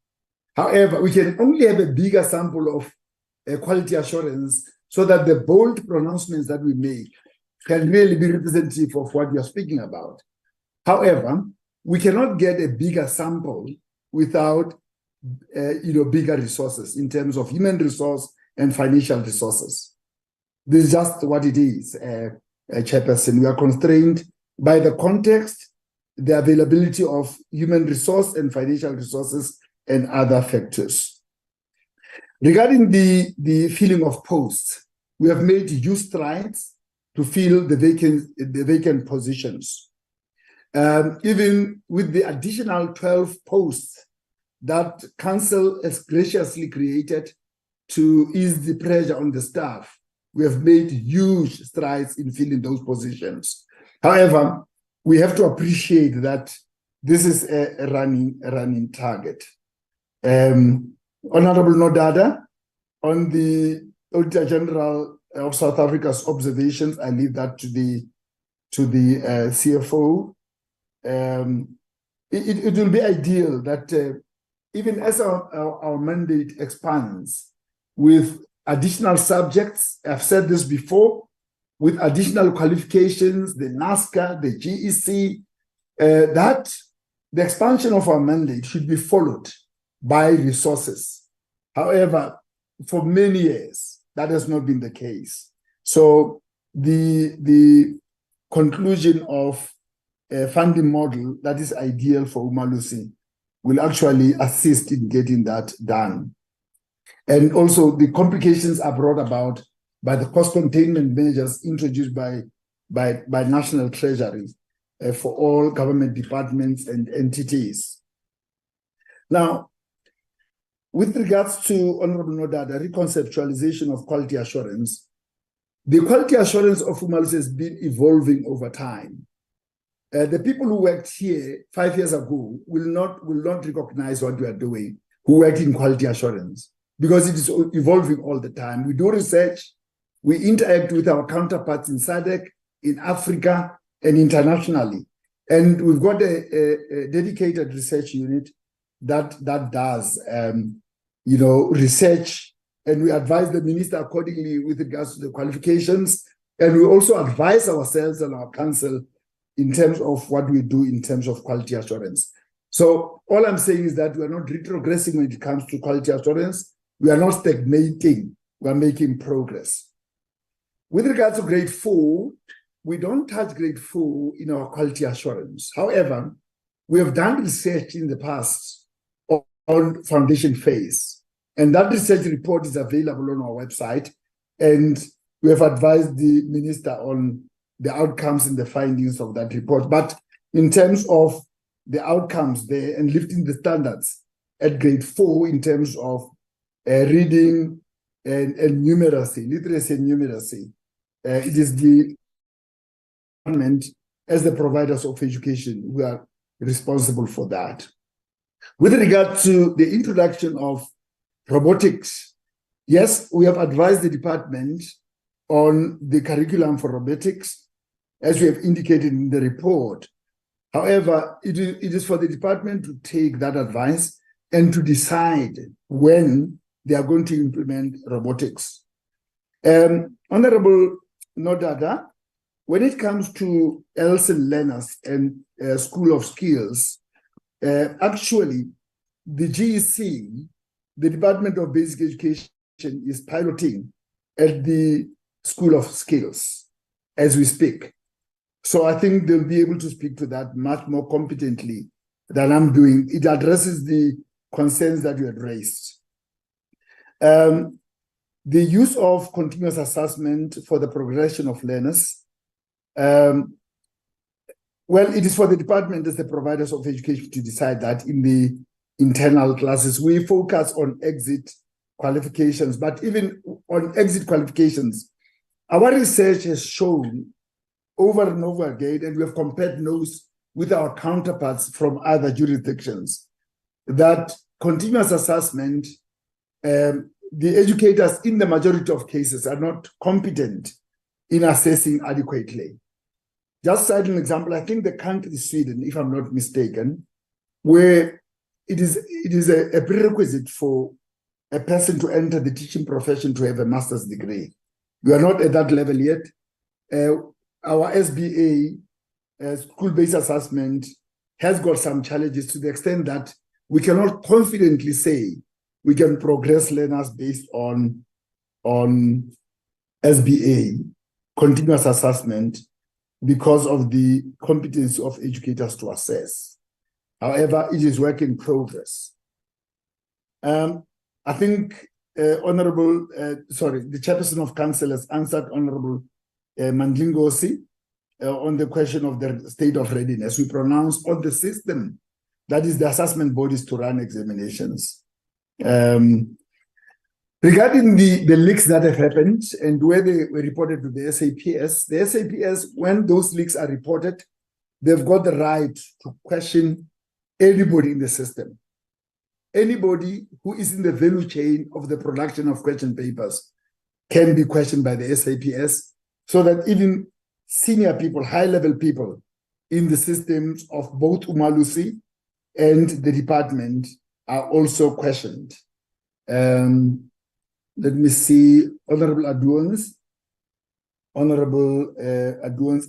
However, we can only have a bigger sample of quality assurance so that the bold pronouncements that we make can really be representative of what we are speaking about. However, we cannot get a bigger sample without bigger resources in terms of human resource and financial resources. This is just what it is, Chairperson. We are constrained by the context, the availability of human resource and financial resources, and other factors. Regarding the filling of posts, we have made huge strides to fill the vacant positions. Even with the additional 12 posts that Council has graciously created to ease the pressure on the staff, we have made huge strides in filling those positions. However, we have to appreciate that this is a running target. Honorable Nodada, on the Auditor General of South Africa's observations, I leave that to the CFO. It will be ideal that even as our mandate expands with additional subjects, I've said this before, with additional qualifications, the NASCA, the GEC, that the expansion of our mandate should be followed by resources. However, for many years, that has not been the case. So the conclusion of a funding model that is ideal for Umalusi will actually assist in getting that done. And also the complications are brought about by the cost containment measures introduced by National Treasury for all government departments and entities. Now, with regards to Honorable Nodada, reconceptualization of quality assurance, the quality assurance of Umalusi has been evolving over time. The people who worked here 5 years ago will not recognize what we are doing, who worked in quality assurance, because it is evolving all the time. We do research, we interact with our counterparts in SADC, in Africa, and internationally. And we've got a dedicated research unit that does research, and we advise the minister accordingly with regards to the qualifications, and we also advise ourselves and our council in terms of what we do in terms of quality assurance. So all I'm saying is that we are not retrogressing when it comes to quality assurance. We are not stagnating. We are making progress. With regards to grade 4, we don't touch grade 4 in our quality assurance. However, we have done research in the past on foundation phase, and that research report is available on our website, and we have advised the minister on the outcomes and the findings of that report. But in terms of the outcomes there and lifting the standards at grade 4 in terms of reading and numeracy, literacy and numeracy, it is the government as the providers of education who are responsible for that. With regard to the introduction of robotics, yes, we have advised the department on the curriculum for robotics, as we have indicated in the report. However, it is for the department to take that advice and to decide when they are going to implement robotics. Honorable Nodada, when it comes to Elson learners and School of Skills, actually, the GEC, the Department of Basic Education, is piloting at the School of Skills as we speak. So I think they'll be able to speak to that much more competently than I'm doing. It addresses the concerns that you had raised. The use of continuous assessment for the progression of learners. Well, it is for the department as the providers of education to decide that in the internal classes. We focus on exit qualifications, but even on exit qualifications, our research has shown over and over again, and we have compared notes with our counterparts from other jurisdictions, that continuous assessment, the educators in the majority of cases are not competent in assessing adequately. Just cite an example, I think the country is Sweden, if I'm not mistaken, where it is a prerequisite for a person to enter the teaching profession to have a master's degree. We are not at that level yet. Our SBA school-based assessment has got some challenges to the extent that we cannot confidently say we can progress learners based on SBA, continuous assessment, because of the competency of educators to assess. However, it is work in progress. I think the chairperson of council has answered Honorable Mandlingosi on the question of the state of readiness. We pronounce on the system, that is the assessment bodies to run examinations. Regarding the leaks that have happened and where they were reported to the SAPS, when those leaks are reported, they've got the right to question anybody in the system. Anybody who is in the value chain of the production of question papers can be questioned by the SAPS, so that even senior people, high-level people in the systems of both Umalusi and the department are also questioned. Let me see, Honorable Aduans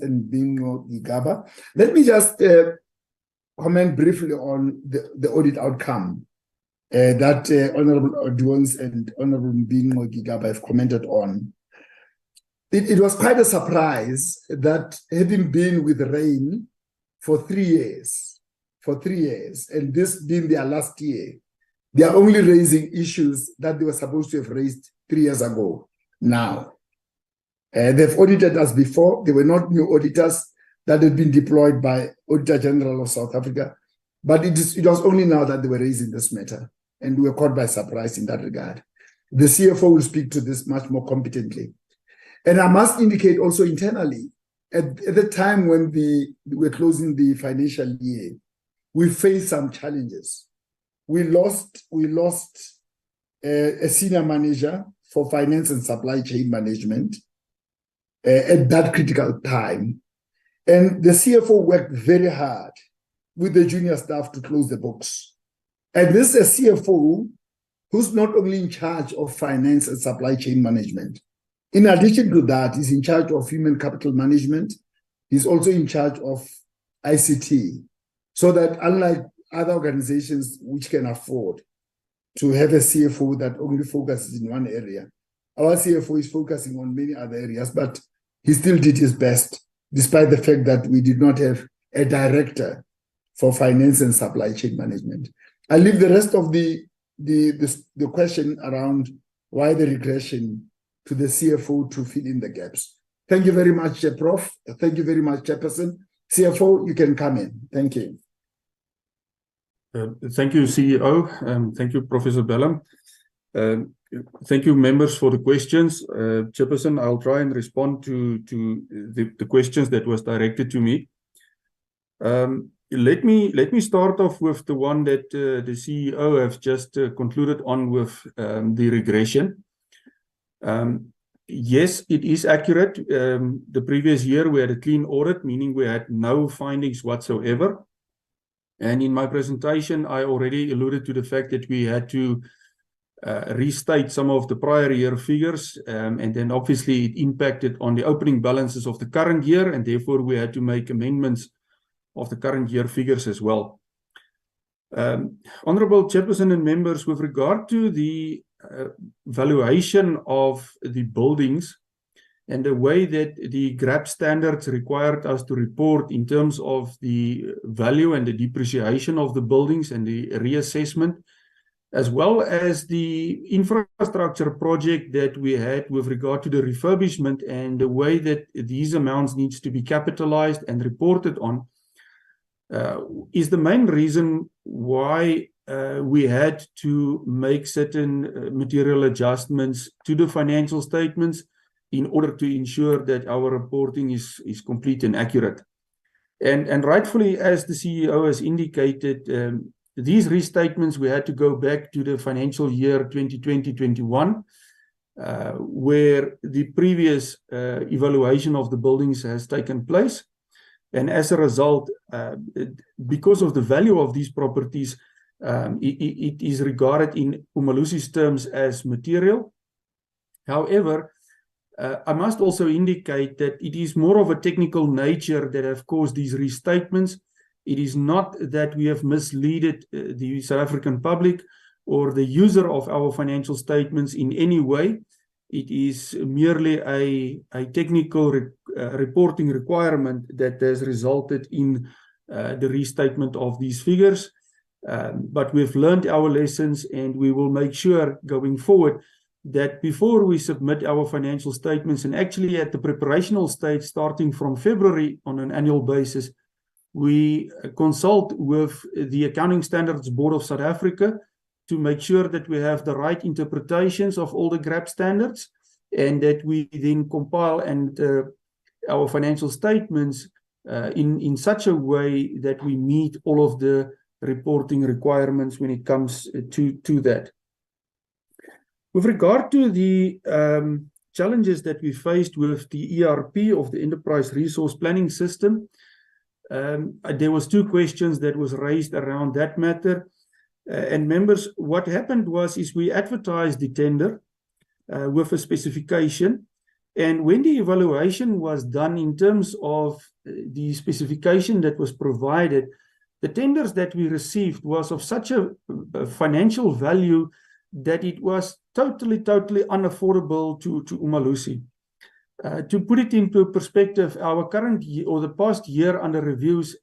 and Bingo Gigaba. Let me just comment briefly on the audit outcome that Honorable Aduans and Honorable Bingo Gigaba have commented on. It was quite a surprise that, having been with RAIN for 3 years, and this being their last year, they are only raising issues that they were supposed to have raised 3 years ago now. They've audited us before. They were not new auditors that had been deployed by Auditor General of South Africa, but it was only now that they were raising this matter, and we were caught by surprise in that regard. The CFO will speak to this much more competently. And I must indicate also internally, at the time when we were closing the financial year, we faced some challenges. We lost a senior manager for finance and supply chain management at that critical time. And the CFO worked very hard with the junior staff to close the books. And this is a CFO who's not only in charge of finance and supply chain management. In addition to that, he's in charge of human capital management. He's also in charge of ICT. So that unlike other organizations which can afford to have a CFO that only focuses in one area, our CFO is focusing on many other areas, but he still did his best, despite the fact that we did not have a director for finance and supply chain management. I'll leave the rest of the question around why the regression to the CFO to fill in the gaps. Thank you very much, Prof. Thank you very much, Chairperson. CFO, you can come in. Thank you. Thank you, CEO. Thank you, Professor Bellam. Thank you, members, for the questions. Chairperson, I'll try and respond to the questions that was directed to me. Let me start off with the one that the CEO have just concluded on with the regression. Yes, it is accurate. The previous year we had a clean audit, meaning we had no findings whatsoever. And in my presentation, I already alluded to the fact that we had to restate some of the prior year figures, and then obviously it impacted on the opening balances of the current year, and therefore we had to make amendments of the current year figures as well. Honorable Chairperson and members, with regard to the valuation of the buildings and the way that the GRAP standards required us to report in terms of the value and the depreciation of the buildings and the reassessment, as well as the infrastructure project that we had with regard to the refurbishment and the way that these amounts needs to be capitalized and reported on, is the main reason why we had to make certain material adjustments to the financial statements in order to ensure that our reporting is complete and accurate. And rightfully, as the CEO has indicated, these restatements, we had to go back to the financial year 2020-21, where the previous evaluation of the buildings has taken place. And as a result, because of the value of these properties, it is regarded in Umalusi's terms as material. However, I must also indicate that it is more of a technical nature that have caused these restatements. It is not that we have misled the South African public or the user of our financial statements in any way. It is merely a technical reporting requirement that has resulted in the restatement of these figures. But we've learned our lessons, and we will make sure going forward that before we submit our financial statements, and actually at the preparational stage starting from February on an annual basis, we consult with the Accounting Standards Board of South Africa to make sure that we have the right interpretations of all the GRAP standards, and that we then compile and our financial statements in such a way that we meet all of the reporting requirements when it comes to that. With regard to the challenges that we faced with the ERP of the Enterprise Resource Planning System, there was 2 questions that was raised around that matter. And members, what happened is we advertised the tender with a specification, and when the evaluation was done in terms of the specification that was provided, the tenders that we received was of such a financial value that it was totally unaffordable to Umalusi. To put it into perspective, our current year, or the past year under reviews,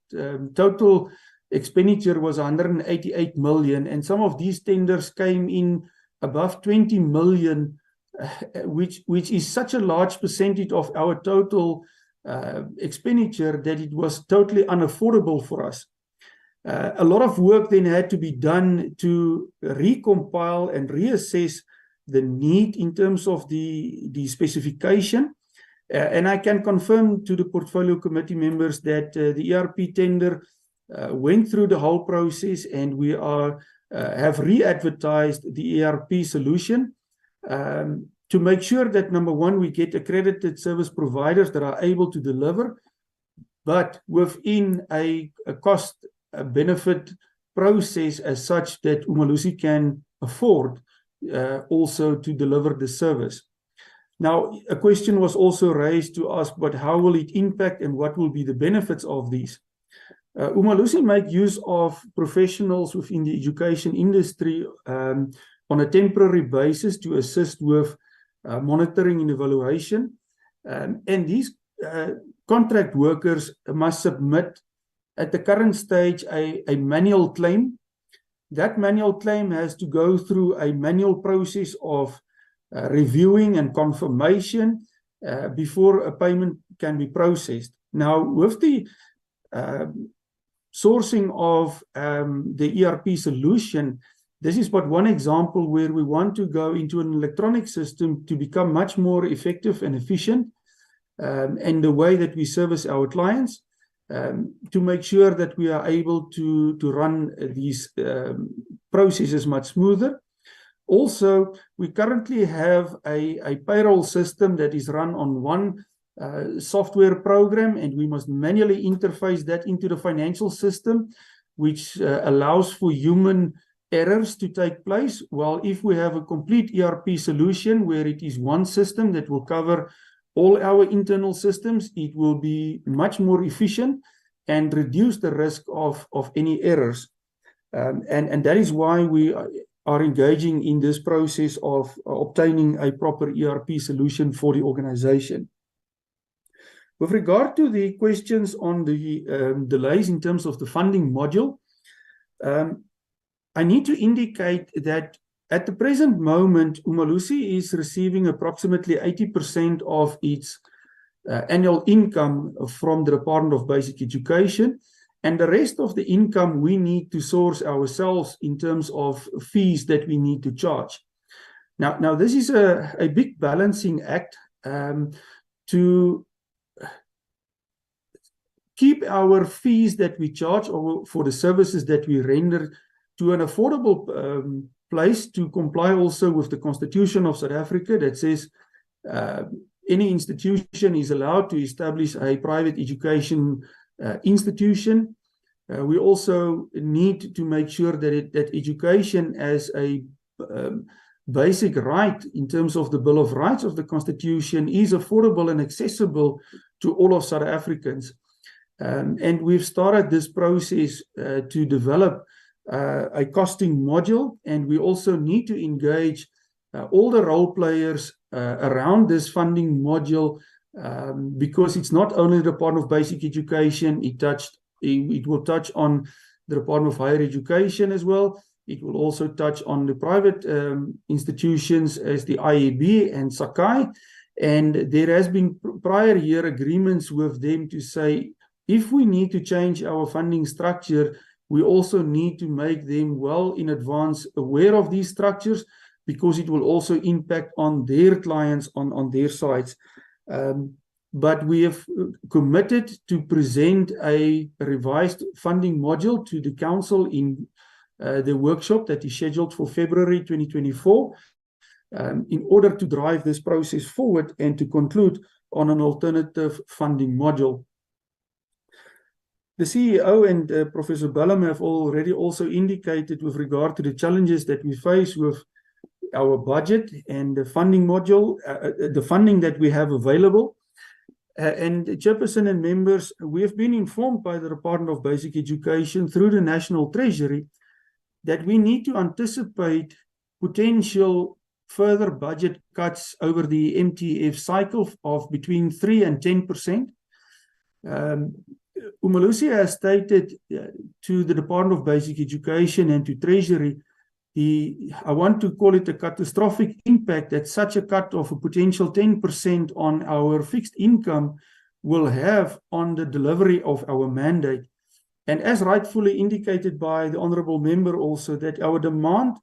total expenditure was 188 million, and some of these tenders came in above 20 million, which is such a large percentage of our total expenditure that it was totally unaffordable for us. A lot of work then had to be done to recompile and reassess the need in terms of the specification. And I can confirm to the portfolio committee members that the ERP tender went through the whole process, and we have re-advertised the ERP solution to make sure that, number one, we get accredited service providers that are able to deliver, but within a cost benefit process as such that Umalusi can afford also to deliver the service. Now, a question was also raised to ask, but how will it impact and what will be the benefits of these? Umalusi make use of professionals within the education industry on a temporary basis to assist with monitoring and evaluation. And these contract workers must submit at the current stage a manual claim. That manual claim has to go through a manual process of reviewing and confirmation before a payment can be processed. Now, with the sourcing of the ERP solution, this is but one example where we want to go into an electronic system to become much more effective and efficient in the way that we service our clients, to make sure that we are able to run these processes much smoother. Also, we currently have a payroll system that is run on one software program, and we must manually interface that into the financial system, which allows for human errors to take place. While if we have a complete ERP solution where it is one system that will cover all our internal systems, it will be much more efficient and reduce the risk of any errors. And that is why we are engaging in this process of obtaining a proper ERP solution for the organization. With regard to the questions on the delays in terms of the funding module, I need to indicate that at the present moment, Umalusi is receiving approximately 80% of its annual income from the Department of Basic Education, and the rest of the income we need to source ourselves in terms of fees that we need to charge. Now this is a big balancing act to keep our fees that we charge for the services that we render to an affordable place, to comply also with the Constitution of South Africa that says any institution is allowed to establish a private education institution. We also need to make sure that education as a basic right in terms of the Bill of Rights of the Constitution is affordable and accessible to all of South Africans. And we've started this process to develop a costing module, and we also need to engage all the role players around this funding module, because it's not only the Department of Basic Education, it will touch on the Department of Higher Education as well. It will also touch on the private institutions as the IEB and SACE. And there has been prior year agreements with them to say, if we need to change our funding structure, we also need to make them well in advance aware of these structures, because it will also impact on their clients on their sides. But we have committed to present a revised funding module to the council in the workshop that is scheduled for February 2024, in order to drive this process forward and to conclude on an alternative funding module. The CEO and Professor Ballam have already also indicated with regard to the challenges that we face with our budget and the funding module, the funding that we have available. And Chairperson and members, we have been informed by the Department of Basic Education through the National Treasury that we need to anticipate potential further budget cuts over the MTF cycle of between 3 and 10%. Umalusi has stated to the Department of Basic Education and to Treasury, I want to call it a catastrophic impact that such a cut of a potential 10% on our fixed income will have on the delivery of our mandate. And as rightfully indicated by the Honourable Member also, that our demand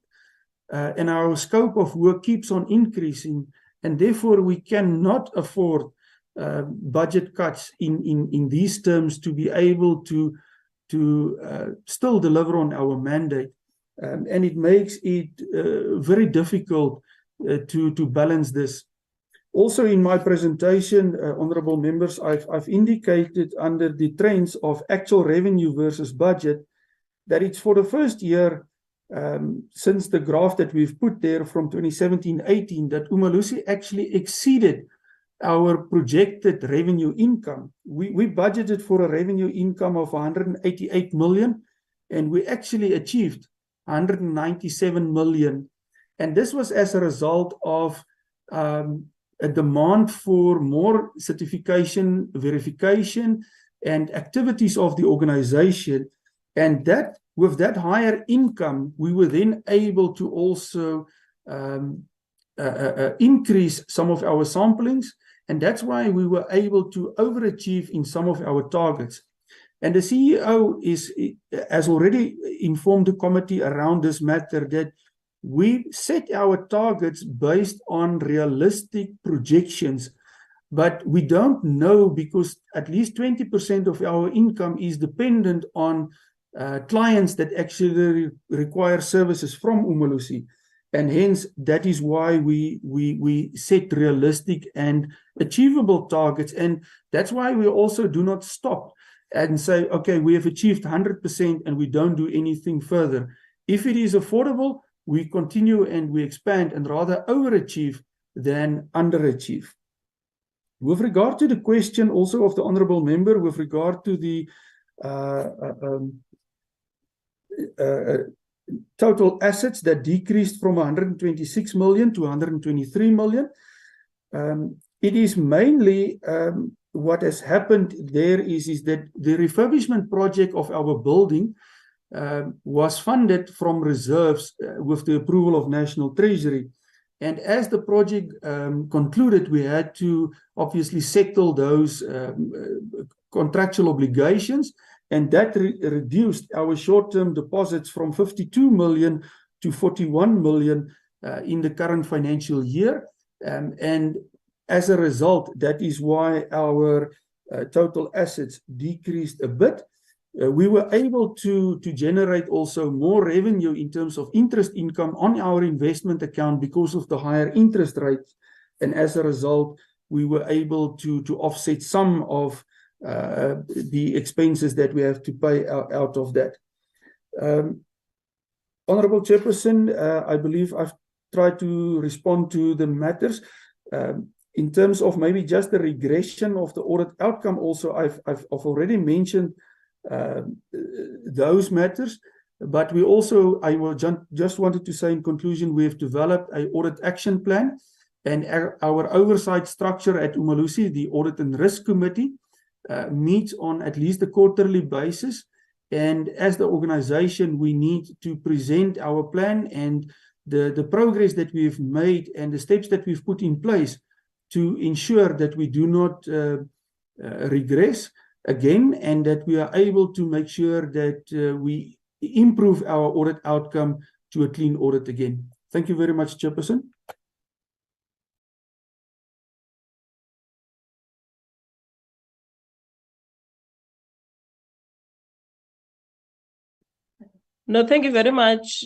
and our scope of work keeps on increasing, and therefore we cannot afford budget cuts in these terms to be able to still deliver on our mandate. And it makes it very difficult to balance this. Also in my presentation, honourable members, I've indicated under the trends of actual revenue versus budget that it's for the first year since the graph that we've put there from 2017-18 that Umalusi actually exceeded our projected revenue income. We budgeted for a revenue income of 188 million, and we actually achieved 197 million. And this was as a result of a demand for more certification, verification, and activities of the organization. And that, with that higher income, we were then able to also increase some of our samplings. And that's why we were able to overachieve in some of our targets. And the CEO has already informed the committee around this matter that we set our targets based on realistic projections, but we don't know because at least 20% of our income is dependent on clients that actually require services from Umalusi. And hence, that is why we set realistic and achievable targets. And that's why we also do not stop and say, okay, we have achieved 100% and we don't do anything further. If it is affordable, we continue and we expand and rather overachieve than underachieve. With regard to the question also of the Honourable Member, with regard to the total assets that decreased from 126 million to 123 million, it is mainly what has happened there is that the refurbishment project of our building was funded from reserves with the approval of National Treasury. And as the project concluded, we had to obviously settle those contractual obligations, and that reduced our short-term deposits from 52 million to 41 million in the current financial year. And as a result, that is why our total assets decreased a bit. We were able to generate also more revenue in terms of interest income on our investment account because of the higher interest rates. And as a result, we were able to offset some of the expenses that we have to pay out of that. Honourable Chairperson, I believe I've try to respond to the matters. In terms of maybe just the regression of the audit outcome, also I've already mentioned those matters. But we also, I will just wanted to say in conclusion, we have developed an audit action plan, and our oversight structure at Umalusi, the Audit and Risk Committee, meets on at least a quarterly basis. And as the organization, we need to present our plan and the progress that we've made and the steps that we've put in place to ensure that we do not regress again, and that we are able to make sure that we improve our audit outcome to a clean audit again. Thank you very much, Chairperson. No, thank you very much,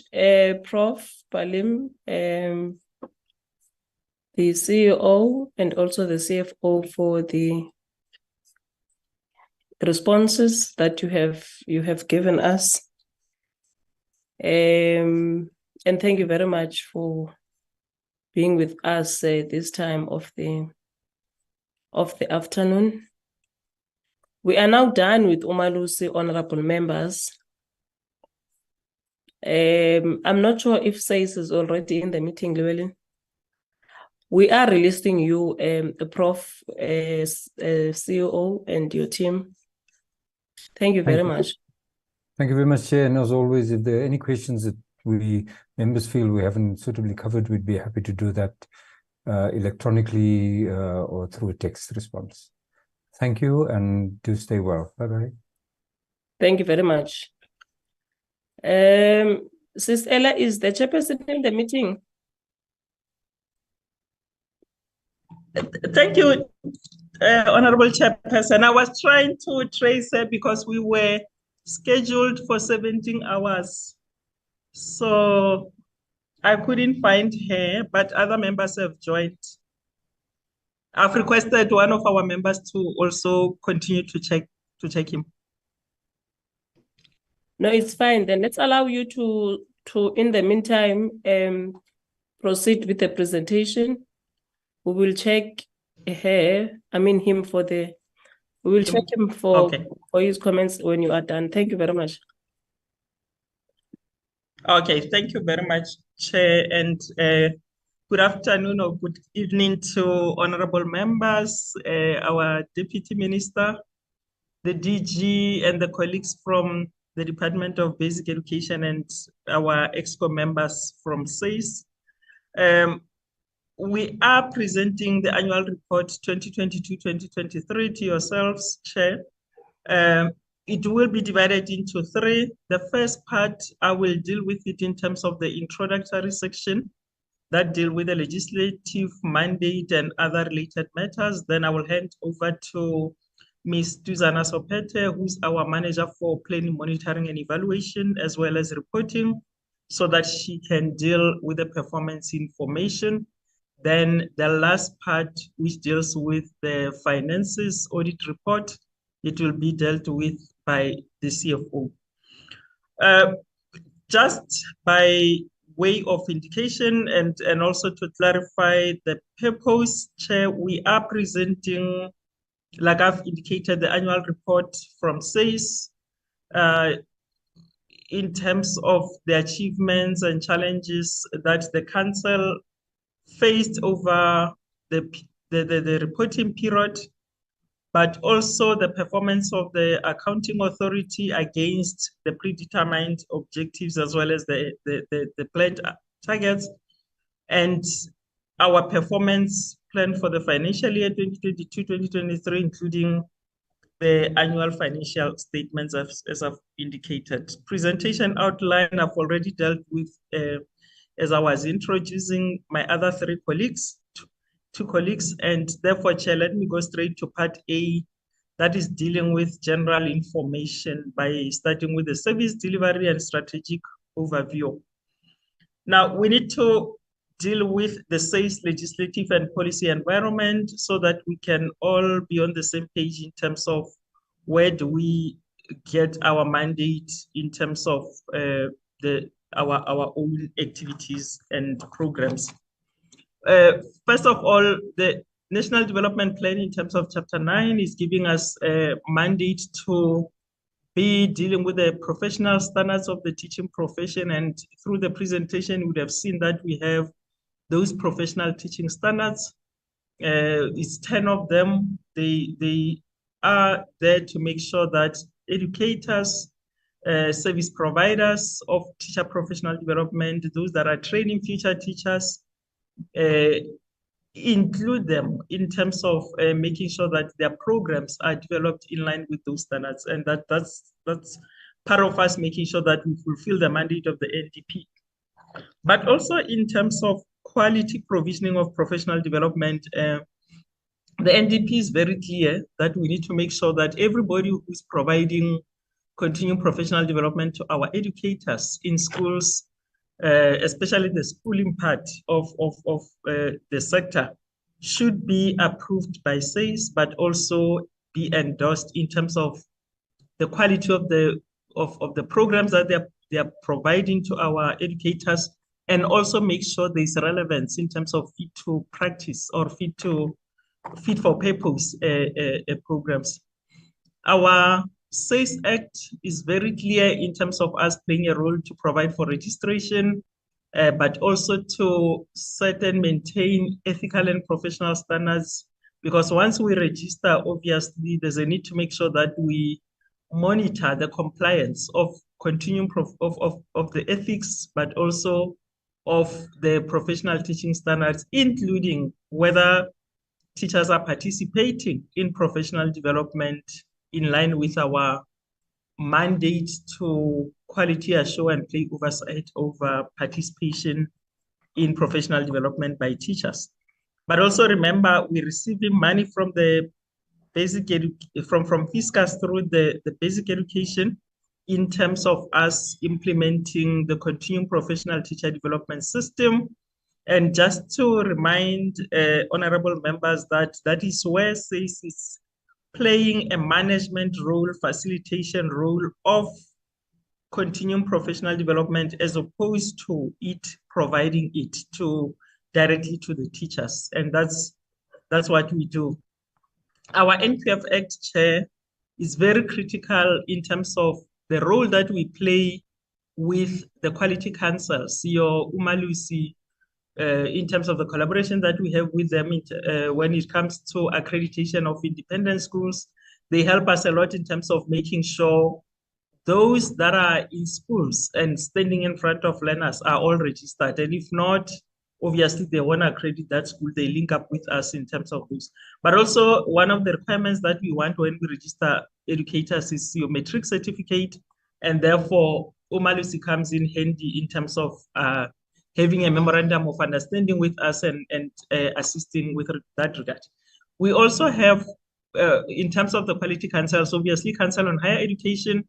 Prof. Palim, the CEO and also the CFO for the responses that you have given us. And thank you very much for being with us this time of the afternoon. We are now done with Umalusi, honorable members. I'm not sure if SACE is already in the meeting, Llewellyn. We are releasing you, Prof, CEO and your team. Thank you very much. Thank you very much, Chair. And as always, if there are any questions that members feel we haven't suitably covered, we'd be happy to do that electronically or through a text response. Thank you, and do stay well. Bye-bye. Thank you very much. Sis Ella, is the chairperson in the meeting? Thank you, Honorable Chairperson. I was trying to trace her because we were scheduled for 17 hours. So I couldn't find her, but other members have joined. I've requested one of our members to also continue to check him. No, it's fine. Then let's allow you to in the meantime, proceed with the presentation. We will check him for his comments when you are done. Thank you very much. Okay, thank you very much, Chair, and good afternoon or good evening to honorable members, our Deputy Minister, the DG, and the colleagues from the Department of Basic Education and our EXCO members from SACE. We are presenting the annual report 2022-2023 to yourselves, Chair. It will be divided into three. The first part, I will deal with it in terms of the introductory section that deal with the legislative mandate and other related matters. Then I will hand over to Ms. Tuzana Sopete, who's our manager for planning, monitoring, and evaluation, as well as reporting, so that she can deal with the performance information. Then the last part, which deals with the finances audit report, it will be dealt with by the CFO. Just by way of indication and also to clarify the purpose, Chair, we are presenting, like I've indicated, the annual report from SACE in terms of the achievements and challenges that the Council faced over the reporting period, but also the performance of the accounting authority against the predetermined objectives, as well as the planned targets, and our performance plan for the financial year 2022-2023, including the annual financial statements, as I've indicated. Presentation outline I've already dealt with as I was introducing my other two colleagues, and therefore, Chair, let me go straight to part A, that is dealing with general information by starting with the service delivery and strategic overview. Now, we need to deal with the SACE legislative and policy environment so that we can all be on the same page in terms of where do we get our mandate in terms of our own activities and programs. First of all, the National Development Plan in terms of Chapter 9 is giving us a mandate to be dealing with the professional standards of the teaching profession, and through the presentation, you would have seen that we have those professional teaching standards. It's 10 of them. They are there to make sure that educators, service providers of teacher professional development, those that are training future teachers, include them in terms of making sure that their programs are developed in line with those standards, and that's part of us making sure that we fulfill the mandate of the NDP. But also in terms of quality provisioning of professional development, the NDP is very clear that we need to make sure that everybody who's providing continuing professional development to our educators in schools, especially the schooling part of the sector, should be approved by SACE, but also be endorsed in terms of the quality of the programs that they are providing to our educators, and also make sure there's relevance in terms of fit to practice or fit for purpose programs. Our SACE Act is very clear in terms of us playing a role to provide for registration, but also to set and maintain ethical and professional standards. Because once we register, obviously, there's a need to make sure that we monitor the compliance of continuing of the ethics, but also of the professional teaching standards, including whether teachers are participating in professional development in line with our mandate to quality assure and play oversight over participation in professional development by teachers. But also remember, we're receiving money from the from Fiscus through the basic education in terms of us implementing the continuing professional teacher development system. And just to remind honorable members that that is where SACE is playing a management role, facilitation role of continuing professional development, as opposed to it providing it directly to the teachers. And that's what we do. Our NPF Act chair is very critical in terms of the role that we play with the quality council, CEO Umalusi, in terms of the collaboration that we have with them when it comes to accreditation of independent schools. They help us a lot in terms of making sure those that are in schools and standing in front of learners are all registered. And if not, obviously they want to accredit that school, they link up with us in terms of this. But also one of the requirements that we want when we register educators is your matric certificate, and therefore Umalusi comes in handy in terms of having a memorandum of understanding with us and assisting with that regard. We also have, in terms of the quality councils, obviously Council on Higher Education,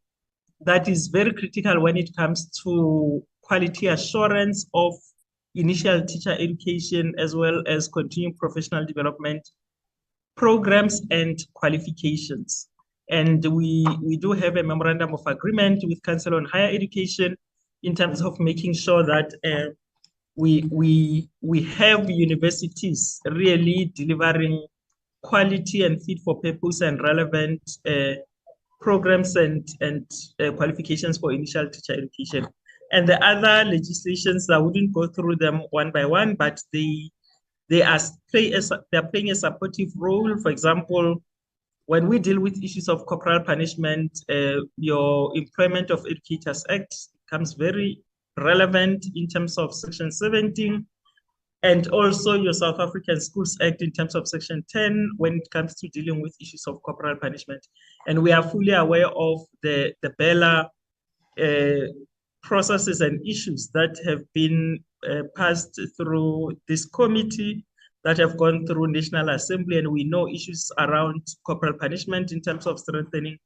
that is very critical when it comes to quality assurance of initial teacher education, as well as continuing professional development programs and qualifications. And we do have a memorandum of agreement with Council on Higher Education in terms of making sure that we have universities really delivering quality and fit for purpose and relevant programs and qualifications for initial teacher education. And the other legislations, I wouldn't go through them one by one, but they're playing a supportive role. For example, when we deal with issues of corporal punishment, your Employment of Educators Act becomes very relevant in terms of Section 17, and also your South African Schools Act in terms of Section 10 when it comes to dealing with issues of corporal punishment. And we are fully aware of the BRRR processes and issues that have been passed through this committee, that have gone through National Assembly, and we know issues around corporal punishment in terms of strengthening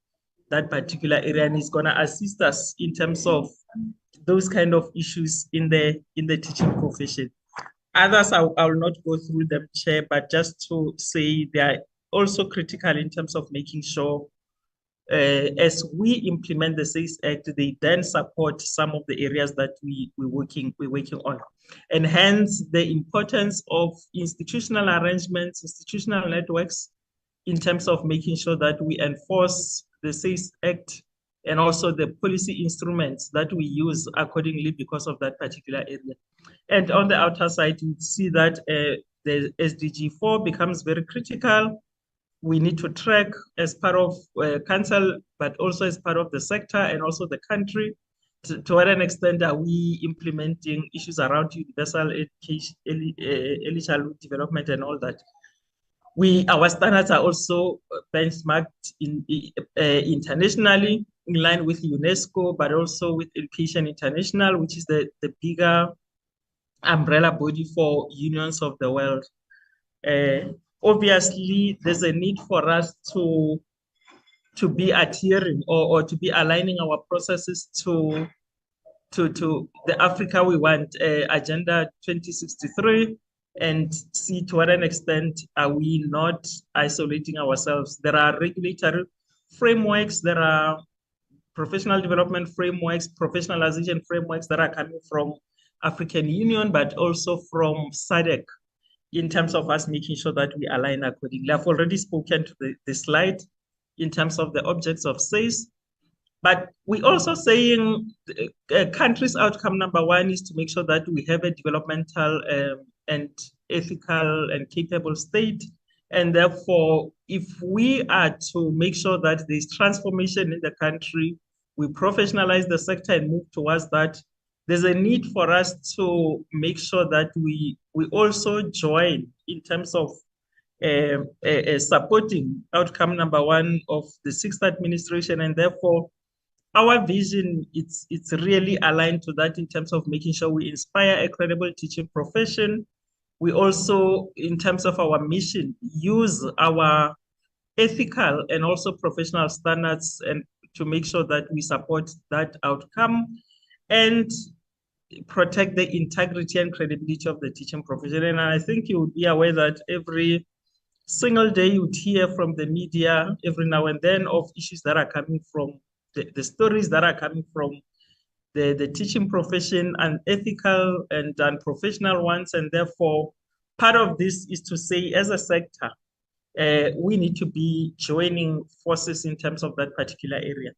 that particular area, and is going to assist us in terms of those kind of issues in the teaching profession. Others, I will not go through them, Chair, but just to say they are also critical in terms of making sure as we implement the SACE Act, they then support some of the areas that we're working on. And hence the importance of institutional arrangements, institutional networks, in terms of making sure that we enforce the SACE Act and also the policy instruments that we use accordingly because of that particular area. And on the outer side, you see that the SDG 4 becomes very critical. We need to track as part of council, but also as part of the sector and also the country. To what an extent are we implementing issues around universal education, early childhood development and all that? Our standards are also benchmarked internationally in line with UNESCO, but also with Education International, which is the bigger umbrella body for unions of the world. Obviously, there's a need for us to be adhering or to be aligning our processes to the Africa we want, Agenda 2063, and see to what an extent are we not isolating ourselves. There are regulatory frameworks, there are professional development frameworks, professionalization frameworks that are coming from African Union, but also from SADC, in terms of us making sure that we align accordingly. I've already spoken to the slide in terms of the objects of SACE, but we also saying country's outcome number one is to make sure that we have a developmental and ethical and capable state. And therefore, if we are to make sure that there's transformation in the country, we professionalize the sector and move towards that, there's a need for us to make sure that we also join in terms of supporting outcome number one of the sixth administration. And therefore, our vision, it's really aligned to that in terms of making sure we inspire a credible teaching profession. We also, in terms of our mission, use our ethical and also professional standards and to make sure that we support that outcome and protect the integrity and credibility of the teaching profession. And I think you would be aware that every single day you would hear from the media every now and then of issues that are coming from the stories that are coming from the teaching profession, and ethical and unprofessional ones. And therefore, part of this is to say, as a sector, we need to be joining forces in terms of that particular area.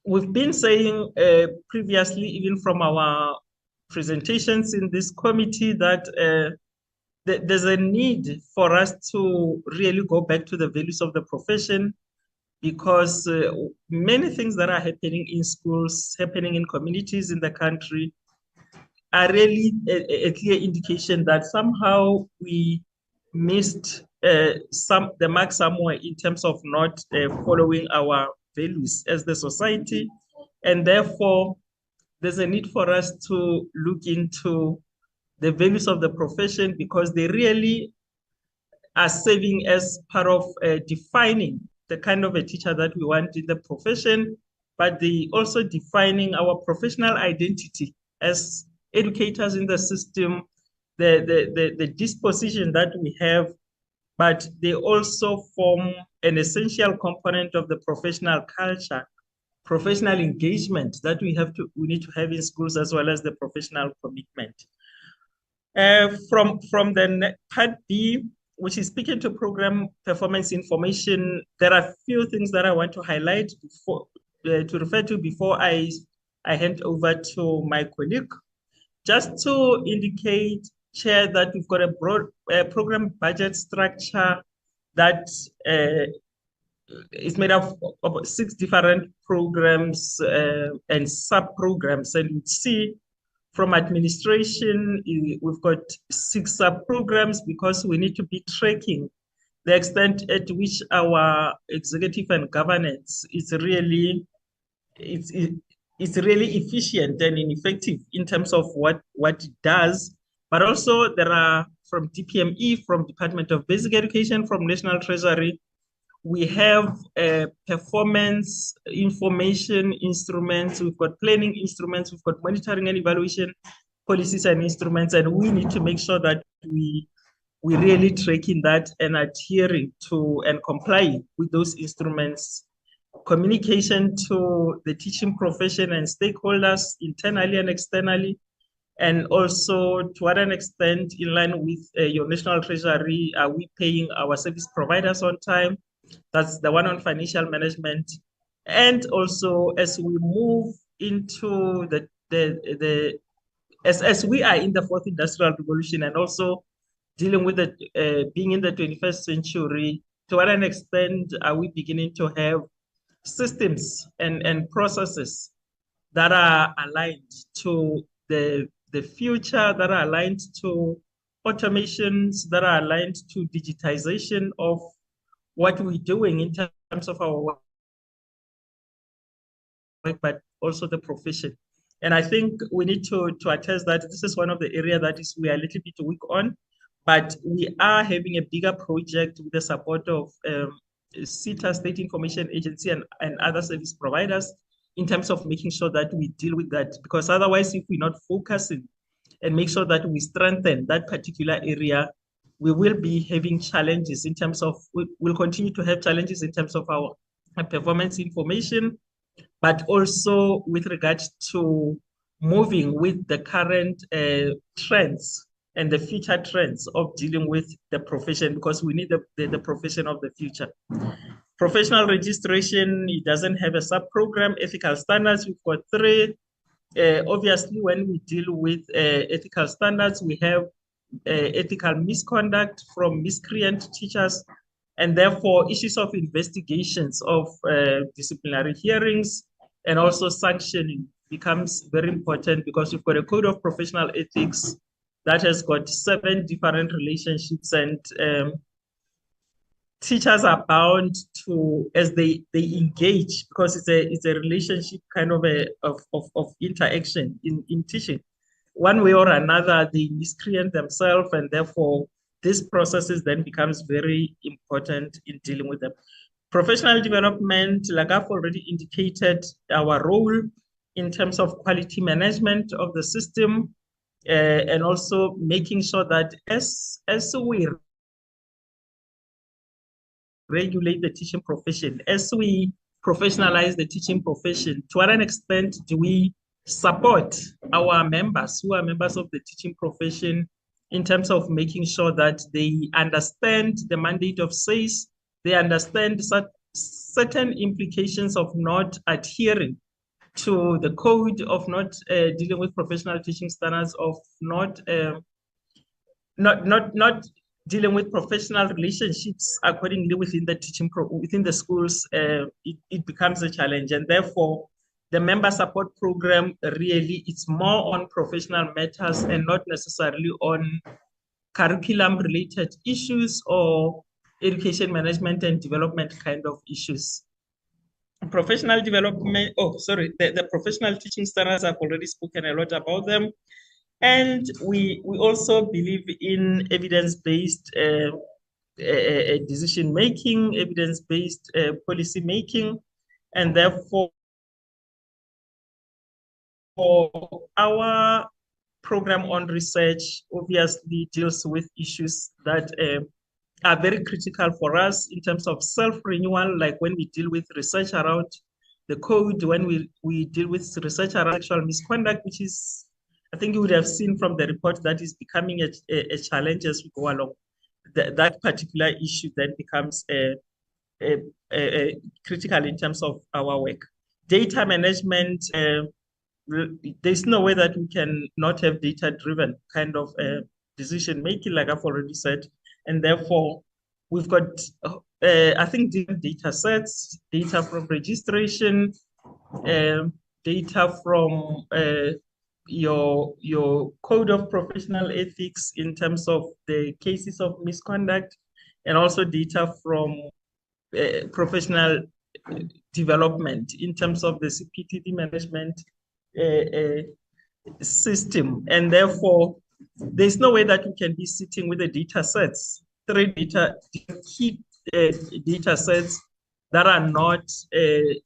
We've been saying previously, even from our presentations in this committee, that there's a need for us to really go back to the values of the profession, because many things that are happening in schools, happening in communities in the country, are really a clear indication that somehow we missed the mark somewhere in terms of not following our values as the society. And therefore, there's a need for us to look into the values of the profession, because they really are serving as part of defining the kind of a teacher that we want in the profession, but they also defining our professional identity as educators in the system, the disposition that we have, but they also form an essential component of the professional culture, professional engagement that we need to have in schools, as well as the professional commitment. From the part B, which is speaking to program performance information, there are a few things that I want to highlight before to refer to before I hand over to my colleague. Just to indicate, Chair, that we've got a broad program budget structure that is made up of 6 different programs and sub-programs. And you see from administration, we've got 6 sub-programs, because we need to be tracking the extent at which our executive and governance is really, it's really efficient and effective in terms of what it does. But also there are from DPME, from Department of Basic Education, from National Treasury, we have performance information instruments, we've got planning instruments, we've got monitoring and evaluation policies and instruments, and we need to make sure that we we really tracking that and adhering to and complying with those instruments. Communication to the teaching profession and stakeholders internally and externally, and also to what an extent in line with your National Treasury, are we paying our service providers on time? That's the one on financial management. And also as we move into as we are in the fourth industrial revolution and also dealing with the being in the 21st century, to what an extent are we beginning to have systems and processes that are aligned to the future, that are aligned to automations, that are aligned to digitization of what we're doing in terms of our work, but also the profession. And I think we need to attest that this is one of the areas that we are a little bit weak on, but we are having a bigger project with the support of SITA, State Information Agency, and other service providers in terms of making sure that we deal with that. Because otherwise, if we're not focusing and make sure that we strengthen that particular area, we will be having challenges in terms of, we'll continue to have challenges in terms of our performance information, but also with regards to moving with the current trends and the future trends of dealing with the profession, because we need the profession of the future. Professional registration, it doesn't have a sub-program. Ethical standards, we've got 3. Obviously, when we deal with ethical standards, we have ethical misconduct from miscreant teachers, and therefore issues of investigations of disciplinary hearings and also sanctioning becomes very important, because we've got a code of professional ethics that has got 7 different relationships, and teachers are bound to, as they engage, because it's a relationship kind of of interaction in teaching. One way or another, they miscreant themselves, and therefore this processes then becomes very important in dealing with them. Professional development, like I've already indicated, our role in terms of quality management of the system, and also making sure that as we regulate the teaching profession, as we professionalize the teaching profession, to what an extent do we support our members who are members of the teaching profession in terms of making sure that they understand the mandate of SACE, they understand certain implications of not adhering to the code, of not dealing with professional teaching standards, of not dealing with professional relationships accordingly within the within the schools. It becomes a challenge, and therefore the member support program really, it's more on professional matters and not necessarily on curriculum related issues or education management and development kind of issues. Professional development, the professional teaching standards, I've already spoken a lot about them. And we also believe in evidence-based decision-making, evidence-based policy making, and therefore our program on research obviously deals with issues that are very critical for us in terms of self-renewal, like when we deal with research around the code, when we deal with research around sexual misconduct, which is, I think you would have seen from the report, that is becoming a challenge as we go along. That particular issue then becomes critical in terms of our work. Data management, there's no way that we can not have data-driven kind of decision-making, like I've already said. And therefore, we've got, I think, different data sets, data from registration, data from your code of professional ethics in terms of the cases of misconduct, and also data from professional development in terms of the CPTD management system. And therefore, there's no way that we can be sitting with the data sets, 3 key data sets that are not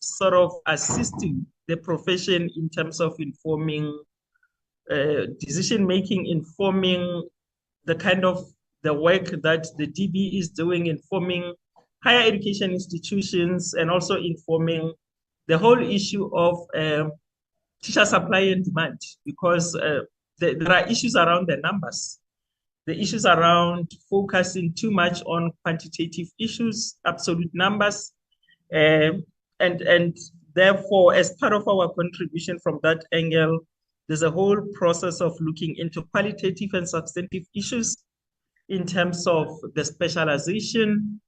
sort of assisting the profession in terms of informing decision-making, informing the kind of the work that the DB is doing in forming higher education institutions and also informing the whole issue of teacher supply and demand, because there are issues around the numbers. The issues around focusing too much on quantitative issues, absolute numbers, and therefore, as part of our contribution from that angle, there's a whole process of looking into qualitative and substantive issues in terms of the specialization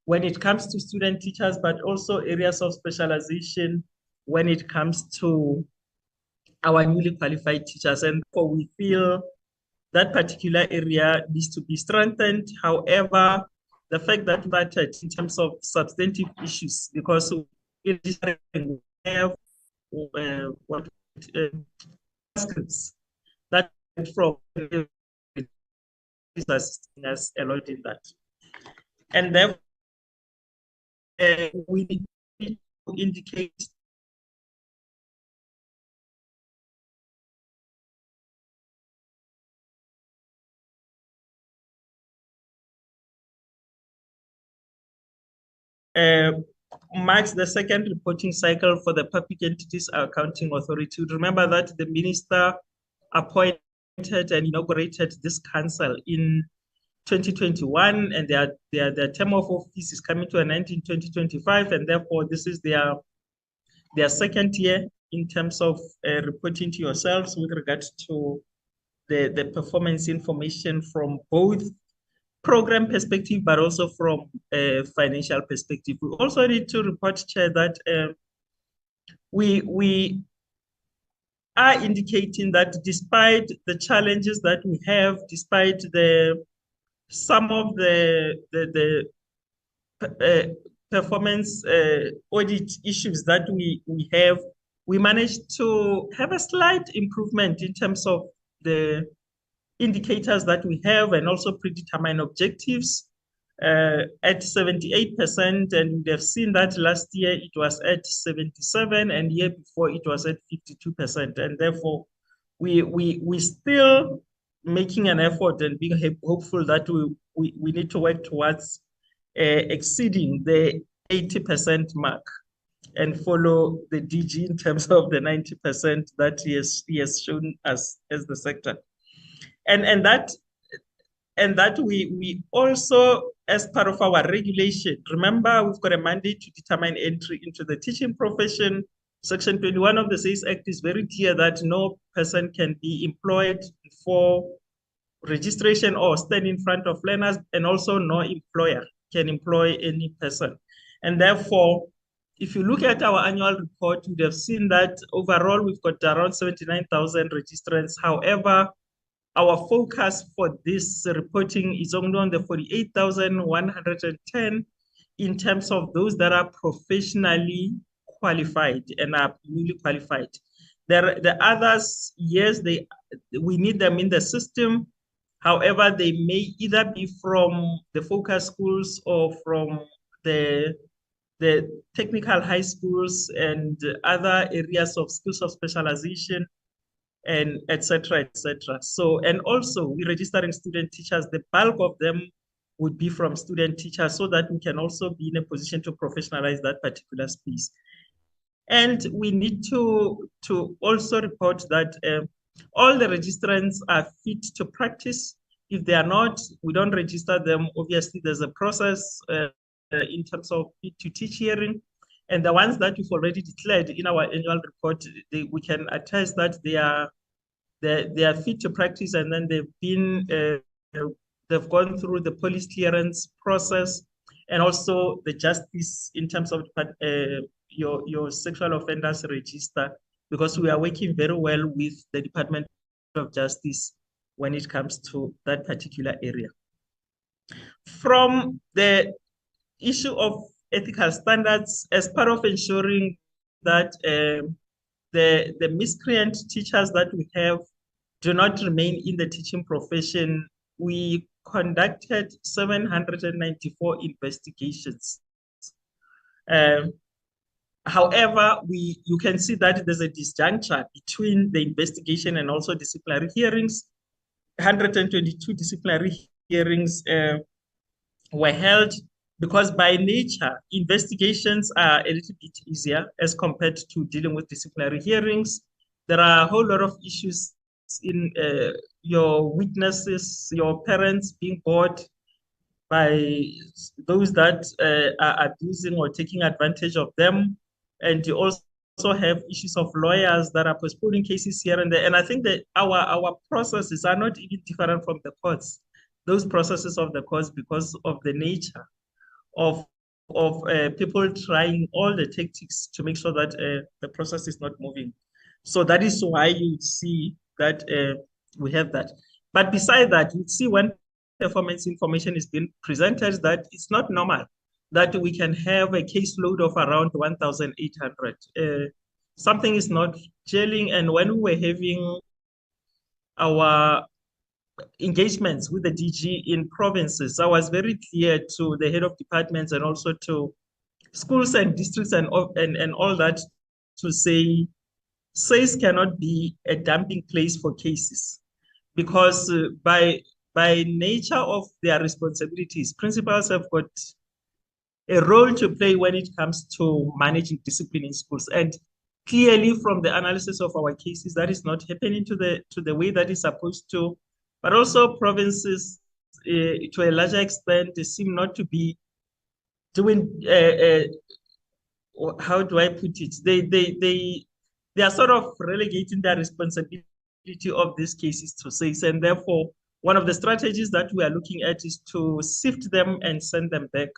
when it comes to student teachers, but also areas of specialization when it comes to our newly qualified teachers. And therefore, we feel that particular area needs to be strengthened. However, the fact that in terms of substantive issues, because we have scripts that from is assisting us a lot in that. And therefore, we need to indicate marks the second reporting cycle for the Public Entities Accounting Authority. Remember that the minister appointed and inaugurated this council in 2021, and their term of office is coming to an end in 2025, and therefore this is their second year in terms of reporting to yourselves with regard to the performance information from both program perspective, but also from a financial perspective. We also need to report, Chair, that we are indicating that despite the challenges that we have, despite some of the performance audit issues that we have, we managed to have a slight improvement in terms of the indicators that we have and also predetermined objectives at 78%, and we have seen that last year it was at 77%, and year before it was at 52%, and therefore we still making an effort and being hopeful that we need to work towards exceeding the 80% mark and follow the DG in terms of the 90% that he has shown us as the sector. And that we also, as part of our regulation, remember we've got a mandate to determine entry into the teaching profession. Section 21 of the SACE Act is very clear that no person can be employed for registration or stand in front of learners, and also no employer can employ any person. And therefore, if you look at our annual report, you'd have seen that overall we've got around 79,000 registrants. However, our focus for this reporting is only on the 48,110 in terms of those that are professionally qualified and are newly qualified. The others, yes, we need them in the system. However, they may either be from the focus schools or from the technical high schools and other areas of skills of specialization, and et cetera, et cetera. So, and also we registering student teachers, the bulk of them would be from student teachers, so that we can also be in a position to professionalize that particular space. And we need to also report that all the registrants are fit to practice. If they are not, we don't register them. Obviously, there's a process in terms of fit to teach hearing. And the ones that we've already declared in our annual report, we can attest that they are fit to practice, and then they've gone through the police clearance process and also the justice in terms of your sexual offenders register, because we are working very well with the Department of Justice when it comes to that particular area. From the issue of ethical standards, as part of ensuring that the miscreant teachers that we have do not remain in the teaching profession, we conducted 794 investigations. However, you can see that there's a disjuncture between the investigation and also disciplinary hearings. 122 disciplinary hearings were held, because by nature, investigations are a little bit easier as compared to dealing with disciplinary hearings. There are a whole lot of issues in your witnesses, your parents being bored by those that are abusing or taking advantage of them. And you also have issues of lawyers that are postponing cases here and there. And I think that our processes are not even different from the courts. Those processes of the courts, because of the nature of people trying all the tactics to make sure that the process is not moving. So that is why you see that we have that. But beside that, you see when performance information is being presented that it's not normal that we can have a caseload of around 1,800. Something is not gelling. And when we were having our engagements with the DG in provinces, I was very clear to the head of departments and also to schools and districts and all that to say SACE cannot be a dumping place for cases, because by nature of their responsibilities, principals have got a role to play when it comes to managing discipline in schools. And clearly from the analysis of our cases, that is not happening to the way that is supposed to. But also provinces, to a larger extent, they seem not to be doing, how do I put it? They are sort of relegating their responsibility of these cases to SACE. And therefore, one of the strategies that we are looking at is to sift them and send them back,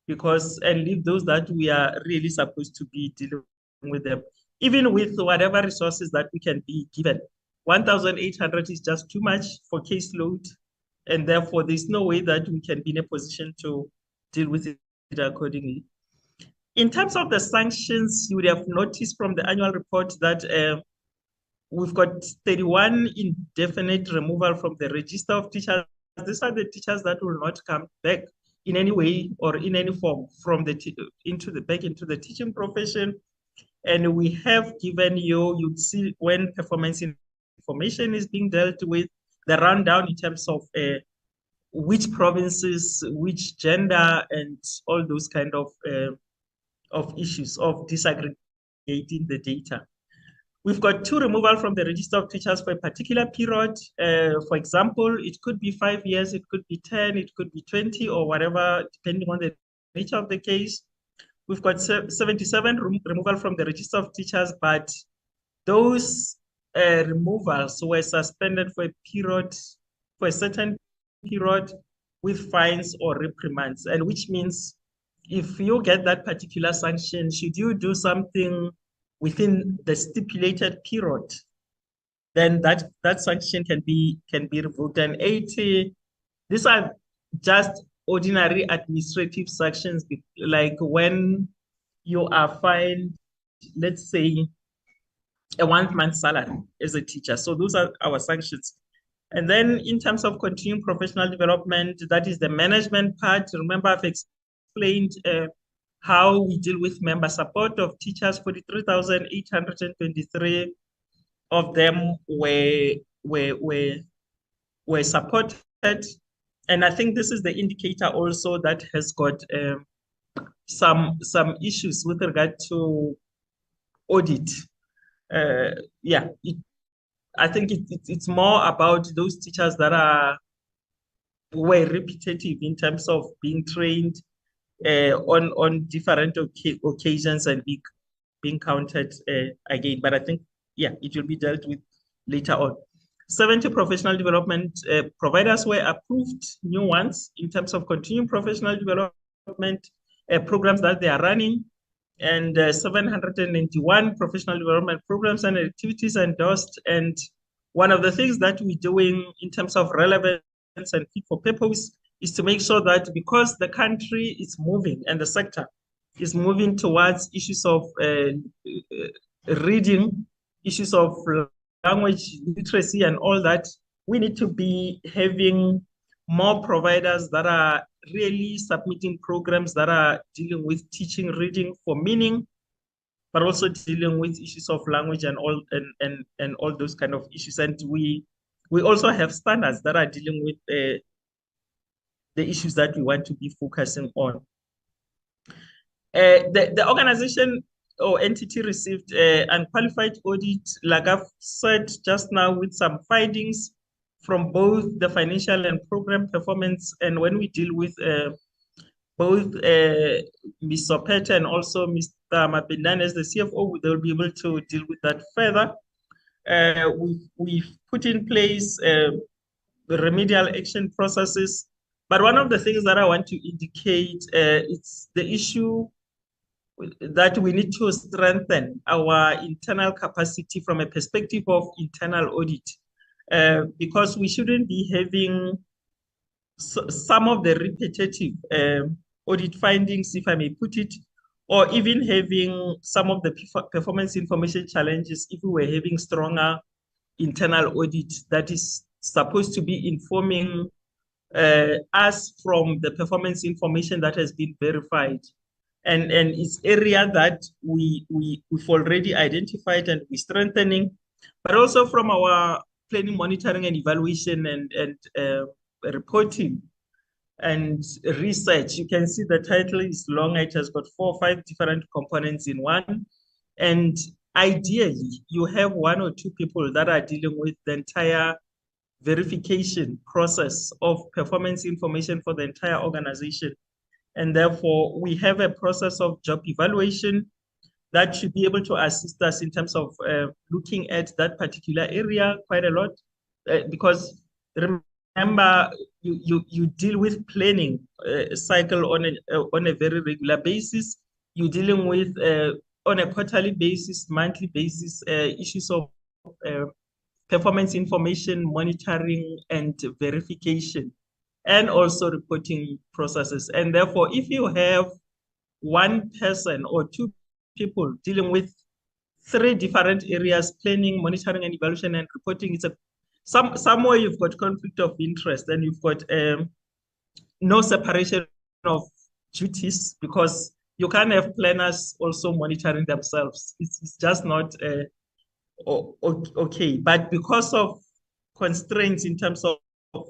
and leave those that we are really supposed to be dealing with them, even with whatever resources that we can be given. 1,800 is just too much for caseload, and therefore there's no way that we can be in a position to deal with it accordingly. In terms of the sanctions, you would have noticed from the annual report that we've got 31 indefinite removal from the register of teachers. These are the teachers that will not come back in any way or in any form from back into the teaching profession. And we have given you'd see when performance information is being dealt with, the rundown in terms of which provinces, which gender, and all those kind of issues of disaggregating the data. We've got 2 removal from the register of teachers for a particular period. For example, it could be 5 years, it could be 10, it could be 20, or whatever, depending on the nature of the case. We've got 77 removal from the register of teachers, but those removals were suspended for a certain period with fines or reprimands, and which means if you get that particular sanction, should you do something within the stipulated period, then that sanction can be revoked. And 80, these are just ordinary administrative sanctions, like when you are fined, let's say, a 1 month salary as a teacher. So those are our sanctions. And then in terms of continuing professional development, that is the management part. Remember, I've explained how we deal with member support of teachers. 43,823 of them were supported. And I think this is the indicator also that has got some issues with regard to audit. I think it's more about those teachers that were repetitive in terms of being trained on different occasions and being counted again. But I think, it will be dealt with later on. 70 professional development providers were approved, new ones, in terms of continuing professional development programs that they are running, and 791 professional development programs and activities endorsed. And one of the things that we're doing in terms of relevance and fit for purpose is to make sure that, because the country is moving and the sector is moving towards issues of reading, issues of language literacy and all that, we need to be having more providers that are really submitting programs that are dealing with teaching reading for meaning, but also dealing with issues of language and all those kind of issues. And we we also have standards that are dealing with the issues that we want to be focusing on. The organization or entity received unqualified audit, like I've said just now, with some findings from both the financial and program performance. And when we deal with both Ms. Sopeta and also Mr. Mapendane as the CFO, they'll be able to deal with that further. We've put in place the remedial action processes. But one of the things that I want to indicate is the issue that we need to strengthen our internal capacity from a perspective of internal audit, because we shouldn't be having some of the repetitive audit findings, if I may put it, or even having some of the performance information challenges if we were having stronger internal audit that is supposed to be informing us from the performance information that has been verified. And it's area that we've already identified and we're strengthening, but also from our planning, monitoring, and evaluation and reporting and research. You can see the title is long. It has got 4 or 5 different components in one. And ideally, you have 1 or 2 people that are dealing with the entire verification process of performance information for the entire organization. And therefore, we have a process of job evaluation that should be able to assist us in terms of looking at that particular area quite a lot. Because remember, you deal with planning cycle on a very regular basis. You're dealing with, on a quarterly basis, monthly basis, issues of performance information, monitoring, and verification, and also reporting processes. And therefore, if you have 1 person or 2 people dealing with 3 different areas, planning, monitoring, and evaluation, and reporting, it's somewhere you've got conflict of interest, and you've got no separation of duties, because you can't have planners also monitoring themselves. It's just not okay. But because of constraints in terms of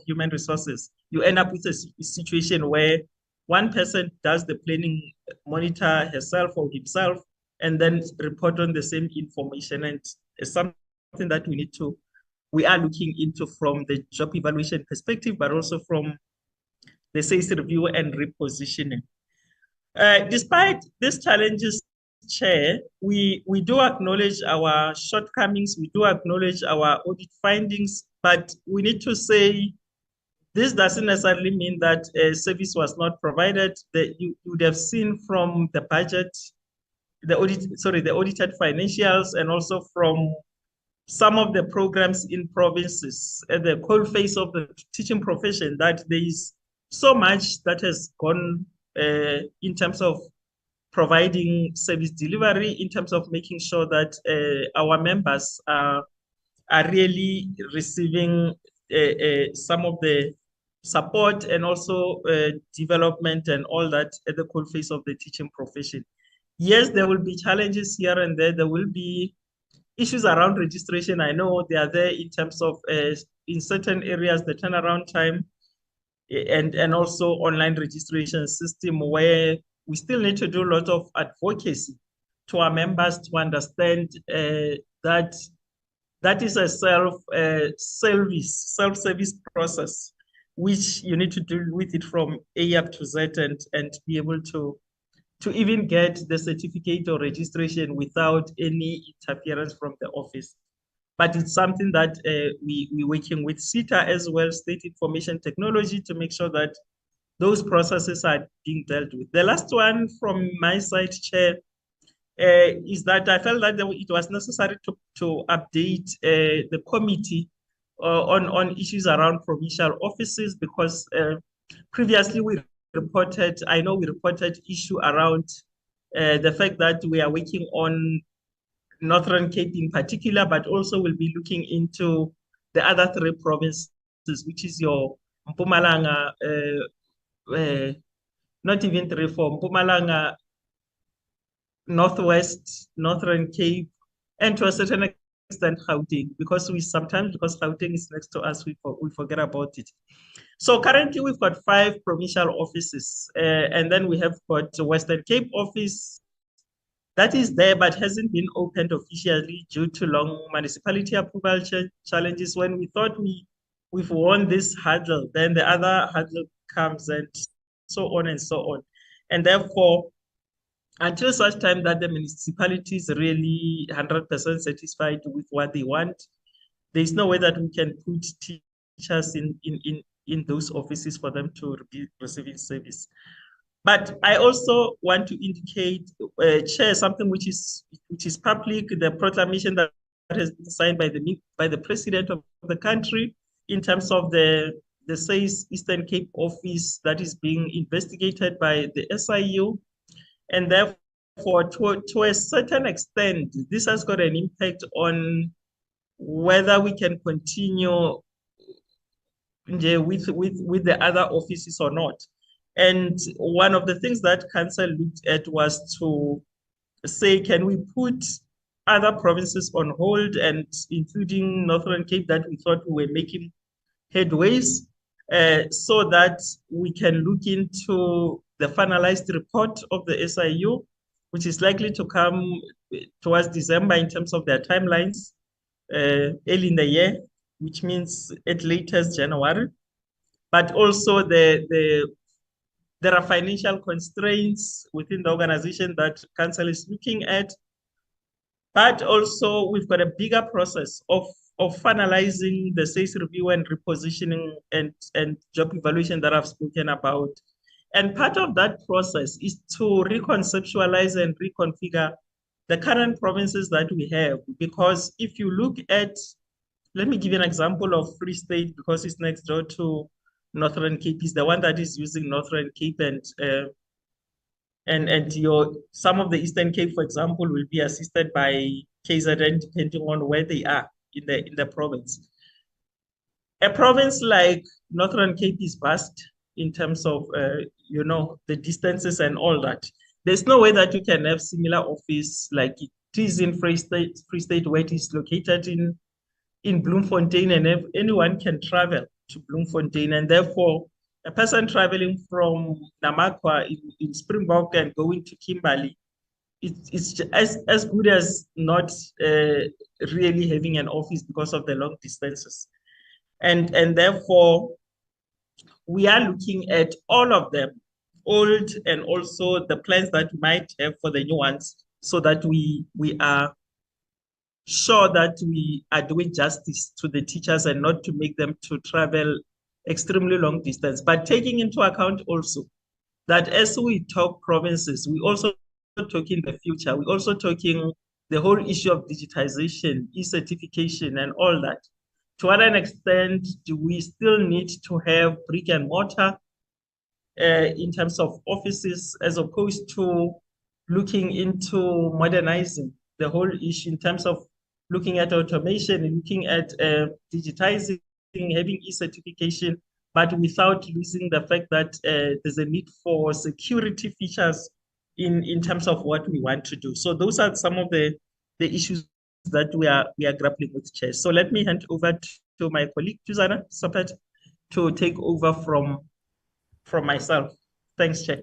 human resources, you end up with a situation where 1 person does the planning, monitor herself or himself, and then report on the same information. And it's something that we are looking into from the job evaluation perspective, but also from the SACE review and repositioning. Despite these challenges, Chair, we do acknowledge our shortcomings, we do acknowledge our audit findings, but we need to say this doesn't necessarily mean that a service was not provided. You would have seen from the budget, the audited financials, and also from some of the programs in provinces at the cold face of the teaching profession, that there is so much that has gone in terms of providing service delivery, in terms of making sure that our members are really receiving some of the support and also development and all that at the cold face of the teaching profession. Yes, there will be challenges here and there. There will be issues around registration. I know they are there in terms of in certain areas, the turnaround time and also online registration system, where we still need to do a lot of advocacy to our members to understand that is a self-service process, which you need to deal with it from A up to Z and be able to even get the certificate or registration without any interference from the office. But it's something that we're working with SITA as well, State Information Technology, to make sure that those processes are being dealt with. The last one from my side, Chair, is that I felt that it was necessary to update the committee on issues around provincial offices, because previously I know we reported issue around the fact that we are working on Northern Cape in particular, but also we'll be looking into the other 3 provinces, which is your Mpumalanga, not even 3, 4, Mpumalanga, Northwest, Northern Cape, and to a certain extent Gauteng, because Gauteng is next to us, we forget about it. So currently we've got 5 provincial offices, and then we have got the Western Cape office that is there but hasn't been opened officially due to long municipality approval challenges. When we thought we've won this hurdle, then the other hurdle comes, and so on and so on. And therefore, until such time that the municipality is really 100% satisfied with what they want, there's no way that we can put teachers in those offices for them to be receiving service. But I also want to indicate, Chair, something which is public, the proclamation that has been signed by the President of the country in terms of the SACE Eastern Cape office that is being investigated by the SIU. And therefore, to a certain extent, this has got an impact on whether we can continue with the other offices or not. And one of the things that Council looked at was to say, can we put other provinces on hold, and including Northern Cape that we thought we were making headways, so that we can look into the finalized report of the SIU, which is likely to come towards December in terms of their timelines, early in the year, which means at latest January. But also there are financial constraints within the organization that Council is looking at. But also we've got a bigger process of finalizing the SACE review and repositioning and job evaluation that I've spoken about. And part of that process is to reconceptualize and reconfigure the current provinces that we have. Because if you look at, let me give you an example of Free State, because it's next door to Northern Cape, is the one that is using Northern Cape, and some of the Eastern Cape, for example, will be assisted by KZN depending on where they are in the province. A province like Northern Cape is vast in terms of the distances and all that. There's no way that you can have similar office like it is in Free State where it is located in Bloemfontein, and anyone can travel to Bloemfontein, and therefore a person traveling from Namakwa in Springbok and going to Kimberley, it's as good as not really having an office because of the long distances. And therefore, we are looking at all of them, old and also the plans that we might have for the new ones, so that we are sure that we are doing justice to the teachers and not to make them to travel extremely long distance. But taking into account also that as we talk provinces, we also talk in the future. We're also talking the whole issue of digitization, e-certification and all that. To what extent do we still need to have brick and mortar in terms of offices, as opposed to looking into modernizing the whole issue in terms of looking at automation and looking at digitizing, having e-certification, but without losing the fact that there's a need for security features in terms of what we want to do. So those are some of the issues that we are grappling with, Chair. So let me hand over to my colleague, Tuzana Sopet, to take over from myself. Thanks, Chair.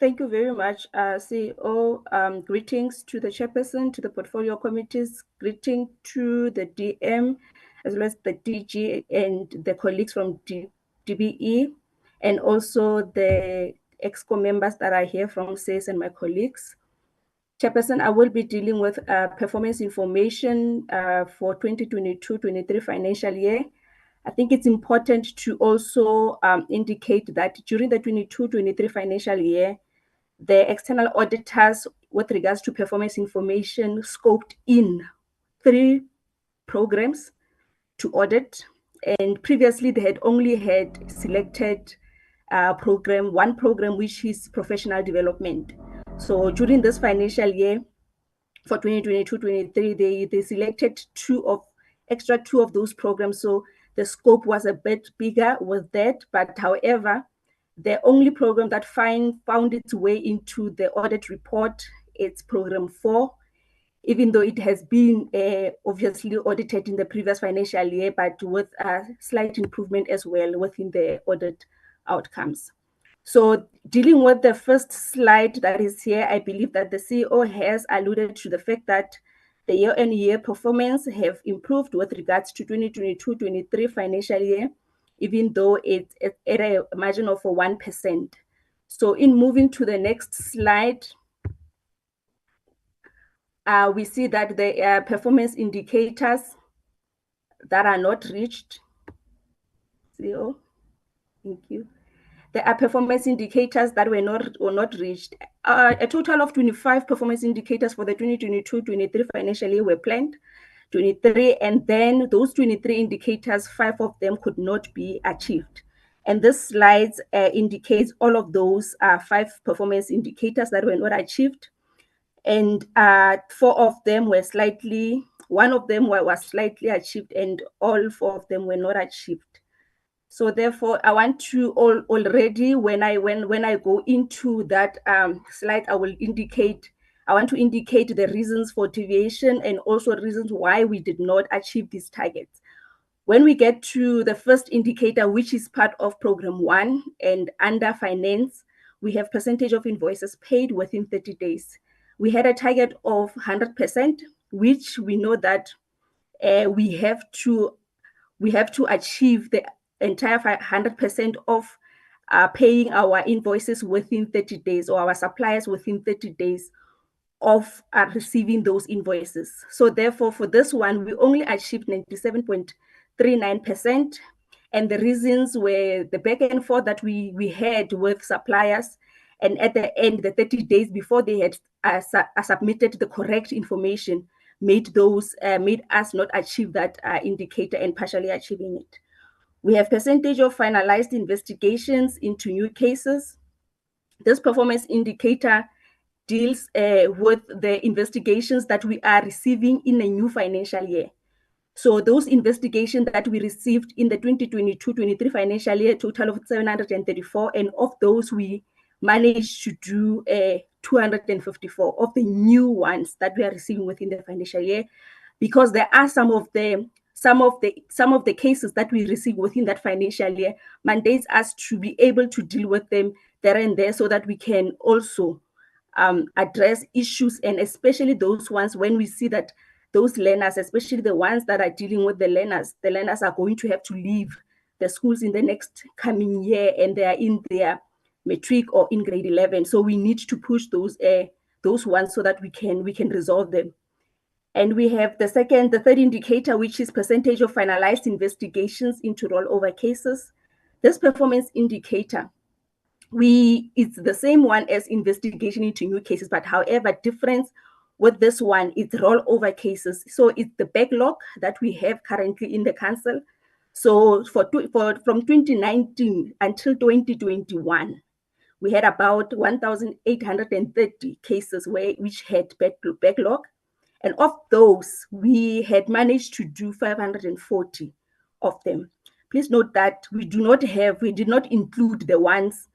Thank you very much, CEO. Greetings to the chairperson, to the portfolio committees, greeting to the DM, as well as the DG and the colleagues from DBE, and also the EXCO members that are here from SACE and my colleagues. Chairperson, I will be dealing with performance information for 2022-23 financial year. I think it's important to also indicate that during the 22-23 financial year, the external auditors, with regards to performance information, scoped in 3 programs to audit. And previously, they had only had selected one program, which is professional development. So during this financial year, for 2022-23, they selected 2 of those programs. So the scope was a bit bigger with that, but however, the only program that found its way into the audit report, it's program 4. even though it has been obviously audited in the previous financial year, but with a slight improvement as well within the audit outcomes. So dealing with the first slide that is here, I believe that the CEO has alluded to the fact that the year-on-year performance have improved with regards to 2022-23 financial year, even though it's at a margin of 1%. So in moving to the next slide, we see that the performance indicators that are not reached. CEO, thank you. There are performance indicators that were not reached. A total of 25 performance indicators for the 2022-23 financial year were planned, 23, and then those 23 indicators, 5 of them could not be achieved. And this slide indicates all of those 5 performance indicators that were not achieved. And 4 of them were one of them was slightly achieved, and all 4 of them were not achieved. So therefore, I want to already, when I go into that slide, I want to indicate the reasons for deviation and also reasons why we did not achieve these targets. When we get to the first indicator, which is part of program 1 and under finance, we have percentage of invoices paid within 30 days. We had a target of 100%, which we know that we have to achieve the entire 100% of paying our invoices within 30 days, or our suppliers within 30 days of receiving those invoices. So therefore, for this one, we only achieved 97.39%. And the reasons were the back and forth that we had with suppliers. And at the end, the 30 days before they had submitted the correct information, made us not achieve that indicator and partially achieving it. We have percentage of finalized investigations into new cases. This performance indicator deals with the investigations that we are receiving in a new financial year. So those investigations that we received in the 2022-23 financial year, total of 734, and of those we managed to do 254 of the new ones that we are receiving within the financial year, because there are some of the cases that we receive within that financial year mandates us to be able to deal with them there and there, so that we can also address issues, and especially those ones when we see that those learners, especially the ones that are dealing with the learners are going to have to leave the schools in the next coming year, and they are in their matric or in grade 11. So we need to push those ones so that we can resolve them. And we have the third indicator, which is percentage of finalized investigations into rollover cases. This performance indicator, it's the same one as investigation into new cases, but however, difference with this one, it's rollover cases. So it's the backlog that we have currently in the council. So from 2019 until 2021, we had about 1,830 cases which had backlog. And of those, we had managed to do 540 of them. Please note that we did not include the ones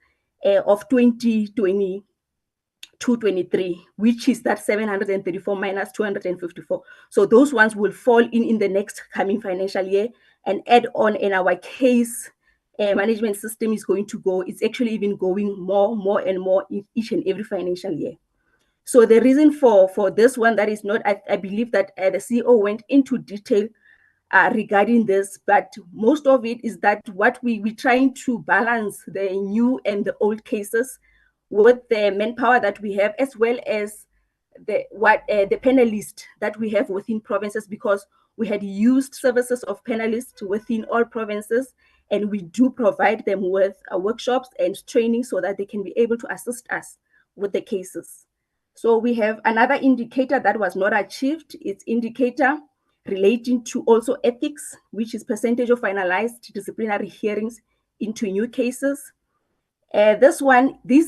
of 2022-23, which is that 734 minus 254. So those ones will fall in the next coming financial year and add on, and our case management system is going to go. It's actually even going more and more in each and every financial year. So the reason for this one, that is not, I believe that the CEO went into detail regarding this, but most of it is that what we're trying to balance the new and the old cases with the manpower that we have, as well as the panelists that we have within provinces, because we had used services of panelists within all provinces, and we do provide them with workshops and training so that they can be able to assist us with the cases. So we have another indicator that was not achieved. It's indicator relating to also ethics, which is percentage of finalized disciplinary hearings into new cases. These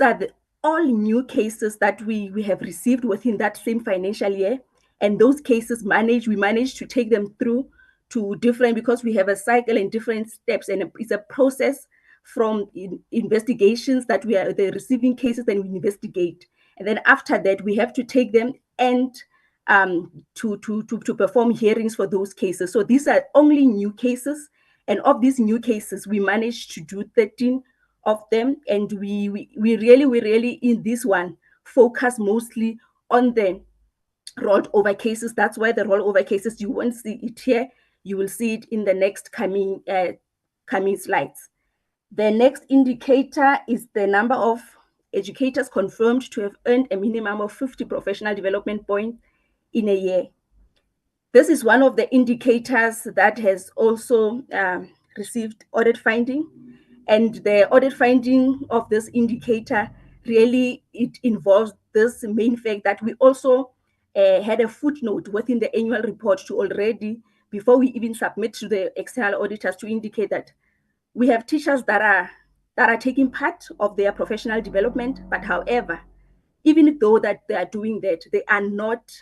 are all new cases that we have received within that same financial year. And those cases we managed to take them through to different, because we have a cycle and different steps, and it's a process from investigations that they're receiving cases and we investigate. And then after that, we have to take them and to perform hearings for those cases. So these are only new cases, and of these new cases, we managed to do 13 of them, and we really in this one focus mostly on the rolled over cases. That's why the rollover cases, you won't see it here. You will see it in the next coming slides. The next indicator is the number of educators confirmed to have earned a minimum of 50 professional development points in a year. This is one of the indicators that has also received audit finding, and the audit finding of this indicator really, it involves this main fact that we also had a footnote within the annual report to already, before we even submit to the external auditors, to indicate that we have teachers that are taking part of their professional development, but however, even though that they are doing that, they are not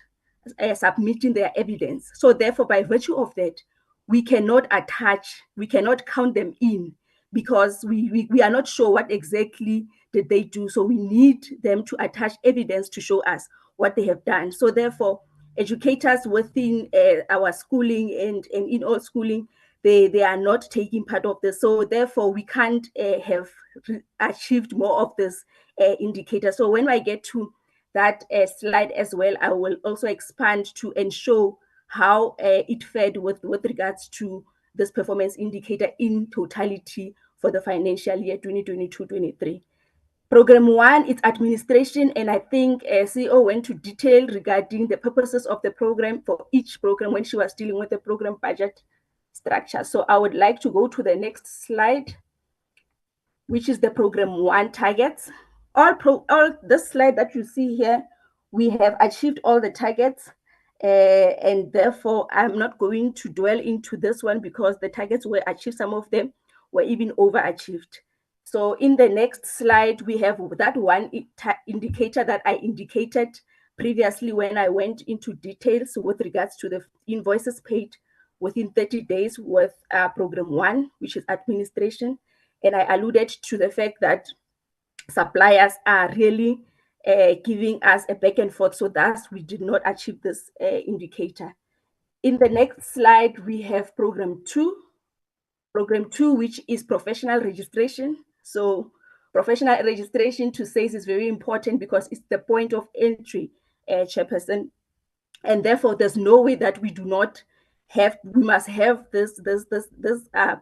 submitting their evidence. So therefore, by virtue of that, we cannot count them in, because we are not sure what exactly did they do. So we need them to attach evidence to show us what they have done. So therefore, educators within our schooling and in all schooling, they are not taking part of this. So therefore, we can't have achieved more of this indicator. So when I get to that slide as well, I will also expand to ensure how it fared with regards to this performance indicator in totality for the financial year 2022-23. Program 1 is administration, and I think CEO went to detail regarding the purposes of the program for each program when she was dealing with the program budget structure. So I would like to go to the next slide, which is the program 1 targets. All this slide that you see here, we have achieved all the targets, and therefore I'm not going to dwell into this one because the targets were achieved. Some of them were even overachieved. So in the next slide, we have that one indicator that I indicated previously when I went into details with regards to the invoices paid within 30 days with program 1, which is administration. And I alluded to the fact that suppliers are really giving us a back and forth, so thus we did not achieve this indicator. In the next slide, we have program 2. Program 2, which is professional registration. So professional registration to SACE is very important because it's the point of entry, Chairperson. And therefore, there's no way that we must have this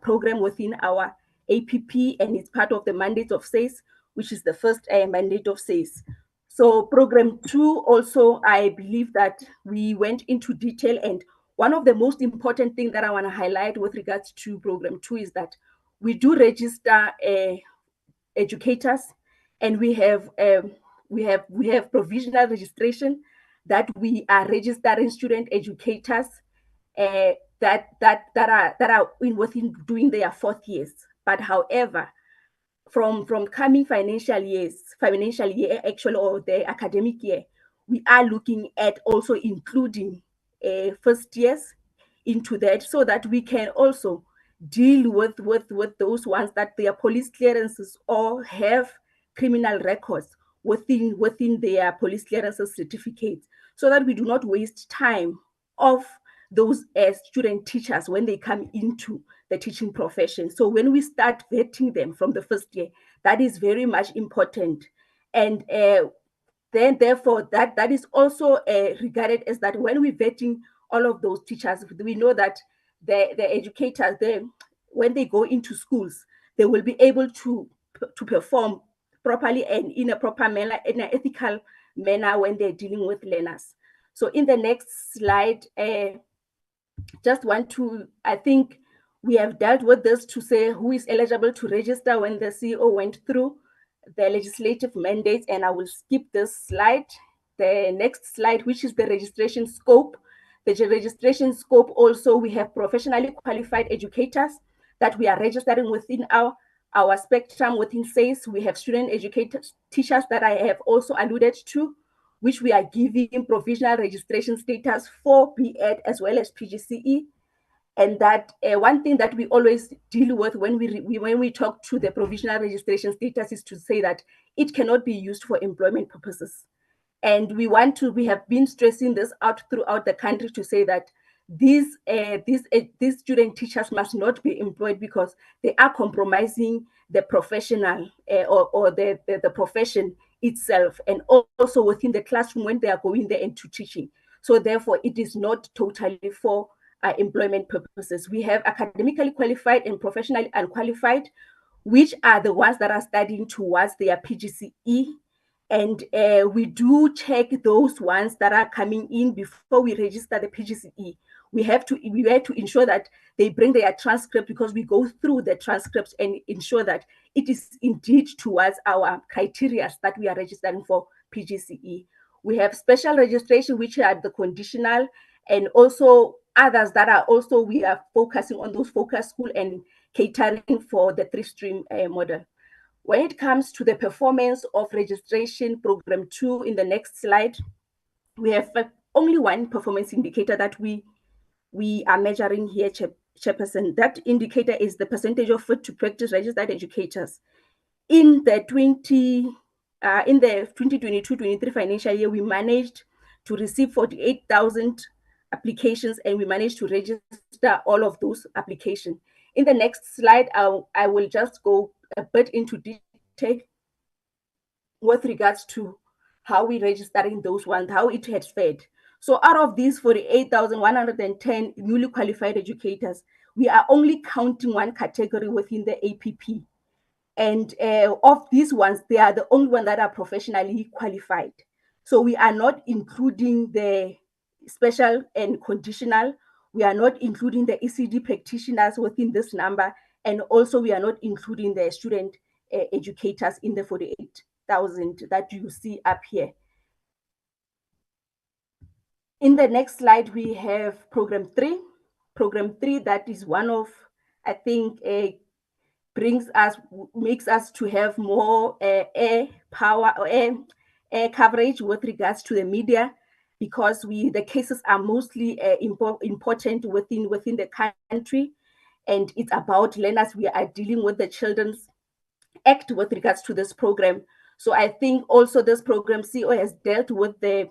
program within our APP, and it's part of the mandate of SACE, which is the first mandate of SACE. So program 2 also, I believe that we went into detail, and one of the most important things that I want to highlight with regards to program 2 is that we do register educators, and we have provisional registration that we are registering student educators that are within doing their 4th years. But however, from coming financial year actually, or the academic year, we are looking at also including first years into that, so that we can also deal with those ones that their police clearances or have criminal records within their police clearances certificates, so that we do not waste time of those student teachers when they come into the teaching profession. So when we start vetting them from the first year, that is very much important. And then therefore that is also regarded as that when we're vetting all of those teachers, we know that the educators, when they go into schools, they will be able to perform properly and in a proper manner, in an ethical manner when they're dealing with learners. So in the next slide, I think we have dealt with this to say who is eligible to register when the CEO went through the legislative mandates, and I will skip this slide. The next slide, which is the registration scope. The registration scope also, we have professionally qualified educators that we are registering within our spectrum within SACE. We have student educators, teachers that I have also alluded to, which we are giving provisional registration status for BEd as well as PGCE. And that one thing that we always deal with when we talk to the provisional registration status is to say that it cannot be used for employment purposes. And we have been stressing this out throughout the country to say that these student teachers must not be employed because they are compromising the professional or the profession itself, and also within the classroom when they are going there into teaching. So therefore, it is not totally for employment purposes. We have academically qualified and professionally unqualified, which are the ones that are studying towards their PGCE. And we do check those ones that are coming in before we register the PGCE. We have to ensure that they bring their transcript, because we go through the transcripts and ensure that it is indeed towards our criteria that we are registering for PGCE. We have special registration, which are the conditional, and also others that are also, we are focusing on those focus school and catering for the 3-stream model. When it comes to the performance of registration program 2, in the next slide, we have only one performance indicator that we are measuring here, Chairperson. That indicator is the percentage of fit to practice registered educators. In the 2022-23 financial year, we managed to receive 48,000 applications, and we managed to register all of those applications. In the next slide, I will just go a bit into detail with regards to how we registering those ones, how it has fared. So out of these 48,110 newly qualified educators, we are only counting one category within the APP. And of these ones, they are the only ones that are professionally qualified. So we are not including the special and conditional. We are not including the ECD practitioners within this number. And also we are not including the student educators in the 48,000 that you see up here. In the next slide, we have program 3. Program 3, that is one of, I think, makes us to have more air coverage with regards to the media, because the cases are mostly important within the country, and it's about learners. We are dealing with the Children's Act with regards to this program. So I think also this program, CEO has dealt with the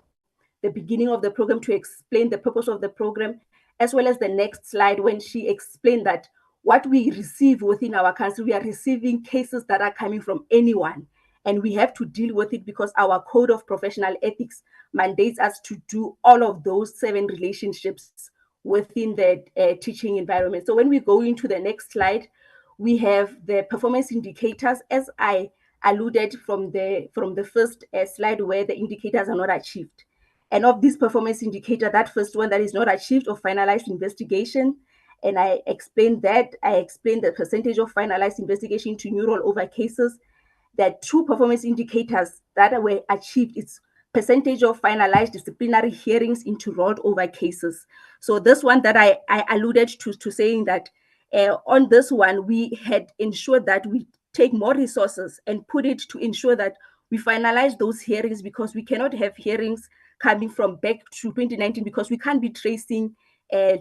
beginning of the program to explain the purpose of the program, as well as the next slide when she explained that what we receive within our country, we are receiving cases that are coming from anyone, and we have to deal with it because our code of professional ethics mandates us to do all of those 7 relationships within the teaching environment. So when we go into the next slide, we have the performance indicators, as I alluded from the first slide, where the indicators are not achieved. And of this performance indicator, that first one that is not achieved or finalized investigation, and I explained that. I explained the percentage of finalized investigation to new rollover cases. There are 2 performance indicators that were achieved. It's percentage of finalized disciplinary hearings into rolled over cases. So this one that I alluded to saying that on this one, we had ensured that we take more resources and put it to ensure that we finalize those hearings, because we cannot have hearings coming from back to 2019, because we can't be tracing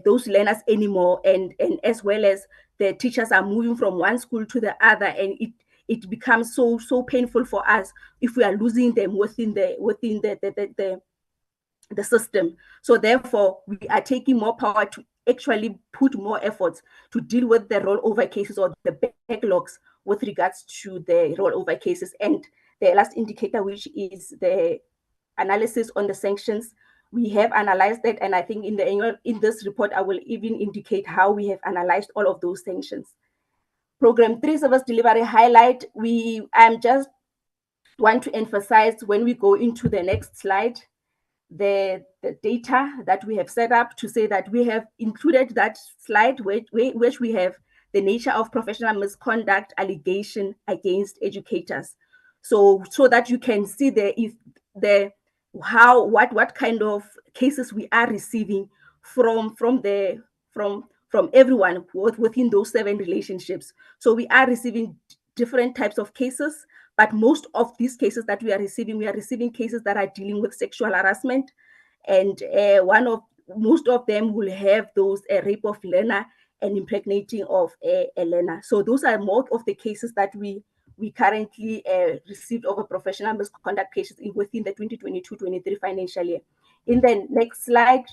those learners anymore, and as well as the teachers are moving from one school to the other, and it becomes so painful for us if we are losing them within the system. So therefore, we are taking more power to actually put more efforts to deal with the rollover cases or the backlogs with regards to the rollover cases. And the last indicator, which is the analysis on the sanctions, we have analyzed that, and I think in this report, I will even indicate how we have analyzed all of those sanctions. Program 3 service delivery highlight, I'm just want to emphasize when we go into the next slide, the data that we have set up, to say that we have included that slide which we have the nature of professional misconduct allegation against educators. So that you can see what kind of cases we are receiving from everyone within those 7 relationships. So we are receiving different types of cases, but most of these cases that we are receiving cases that are dealing with sexual harassment, and most of them will have those rape of learner and impregnating of a learner. So those are more of the cases that we we currently received over professional misconduct cases within the 2022-23 financial year. In the next slide,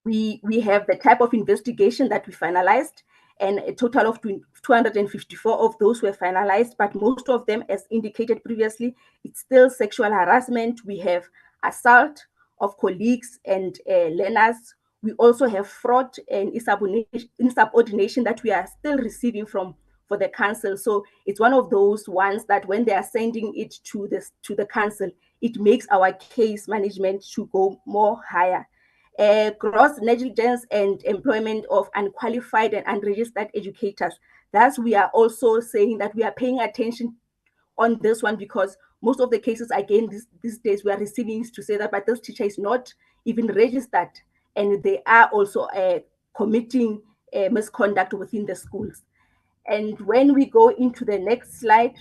we have the type of investigation that we finalized, and a total of 254 of those were finalized, but most of them, as indicated previously, it's still sexual harassment. We have assault of colleagues and learners. We also have fraud and insubordination that we are still receiving for the council. So it's one of those ones that when they are sending it to the council, it makes our case management to go more higher. Gross negligence and employment of unqualified and unregistered educators. Thus, we are also saying that we are paying attention on this one, because most of the cases, again, these days we are receiving is to say that, but this teacher is not even registered, and they are also committing misconduct within the schools. And when we go into the next slide,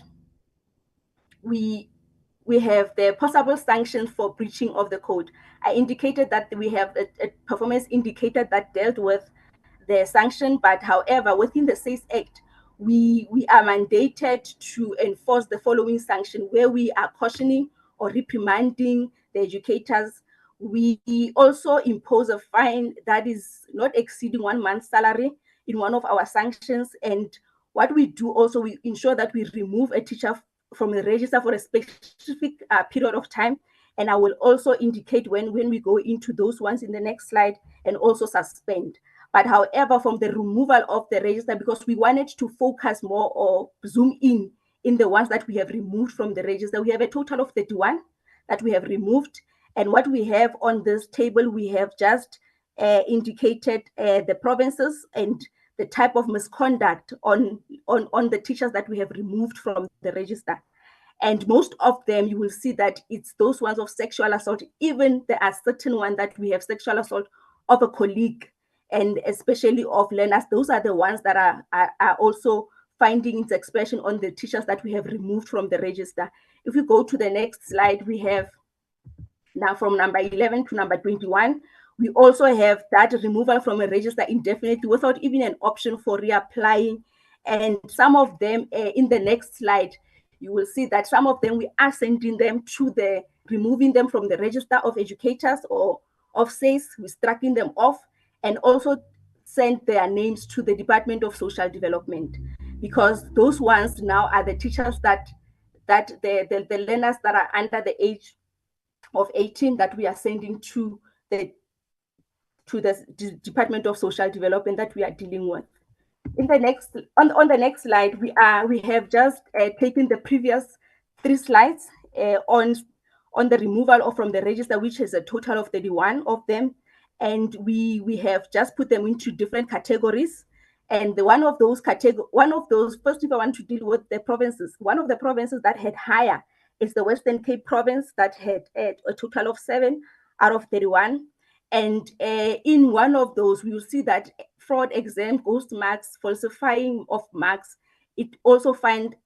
we have the possible sanctions for breaching of the code. I indicated that we have a performance indicator that dealt with the sanction, but however, within the SACE Act, we are mandated to enforce the following sanction, where we are cautioning or reprimanding the educators. We also impose a fine that is not exceeding 1 month's salary in one of our sanctions. And what we do also, we ensure that we remove a teacher from the register for a specific period of time. And I will also indicate when we go into those ones in the next slide, and also suspend. But however, from the removal of the register, because we wanted to focus more or zoom in the ones that we have removed from the register, we have a total of 31 that we have removed. And what we have on this table, we have just indicated the provinces and the type of misconduct on the teachers that we have removed from the register. And most of them, you will see that it's those ones of sexual assault. Even there are certain ones that we have sexual assault of a colleague, and especially of learners. Those are the ones that are also finding its expression on the teachers that we have removed from the register. If we go to the next slide, we have now from number 11 to number 21, we also have that removal from a register indefinitely without even an option for reapplying. And some of them in the next slide, you will see that some of them we are sending them to removing them from the register of educators or of SACE, we're striking them off, and also send their names to the Department of Social Development, because those ones now are the teachers that the learners that are under the age of 18 that we are sending to the Department of Social Development that we are dealing with. In the next on the next slide, we have just taken the previous 3 slides on the removal from the register, which is a total of 31 of them, and we have just put them into different categories. And one of those first, if I want to deal with the provinces, one of the provinces that had higher is the Western Cape province, that had a total of 7 out of 31. And in one of those, we will see that fraud, exam, ghost marks, falsifying of marks, it also found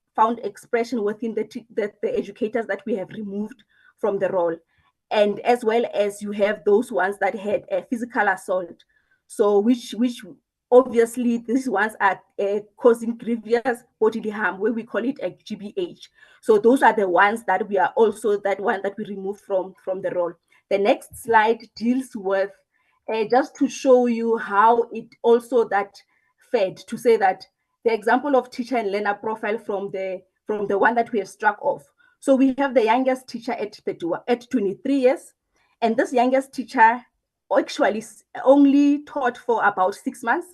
expression within the educators that we have removed from the role. And as well as you have those ones that had a physical assault. So which obviously these ones are causing grievous bodily harm, where we call it a GBH. So those are the ones that we are also that we removed from the role. The next slide deals with just to show you how it also that fed, to say that the example of teacher and learner profile from the one that we have struck off. So we have the youngest teacher at 23 years, and this youngest teacher actually only taught for about 6 months,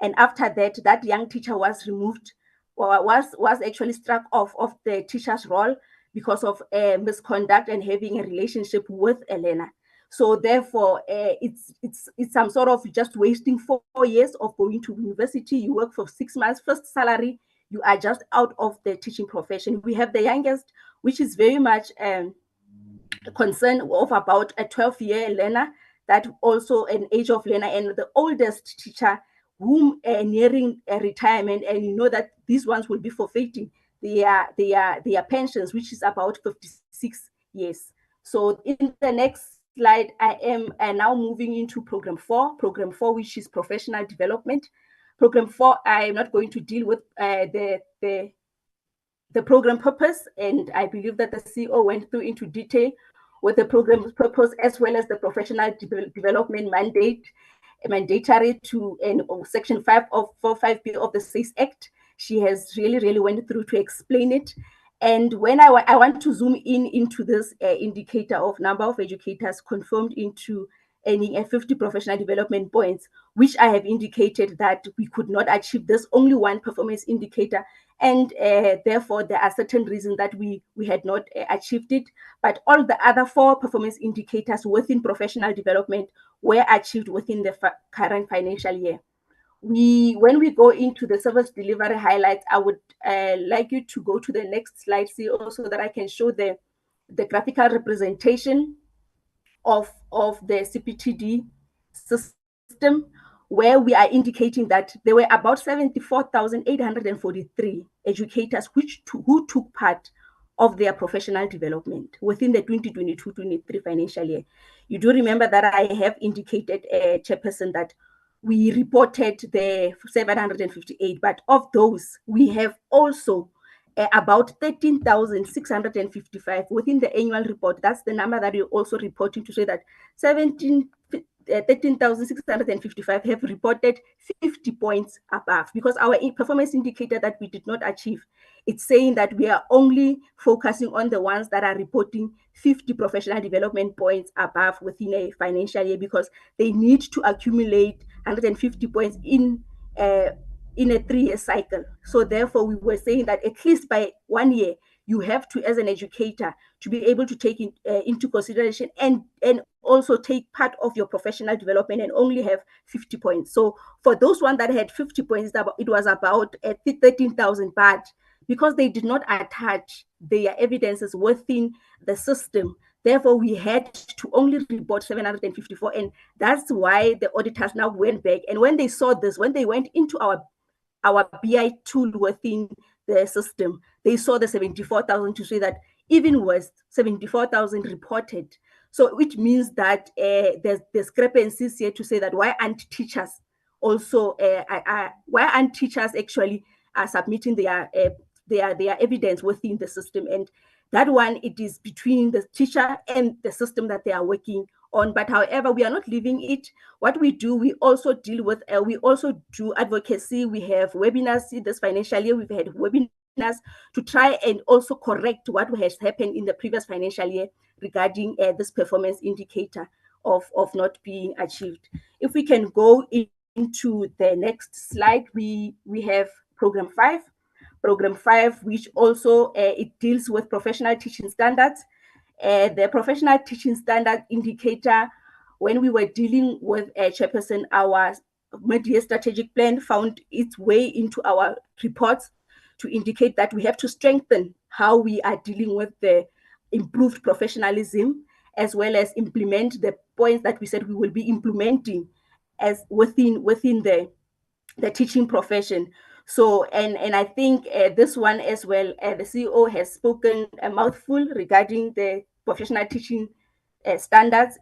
and after that young teacher was removed, or was actually struck off of the teacher's role because of misconduct and having a relationship with a learner. So therefore, it's some sort of just wasting 4 years of going to university. You work for 6 months, first salary, you are just out of the teaching profession. We have the youngest, which is very much a concern of about a 12-year learner, that also an age of learner, and the oldest teacher whom nearing retirement, and you know that these ones will be forfeiting their pensions, which is about 56 years. So in the next slide, I am now moving into program 4, which is professional development. Program 4, I am not going to deal with the the program purpose, and I believe that the CEO went through into detail with the program's purpose as well as the professional development mandatory to Section 5 of 45B of the SACE Act. She has really went through to explain it. And when I want to zoom into this indicator of number of educators confirmed into earning 50 professional development points, which I have indicated that we could not achieve this, only one performance indicator, and therefore there are certain reasons that we had not achieved it, but all the other 4 performance indicators within professional development were achieved within the current financial year. When we go into the service delivery highlights, I would like you to go to the next slide, CEO, so that I can show the graphical representation of the CPTD system, where we are indicating that there were about 74,843 educators who took part of their professional development within the 2022-23 financial year. You do remember that I have indicated, Chairperson, that we reported the 758, but of those, we have also about 13,655 within the annual report. That's the number that you're also reporting to say that 13,655 have reported 50 points above, because our performance indicator that we did not achieve, it's saying that we are only focusing on the ones that are reporting 50 professional development points above within a financial year, because they need to accumulate 150 points in a 3-year cycle. So therefore, we were saying that at least by 1 year, you have to, as an educator, to be able to take into consideration and also take part of your professional development and only have 50 points. So for those ones that had 50 points, it was about 13,000, but because they did not attach their evidences within the system, therefore we had to only report 754, and that's why the auditors now went back. And when they saw this, when they went into our BI tool within the system, they saw the 74,000 to say that even worse, 74,000 reported. So which means that there's discrepancies here to say that why aren't teachers also, why aren't teachers actually submitting their evidence within the system? And that one, it is between the teacher and the system that they are working on. But however, we are not leaving it. What we do, we also deal with, we also do advocacy. We have webinars this financial year. We've had webinars to try and also correct what has happened in the previous financial year regarding this performance indicator of not being achieved. If we can go into the next slide, we have program 5. Program 5, which also it deals with professional teaching standards. The professional teaching standard indicator, when we were dealing with Chairperson, our mid-year strategic plan found its way into our reports to indicate that we have to strengthen how we are dealing with the improved professionalism, as well as implement the points that we said we will be implementing as within the teaching profession. So, and I think this one as well, the CEO has spoken a mouthful regarding the professional teaching standards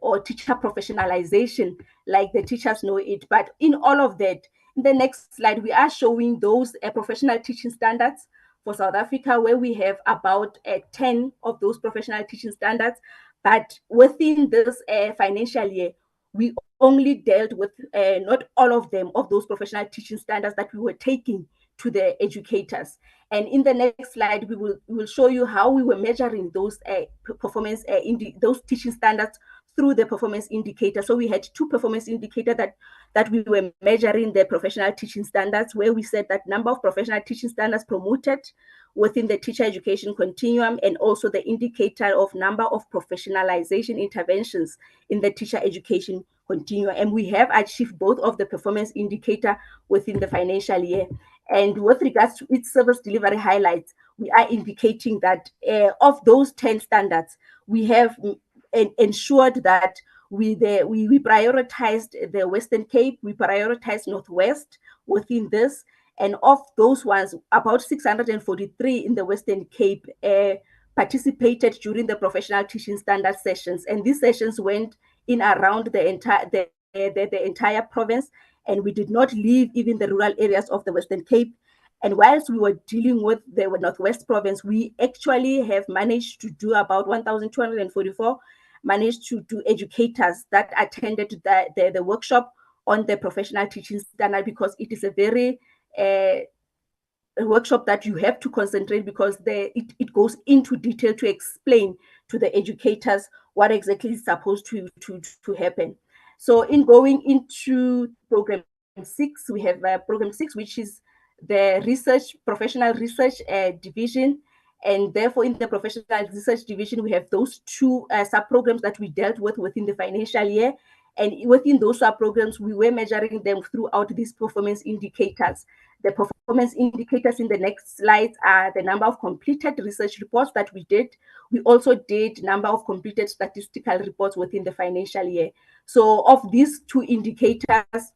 or teacher professionalization, like the teachers know it. But in all of that, in the next slide, we are showing those professional teaching standards for South Africa, where we have about 10 of those professional teaching standards. But within this financial year, we only dealt with not all of them, of those professional teaching standards that we were taking to the educators. And in the next slide, we will show you how we were measuring those performance those teaching standards through the performance indicator. So we had 2 performance indicators that we were measuring the professional teaching standards, where we said that number of professional teaching standards promoted within the teacher education continuum, and also the indicator of number of professionalization interventions in the teacher education continuum. And we have achieved both of the performance indicator within the financial year. And with regards to its service delivery highlights, we are indicating that of those 10 standards, we have ensured that we prioritized the Western Cape, we prioritized Northwest within this, and of those ones, about 643 in the Western Cape participated during the professional teaching standard sessions, and these sessions went in around the entire province, and we did not leave even the rural areas of the Western Cape. And whilst we were dealing with the Northwest Province, we actually have managed to do about 1,244, managed to do educators that attended the workshop on the professional teaching standard, because it is a very a workshop that you have to concentrate, because it goes into detail to explain to the educators what exactly is supposed to happen. So in going into program 6, we have program 6, which is the professional research division. And therefore, in the professional research division, we have those two sub-programs that we dealt with within the financial year. And within those sub-programs, we were measuring them throughout these performance indicators. The performance indicators in the next slides are the number of completed research reports that we did. We also did number of completed statistical reports within the financial year. So of these two indicators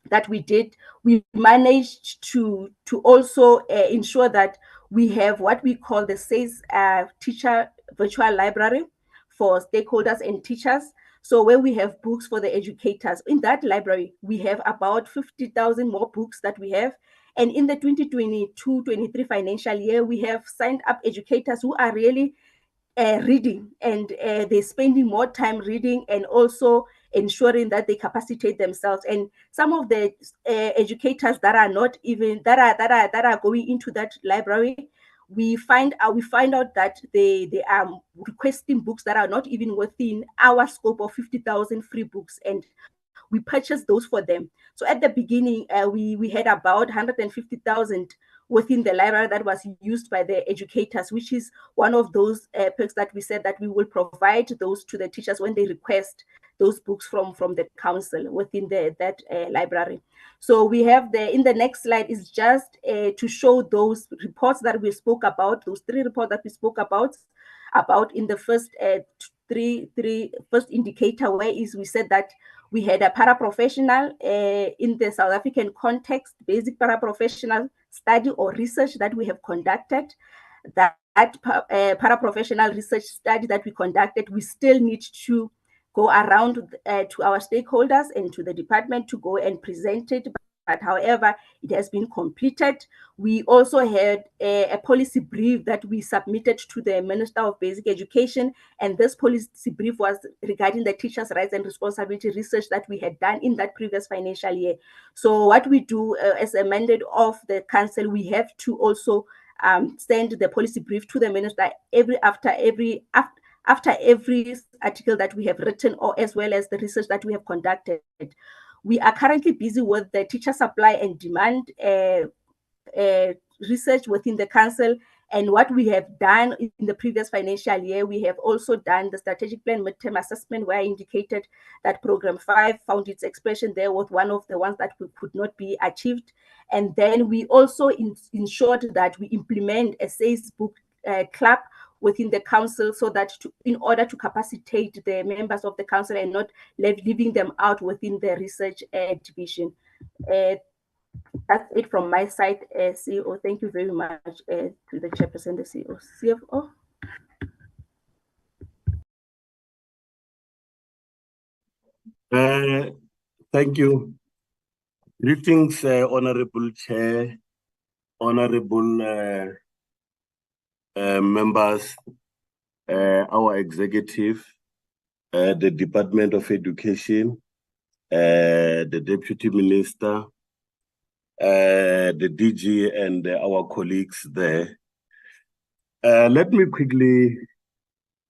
that we did, we managed to also ensure that we have what we call the SACE teacher virtual library for stakeholders and teachers. So where we have books for the educators, in that library, we have about 50,000 more books that we have. And in the 2022-23 financial year, we have signed up educators who are really reading, and they're spending more time reading and also ensuring that they capacitate themselves. And some of the educators that are not even that are going into that library, we find out that they are requesting books that are not even within our scope of 50,000 free books, and we purchased those for them. So at the beginning, we had about 150,000 within the library that was used by the educators, which is one of those perks that we said that we will provide those to the teachers when they request those books from the council within that library. So we have in the next slide is just to show those reports that we spoke about, those 3 reports that we spoke about in the first first indicator, where is we said that we had a paraprofessional in the South African context, basic paraprofessional study or research that we have conducted. That paraprofessional research study that we conducted, we still need to go around to our stakeholders and to the department to go and present it. But however, it has been completed. We also had a policy brief that we submitted to the Minister of Basic Education, and this policy brief was regarding the teachers' rights and responsibility research that we had done in that previous financial year. So what we do as a mandate of the council, we have to also send the policy brief to the minister after every article that we have written, or as well as the research that we have conducted. We are currently busy with the teacher supply and demand research within the council. And what we have done in the previous financial year, we have also done the strategic plan midterm assessment, where I indicated that program 5 found its expression there with one of the ones that could not be achieved. And then we also ensured that we implement a SACE book club within the council, so that in order to capacitate the members of the council and not leaving them out within the research division. That's it from my side, CEO. Thank you very much to the chairperson, the CEO. CFO. Thank you. Greetings, Honorable Chair, Honorable members, our executive, the Department of Education, the Deputy Minister, the DG, and our colleagues there. Let me quickly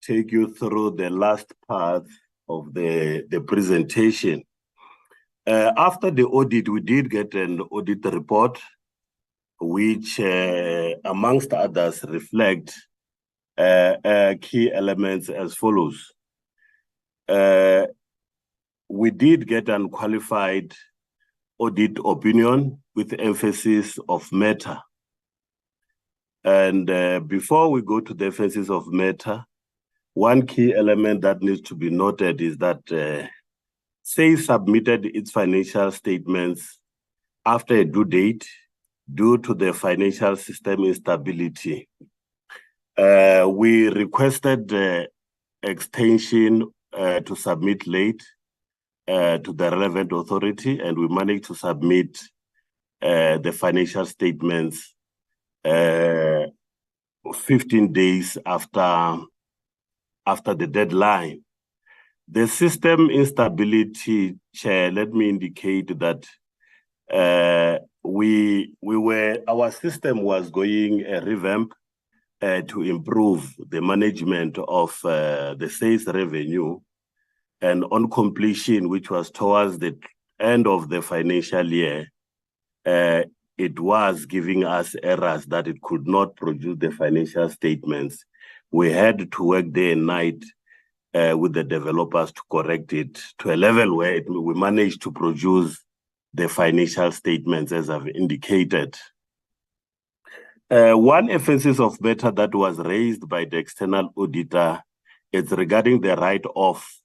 take you through the last part of the presentation. After the audit, we did get an audit report, which, amongst others, reflect key elements as follows. We did get unqualified audit opinion with emphasis of matter. And before we go to the emphasis of matter, one key element that needs to be noted is that SACE submitted its financial statements after a due date due to the financial system instability. We requested extension to submit late to the relevant authority, and we managed to submit the financial statements 15 days after the deadline. The system instability, Chair, let me indicate that our system was going a revamp to improve the management of the SACE revenue, and on completion, which was towards the end of the financial year, it was giving us errors that it could not produce the financial statements. We had to work day and night with the developers to correct it to a level where we managed to produce the financial statements as I've indicated. One emphasis of matter that was raised by the external auditor is regarding the write-off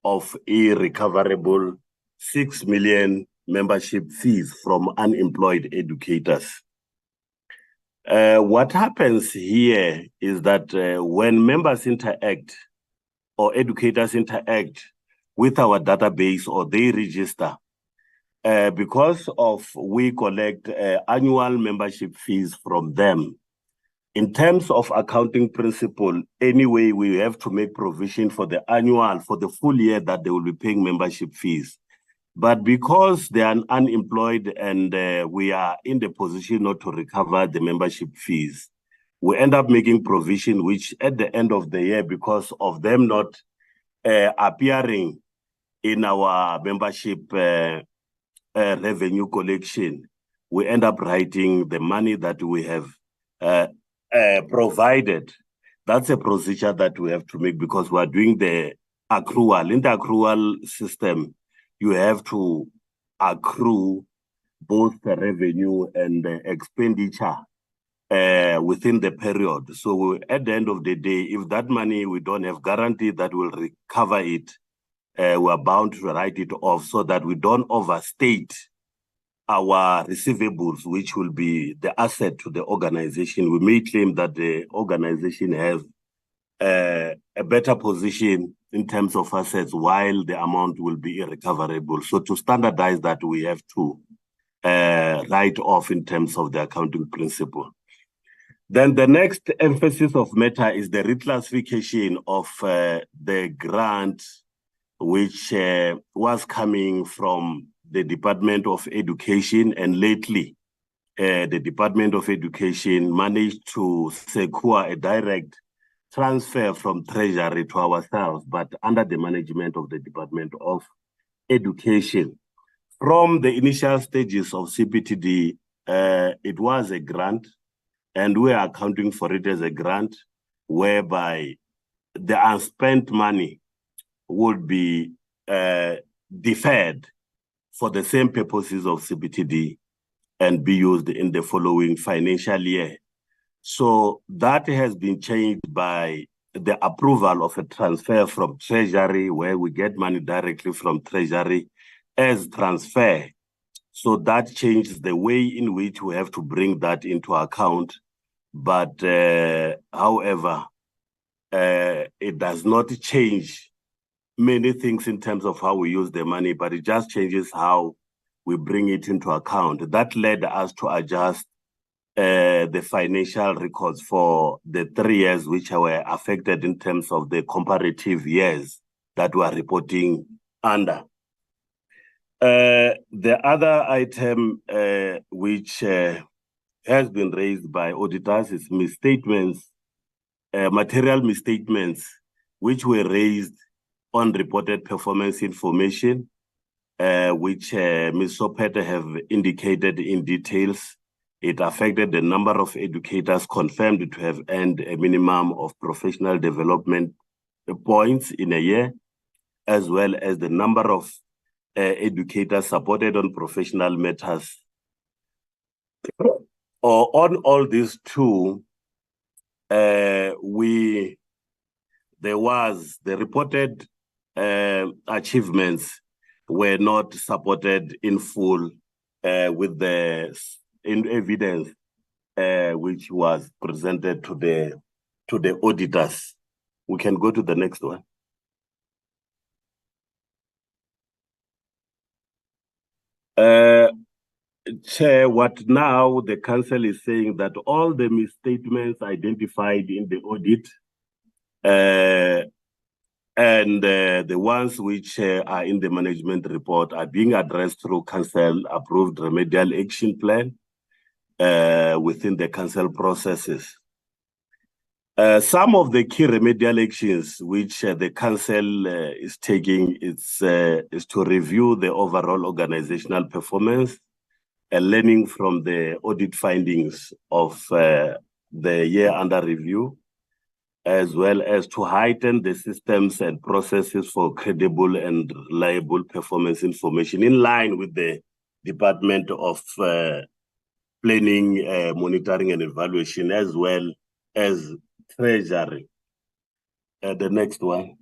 of irrecoverable 6 million membership fees from unemployed educators. What happens here is that when members interact or educators interact with our database or they register, because of we collect annual membership fees from them. In terms of accounting principle, anyway, we have to make provision for the full year that they will be paying membership fees. But because they are unemployed and we are in the position not to recover the membership fees, we end up making provision, which at the end of the year, because of them not appearing in our membership revenue collection, we end up writing the money that we have provided. That's a procedure that we have to make because we're doing the accrual. In the accrual system, you have to accrue both the revenue and the expenditure within the period. So at the end of the day, if that money, we don't have guarantee that we'll recover it, we're bound to write it off so that we don't overstate our receivables, which will be the asset to the organization. We may claim that the organization has a better position in terms of assets while the amount will be irrecoverable. So to standardize that, we have to write off in terms of the accounting principle. Then the next emphasis of matter is the reclassification of the grant which was coming from the Department of Education, and lately the Department of Education managed to secure a direct transfer from Treasury to ourselves, but under the management of the Department of Education. From the initial stages of CPTD, it was a grant, and we are accounting for it as a grant, whereby the unspent money would be deferred for the same purposes of CPTD and be used in the following financial year. So that has been changed by the approval of a transfer from Treasury, where we get money directly from Treasury as transfer. So that changes the way in which we have to bring that into account. But however, it does not change many things in terms of how we use the money, but it just changes how we bring it into account. That led us to adjust the financial records for the 3 years which were affected in terms of the comparative years that we are reporting under. The other item which has been raised by auditors is misstatements, material misstatements, which were raised on reported performance information, which Ms. Sopete have indicated in details. It affected the number of educators confirmed to have earned a minimum of professional development points in a year, as well as the number of educators supported on professional matters. On all these two, there was the reported achievements were not supported in full with the evidence which was presented to the auditors. We can go to the next one. Chair, what now the council is saying that all the misstatements identified in the audit and the ones which are in the management report are being addressed through council approved remedial action plan within the council processes. Some of the key remedial actions which the council is taking is to review the overall organizational performance and learning from the audit findings of the year under review, as well as to heighten the systems and processes for credible and reliable performance information in line with the Department of Planning, Monitoring and Evaluation, as well as Treasury. The next one.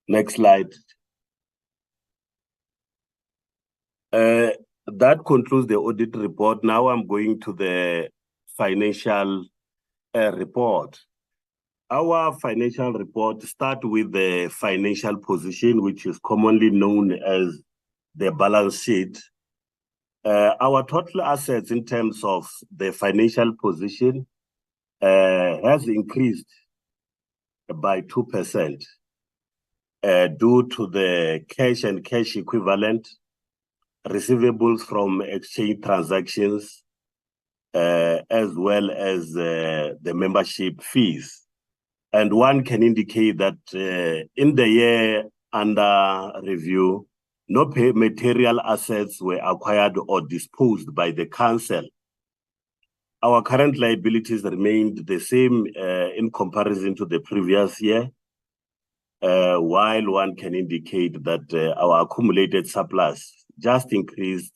Next slide. That concludes the audit report. Now I'm going to the financial report. Our financial report starts with the financial position, which is commonly known as the balance sheet. Our total assets in terms of the financial position has increased by 2% due to the cash and cash equivalent, receivables from exchange transactions, as well as the membership fees. And one can indicate that in the year under review, no material assets were acquired or disposed by the council. Our current liabilities remained the same in comparison to the previous year, while one can indicate that our accumulated surplus just increased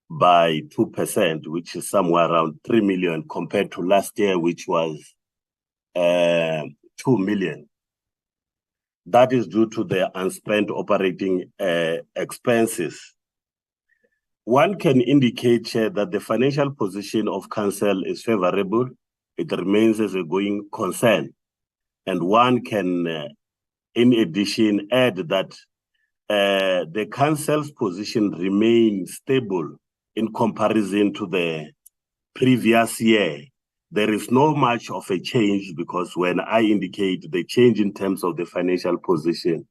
by 2%, which is somewhere around 3 million compared to last year, which was 2 million. That is due to the unspent operating expenses. One can indicate, Chair, that the financial position of council is favorable. It remains as a going concern. And one can, in addition, add that the council's position remains stable in comparison to the previous year. There is not much of a change, because when I indicate the change in terms of the financial position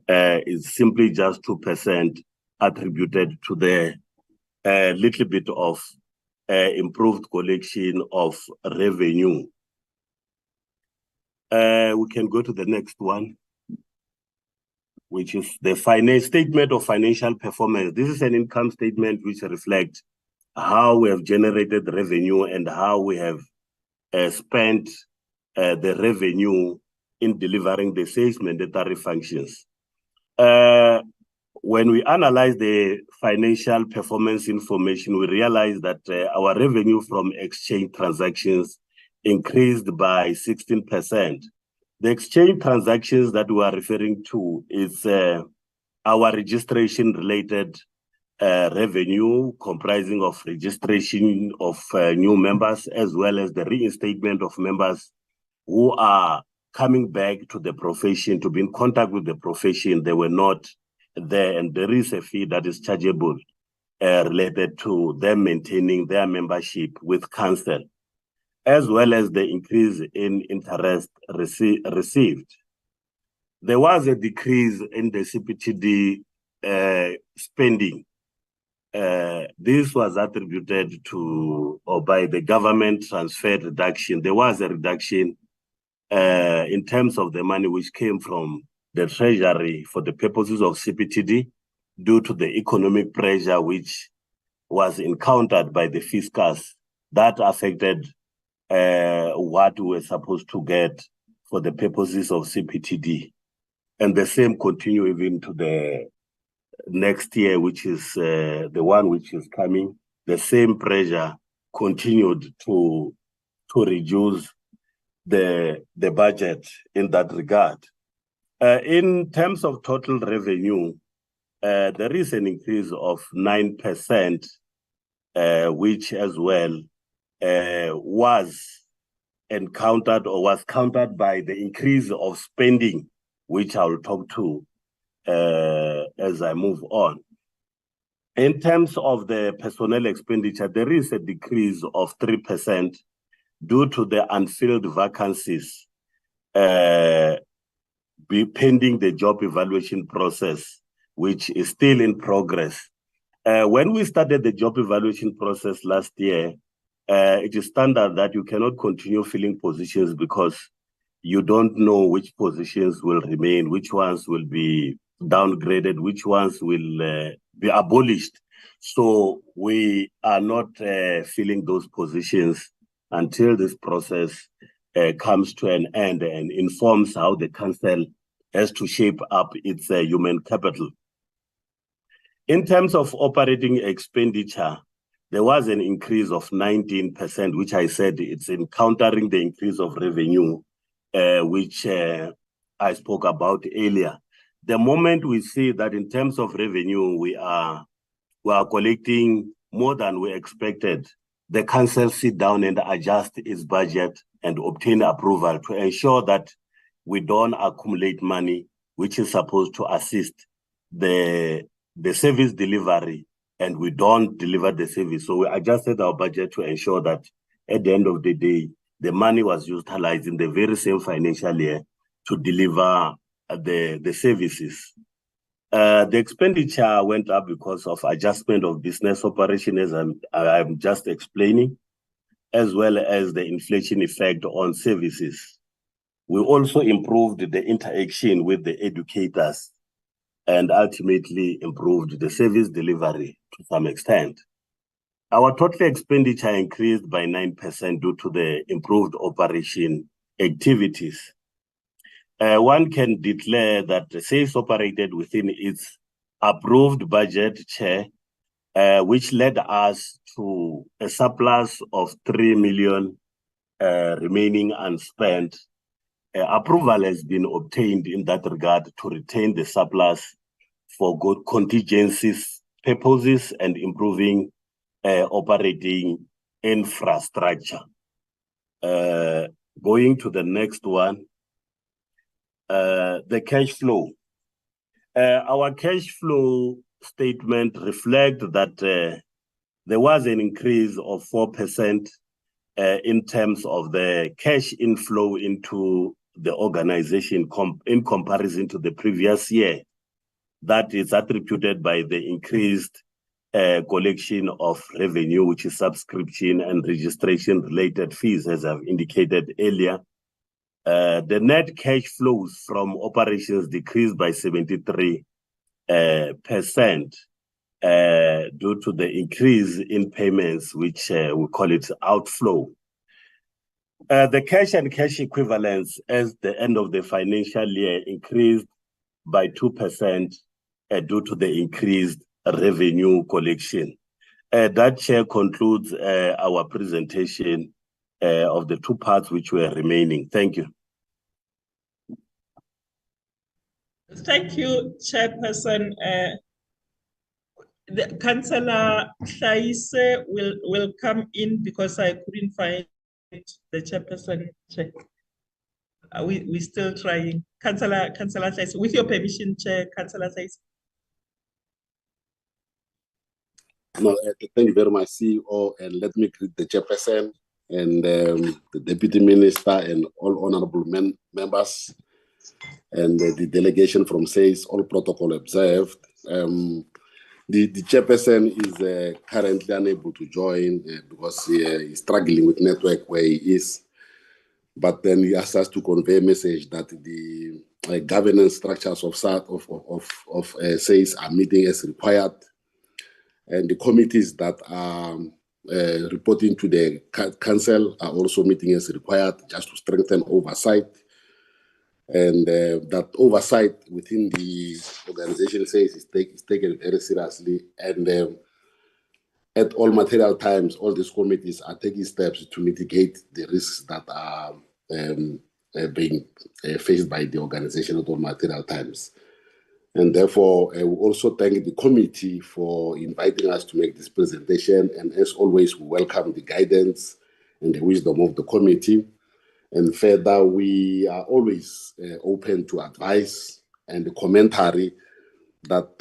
is simply just 2% attributed to the little bit of improved collection of revenue. We can go to the next one, which is the statement of financial performance. This is an income statement which reflects how we have generated revenue and how we have spent the revenue in delivering the SACE mandatory functions. When we analyze the financial performance information, we realize that our revenue from exchange transactions increased by 16%. The exchange transactions that we are referring to is our registration-related revenue, comprising of registration of new members, as well as the reinstatement of members who are coming back to the profession, to be in contact with the profession. They were not there, and there is a fee that is chargeable related to them maintaining their membership with council, as well as the increase in interest received. There was a decrease in the CPTD spending. This was attributed to, or by the government transfer reduction. There was a reduction in terms of the money which came from the treasury for the purposes of CPTD due to the economic pressure which was encountered by the fiscus that affected what we were supposed to get for the purposes of CPTD. And the same continue even to the next year, which is the one which is coming. The same pressure continued to reduce the budget in that regard. In terms of total revenue, there is an increase of 9%, which as well was encountered or was countered by the increase of spending, which I will talk to as I move on. In terms of the personnel expenditure, there is a decrease of 3% due to the unfilled vacancies pending the job evaluation process, which is still in progress. When we started the job evaluation process last year, it is standard that you cannot continue filling positions because you don't know which positions will remain, which ones will be downgraded, which ones will be abolished. So we are not filling those positions until this process comes to an end and informs how the council has to shape up its human capital. In terms of operating expenditure, there was an increase of 19%, which I said it's encountering the increase of revenue, which I spoke about earlier. The moment we see that in terms of revenue, we are collecting more than we expected, the council sit down and adjust its budget and obtain approval to ensure that we don't accumulate money, which is supposed to assist the service delivery, and we don't deliver the service. So we adjusted our budget to ensure that at the end of the day, the money was utilized in the very same financial year to deliver the services. The expenditure went up because of adjustment of business operation, as I'm just explaining, as well as the inflation effect on services. We also improved the interaction with the educators and ultimately improved the service delivery to some extent. Our total expenditure increased by 9% due to the improved operation activities. One can declare that the SACE operated within its approved budget, Chair, which led us to a surplus of 3 million remaining unspent. Approval has been obtained in that regard to retain the surplus for good contingencies purposes and improving operating infrastructure. Going to the next one, the cash flow. Our cash flow statement reflects that there was an increase of 4% in terms of the cash inflow into the organization in comparison to the previous year. That is attributed by the increased collection of revenue, which is subscription and registration related fees, as I've indicated earlier. The net cash flows from operations decreased by 73% due to the increase in payments, which we call it outflow. The cash and cash equivalents as the end of the financial year increased by 2% due to the increased revenue collection. That, Chair, concludes our presentation of the two parts which were remaining. Thank you. Thank you, Chairperson. The Councillor Saise will come in because I couldn't find the Chairperson. We're still trying. Councillor Saise, with your permission, Chair, Councillor Saise. No, thank you very much, CEO, and let me greet the Chairperson and the Deputy Minister and all honorable members and the delegation from SACE, all protocol observed. The Chairperson is currently unable to join because he is struggling with network where he is. But then he asked us to convey a message that the governance structures of SACE are meeting as required. And the committees that are reporting to the council are also meeting as required, just to strengthen oversight. And that oversight within the organization SACE is taken very seriously. And at all material times, all these committees are taking steps to mitigate the risks that are being faced by the organization at all material times. And therefore, I will also thank the committee for inviting us to make this presentation. And as always, we welcome the guidance and the wisdom of the committee. And further, we are always open to advice and the commentary that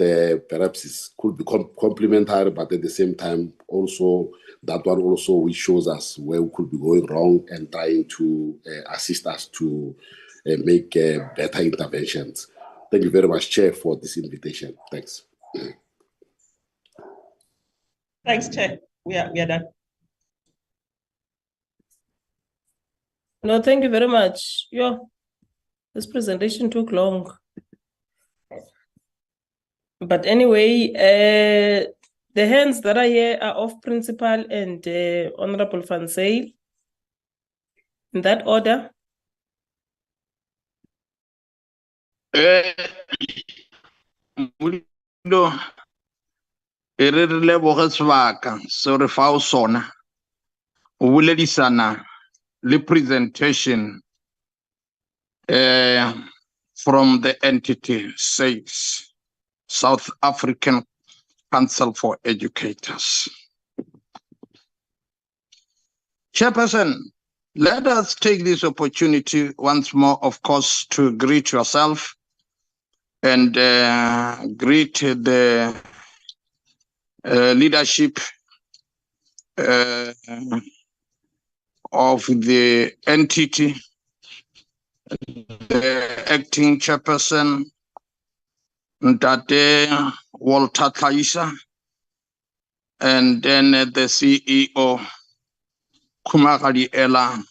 perhaps could be complementary, but at the same time also that one also which shows us where we could be going wrong and trying to assist us to make better interventions. Thank you very much, Chair, for this invitation. Thanks. Thanks, Chair. We are done. No, thank you very much. This presentation took long. But anyway, the hands that are here are of Principal and Honorable Van Zyl. In that order. So refao sona ubuledisana le presentation from the entity SACE, South African Council for Educators. Chairperson, let us take this opportunity once more, of course, to greet yourself and greet the leadership of the entity, the acting chairperson, Ntate Walter Thaisa, and then the CEO, Khumagadi Ella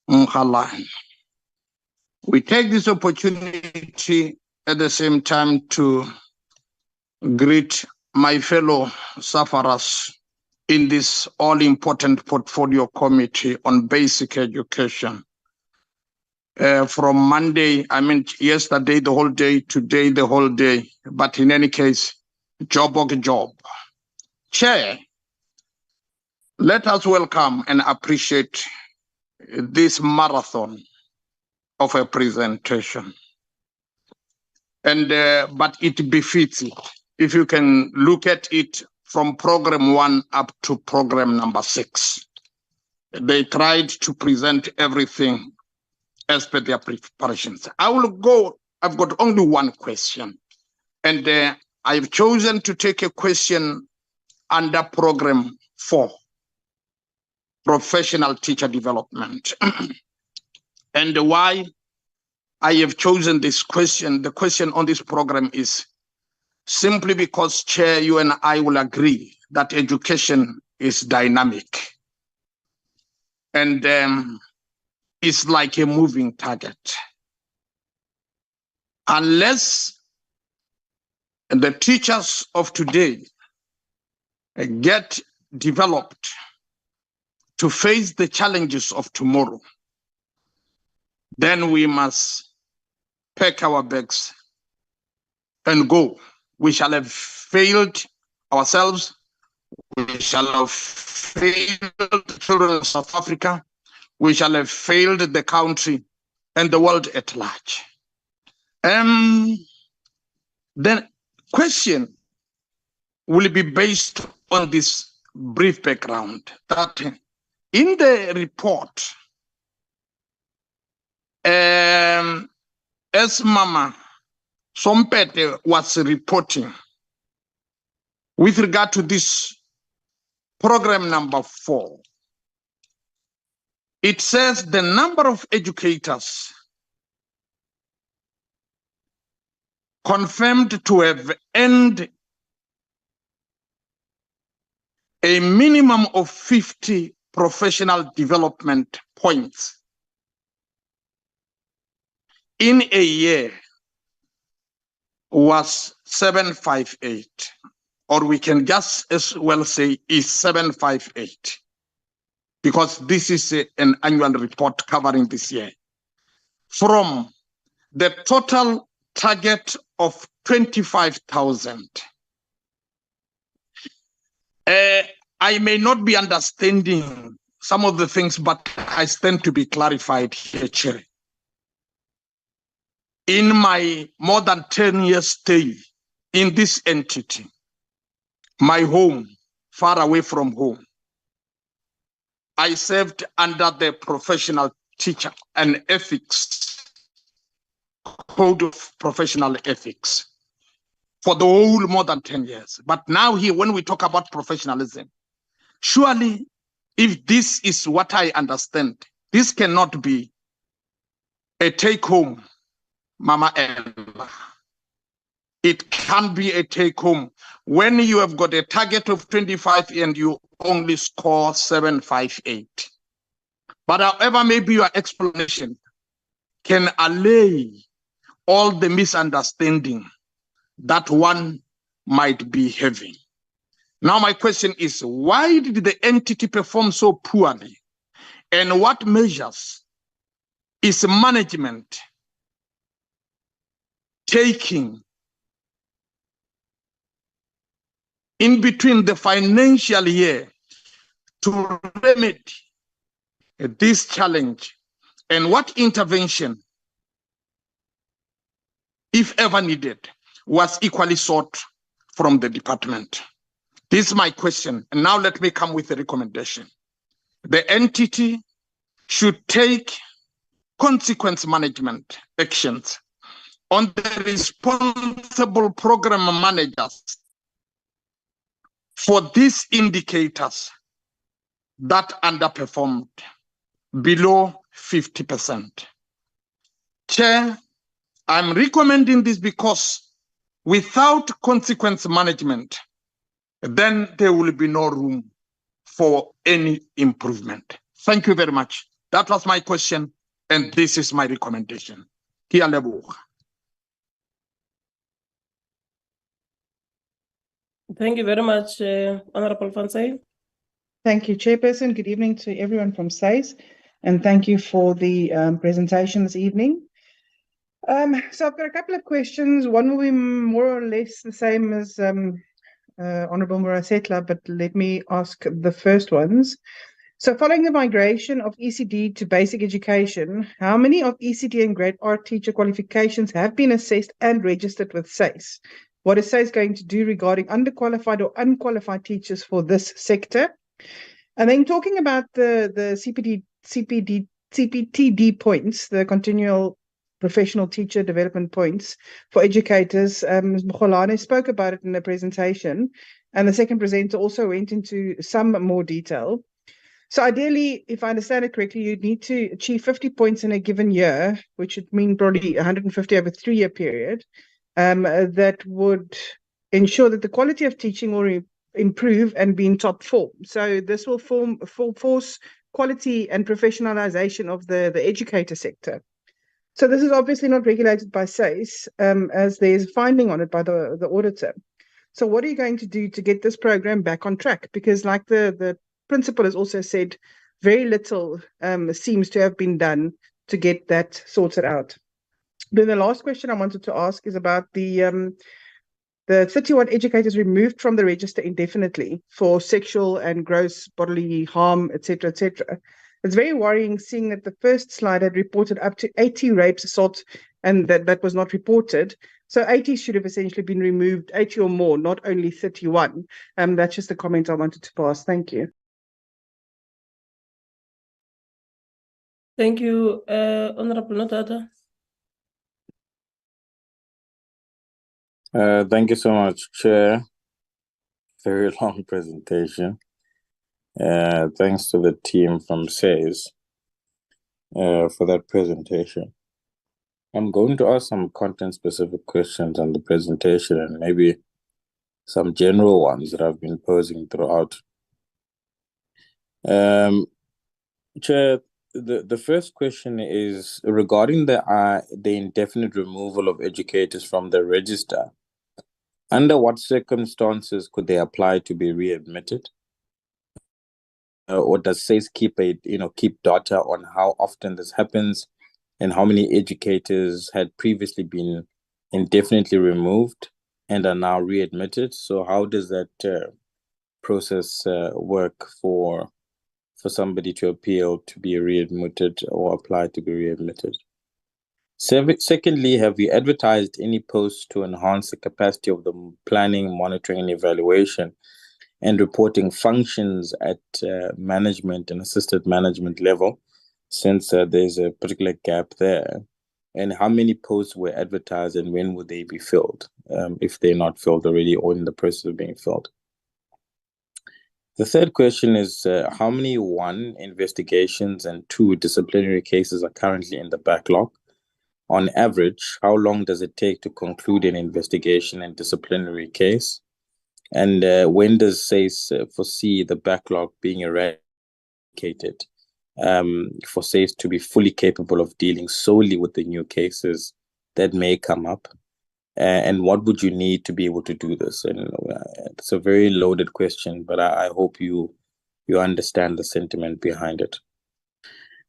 Mkhala. We take this opportunity at the same time to greet my fellow sufferers in this all-important portfolio committee on basic education. From Monday, yesterday the whole day, today the whole day, but in any case, job. Chair, let us welcome and appreciate this marathon of a presentation. And but it befits it. If you can look at it from program 1 up to program number 6, they tried to present everything as per their preparations. I've got only one question, and I've chosen to take a question under program 4, professional teacher development. And why I have chosen this question, the question on this program is simply because, Chair, you and I will agree that education is dynamic and it's like a moving target. Unless the teachers of today get developed to face the challenges of tomorrow, then we must pack our bags and go. We shall have failed ourselves. We shall have failed the children of South Africa. We shall have failed the country and the world at large. The question will be based on this brief background that in the report, as Mama Sompete was reporting with regard to this program number 4, it says the number of educators confirmed to have earned a minimum of 50 professional development points in a year was 758, or we can just as well say is 758, because this is an annual report covering this year. From the total target of 25,000, I may not be understanding some of the things, but I stand to be clarified here, Chair. In my more than 10 years stay in this entity, my home, far away from home, I served under the professional teacher and ethics code of professional ethics for the whole more than 10 years. But now here, when we talk about professionalism, surely if this is what I understand, this cannot be a take-home, Mama Ella. It can be a take-home when you have got a target of 25 and you only score 758. But however, maybe your explanation can allay all the misunderstanding that one might be having. Now, my question is, why did the entity perform so poorly? And what measures is management taking in between the financial year to remedy this challenge? And what intervention, if ever needed, was equally sought from the department? This is my question. And now let me come with a recommendation. The entity should take consequence management actions on the responsible program managers for these indicators that underperformed below 50%. Chair, I'm recommending this because without consequence management, then there will be no room for any improvement. Thank you very much. That was my question, and this is my recommendation. Kia leboha. Thank you very much, Honorable Fansay. Thank you, Chairperson. Good evening to everyone from SACE, and thank you for the presentation this evening. So I've got a couple of questions. One will be more or less the same as Honorable Murasetla, but let me ask the first ones. So following the migration of ECD to basic education, how many of ECD and Grade R teacher qualifications have been assessed and registered with SACE? What is SACE going to do regarding underqualified or unqualified teachers for this sector? And then talking about the CPTD points, the continual professional teacher development points for educators, Ms. Mkholane spoke about it in the presentation, and the second presenter also went into some more detail. So ideally, if I understand it correctly, you'd need to achieve 50 points in a given year, which would mean probably 150 over a 3-year period. That would ensure that the quality of teaching will improve and be in top form. So this will force quality and professionalization of the educator sector. So this is obviously not regulated by SACE, as there's a finding on it by the auditor. So what are you going to do to get this program back on track? Because like the principal has also said, very little seems to have been done to get that sorted out. Then the last question I wanted to ask is about the 31 educators removed from the register indefinitely for sexual and gross bodily harm, etc., etc. It's very worrying seeing that the first slide had reported up to 80 rapes, assaults, and that was not reported. So 80 should have essentially been removed, 80 or more, not only 31. That's just a comment I wanted to pass. Thank you. Thank you, Honorable Nodada. Thank you so much, Chair. Very long presentation. Thanks to the team from SACE for that presentation. I'm going to ask some content-specific questions on the presentation and maybe some general ones that I've been posing throughout. Chair, the first question is regarding the indefinite removal of educators from the register. Under what circumstances could they apply to be readmitted? Or does SACE keep data on how often this happens and how many educators had previously been indefinitely removed and are now readmitted? So how does that process work for somebody to appeal to be readmitted or apply to be readmitted? Secondly, have you advertised any posts to enhance the capacity of the planning, monitoring, and evaluation and reporting functions at management and assisted management level, since there's a particular gap there? And how many posts were advertised and when would they be filled, if they're not filled already or in the process of being filled? The third question is how many 1 investigations and 2 disciplinary cases are currently in the backlog? On average, how long does it take to conclude an investigation and disciplinary case? And when does SACE foresee the backlog being eradicated for SACE to be fully capable of dealing solely with the new cases that may come up? And what would you need to be able to do this? And it's a very loaded question, but I hope you understand the sentiment behind it.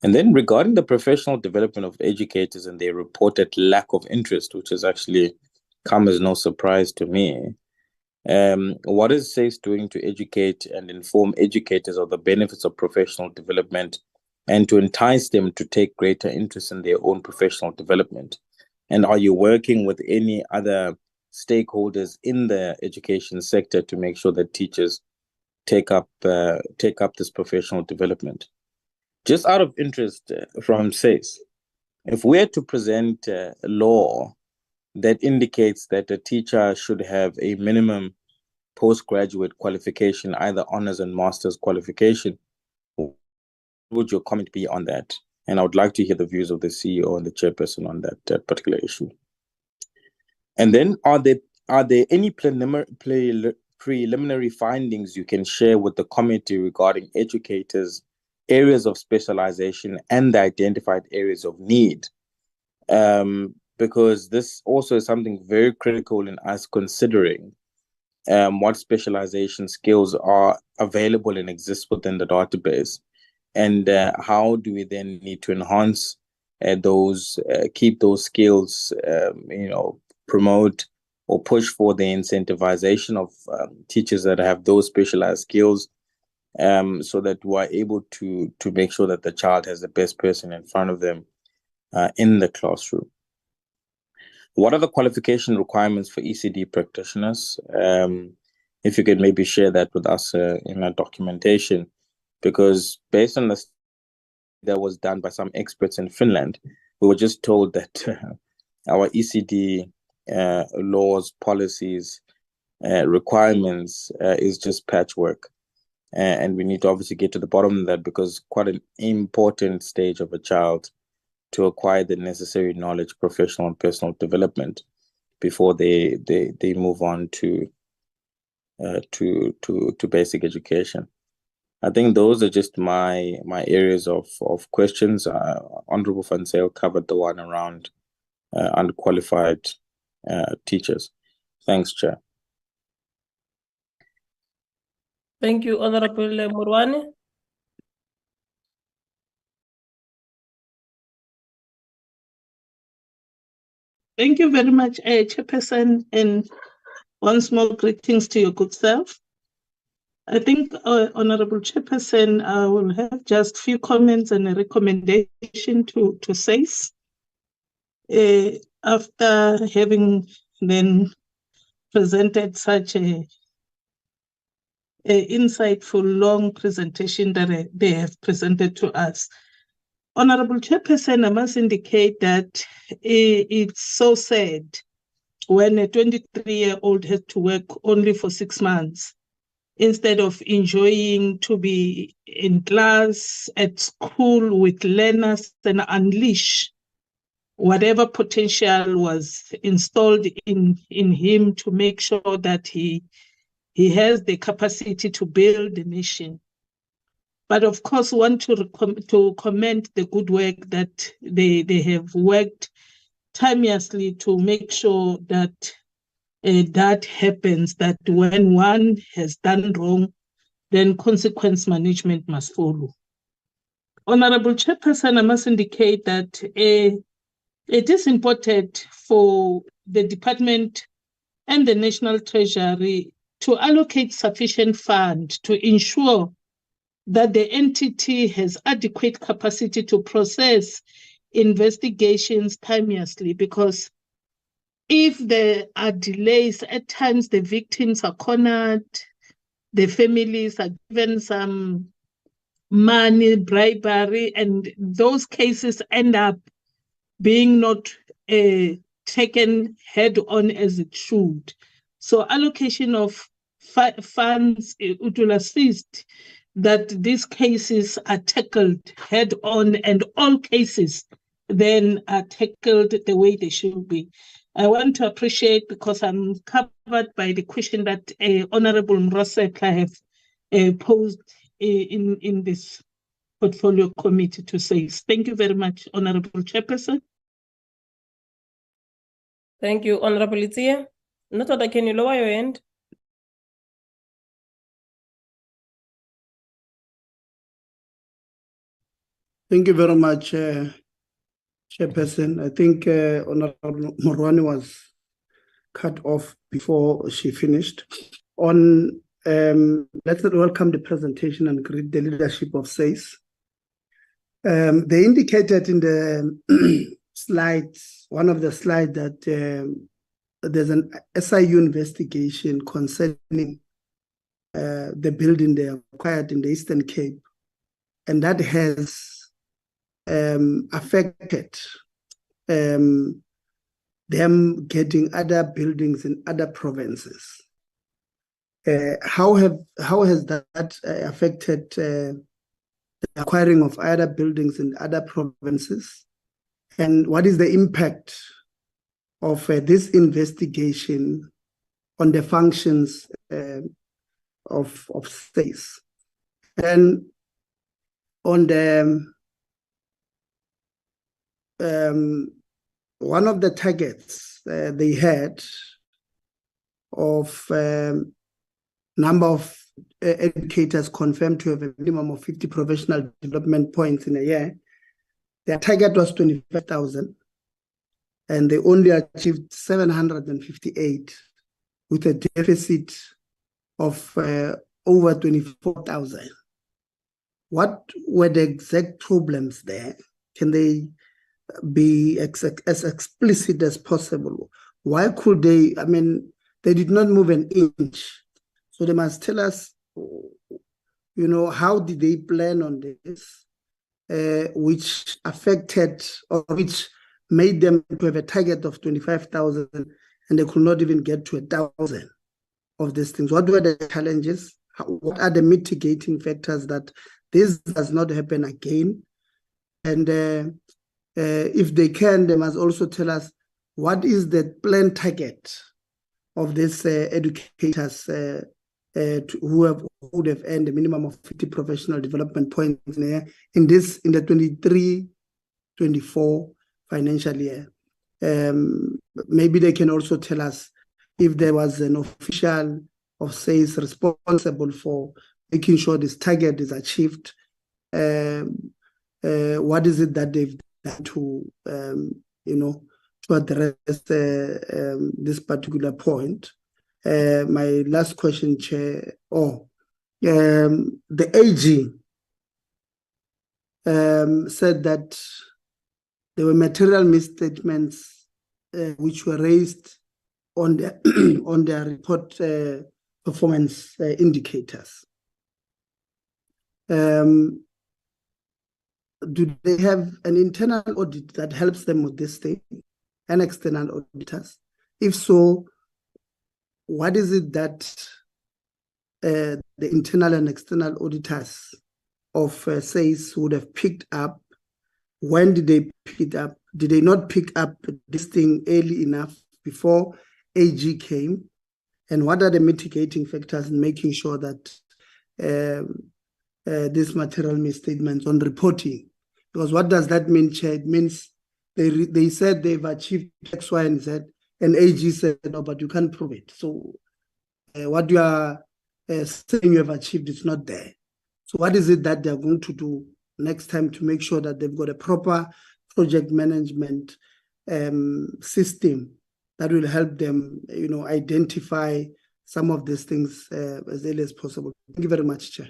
And then regarding the professional development of educators and their reported lack of interest, which has actually come as no surprise to me, what is SACE doing to educate and inform educators of the benefits of professional development and to entice them to take greater interest in their own professional development? And are you working with any other stakeholders in the education sector to make sure that teachers take up this professional development? Just out of interest from SACE, if we are to present a law that indicates that a teacher should have a minimum postgraduate qualification, either honors and master's qualification, what would your comment be on that? And I would like to hear the views of the CEO and the chairperson on that particular issue. And then are there any preliminary findings you can share with the committee regarding educators' areas of specialization and the identified areas of need? Because this also is something very critical in us considering what specialization skills are available and exist within the database. And how do we then need to enhance those, keep those skills, promote or push for the incentivization of teachers that have those specialized skills, so that we're able to make sure that the child has the best person in front of them in the classroom. What are the qualification requirements for ECD practitioners? If you could maybe share that with us in our documentation, because based on the study that was done by some experts in Finland, we were just told that our ECD laws, policies, requirements is just patchwork. And we need to obviously get to the bottom of that, because quite an important stage of a child to acquire the necessary knowledge, professional and personal development before they move on to basic education. I think those are just my areas of questions. Honorable Van Zyl covered the one around underqualified teachers. Thanks, Chair. Thank you, Honorable Murwane. Thank you very much, Chairperson, and once more greetings to your good self. I think, Honorable Chairperson, I will have just few comments and a recommendation to SACE. After having then presented such a insightful, long presentation that they have presented to us. Honorable Chairperson, I must indicate that it's so sad when a 23-year-old has to work only for 6 months instead of enjoying to be in class, at school with learners, and unleash whatever potential was installed in him to make sure that he has the capacity to build a nation. But of course, want to commend the good work that they have worked tirelessly to make sure that that happens, that when one has done wrong, then consequence management must follow. Honorable Chairperson, I must indicate that it is important for the department and the National Treasury to allocate sufficient funds to ensure that the entity has adequate capacity to process investigations timelessly, because if there are delays, at times the victims are cornered, the families are given some money, bribery, and those cases end up being not taken head on as it should. So allocation of funds it will assist that these cases are tackled head on, and all cases then are tackled the way they should be. I want to appreciate, because I'm covered by the question that Honorable Mrosekla have posed in this portfolio committee to say. Thank you very much, Honorable Chairperson. Thank you, Honorable Itia. Notoda, can you lower your hand? Thank you very much, Chairperson. I think Honorable Morwani was cut off before she finished. Let's welcome the presentation and greet the leadership of SACE. They indicated in the slides, one of the slides, that there's an SIU investigation concerning the building they acquired in the Eastern Cape, and that has affected them getting other buildings in other provinces. How has that affected the acquiring of other buildings in other provinces? And what is the impact of this investigation on the functions of SACE? And on the one of the targets they had of number of educators confirmed to have a minimum of 50 professional development points in a year, their target was 25,000, and they only achieved 758 with a deficit of over 24,000. What were the exact problems there? Can they be as explicit as possible? Why could they, I mean, they did not move an inch. So they must tell us, you know, how did they plan on this, which affected or which made them to have a target of 25,000 and they could not even get to 1,000 of these things. What were the challenges? What are the mitigating factors that this does not happen again? And if they can, they must also tell us what is the planned target of these educators who would have earned a minimum of 50 professional development points in the 23-24 financial year. Maybe they can also tell us if there was an official of SACE responsible for making sure this target is achieved. What is it that they've done to, you know, to address this particular point? My last question, Chair. The AG said that there were material misstatements which were raised on their on their report performance indicators. Do they have an internal audit that helps them with this thing, and external auditors? If so, what is it that the internal and external auditors of SACE would have picked up? When did they pick it up? Did they not pick up this thing early enough before AG came? And what are the mitigating factors in making sure that these material misstatements on reporting? Because what does that mean, Chair? It means they said they've achieved X, Y, and Z, and AG said, no, but you can't prove it. So what you are saying you have achieved is not there. So what is it that they're going to do next time to make sure that they've got a proper project management system that will help them, you know, identify some of these things as early as possible? Thank you very much, Chair.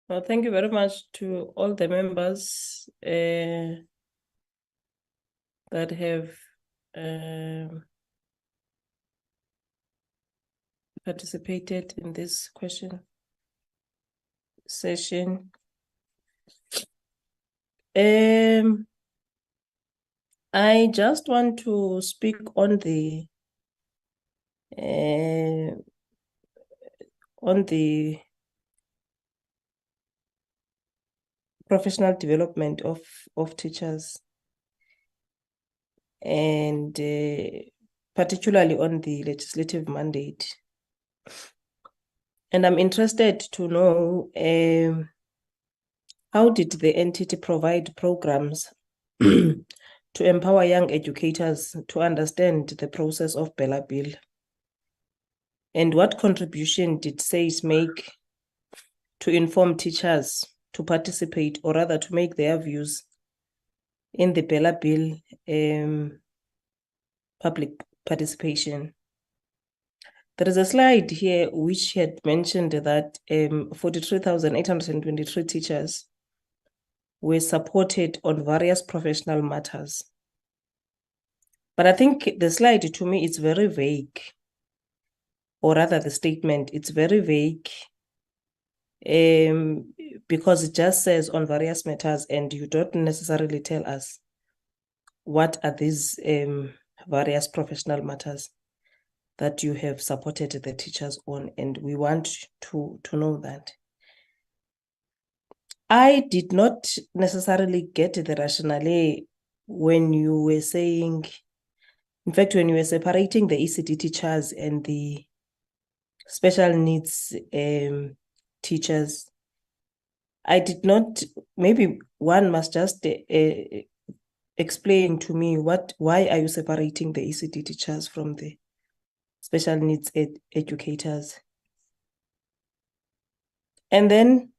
Well, thank you very much to all the members that have participated in this question session. I just want to speak on the professional development of teachers, and particularly on the legislative mandate. And I'm interested to know how did the entity provide programs to empower young educators to understand the process of BRRR? And what contribution did SACE make to inform teachers to participate, or rather to make their views in the BRRR public participation? There is a slide here which had mentioned that 43,823 teachers were supported on various professional matters. But I think the slide, to me, is very vague, or rather the statement, it's very vague, because it just says on various matters, and you don't necessarily tell us what are these various professional matters that you have supported the teachers on, and we want to know that. I did not necessarily get the rationale when you were saying, in fact, when you were separating the ECD teachers and the special needs teachers. I did not, maybe one must just explain to me why are you separating the ECD teachers from the special needs educators? And then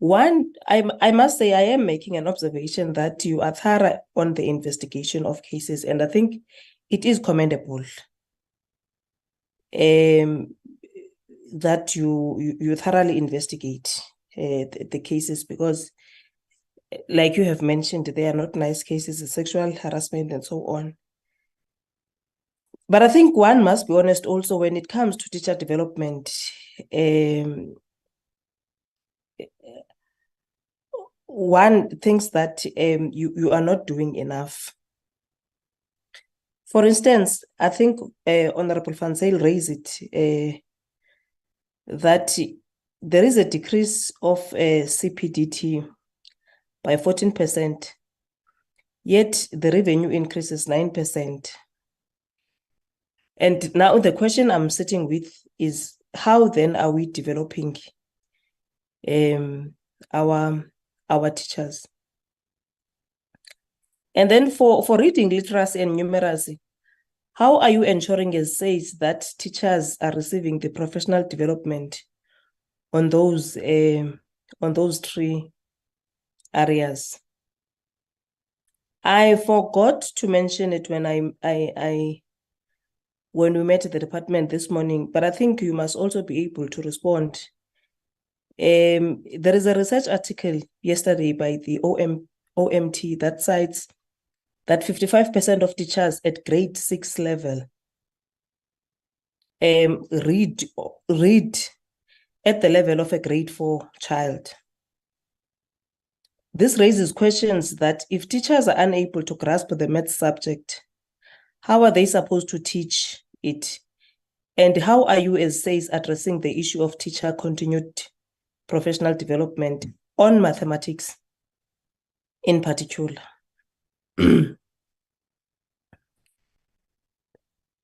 I must say, I am making an observation that you are thorough on the investigation of cases, and I think it is commendable that you thoroughly investigate the cases, because like you have mentioned, they are not nice cases of sexual harassment and so on. But I think one must be honest also when it comes to teacher development. One thinks that you are not doing enough. For instance, I think Honorable Van Zyl raised it, that there is a decrease of CPDT by 14%, yet the revenue increase is 9%. And now the question I'm sitting with is, how then are we developing our teachers? And then for reading literacy and numeracy, how are you ensuring, as SACE, that teachers are receiving the professional development on those three areas? I forgot to mention it when when we met at the department this morning, but I think you must also be able to respond. There is a research article yesterday by the OMT that cites that 55% of teachers at grade 6 level read at the level of a grade 4 child. This raises questions that if teachers are unable to grasp the math subject, how are they supposed to teach it? And how are you, as SACE, addressing the issue of teacher continued professional development on mathematics in particular?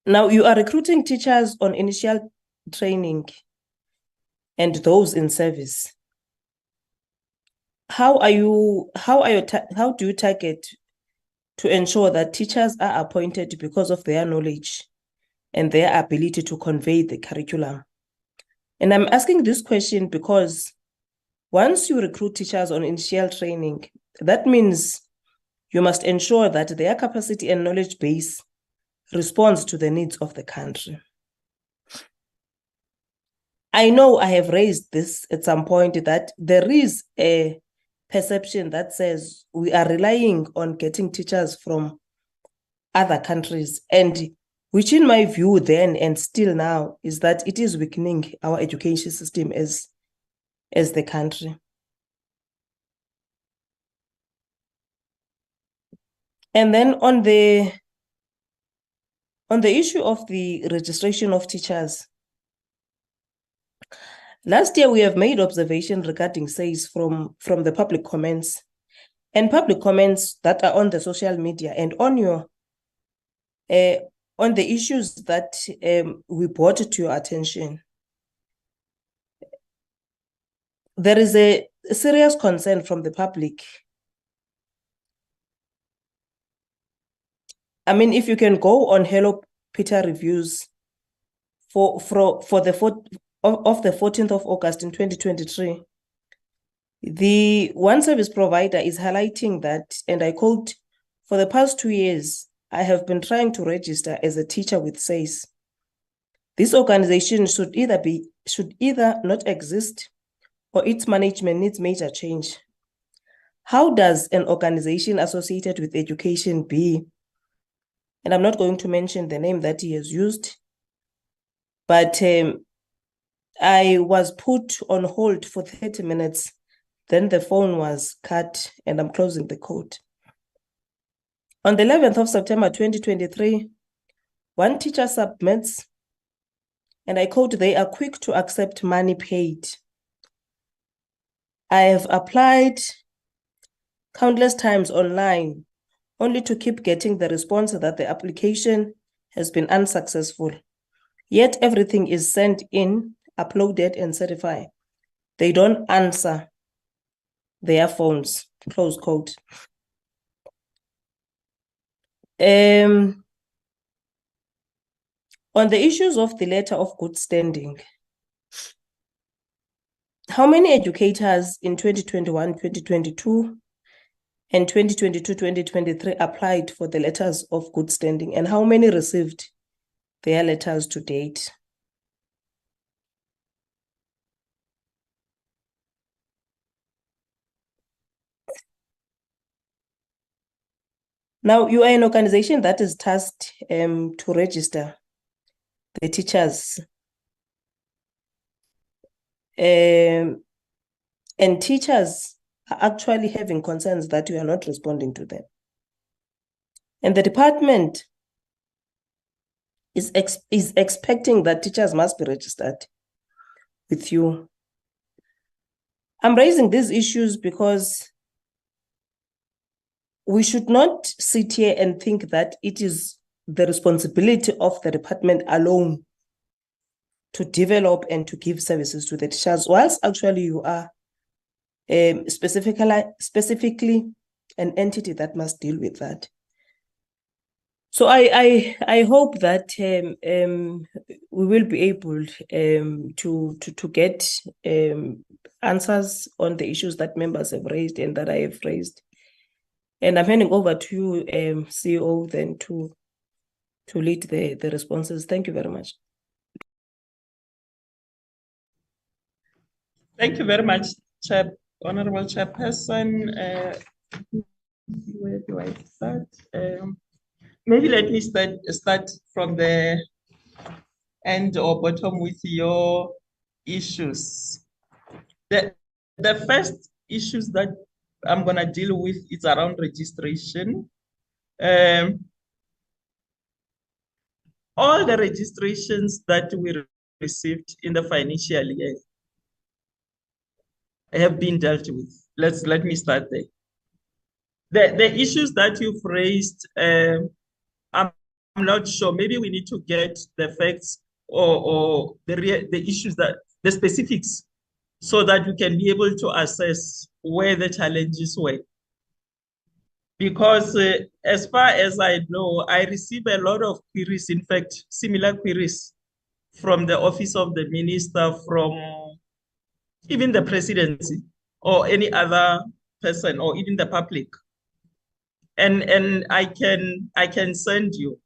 Now, you are recruiting teachers on initial training and those in service. How do you target to ensure that teachers are appointed because of their knowledge and their ability to convey the curriculum? And I'm asking this question because once you recruit teachers on initial training, that means you must ensure that their capacity and knowledge base responds to the needs of the country. I know I have raised this at some point, that there is a perception that says we are relying on getting teachers from other countries, and which in my view then and still now is that it is weakening our education system as the country. And then on the issue of the registration of teachers, last year we have made observation regarding SACE from the public comments and public comments that are on the social media and on your on the issues that we brought to your attention. There is a serious concern from the public. I mean, if you can go on Hello Peter reviews for the 14th of August in 2023, the one service provider is highlighting that, and I quote, "For the past 2 years, I have been trying to register as a teacher with SACE. This organization should either not exist or its management needs major change. How does an organization associated with education be?" And I'm not going to mention the name that he has used, but I was put on hold for 30 minutes. Then the phone was cut and I'm closing the quote. On the 11th of September 2023, one teacher submits, and I quote, "They are quick to accept money paid. I have applied countless times online only to keep getting the response that the application has been unsuccessful. Yet everything is sent in, uploaded, and certified. They don't answer their phones," close quote. On the issues of the letter of good standing, how many educators in 2021, 2022, and 2022-2023 applied for the letters of good standing, and how many received their letters to date? Now, you are an organization that is tasked to register the teachers. And teachers are actually having concerns that you are not responding to them. And the department is expecting that teachers must be registered with you. I'm raising these issues because we should not sit here and think that it is the responsibility of the department alone to develop and to give services to the teachers, whilst actually you are specifically an entity that must deal with that. So I hope that we will be able to get answers on the issues that members have raised and that I have raised. And I'm handing over to you, CEO, then to lead the responses. Thank you very much. Thank you very much, Honorable Chairperson. Where do I start? Maybe let me start from the end or bottom with your issues. The first issues that I'm going to deal with is around registration. All the registrations that we received in the financial year have been dealt with. Let me start there. The issues that you've raised, I'm not sure. Maybe we need to get the facts or the issues, the specifics, so that we can be able to assess where the challenges were. Because as far as I know, I receive a lot of queries, in fact, similar queries from the Office of the Minister, from even the presidency or any other person or even the public. And I can send you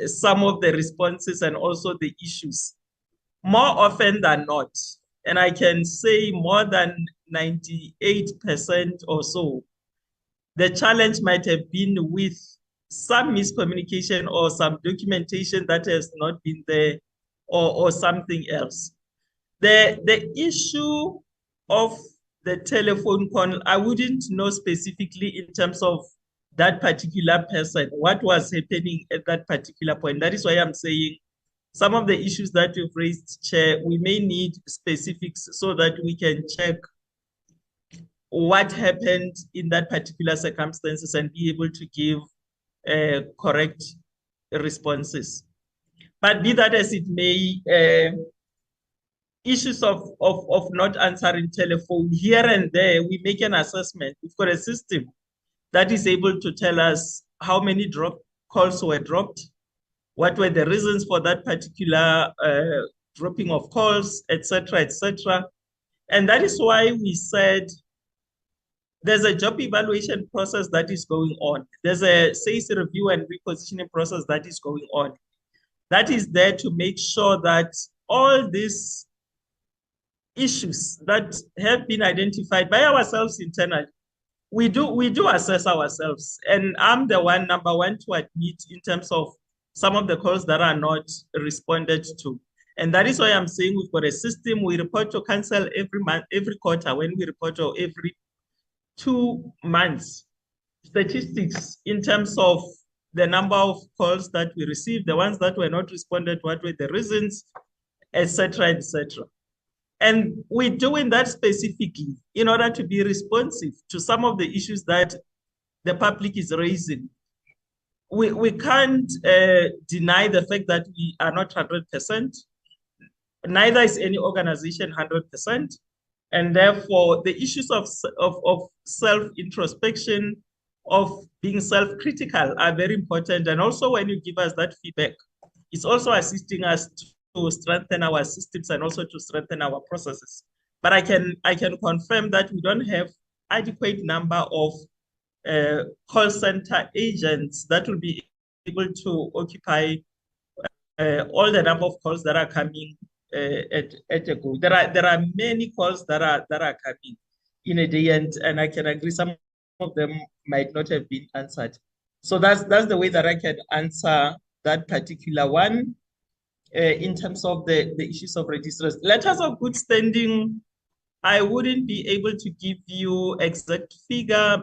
some of the responses and also the issues. More often than not, and I can say more than 98% or so, the challenge might have been with some miscommunication or some documentation that has not been there, or something else. The issue of the telephone call, I wouldn't know specifically in terms of that particular person, what was happening at that particular point. That is why I'm saying some of the issues that you've raised, Chair, we may need specifics so that we can check what happened in that particular circumstances and be able to give correct responses. But be that as it may, issues of not answering telephone here and there, we make an assessment. We've got a system that is able to tell us how many calls were dropped, what were the reasons for that particular dropping of calls, etc., etc. And that is why we said there's a job evaluation process that is going on. There's a SACE review and repositioning process that is going on. That is there to make sure that all these issues that have been identified by ourselves internally, we do assess ourselves. And I'm the number one to admit in terms of some of the calls that are not responded to. And that is why I'm saying we've got a system. We report to council every month, every quarter, when we report, or every 2 months, statistics in terms of the number of calls that we received, the ones that were not responded, what were the reasons, etc., etc. And we're doing that specifically in order to be responsive to some of the issues that the public is raising. We can't deny the fact that we are not 100%. Neither is any organization 100%. And therefore, the issues of self-introspection, of being self-critical are very important. And also when you give us that feedback, it's also assisting us to strengthen our systems and also to strengthen our processes. But I can confirm that we don't have adequate number of call center agents that will be able to occupy all the number of calls that are coming at a go. There are many calls that are coming in a day, and I can agree some of them might not have been answered. So that's the way that I can answer that particular one. In terms of the issues of registrars. Letters of good standing, I wouldn't be able to give you exact figure.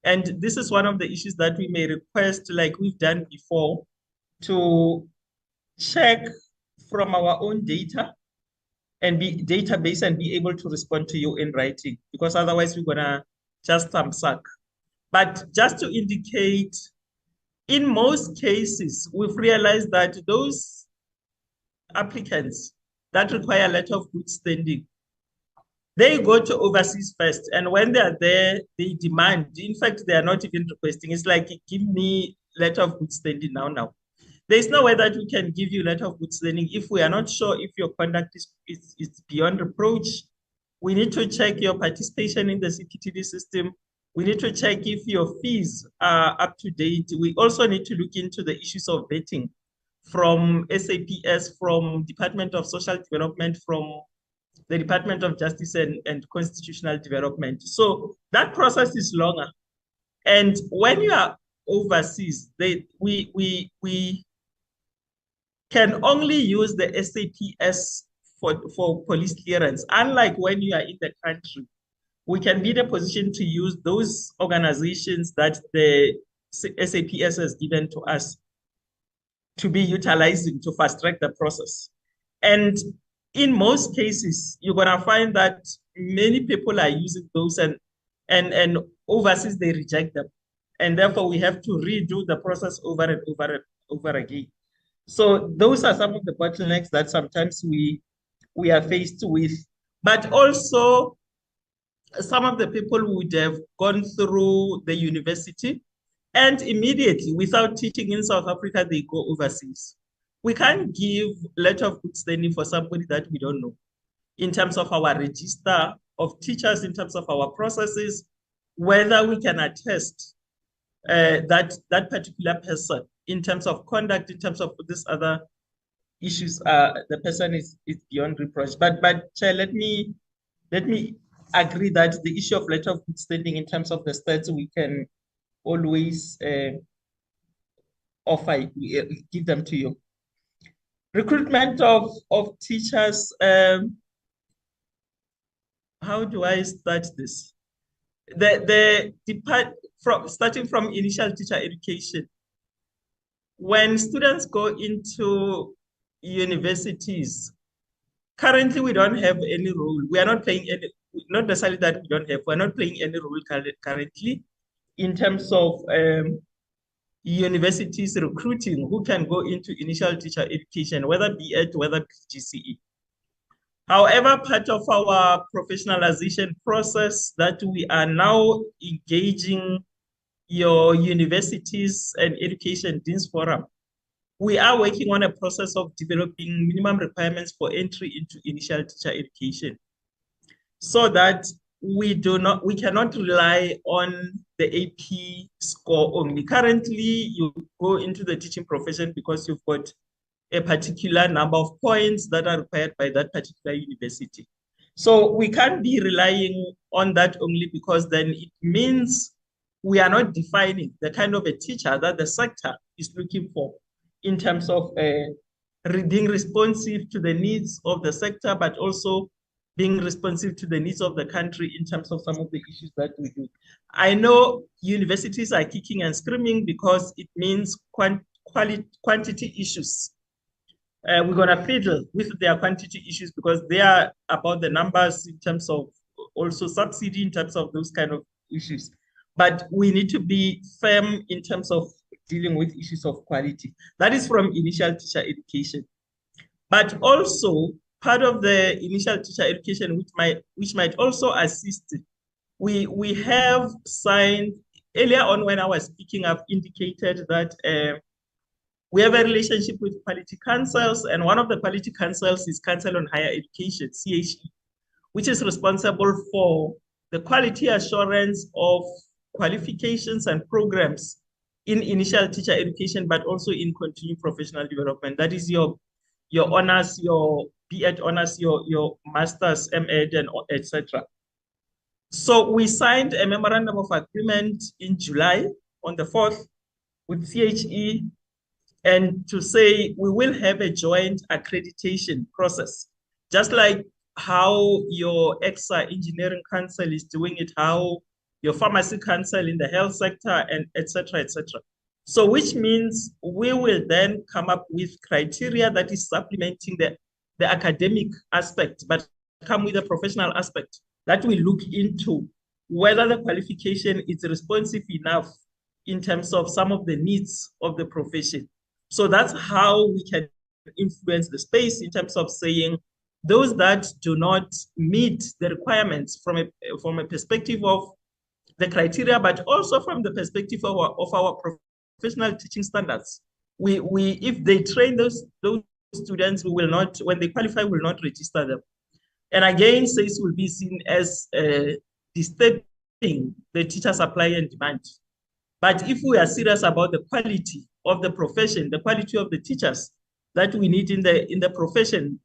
And this is one of the issues that we may request, like we've done before, to check from our own data and database and be able to respond to you in writing, because otherwise we're gonna just suck. But just to indicate, in most cases, we've realized that those applicants that require a letter of good standing, they go to overseas first, and when they are there, they demand. In fact, they are not even requesting. It's like, give me letter of good standing now. There's no way that we can give you letter of good standing if we are not sure if your conduct is beyond reproach. We need to check your participation in the CPTD system. We need to check if your fees are up to date. We also need to look into the issues of vetting from SAPS, from Department of Social Development, from the Department of Justice and Constitutional Development. So that process is longer. And when you are overseas, we can only use the SAPS for police clearance. Unlike when you are in the country, we can be in a position to use those organizations that the SAPS has given to us to be utilizing to fast track the process. And in most cases, you're gonna find that many people are using those, and overseas they reject them. And therefore we have to redo the process over and over again. So those are some of the bottlenecks that sometimes we are faced with. But also, some of the people would have gone through the university and immediately, without teaching in South Africa, they go overseas. We can't give letter of good standing for somebody that we don't know in terms of our register of teachers, in terms of our processes, whether we can attest that particular person in terms of conduct, in terms of this other issues, the person is beyond reproach. But Chair, let me agree that the issue of letter of good standing in terms of the stats, we can always offer, give them to you. Recruitment of teachers, how do I start this? starting from initial teacher education, when students go into universities, currently we don't have any role. We are not playing any, not necessarily that we don't have, we're not playing any role currently in terms of universities recruiting who can go into initial teacher education, whether BEd, whether PGCE. However, part of our professionalization process that we are now engaging your universities and education deans forum, we are working on a process of developing minimum requirements for entry into initial teacher education, so that we cannot rely on the AP score only. Currently, you go into the teaching profession because you've got a particular number of points that are required by that particular university. So we can't be relying on that only, because then it means we are not defining the kind of a teacher that the sector is looking for in terms of being responsive to the needs of the sector, but also being responsive to the needs of the country in terms of some of the issues that we do. I know universities are kicking and screaming because it means quantity issues. We're going to fiddle with their quantity issues because they are about the numbers in terms of also subsidy, in terms of those kind of issues. But we need to be firm in terms of dealing with issues of quality. That is from initial teacher education. But also part of the initial teacher education, which might also assist, we have signed, earlier on when I was speaking, I've indicated that we have a relationship with quality councils, and one of the quality councils is Council on Higher Education, CHE, which is responsible for the quality assurance of qualifications and programs in initial teacher education, but also in continuing professional development. That is your honors, your BEd honors, your masters, MEd, and etc. So we signed a memorandum of agreement in July on the 4th with CHE, and to say we will have a joint accreditation process, just like how your EXA Engineering Council is doing it, how your Pharmacy Council in the health sector, and etc., etc. So which means we will then come up with criteria that is supplementing the academic aspect, but come with a professional aspect that we look into whether the qualification is responsive enough in terms of some of the needs of the profession. So that's how we can influence the space in terms of saying those that do not meet the requirements from a perspective of the criteria, but also from the perspective of our professional teaching standards. If they train those students, we will not, when they qualify, we will not register them. And again, SACE will be seen as disturbing the teacher supply and demand. But if we are serious about the quality of the profession, the quality of the teachers that we need in the profession,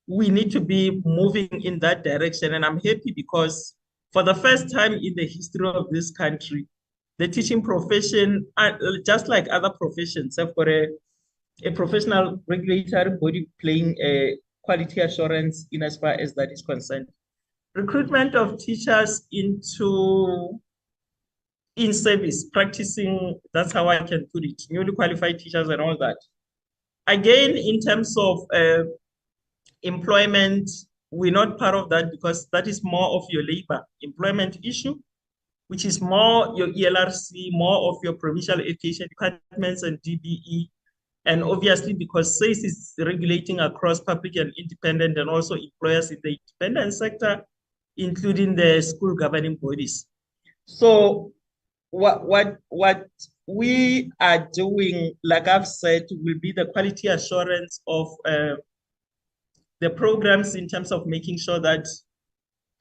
we need to be moving in that direction. And I'm happy because for the first time in the history of this country, the teaching profession, just like other professions, have got a professional regulatory body playing a quality assurance in as far as that is concerned. Recruitment of teachers into in-service, practicing, that's how I can put it, newly qualified teachers and all that. Again, in terms of employment, we're not part of that because that is more of your labor employment issue, which is more your ELRC, more of your provincial education departments and DBE. And obviously, because SACE is regulating across public and independent and also employers in the independent sector, including the school governing bodies. So what we are doing, like I've said, will be the quality assurance of the programs in terms of making sure that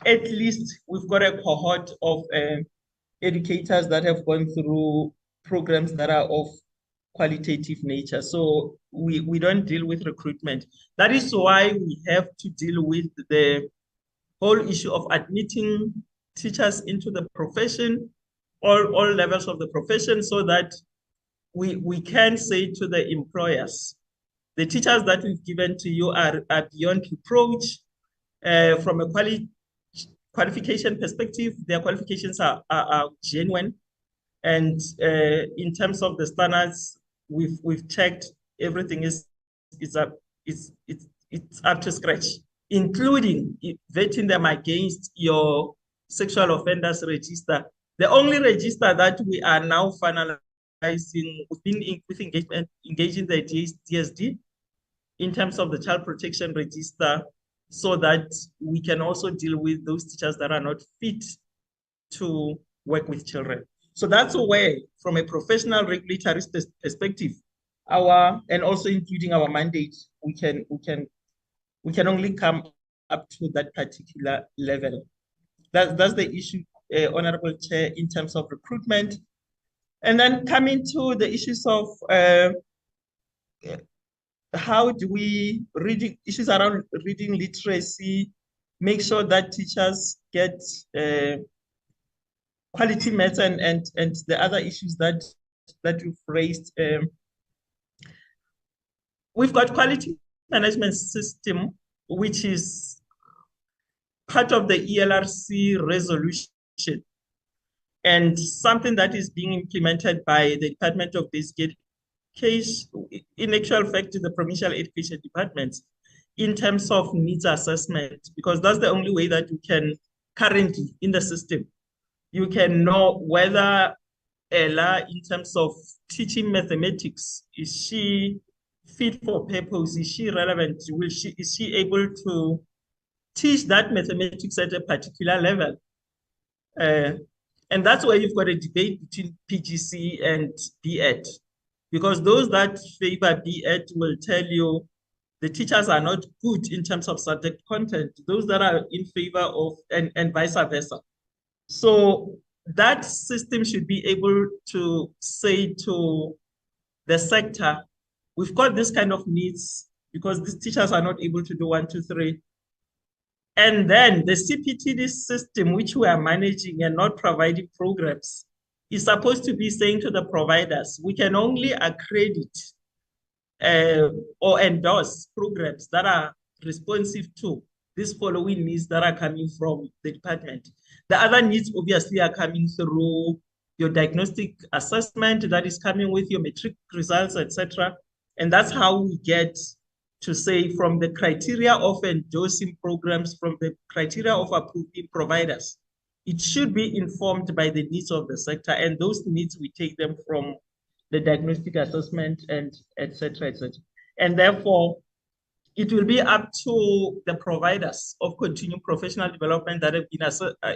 at least we've got a cohort of educators that have gone through programs that are of qualitative nature. So we don't deal with recruitment. That is why we have to deal with the whole issue of admitting teachers into the profession, all levels of the profession, so that we can say to the employers, the teachers that we've given to you are beyond reproach from a qualification perspective, their qualifications are genuine. And in terms of the standards, we've checked, everything is up, it's up to scratch, including vetting them against your sexual offenders register. The only register that we are now finalizing, we've been engaging the DSD in terms of the child protection register, so that we can also deal with those teachers that are not fit to work with children. So that's a way, from a professional regulatory perspective, and also including our mandate, we can only come up to that particular level. That's the issue, Honorable Chair, in terms of recruitment. And then coming to the issues of how do we issues around reading literacy, make sure that teachers get quality maths and the other issues that you've raised. We've got quality management system, which is part of the ELRC resolution, and something that is being implemented by the Department of Basic Education, in actual fact, the provincial education departments, in terms of needs assessment, because that's the only way that you can currently in the system, you can know whether Ella, in terms of teaching mathematics, is she fit for purpose? Is she relevant? Is she able to teach that mathematics at a particular level? And that's why you've got a debate between PGC and BEd, because those that favor BEd will tell you the teachers are not good in terms of subject content, those that are in favor of, and vice versa. So that system should be able to say to the sector, we've got this kind of needs because these teachers are not able to do 1, 2, 3. And then the CPTD system, which we are managing and not providing programs, is supposed to be saying to the providers, we can only accredit or endorse programs that are responsive to these following needs that are coming from the department. The other needs obviously are coming through your diagnostic assessment that is coming with your matric results, etc. And that's how we get to say, from the criteria of endorsing programs, from the criteria of approving providers, it should be informed by the needs of the sector, and those needs, we take them from the diagnostic assessment and etc., etc. And therefore, it will be up to the providers of continuing professional development that have been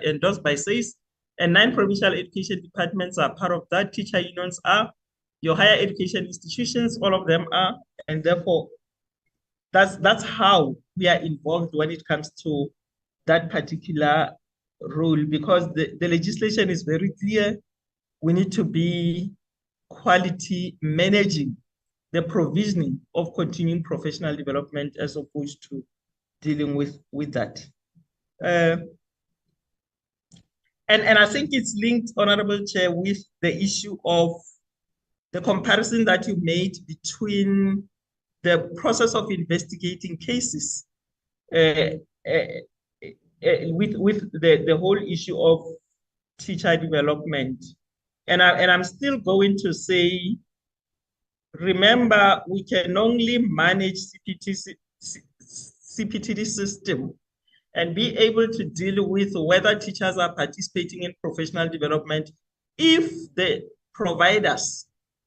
endorsed by SACE, and 9 provincial education departments are part of that. Teacher unions are, your higher education institutions, all of them are, and therefore, that's how we are involved when it comes to that particular rule, because the legislation is very clear. We need to be quality managing the provisioning of continuing professional development as opposed to dealing with that. And I think it's linked, Honorable Chair, with the issue of the comparison that you made between the process of investigating cases with the whole issue of teacher development. And I'm still going to say, remember, we can only manage CPTD system and be able to deal with whether teachers are participating in professional development if the providers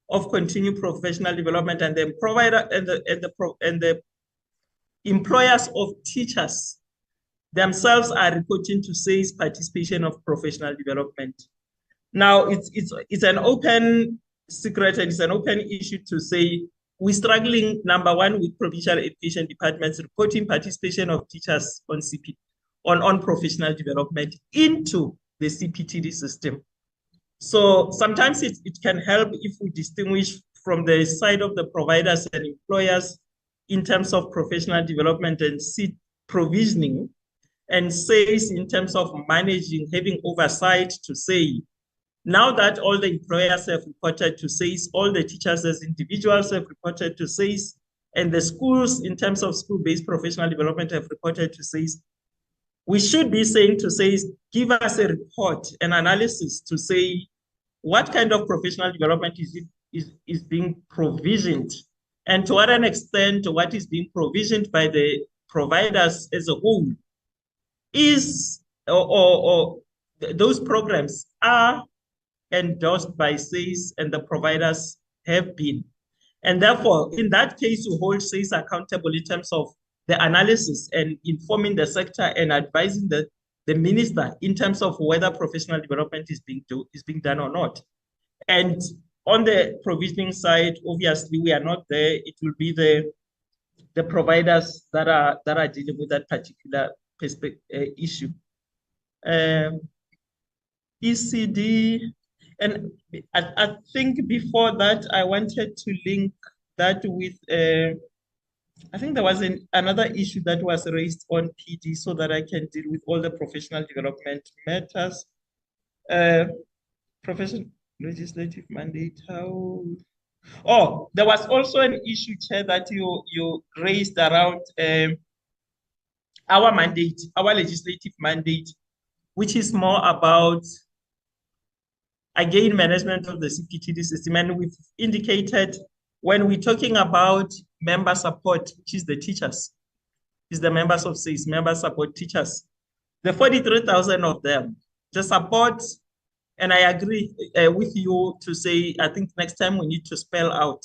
of continued professional development and the provider and the employers of teachers themselves are reporting to SACE participation of professional development. Now, it's an open secret and it's an open issue to say we're struggling, number one, with provincial education departments reporting participation of teachers on professional development into the CPTD system. So sometimes it can help if we distinguish from the side of the providers and employers in terms of professional development and seat provisioning, and SACE in terms of managing, having oversight to say, now that all the employers have reported to SACE, all the teachers as individuals have reported to SACE, and the schools in terms of school-based professional development have reported to SACE, we should be saying to say, give us a report, an analysis to say what kind of professional development is being provisioned, and to what an extent what is being provisioned by the providers as a whole is, or those programs are endorsed by SACE and the providers have been. And therefore, in that case, you hold SACE accountable in terms of the analysis and informing the sector and advising the minister in terms of whether professional development is being done or not. And on the provisioning side, obviously, we are not there. It will be the providers that are dealing with that particular issue. ECD, and I think before that, I wanted to link that with, I think there was another issue that was raised on PD so that I can deal with all the professional development matters. Professional legislative mandate, how? Oh, there was also an issue, Chair, that you raised around our mandate, our legislative mandate, which is more about, again, management of the CPTD system. And we've indicated when we're talking about member support, which is the teachers, is the members of SACE, member support teachers, the 43,000 of them, the support, and I agree with you to say, I think next time we need to spell out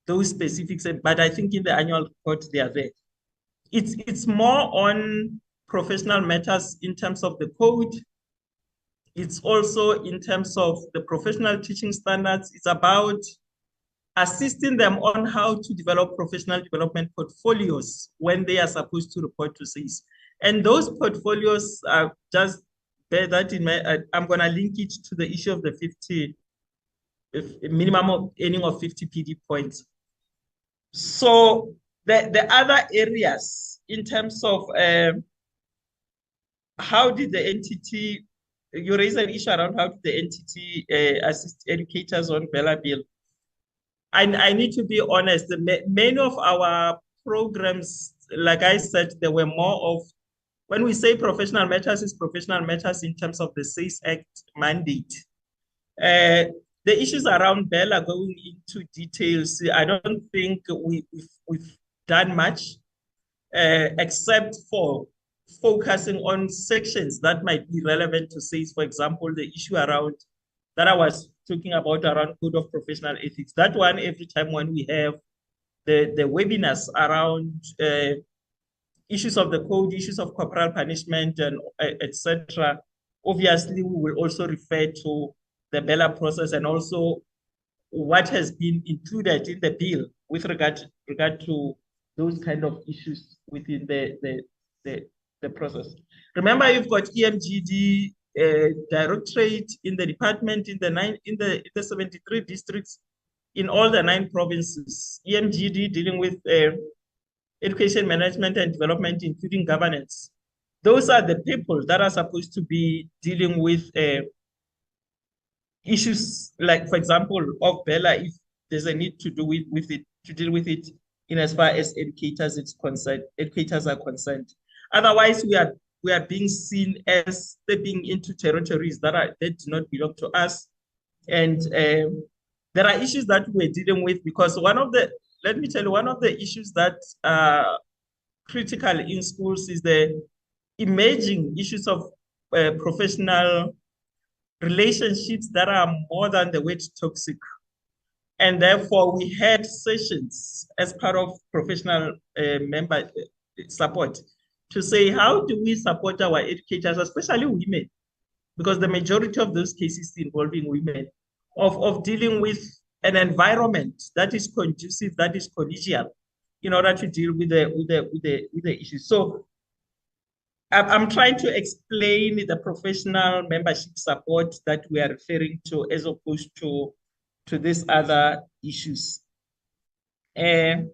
those specifics, but I think in the annual report, they are there. It's more on professional matters in terms of the code. It's also in terms of the professional teaching standards. It's about assisting them on how to develop professional development portfolios when they are supposed to report to SACE. And those portfolios are just, bear that in mind, I'm going to link it to the issue of the 50, minimum of earning of 50 PD points. So the other areas in terms of how did the entity, you raise an issue around how did the entity assist educators on BRRR bill. I need to be honest, many of our programs, like I said, they were more of, when we say professional matters, it's professional matters in terms of the SACE Act mandate. The issues around BRRR going into details, I don't think we've done much, except for focusing on sections that might be relevant to SACE. For example, the issue around that I was talking about around code of professional ethics. That one, every time when we have the webinars around issues of the code, issues of corporal punishment, and etc., obviously we will also refer to the BRRR process and also what has been included in the bill with regard to those kind of issues within the process. Remember, you've got EMGD directorate in the department in the 73 districts in all the 9 provinces. EMGD dealing with education management and development, including governance. Those are the people that are supposed to be dealing with issues like, for example, of BRRR, if there's a need to deal with it in as far as educators are concerned. Otherwise, we are being seen as stepping into territories that do not belong to us. And there are issues that we're dealing with because let me tell you, one of the issues that are critical in schools is the emerging issues of professional relationships that are more than the word toxic. And therefore, we had sessions as part of professional member support to say, how do we support our educators, especially women? Because the majority of those cases involving women, of dealing with an environment that is conducive, that is collegial, in order to deal with the issues. So I'm trying to explain the professional membership support that we are referring to as opposed to these other issues. And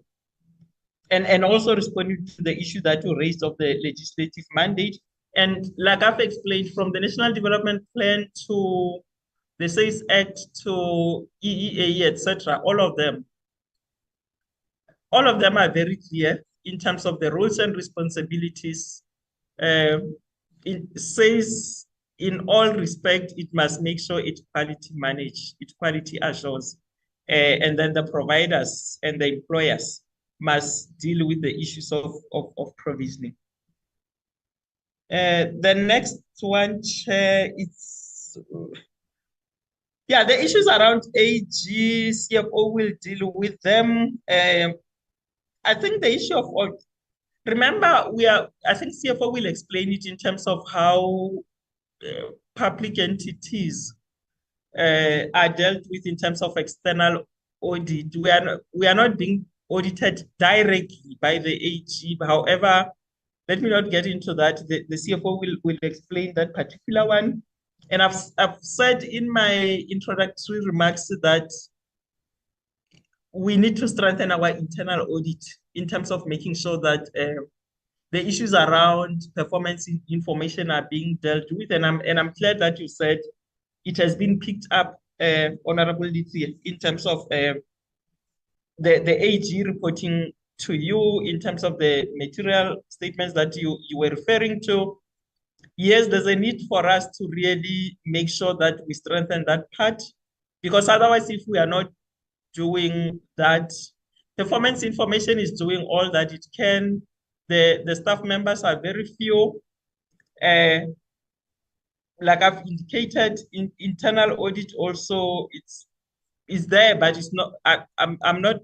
also responding to the issue that you raised of the legislative mandate. And like I've explained, from the National Development Plan to the SACE Act to EEA, etc., all of them are very clear in terms of the roles and responsibilities it says in all respect, it must make sure it quality manage, it quality assures, and then the providers and the employers must deal with the issues of provisioning. The next one, Chair, it's yeah, the issues around AG, CFO will deal with them. I think the issue of, remember, I think CFO will explain it in terms of how public entities are dealt with in terms of external audit. We are not being audited directly by the AG. However, let me not get into that. The CFO will explain that particular one. And I've said in my introductory remarks that we need to strengthen our internal audit in terms of making sure that the issues around performance information are being dealt with. And I'm glad that you said it has been picked up, Honorable Litsi, in terms of the AG reporting to you in terms of the material statements that you were referring to. Yes, there's a need for us to really make sure that we strengthen that part, because otherwise, if we are not doing that, performance information is doing all that it can. The staff members are very few. Like I've indicated, internal audit also is there, but it's not. I'm not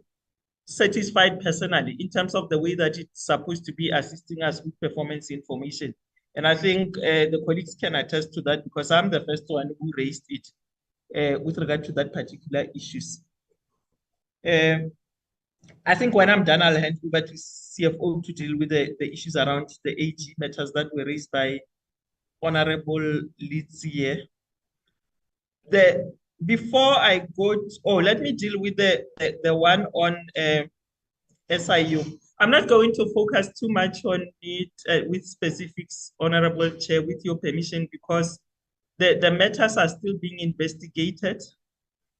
satisfied personally in terms of the way that it's supposed to be assisting us with performance information. And I think the colleagues can attest to that, because I'm the first one who raised it with regard to that particular issues. I think when I'm done, I'll hand over to CFO to deal with the issues around the AG matters that were raised by Honorable Litsi. Before I go, let me deal with the one on SIU. I'm not going to focus too much on it with specifics, Honorable Chair, with your permission, because the matters are still being investigated,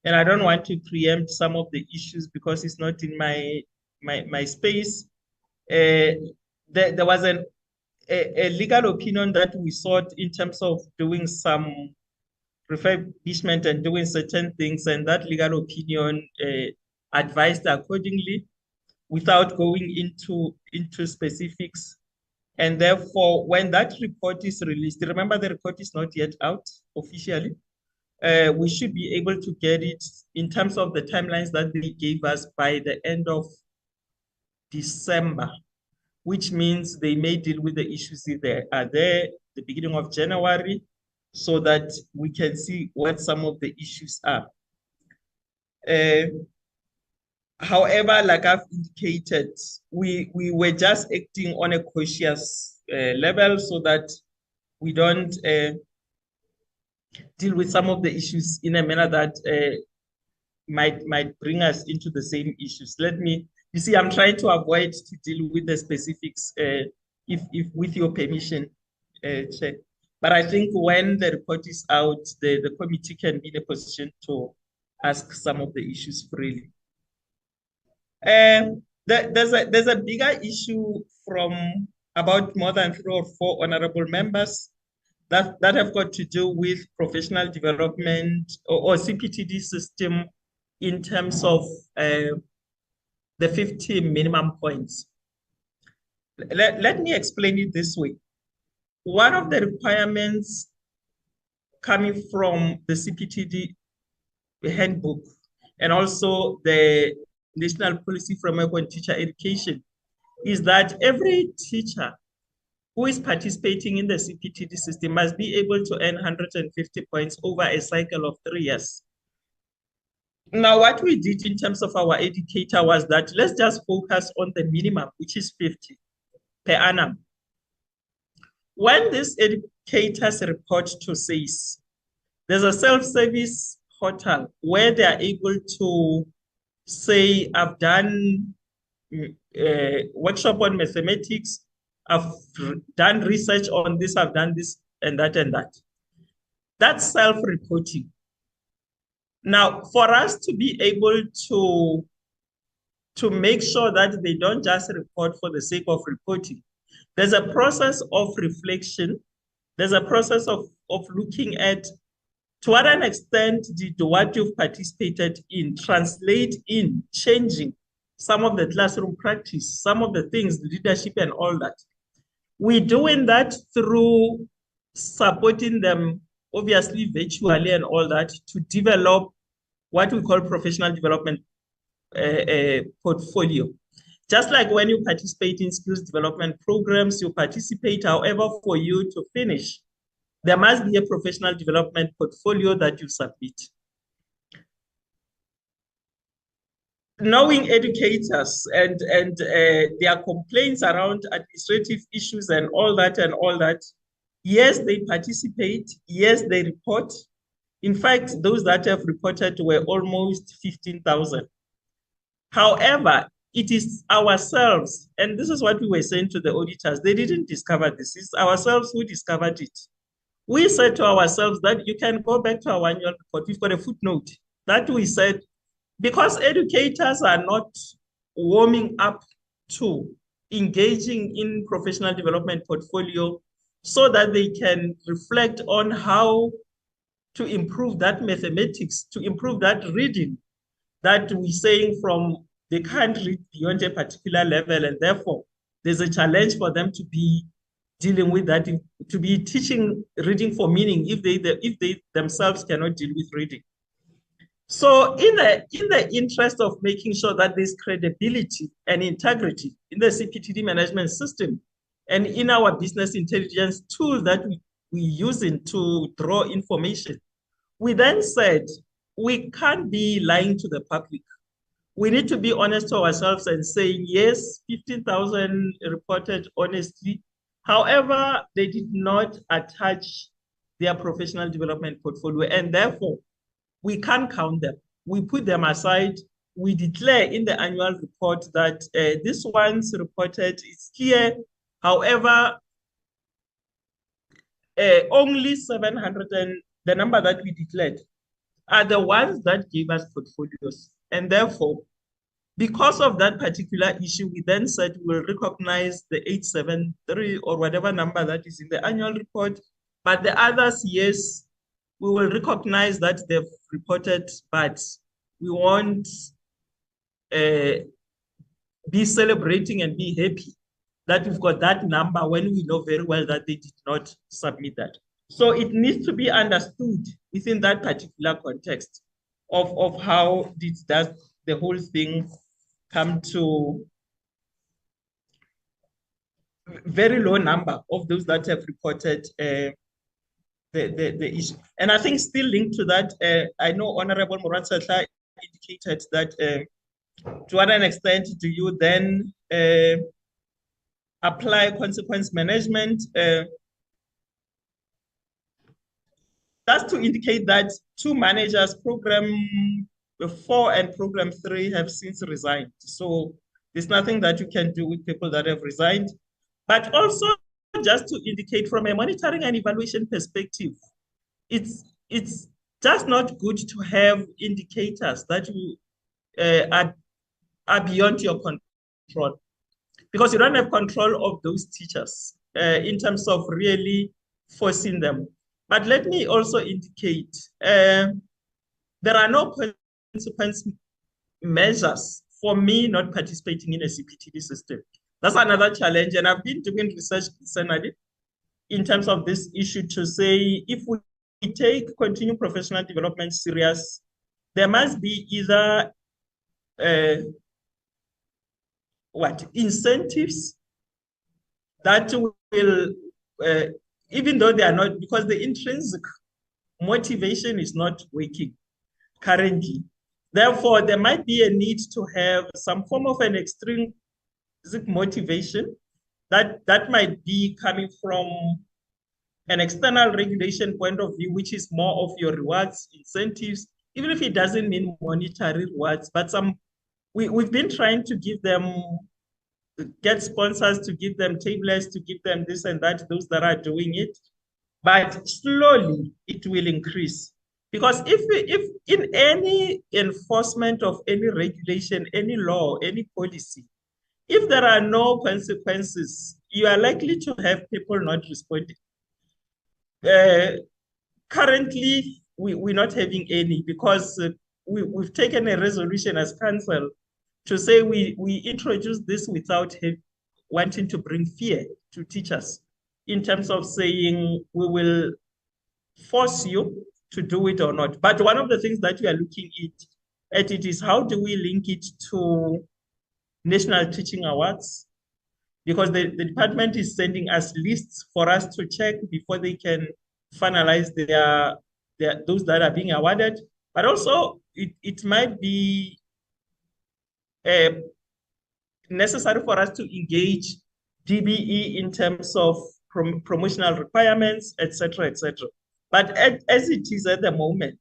and I don't want to preempt some of the issues because it's not in my space. There was a legal opinion that we sought in terms of doing some refurbishment and doing certain things, and that legal opinion advised accordingly without going into specifics. And therefore, when that report is released, remember the report is not yet out officially, we should be able to get it in terms of the timelines that they gave us by the end of December, which means they may deal with the issues if they are there the beginning of January, so that we can see what some of the issues are. However, like I've indicated, we were just acting on a cautious level so that we don't deal with some of the issues in a manner that might bring us into the same issues. You see, I'm trying to avoid to deal with the specifics, if with your permission, Chair. But I think when the report is out, the committee can be in a position to ask some of the issues freely. There's a bigger issue from about more than 3 or 4 honorable members that have got to do with professional development or CPTD system in terms of the 50 minimum points. Let me explain it this way. One of the requirements coming from the CPTD handbook and also the National Policy Framework on Teacher Education is that every teacher who is participating in the CPTD system must be able to earn 150 points over a cycle of 3 years. Now, what we did in terms of our educator was that let's just focus on the minimum, which is 50 per annum. When these educators report to SACE, there's a self-service portal where they are able to say, I've done a workshop on mathematics, I've done research on this, I've done this and that and that. That's self-reporting. Now, for us to be able to make sure that they don't just report for the sake of reporting, there's a process of reflection there's a process of looking at to what an extent did what you've participated in translate in changing some of the classroom practice, some of the things, leadership and all that. We're doing that through supporting them, obviously virtually and all that, to develop what we call professional development portfolio. Just like when you participate in skills development programs, you participate, however, for you to finish, there must be a professional development portfolio that you submit. Knowing educators and their complaints around administrative issues and all that, yes, they participate, yes, they report. In fact, those that have reported were almost 15,000. However, it is ourselves, and this is what we were saying to the auditors, they didn't discover this, it's ourselves who discovered it. We said to ourselves that you can go back to our annual report, we've got a footnote that we said, because educators are not warming up to engaging in professional development portfolio so that they can reflect on how to improve that mathematics, to improve that reading that we're saying from they can't read beyond a particular level, and therefore there's a challenge for them to be dealing with that, to be teaching reading for meaning if they themselves cannot deal with reading. So in the interest of making sure that there's credibility and integrity in the CPTD management system and in our business intelligence tool that we're using to draw information, we then said, we can't be lying to the public. We need to be honest to ourselves and saying, yes, 15,000 reported honestly. However, they did not attach their professional development portfolio, and therefore, we can't count them. We put them aside. We declare in the annual report that this one's reported is here. However, only 700, and the number that we declared are the ones that gave us portfolios. And therefore, because of that particular issue, we then said we'll recognize the 873 or whatever number that is in the annual report. But the others, yes, we will recognize that they've reported, but we won't be celebrating and be happy that we've got that number when we know very well that they did not submit that. So it needs to be understood within that particular context of how does the whole thing come to very low number of those that have reported the issue. And I think still linked to that, I know Honorable Moratsatla indicated that to what an extent do you then apply consequence management? Just to indicate that two managers, program 4 and program 3, have since resigned. So there's nothing that you can do with people that have resigned. But also just to indicate from a monitoring and evaluation perspective, it's just not good to have indicators that you are beyond your control, because you don't have control of those teachers in terms of really forcing them. But let me also indicate there are no consequence measures for me not participating in a CPTD system. That's another challenge, and I've been doing research personally in terms of this issue to say if we take continuing professional development serious, there must be either incentives that will, even though they are not, because the intrinsic motivation is not working currently. Therefore, there might be a need to have some form of an extrinsic motivation that might be coming from an external regulation point of view, which is more of your rewards, incentives, even if it doesn't mean monetary rewards, but we've been trying to give them, get sponsors to give them tablets, to give them this and that, those that are doing it, but slowly it will increase. Because if in any enforcement of any regulation, any law, any policy, if there are no consequences, you are likely to have people not responding. Currently, we're not having any because we've taken a resolution as council to say we introduce this without wanting to bring fear to teachers in terms of saying we will force you to do it or not. But one of the things that we are looking at it is how do we link it to National Teaching Awards? Because the department is sending us lists for us to check before they can finalize those that are being awarded. But also, it might be necessary for us to engage DBE in terms of promotional requirements, etc., etc. But as it is at the moment,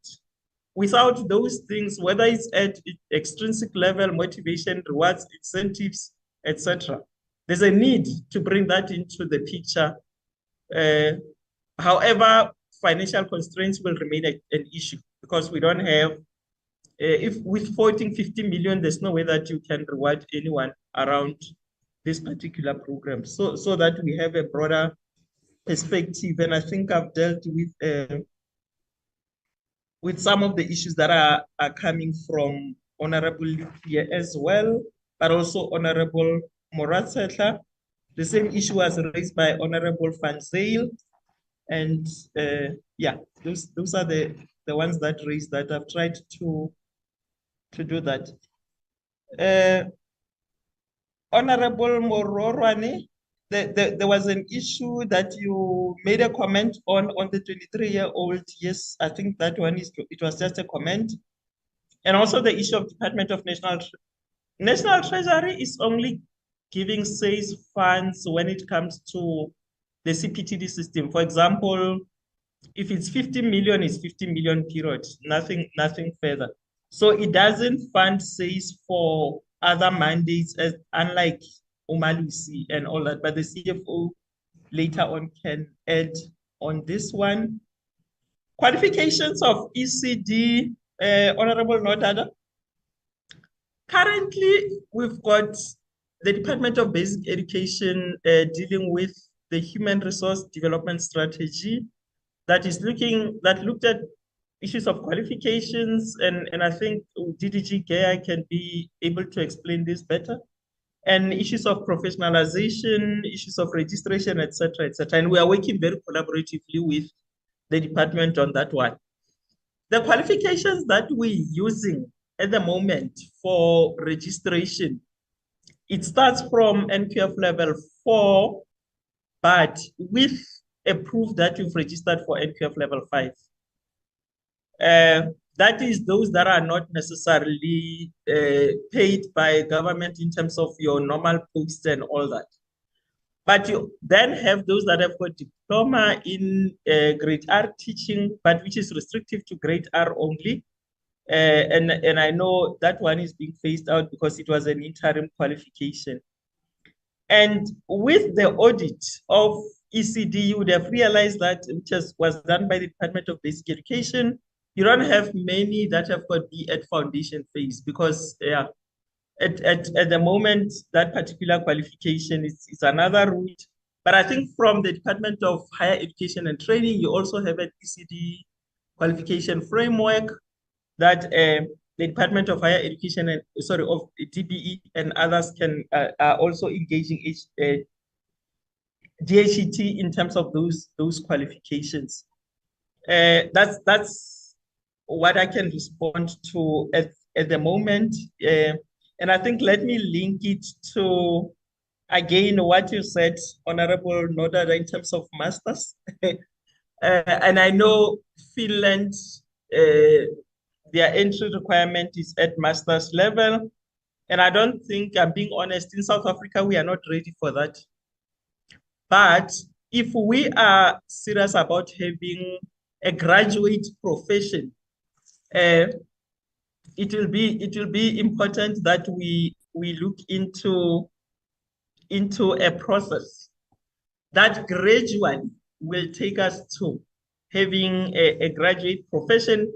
without those things, whether it's at extrinsic level, motivation, rewards, incentives, etc., there's a need to bring that into the picture. However, financial constraints will remain an issue because we don't have, if with 50 million, there's no way that you can reward anyone around this particular program. So that we have a broader perspective. And I think I've dealt with some of the issues that are coming from Honorable here as well, but also Honorable Moratsetla. The same issue was raised by Honorable Van Zyl. And yeah, those are the ones that raised that. I've tried to do that. Honorable Mororwane, there was an issue that you made a comment on the 23-year-old. Yes, I think that one it was just a comment. And also the issue of Department of National Treasury is only giving SACE funds when it comes to the CPTD system. For example, if it's 50 million, it's 50 million period, nothing further. So it doesn't fund SACE for other mandates, unlike Umalusi and all that, but the CFO later on can add on this one. Qualifications of ECD, Honorable Nodada. Currently, we've got the Department of Basic Education dealing with the Human Resource Development Strategy that looked at issues of qualifications, and I think DDG Gaya can be able to explain this better, and issues of professionalization, issues of registration, etc., etc. And we are working very collaboratively with the department on that one. The qualifications that we're using at the moment for registration, it starts from NQF level 4, but with a proof that you've registered for NQF level 5. That is those that are not necessarily paid by government in terms of your normal posts and all that. But you then have those that have got diploma in grade R teaching, but which is restrictive to grade R only. And I know that one is being phased out because it was an interim qualification. And with the audit of ECD, you would have realized that, which was done by the Department of Basic Education, you don't have many that have got B at foundation phase because at the moment, that particular qualification is another route. But I think from the Department of Higher Education and Training, you also have an ECD qualification framework that the Department of Higher Education and of DBE and others are also engaging DHET in terms of those qualifications. That's what I can respond to at the moment. And I think let me link it to, again, what you said, Honorable Nodada, in terms of masters. And I know Finland, their entry requirement is at master's level. And I don't think, I'm being honest, in South Africa, we are not ready for that. But if we are serious about having a graduate profession, it will be important that we look into a process that gradually will take us to having a graduate profession,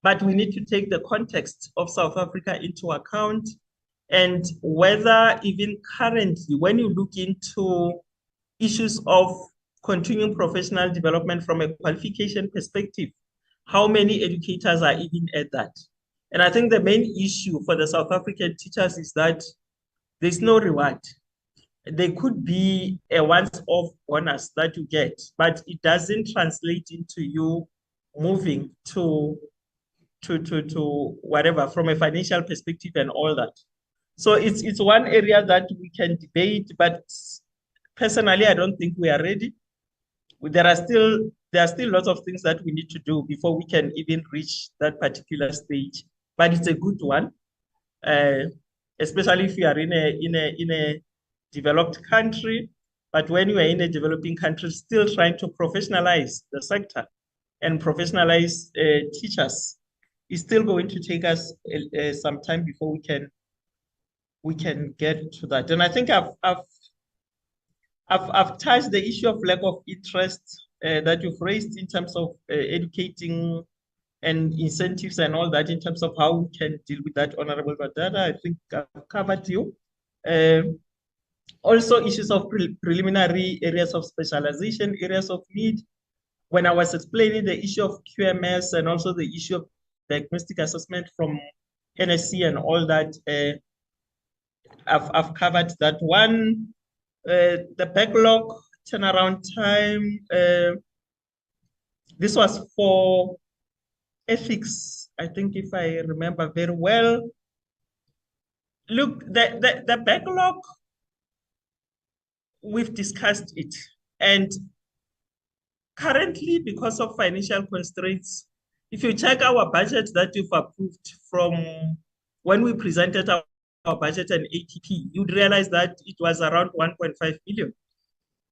but we need to take the context of South Africa into account, and whether even currently, when you look into issues of continuing professional development from a qualification perspective, how many educators are even at that? And I think the main issue for the South African teachers is that there's no reward. There could be a once-off bonus that you get, but it doesn't translate into you moving to whatever from a financial perspective and all that. So it's one area that we can debate, but personally, I don't think we are ready. There are still lots of things that we need to do before we can even reach that particular stage. But it's a good one, especially if you are in a developed country. But when you are in a developing country, still trying to professionalize the sector and professionalize teachers is still going to take us some time before we can get to that. And I think I've touched the issue of lack of interest that you've raised in terms of educating and incentives and all that in terms of how we can deal with that, Honorable Badada. I think I've covered you. Also issues of preliminary areas of specialization, areas of need. When I was explaining the issue of QMS and also the issue of diagnostic assessment from NSC and all that, I've covered that one. The backlog turnaround time, this was for ethics, I think, if I remember very well. Look, the backlog, we've discussed it. And currently, because of financial constraints, if you check our budget that you've approved from when we presented our budget and ATP, you'd realize that it was around 1.5 million.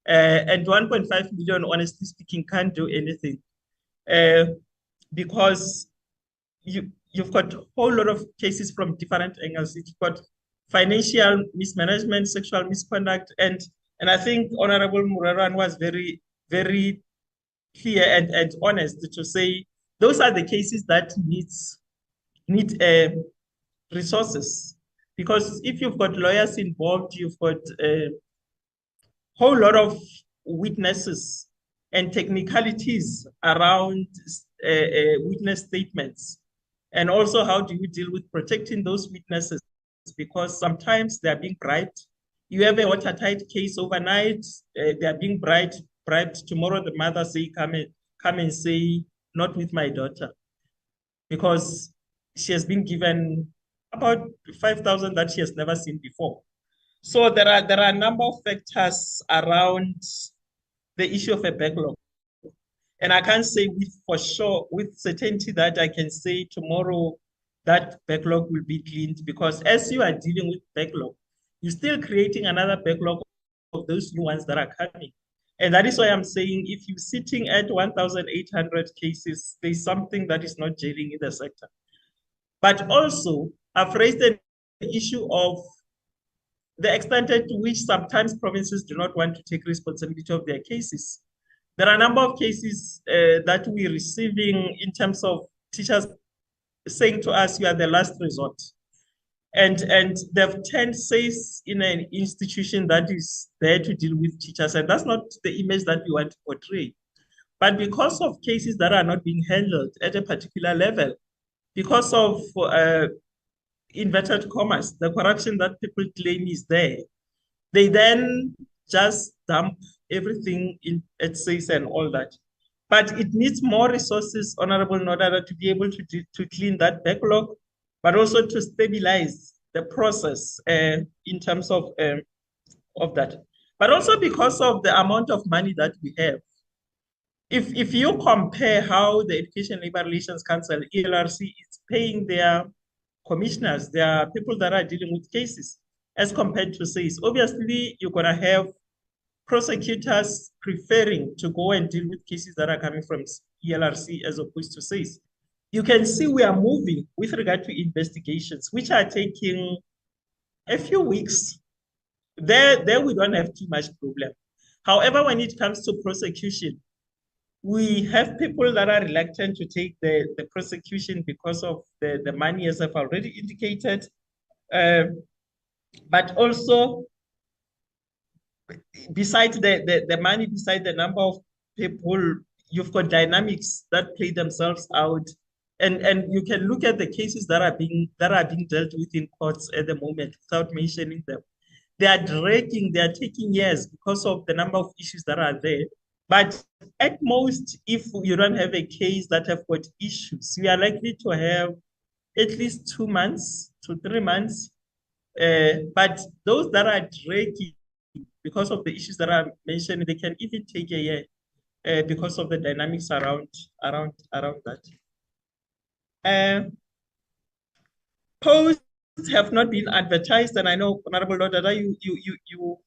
And 1.5 million, honestly speaking, can't do anything because you've got a whole lot of cases from different angles. You've got financial mismanagement, sexual misconduct, and I think Honorable Muraran was very, very clear and honest to say those are the cases that need resources. Because if you've got lawyers involved, you've got a whole lot of witnesses and technicalities around witness statements. And also, how do you deal with protecting those witnesses? Because sometimes they are being bribed. You have a watertight case overnight, they are being bribed. Tomorrow the mother say, come and say, not with my daughter. Because she has been given about 5,000 that she has never seen before. So there are a number of factors around the issue of a backlog. And I can't say for sure, with certainty that I can say tomorrow that backlog will be cleaned, because as you are dealing with backlog, you're still creating another backlog of those new ones that are coming. And that is why I'm saying if you're sitting at 1,800 cases, there's something that is not gelling in the sector. But also, I've raised the issue of the extent to which sometimes provinces do not want to take responsibility of their cases. There are a number of cases that we're receiving in terms of teachers saying to us, you are the last resort. And they've turned SACE in an institution that is there to deal with teachers. And that's not the image that we want to portray. But because of cases that are not being handled at a particular level, because of inverted commas, the corruption that people claim is there, they then just dump everything in at SACE and all that. But it needs more resources, Honorable Nodada, to be able to clean that backlog, but also to stabilize the process in terms of that. But also because of the amount of money that we have. If you compare how the Education Labor Relations Council, ELRC, is paying their commissioners, their people that are dealing with cases, as compared to SACE, obviously you're going to have prosecutors preferring to go and deal with cases that are coming from ELRC as opposed to SACE. You can see we are moving with regard to investigations, which are taking a few weeks. There we don't have too much problem. However, when it comes to prosecution, we have people that are reluctant to take the prosecution because of the money, as I've already indicated. But also, besides the money, beside the number of people, you've got dynamics that play themselves out. And you can look at the cases that are being dealt with in courts at the moment without mentioning them. They are dragging, they are taking years because of the number of issues that are there. But at most, if you don't have a case that have got issues, you are likely to have at least 2 months to 3 months. But those that are dragging because of the issues that I mentioned, they can even take a year because of the dynamics around that. Posts have not been advertised, and I know, Honorable Dada, you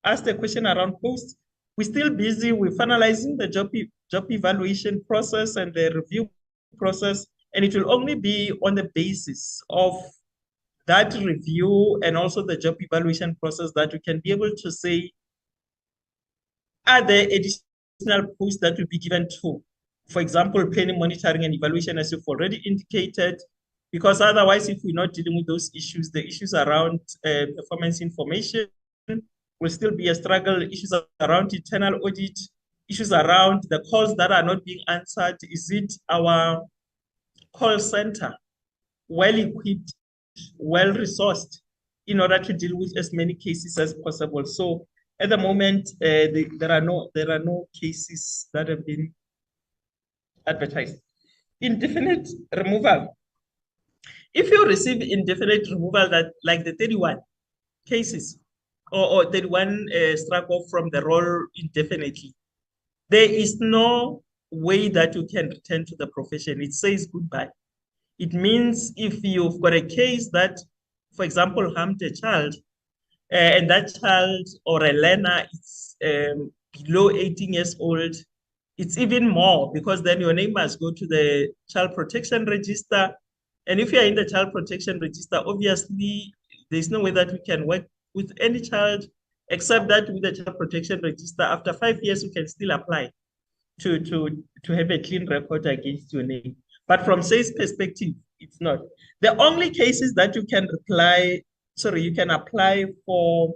asked a question around posts. We're still busy with finalizing the job evaluation process and the review process, and it will only be on the basis of that review and also the job evaluation process that we can be able to say, are there additional posts that will be given to, for example, planning, monitoring, and evaluation, as you've already indicated? Because otherwise, if we're not dealing with those issues, the issues around performance information will still be a struggle, issues around internal audit, issues around the calls that are not being answered. Is it our call center well-equipped, well-resourced in order to deal with as many cases as possible? So at the moment, there are no cases that have been advertised. Indefinite removal. If you receive indefinite removal, that like the 31 cases or 31 struck off from the role indefinitely, there is no way that you can return to the profession. It says goodbye. It means if you've got a case that, for example, harmed a child, and that child or a learner is below 18 years old, it's even more, because then your name must go to the child protection register. And if you're in the child protection register, obviously there's no way that we can work with any child, except that with the child protection register, after 5 years, you can still apply to have a clean record against your name. But from SACE perspective, it's not. The only cases that you can apply for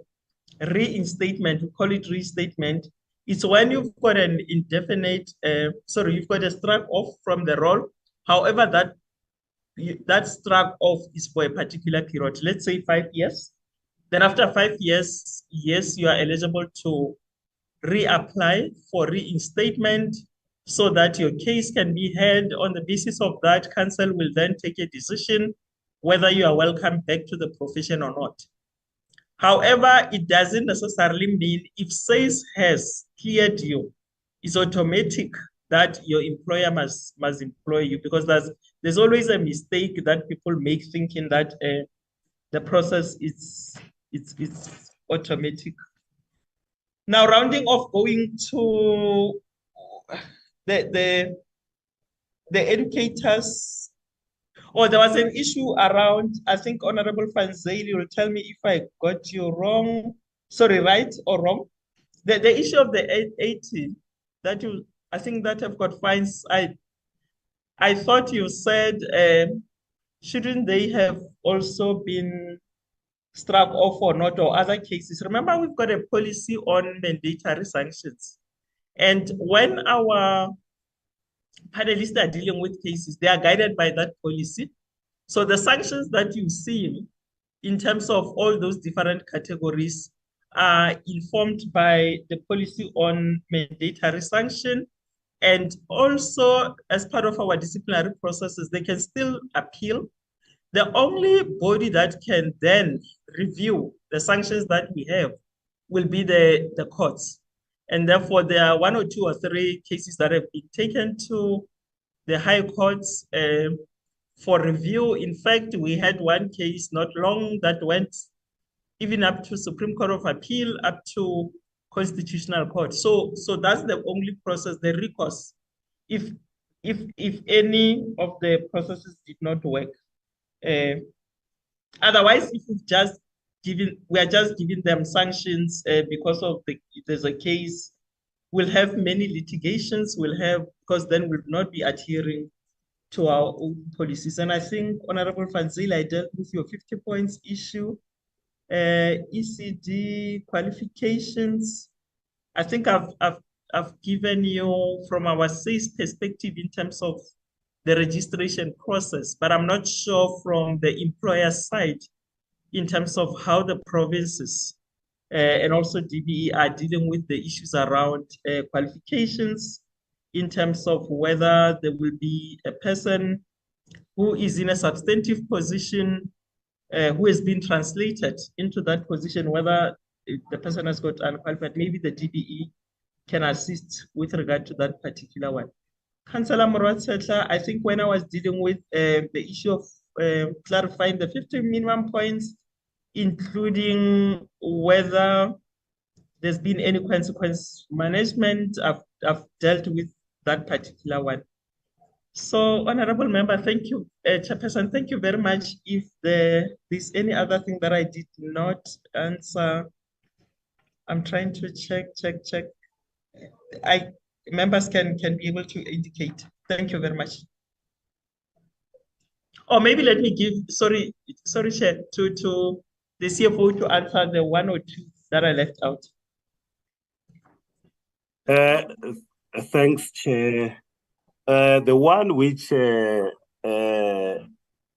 reinstatement, we call it reinstatement, it's when you've got an indefinite, you've got a struck off from the role. However, that struck off is for a particular period, let's say 5 years. Then after 5 years, yes, you are eligible to reapply for reinstatement so that your case can be heard. On the basis of that, council will then take a decision whether you are welcome back to the profession or not. However, it doesn't necessarily mean if SACE has cleared you, it's automatic that your employer must employ you, because there's always a mistake that people make, thinking that the process is automatic. Now, rounding off, going to the educators, there was an issue around, I think Honorable Fanzeli will tell me if I got you wrong, right or wrong. The issue of the 80 that I think that have got fines, I thought you said, shouldn't they have also been struck off or not, or other cases? Remember, we've got a policy on mandatory sanctions. And when our panelists are dealing with cases, they are guided by that policy. So the sanctions that you see in terms of all those different categories are informed by the policy on mandatory sanction. And also, as part of our disciplinary processes, they can still appeal. The only body that can then review the sanctions that we have will be the courts. And therefore, there are 1 or 2 or 3 cases that have been taken to the high courts for review. In fact, we had one case not long that went even up to Supreme Court of Appeal, up to Constitutional Court. So that's the only process, the recourse, if any of the processes did not work. Otherwise, if we are just giving them sanctions because of there's a case, we'll have many litigations, because then we'll not be adhering to our own policies. And I think, Honorable Fanzila, I dealt with your 50 points issue. ECD qualifications. I think I've given you from our SACE perspective in terms of the registration process, but I'm not sure from the employer side in terms of how the provinces and also DBE are dealing with the issues around qualifications in terms of whether there will be a person who is in a substantive position who has been translated into that position, whether the person has got unqualified, maybe the DBE can assist with regard to that particular one. Councillor Morwa-Tshehla, I think when I was dealing with the issue of clarifying the 50 minimum points, including whether there's been any consequence management, I've dealt with that particular one. So, Honorable Member, thank you. Chairperson, thank you very much. If there's any other thing that I did not answer, I'm trying to check. Members can be able to indicate. Thank you very much. Or maybe let me give, sorry, Chair, to the CFO to answer the one or two that I left out. Thanks, Chair. The one which the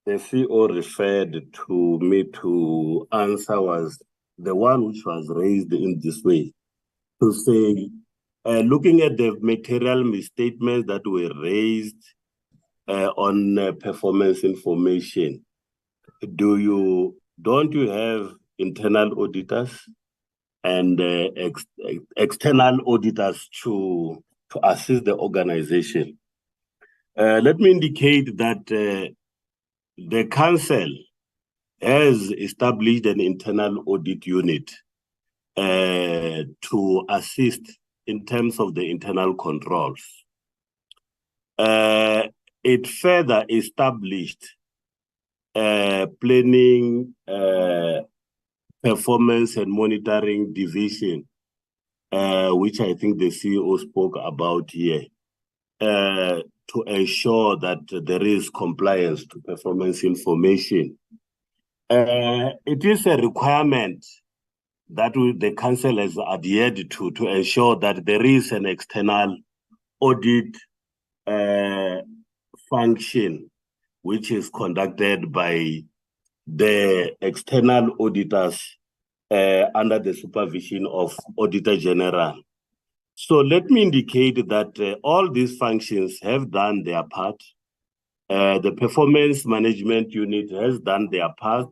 CEO referred to me to answer was the one which was raised in this way, to say, looking at the material misstatements that were raised on performance information, don't you have internal auditors and external auditors to assist the organization? Let me indicate that the council has established an internal audit unit to assist in terms of the internal controls. It further established planning, performance and monitoring division, which I think the CEO spoke about here, to ensure that there is compliance to performance information. It is a requirement that the council has adhered to ensure that there is an external audit function which is conducted by the external auditors under the supervision of Auditor General. So let me indicate that all these functions have done their part. The Performance Management Unit has done their part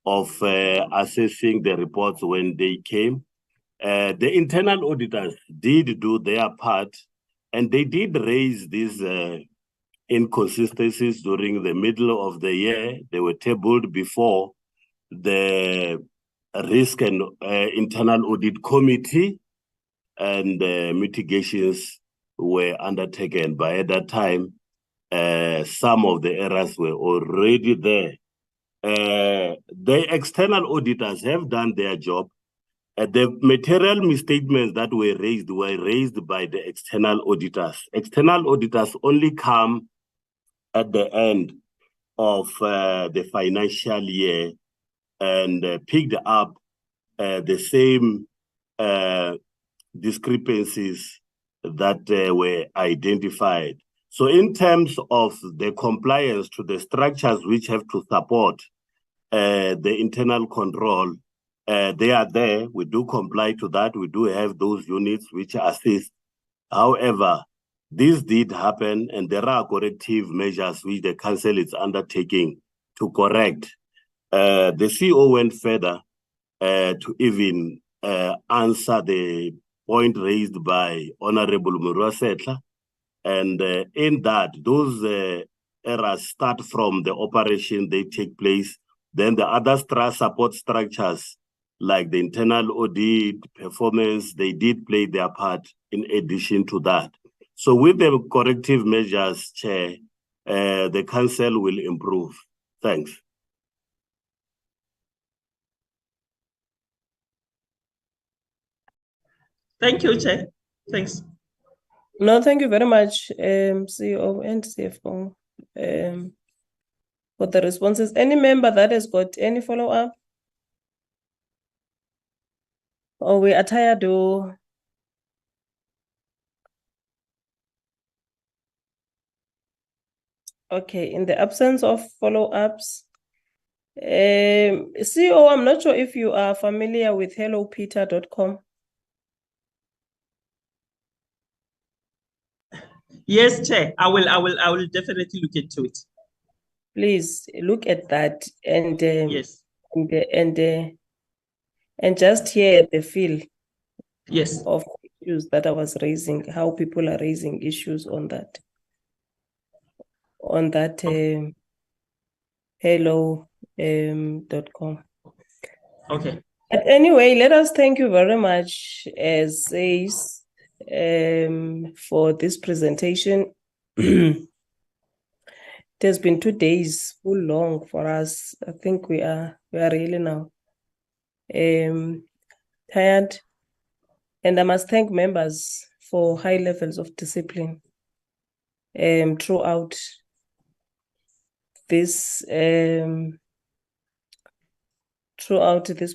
of assessing the reports when they came. The internal auditors did do their part, and they did raise these inconsistencies during the middle of the year. They were tabled before the Risk and Internal Audit Committee, and mitigations were undertaken. By that time, some of the errors were already there. The external auditors have done their job. The material misstatements that were raised by the external auditors. External auditors only come at the end of the financial year and picked up the same discrepancies that were identified. So in terms of the compliance to the structures which have to support the internal control, they are there. We do comply to that. We do have those units which assist. However, this did happen, and there are corrective measures which the council is undertaking to correct. The CEO went further to even answer the point raised by Honorable Morwa-Tshehla, and in that, those errors start from the operation, they take place, then the other support structures like the internal audit, performance, they did play their part in addition to that. So with the corrective measures, Chair, the council will improve. Thanks. Thank you, Chair. Thanks. No, thank you very much, CEO and CFO, for the responses. Any member that has got any follow-up? Oh, we are tired. Oh. Okay, in the absence of follow-ups, CEO, I'm not sure if you are familiar with hellopeter.com. Yes, Chair. I will definitely look into it. Please look at that and yes, and just hear the feel yes of issues that I was raising, how people are raising issues on that hello.com. Okay. But anyway, let us thank you very much, as SACE, for this presentation. It has been 2 days, full long for us. I think we are really now tired, and I must thank members for high levels of discipline throughout this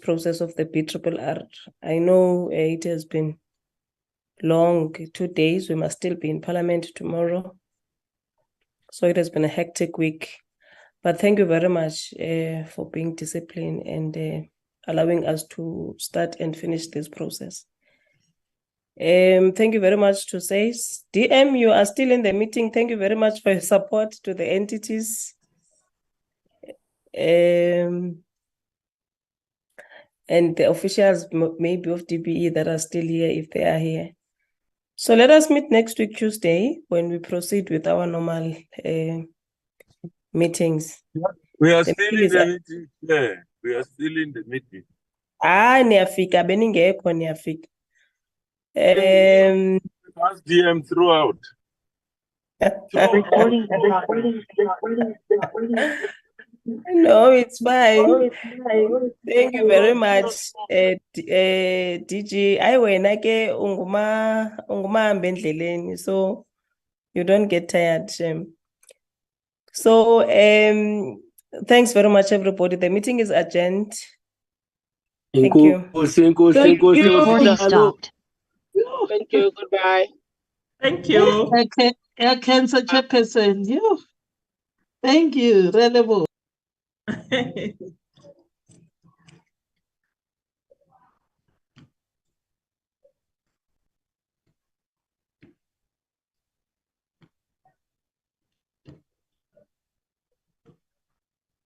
process of the BRRR. I know it has been long, 2 days. We must still be in Parliament tomorrow. So it has been a hectic week. But thank you very much for being disciplined and allowing us to start and finish this process. Thank you very much to SACE. DM, you are still in the meeting. Thank you very much for your support to the entities. And the officials maybe of DBE that are still here, if they are here. So let us meet next week, Tuesday, when we proceed with our normal meetings. We are still in the meeting. Yeah, we are still in the meeting. Niyafika, beningekho niyafika. Ask DM throughout. No, it's fine. Thank you very much, DG. I wena ke ungumahamba endleleni, so you don't get tired, Shem. So thanks very much, everybody. The meeting is adjourned. Thank you. Recording stopped. Thank you. Goodbye. Thank you. Air Cancer Chairperson. Thank you. Relevant.